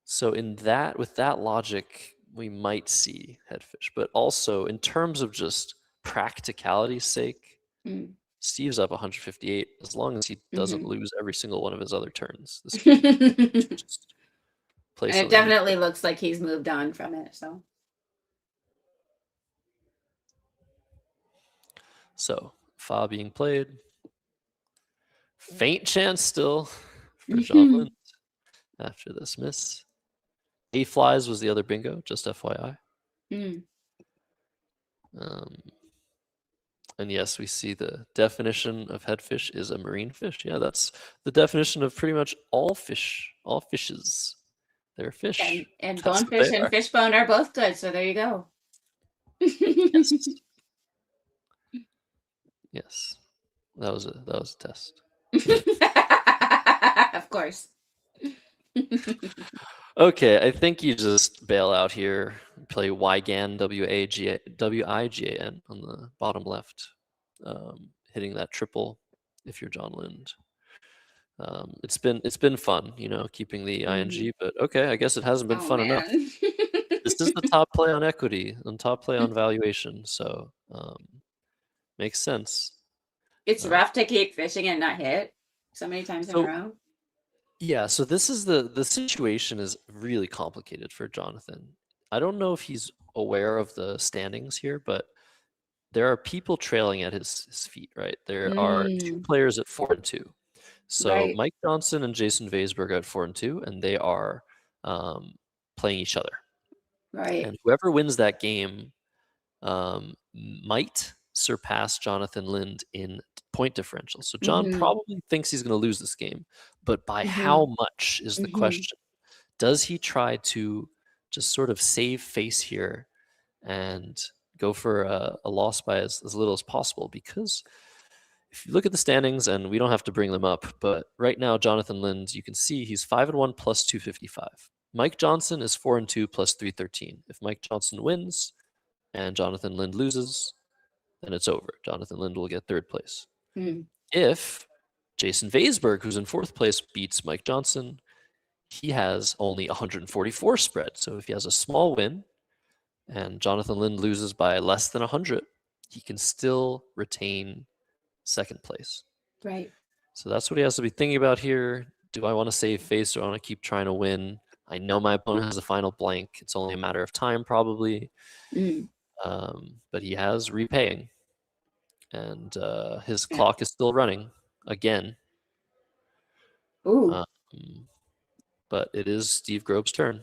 So with that logic, we might see headfish, but also in terms of just practicality's sake, Steve's up 158. As long as he doesn't lose every single one of his other turns, this game just play. And it definitely looks like he's moved on from it. So Fa being played. Faint chance still for John Lind after this miss. A flies was the other bingo, just FYI. Mm. And yes, we see the definition of headfish is a marine fish. Yeah, that's the definition of pretty much all fish, all fishes. They're fish. And That's what bonefish they and are. fishbone are both good, so there you go. Yes. Yes. That was a test. Of course. Okay, I think you just bail out here. Play Wigan, Wigan on the bottom left, hitting that triple if you're John Lind. It's been fun, keeping the ing, but okay, I guess it hasn't been fun enough. This is the top play on equity and top play on valuation, so makes sense. It's rough to keep fishing and not hit so many times in a row. Yeah, so this is the situation is really complicated for Jonathan. I don't know if he's aware of the standings here, but there are people trailing at his feet, right? There are two players at 4 and 2. So Right. Mike Johnson and Jason Vaisberg are at 4 and 2, and they are playing each other. Right. And whoever wins that game might surpass Jonathan Lind in point differential. So John probably thinks he's going to lose this game, but by how much is the question? Does he try to just sort of save face here and go for a loss by as little as possible? Because if you look at the standings, and we don't have to bring them up, but right now Jonathan Lind, you can see he's 5 and 1 plus 255. Mike Johnson is 4 and 2 plus 313. If Mike Johnson wins and Jonathan Lind loses, then it's over. Jonathan Lind will get 3rd place. If Jason Vaisberg, who's in 4th place, beats Mike Johnson, he has only 144 spread. So if he has a small win and Jonathan Lind loses by less than 100, he can still retain 2nd place. Right. So that's what he has to be thinking about here. Do I want to save face or I want to keep trying to win? I know my opponent has a final blank. It's only a matter of time, probably. But he has repaying. And his clock is still running again. Ooh. But it is Steve Grobe's turn.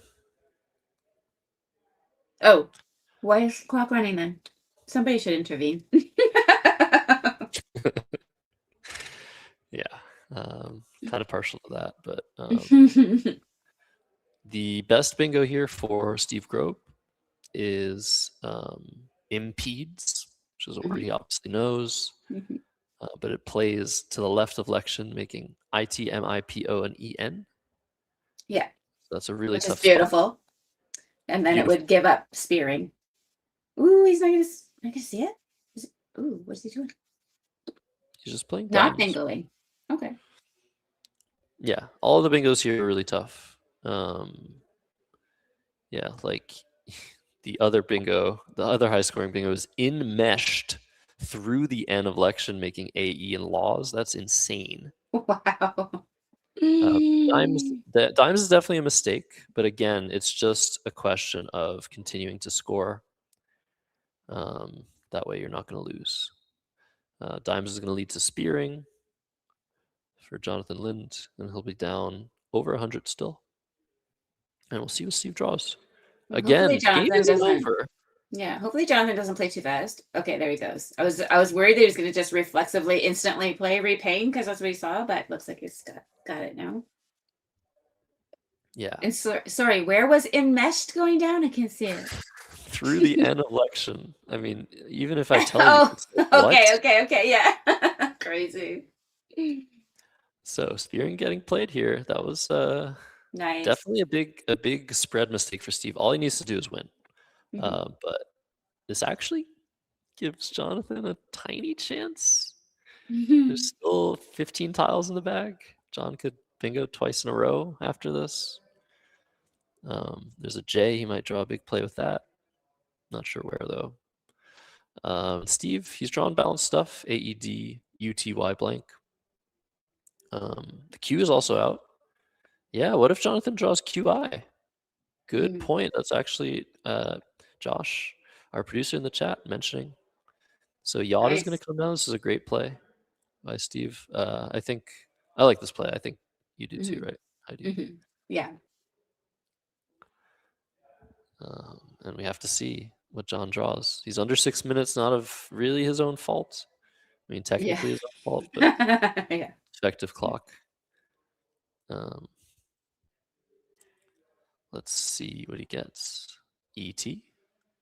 Oh, why is the clock running then? Somebody should intervene. Yeah, kind of partial to that. But the best bingo here for Steve Grobe is impedes, which is a word he obviously knows. But it plays to the left of lection, making ITMIPO and EN. Yeah. So that's a really Which tough is beautiful. spot. And then it would give up spearing. Ooh, he's not gonna see it? Ooh, what's he doing? He's just playing Not dimes. bingoing. Okay. Yeah, all the bingos here are really tough. Yeah, like the other bingo, the other high scoring bingo is enmeshed through the N of lection, making AE and laws. That's insane. Wow. Dimes is definitely a mistake, but again, it's just a question of continuing to score. That way you're not going to lose. Dimes is going to lead to spearing for Jonathan Lind, and he'll be down over 100 still. And we'll see what Steve draws. Again, game isn't over. Yeah, hopefully Jonathan doesn't play too fast. Okay, there he goes. I was worried that he was going to just reflexively instantly play repaying because that's what he saw, but looks like he's got it now. Yeah. And sorry, where was enmeshed going down? I can't see it. Through the N of lection. I mean, even if I tell you. Okay, yeah. Crazy. So spearing getting played here. That was nice. Definitely a big spread mistake for Steve. All he needs to do is win. But this actually gives Jonathan a tiny chance. There's still 15 tiles in the bag. John could bingo twice in a row after this. There's a J. He might draw a big play with that. Not sure where, though. Steve, he's drawn balanced stuff. AED, UTY blank. The Q is also out. Yeah, what if Jonathan draws QI? Good point. That's actually Josh, our producer in the chat, mentioning. So Yacht is going to come down. This is a great play by Steve. I think I like this play. I think you do too, Mhm. right? I do. Yeah. And we have to see what John draws. He's under 6 minutes, not of really his own fault. I mean, technically his own fault, but Yeah. effective clock. Let's see what he gets. ET.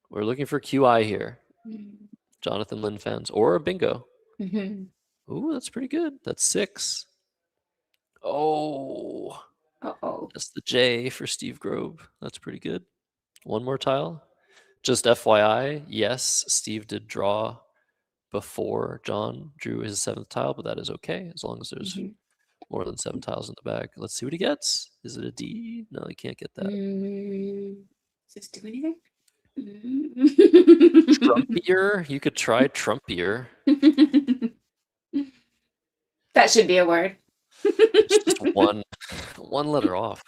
We're looking for QI here. Jonathan Lynn fans or a bingo. Ooh, that's pretty good. That's 6. Oh, Uh-oh. that's the J for Steve Grove. That's pretty good. One more tile. Just FYI, yes, Steve did draw before John drew his 7th tile, but that is okay as long as there's more than 7 tiles in the bag. Let's see what he gets. Is it a D? No, he can't get that. Does this do anything? Trumpier? You could try Trumpier. That should be a word. It's just one letter off.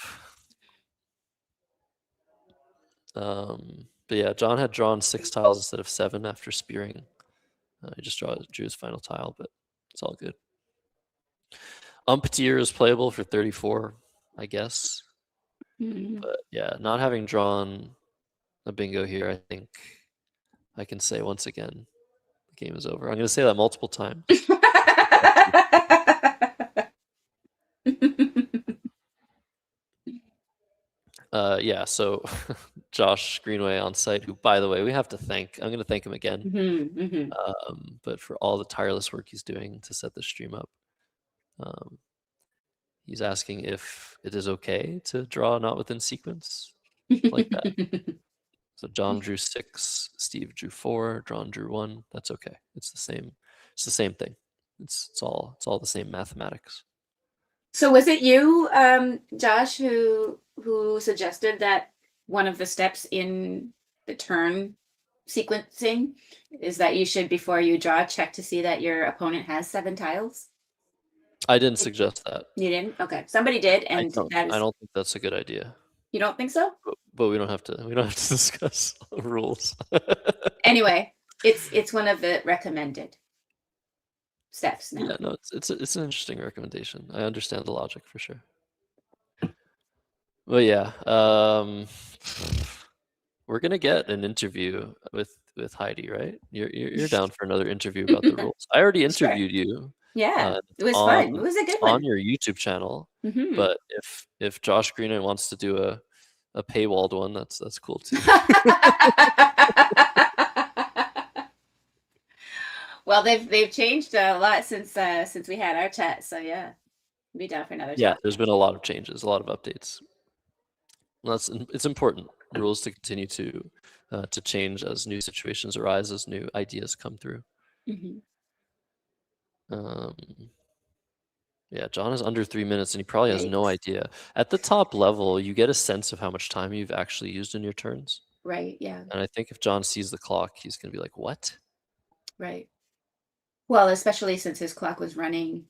But yeah, John had drawn 6 tiles instead of 7 after spearing. He just drew his final tile, but it's all good. Umptier is playable for 34, I guess. But yeah, not having drawn a bingo here, I think I can say once again, the game is over. I'm going to say that multiple times. Yeah, so Josh Greenway on site, who, by the way, we have to thank. I'm going to thank him again. But for all the tireless work he's doing to set the stream up. He's asking if it is okay to draw not within sequence like that. So John drew 6, Steve drew 4, John drew 1. That's okay. It's the same. It's the same thing. It's all the same mathematics. So was it you, Josh, who suggested that one of the steps in the turn sequencing is that you should, before you draw, check to see that your opponent has 7 tiles? I didn't suggest that. You didn't? Okay, somebody did, and I don't think that's a good idea. You don't think so? But we don't have to discuss rules. Anyway, it's one of the recommended steps now. Yeah, no, it's an interesting recommendation. I understand the logic for sure. Well, yeah, we're gonna get an interview with Heidi, right? You're down for another interview about the rules. I already interviewed you. Yeah, it was fun. It was a good one on your YouTube channel. But if Josh Greenway wants to do a paywalled one, that's cool too. Well, they've changed a lot since we had our chat. So yeah, be down for another. Yeah, there's been a lot of changes, a lot of updates. It's important rules to continue to change as new situations arise, as new ideas come through. Yeah, John is under 3 minutes, and he probably has no idea. At the top level, you get a sense of how much time you've actually used in your turns. Right. Yeah. And I think if John sees the clock, he's going to be like, "What?" Right. Well, especially since his clock was running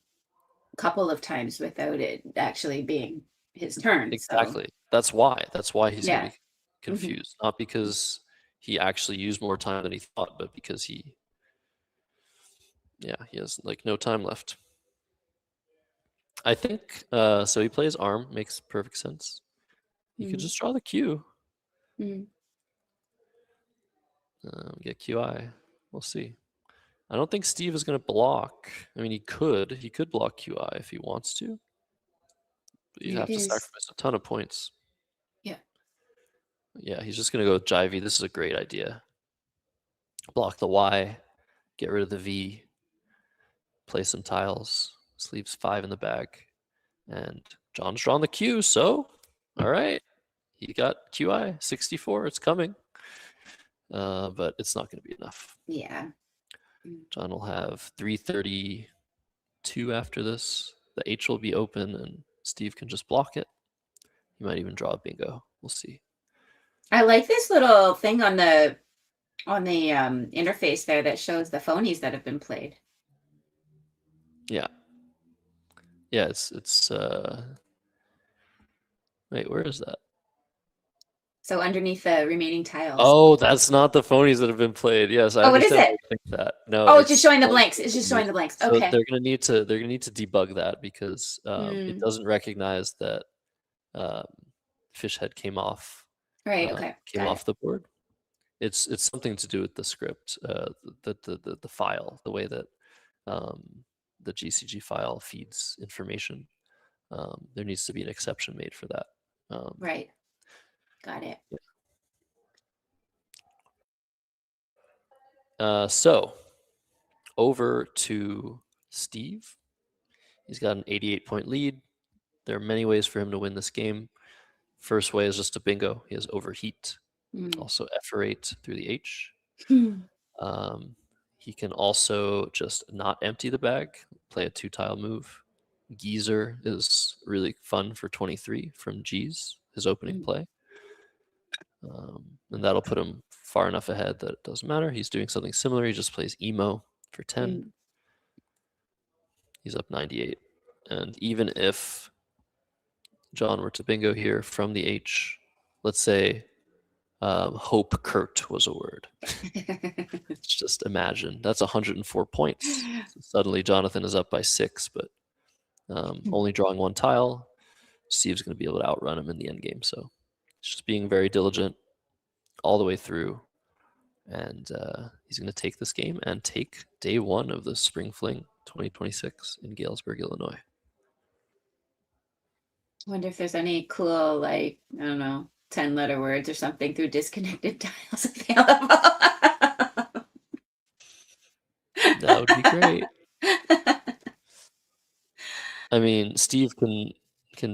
a couple of times without it actually being his turn. Exactly. So. That's why he's going to be confused. Not because he actually used more time than he thought, but because he has like no time left. I think so. He plays arm, makes perfect sense. You could just draw the Q. Get QI. We'll see. I don't think Steve is going to block. I mean, he could block QI if he wants to. But you have to sacrifice a ton of points. Yeah. Yeah, he's just going to go with Jivey. This is a great idea. Block the Y, get rid of the V, play some tiles. This leaves 5 in the bag. And John's drawn the Q, so all right. He got QI 64. It's coming. But it's not going to be enough. Yeah. John will have 332 after this. The H will be open, and Steve can just block it. He might even draw a bingo. We'll see. I like this little thing on the interface there that shows the phonies that have been played. Yeah. Yeah, it's wait, where is that? So underneath the remaining tiles. Oh, that's not the phonies that have been played. Yes, I what is understand. it? Think that. No. Oh, it's just showing the blanks. It's just showing the blanks. So Okay. they're gonna need to debug that because it doesn't recognize that fish head came off. Right. Okay. Came off the board. It's something to do with the script, the file, the way that the GCG file feeds information. There needs to be an exception made for that. Right. Got it. Yeah. So over to Steve. He's got an 88-point lead. There are many ways for him to win this game. First way is just a bingo. He has overheat. Also F8 through the H. He can also just not empty the bag, play a 2-tile move. Geezer is really fun for 23 from G's, his opening play. And that'll put him far enough ahead that it doesn't matter. He's doing something similar. He just plays emo for 10. He's up 98. And even if John were to bingo here from the H, let's say Hope Kurt was a word. Let's just imagine. That's 104 points. So suddenly Jonathan is up by 6, but only drawing 1 tile. Steve's going to be able to outrun him in the end game. So it's just being very diligent all the way through. And he's going to take this game and take day 1 of the Spring Fling 2026 in Galesburg, Illinois. I wonder if there's any cool, like, I don't know, 10-letter words or something through disconnected tiles available. That would be great. I mean, Steve can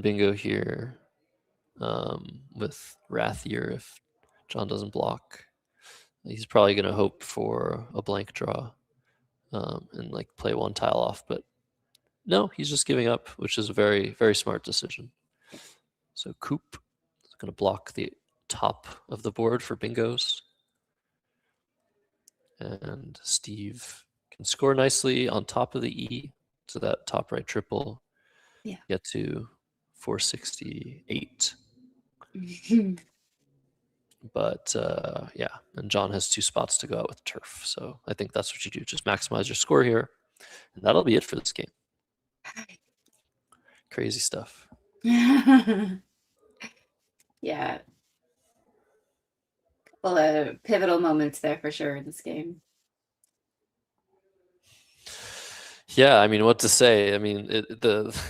bingo here with Wrathier if John doesn't block. He's probably going to hope for a blank draw and like play 1 tile off, but no, he's just giving up, which is a very, very smart decision. So Coop is going to block the top of the board for bingos. And Steve can score nicely on top of the E to that top right triple. Yeah. Get to 468. But yeah, and John has 2 spots to go out with turf. So I think that's what you do. Just maximize your score here. And that'll be it for this game. Crazy stuff. Yeah. Well, pivotal moments there for sure in this game. Yeah, I mean, what to say? I mean,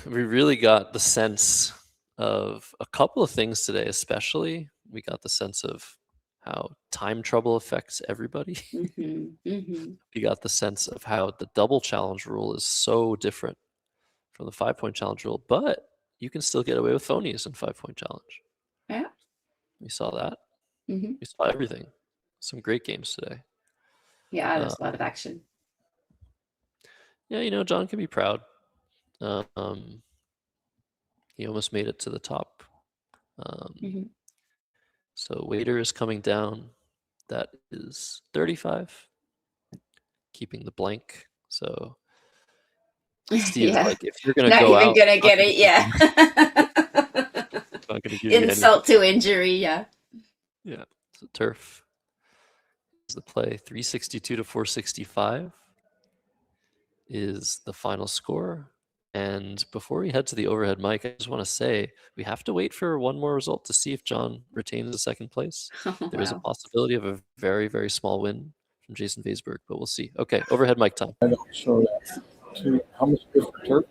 we really got the sense of a couple of things today, especially. We got the sense of how time trouble affects everybody. We got the sense of how the double challenge rule is so different from the 5-point challenge rule, but you can still get away with phonies in 5-point challenge. Yeah. We saw that. We saw everything. Some great games today. Yeah, there's a lot of action. Yeah, you know, John can be proud. He almost made it to the top. So Waiter is coming down. That is 35. Keeping the blank. So Steve's like, if you're going to go out. Not even going to get it, yeah. Not gonna give Insult to injury, yeah. Yeah, so turf is the play. 362 to 465 is the final score. And before we head to the overhead mic, I just want to say we have to wait for one more result to see if John retains the second place. There is a possibility of a very, very small win from Jason Vaisberg, but we'll see. Okay, overhead mic time. I don't show that. How much is for turf?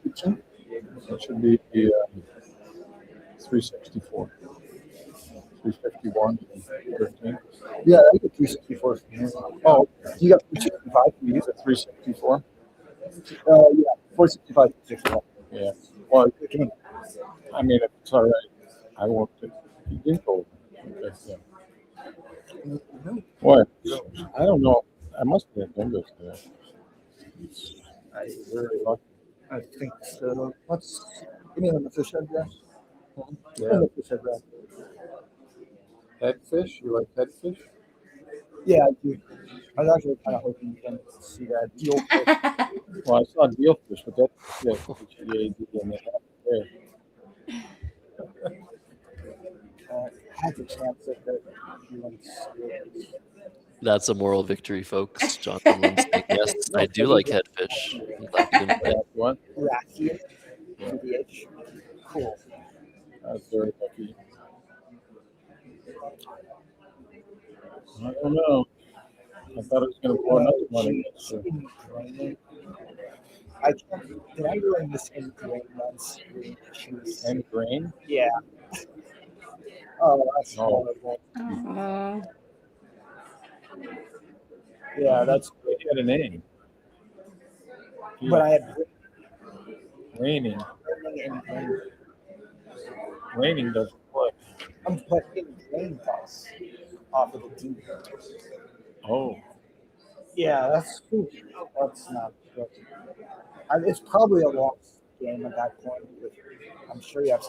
15. That should be 364. 351 and 13. Yeah, I get 364. Oh, you got 365. You use it 364. Yeah, 465. 61. Yeah. Well, I mean, it's all right. I won't get info. What? I don't know. I must be a bingo today. I very lucky. I think so. Let's give me the fish head draft. Yeah. The fish head draft. Headfish? You like headfish? Yeah, I do. I was actually kind of hoping you can see that deal fish. Well, I saw deal fish, but that's H-E-A-D and they have it there. has a chance of it. That's a moral victory, folks. Jonathan Lynn saying, yes, I do like headfish. I'm glad you didn't play. What? Rathian, PDH. Cool. That's very lucky. I don't know. I thought it was going to blow another one against you. Did I really miss Endgame once? Endgame? Yeah. Oh, that's Oh. horrible. Yeah, that's. He had a name. But I had Raining. Raining doesn't play. I'm putting Rain Toss off of the team. Oh. Yeah, that's not good. It's probably a lost game at that point. I'm sure you have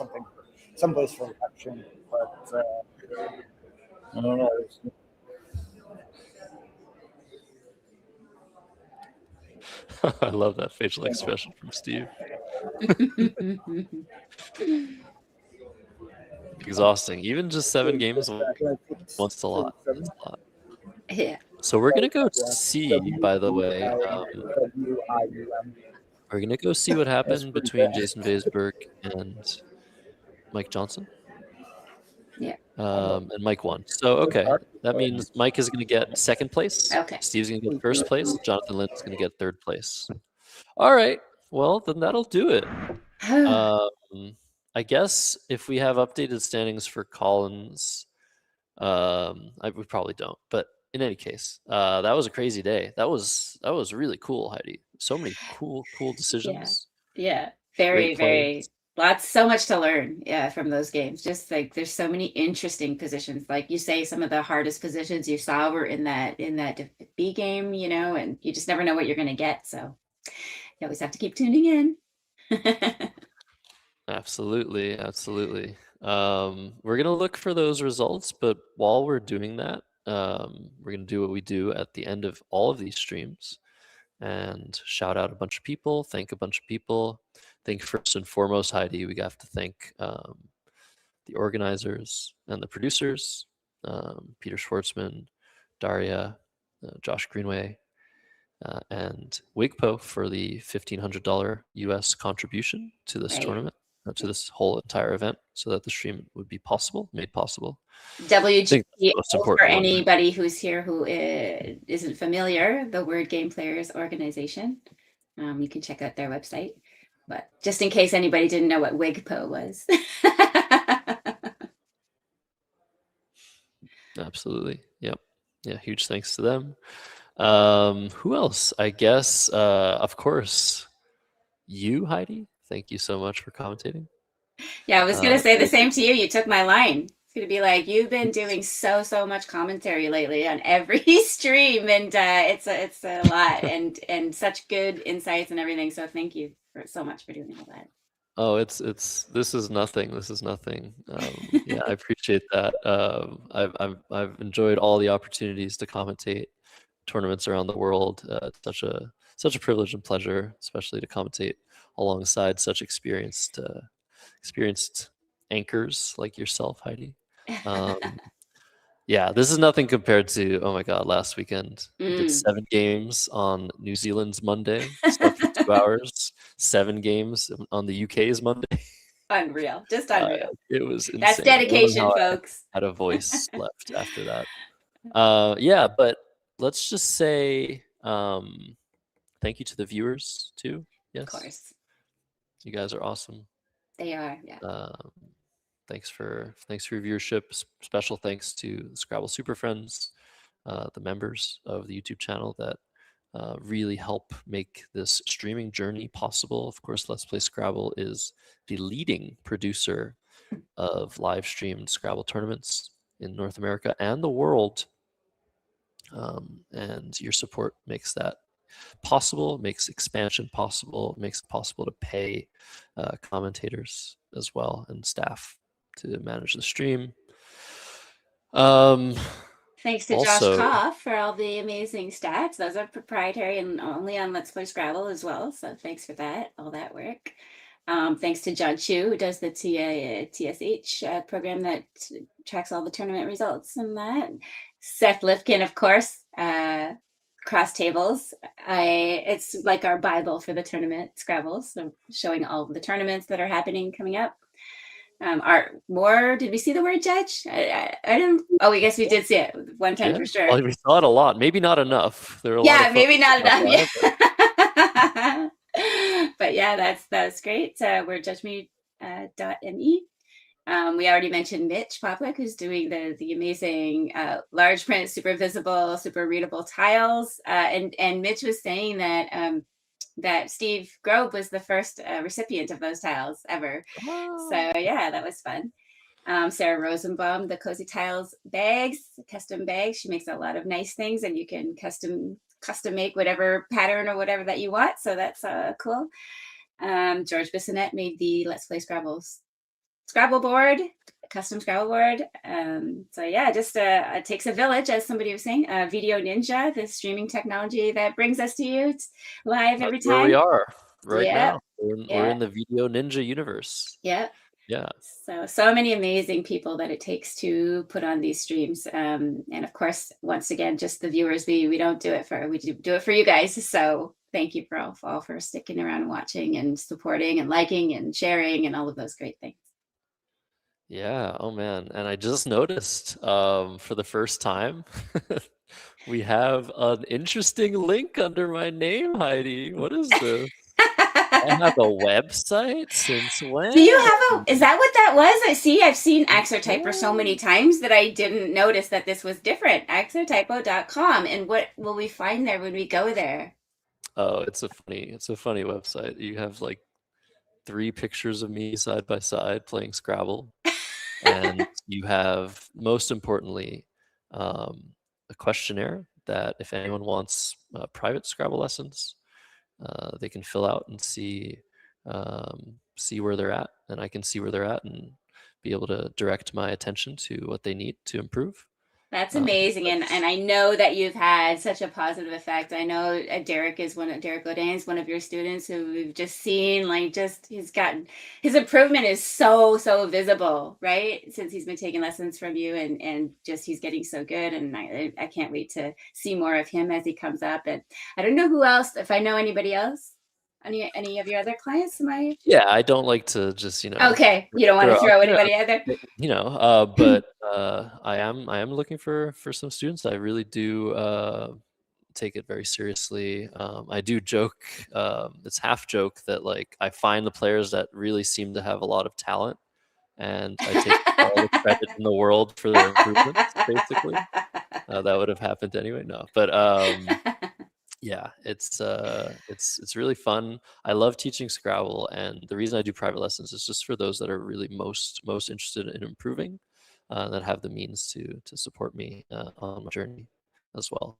someplace for action, but I don't know. I love that facial expression from Steve. Exhausting. Even just 7 games once a lot. That's a lot. Yeah. So we're gonna go see, by the way. We're gonna go see what happened between Jason Baesberg and Mike Johnson. Yeah. And Mike won. So okay, that means Mike is gonna get 2nd place. Okay. Steve's gonna get 1st place. Jonathan Lynn is gonna get 3rd place. All right. Well, then that'll do it. I guess if we have updated standings for Collins, we probably don't. But in any case, that was a crazy day. That was really cool, Heidi. So many cool decisions. Yeah. Very, very so much to learn, from those games. Just like there's so many interesting positions. Like you say, some of the hardest positions you saw were in that B game, and you just never know what you're gonna get. So you always have to keep tuning in. Absolutely. We're gonna look for those results, but while we're doing that, we're gonna do what we do at the end of all of these streams and shout out a bunch of people, thank a bunch of people. Think first and foremost, Heidi, we have to thank the organizers and the producers, Peter Schwartzman, Daria, Josh Greenway, and Wigpo for the $1,500 US contribution to this tournament, to this whole entire event, so that the stream would be made possible. WGPO, for anybody who's here who isn't familiar, the Word Game Players organization. You can check out their website. But just in case anybody didn't know what Wigpo was. Absolutely. Yep. Yeah, huge thanks to them. Who else? I guess, of course, you, Heidi. Thank you so much for commentating. Yeah, I was going to say the same to you. You took my line. It's going to be like, you've been doing so much commentary lately on every stream, and it's a lot, and such good insights and everything. So thank you so much for doing all that. Oh, this is nothing. Yeah, I appreciate that. I've enjoyed all the opportunities to commentate tournaments around the world. It's such a privilege and pleasure, especially to commentate alongside such experienced anchors like yourself, Heidi. Yeah, this is nothing compared to, oh my God, last weekend. We did 7 games on New Zealand's Monday, slept for 2 hours, 7 games on the UK's Monday. Unreal, just unreal. It was insane. That's dedication, folks. I had a voice left after that. Yeah, but let's just say thank you to the viewers too. Yes. Of course. You guys are awesome. They are, yeah. Thanks for your viewership. Special thanks to the Scrabble Super Friends, the members of the YouTube channel that really help make this streaming journey possible. Of course, Let's Play Scrabble is the leading producer of live streamed Scrabble tournaments in North America and the world. And your support makes that possible, makes expansion possible, makes it possible to pay commentators as well and staff to manage the stream. Thanks to Josh Koff for all the amazing stats. Those are proprietary and only on Let's Play Scrabble as well. So thanks for that, all that work. Thanks to John Chu, who does the TSH program that tracks all the tournament results and that. Seth Lifkin, of course, Cross Tables. It's like our Bible for the tournament Scrabble, so showing all of the tournaments that are happening coming up. Art Moore, did we see the word judge? I didn't. Oh, I guess we did see it one time for sure. Well, we saw it a lot. Maybe not enough. There are a lot of maybe not enough. live, Yeah. But yeah, that's great. We're judgeme.me. We already mentioned Mitch Popwick, who's doing the amazing large print, super visible, super readable tiles. And Mitch was saying that that Steve Grobe was the first recipient of those tiles ever. Oh. So yeah, that was fun. Sarah Rosenbaum, the Cozy Tiles bags, custom bags. She makes a lot of nice things, and you can custom make whatever pattern or whatever that you want. So that's cool. George Bissonette made the Let's Play Scrabble board, custom Scrabble board. So yeah, just it takes a village, as somebody was saying. Video Ninja, the streaming technology that brings us to you live every time. Where we are right Yep. now. We're in the Video Ninja universe. Yep. Yeah. So many amazing people that it takes to put on these streams. And of course, once again, just the viewers, we don't do it for, we do it for you guys. So thank you for all for sticking around and watching and supporting and liking and sharing and all of those great things. Yeah. Oh man. And I just noticed for the first time, we have an interesting link under my name, Heidi. What is this? I have a website since when? Do you have is that what that was? I've seen Axotyper so many times that I didn't notice that this was different. Axotypo.com. And what will we find there when we go there? Oh, it's a funny website. You have like 3 pictures of me side by side playing Scrabble. And you have, most importantly, a questionnaire that if anyone wants private Scrabble lessons, they can fill out and see where they're at, and I can see where they're at and be able to direct my attention to what they need to improve. That's amazing, and I know that you've had such a positive effect. I know Derek Godin is one of your students who we've just seen, his improvement is so visible, right? Since he's been taking lessons from you, and just he's getting so good, and I can't wait to see more of him as he comes up. And I don't know who else, if I know anybody else. Any of your other clients? Yeah, I don't like to just, Okay, you don't want to throw anybody either. But I am looking for some students. I really do take it very seriously. I do joke, it's half joke that like I find the players that really seem to have a lot of talent, and I take all the credit in the world for their improvements. Basically, that would have happened anyway. No, but. Yeah, it's really fun. I love teaching Scrabble, and the reason I do private lessons is just for those that are really most interested in improving, that have the means to support me on my journey as well.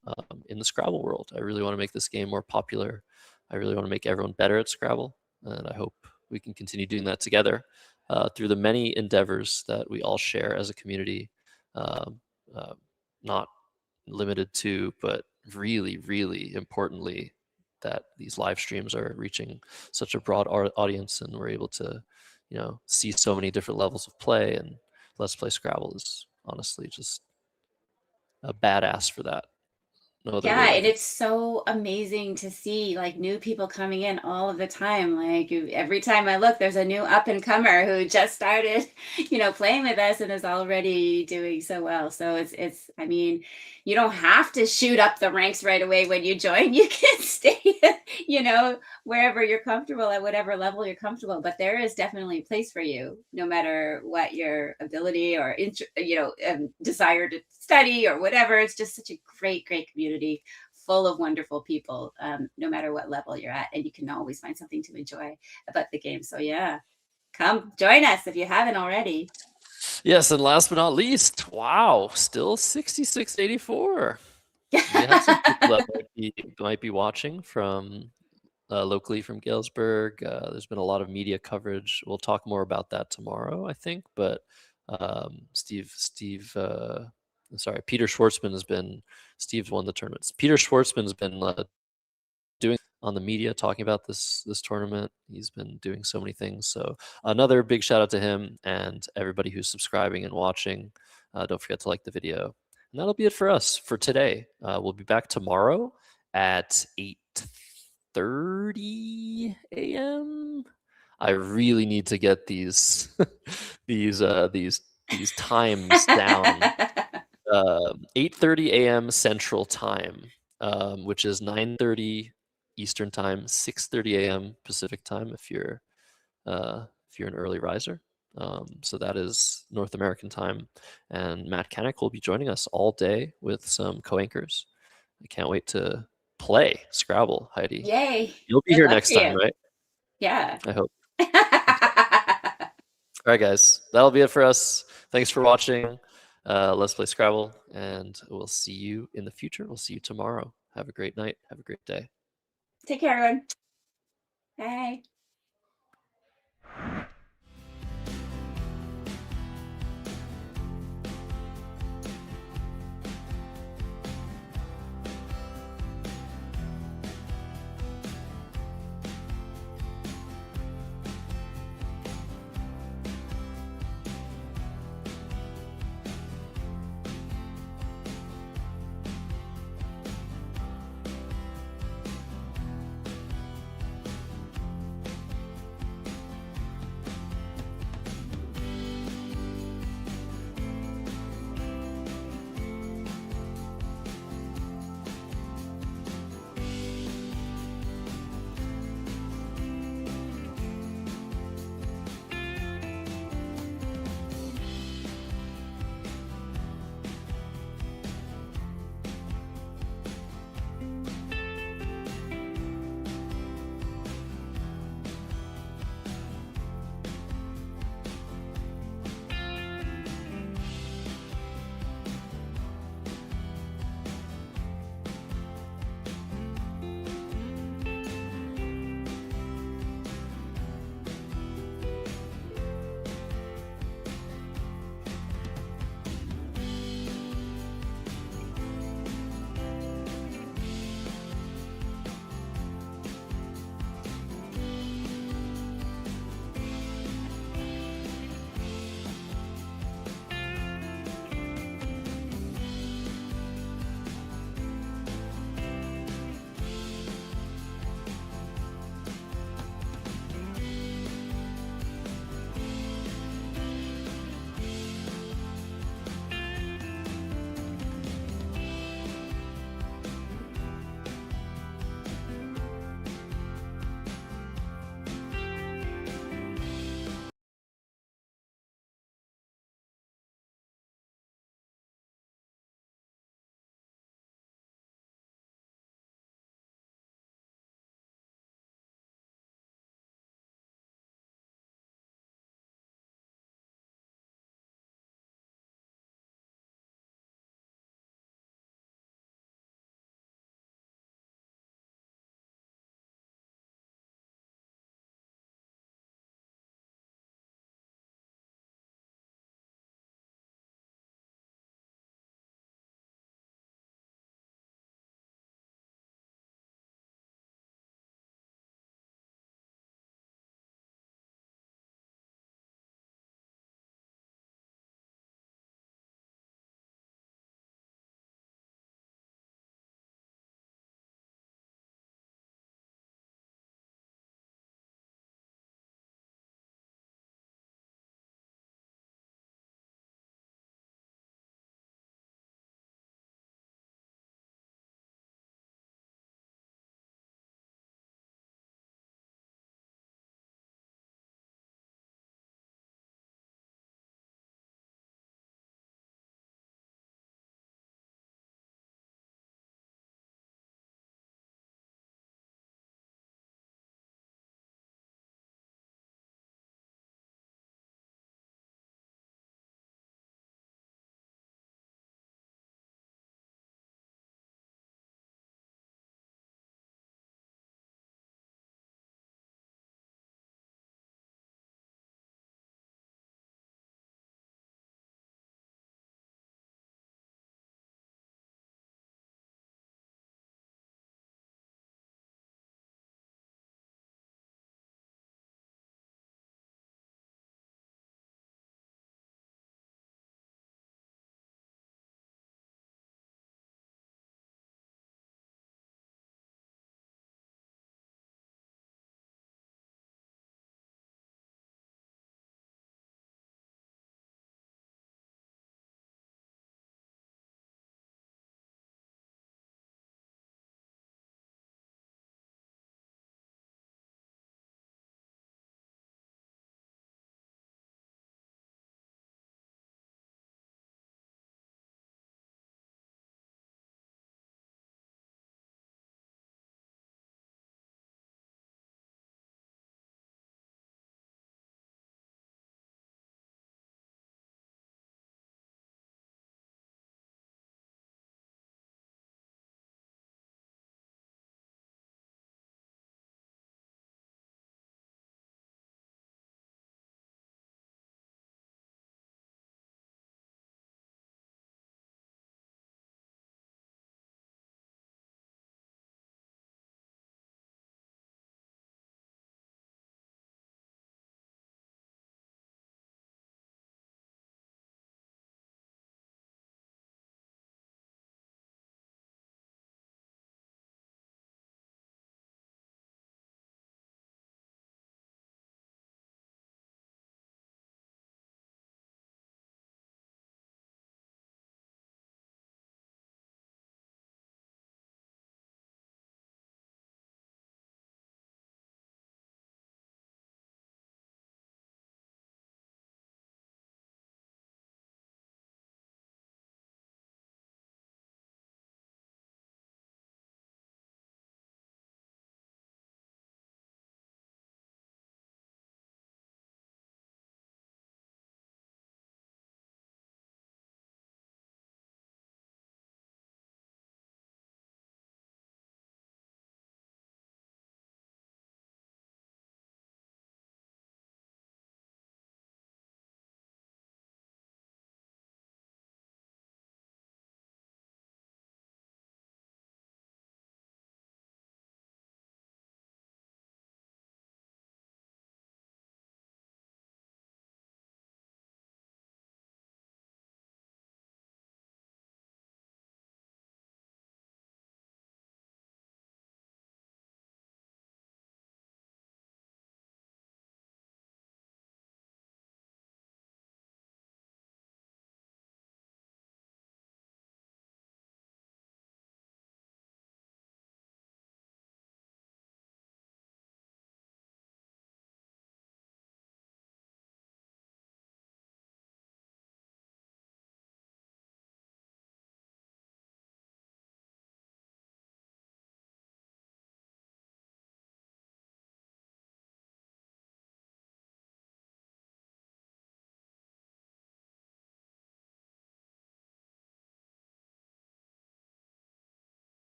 In the Scrabble world, I really want to make this game more popular. I really want to make everyone better at Scrabble, and I hope we can continue doing that together through the many endeavors that we all share as a community. Not limited to, but really importantly, that these live streams are reaching such a broad audience, and we're able to see so many different levels of play. And Let's Play Scrabble is honestly just a badass for that. Yeah, and it's so amazing to see like new people coming in all of the time. Like every time I look, there's a new up and comer who just started, playing with us and is already doing so well. So it's I mean, you don't have to shoot up the ranks right away when you join. You can stay, wherever you're comfortable at whatever level you're comfortable. But there is definitely a place for you, no matter what your ability or desire to study or whatever. It's just such a great community full of wonderful people, no matter what level you're at, and you can always find something to enjoy about the game. So yeah, come join us if you haven't already. Yes, and last but not least, wow, still 6684. We have some people that might be watching from locally from Galesburg. There's been a lot of media coverage. We'll talk more about that tomorrow, I think. But Peter Schwartzman Steve's won the tournaments. Peter Schwartzman has been doing on the media talking about this tournament. He's been doing so many things. So another big shout out to him and everybody who's subscribing and watching. Don't forget to like the video. And that'll be it for us for today. We'll be back tomorrow at 8:30 a.m. I really need to get these these times down. 8:30 a.m. Central Time, which is 9:30 Eastern Time, 6:30 a.m. Pacific Time if you're an early riser. So that is North American time, and Matt Kanek will be joining us all day with some co-anchors. I can't wait to play Scrabble, Heidi. Yay! You'll be Good here luck next to time, you. right? Yeah. I hope. All right, guys, that'll be it for us. Thanks for watching. Let's play Scrabble, and we'll see you in the future. We'll see you tomorrow. Have a great night. Have a great day. Take care, everyone. Bye.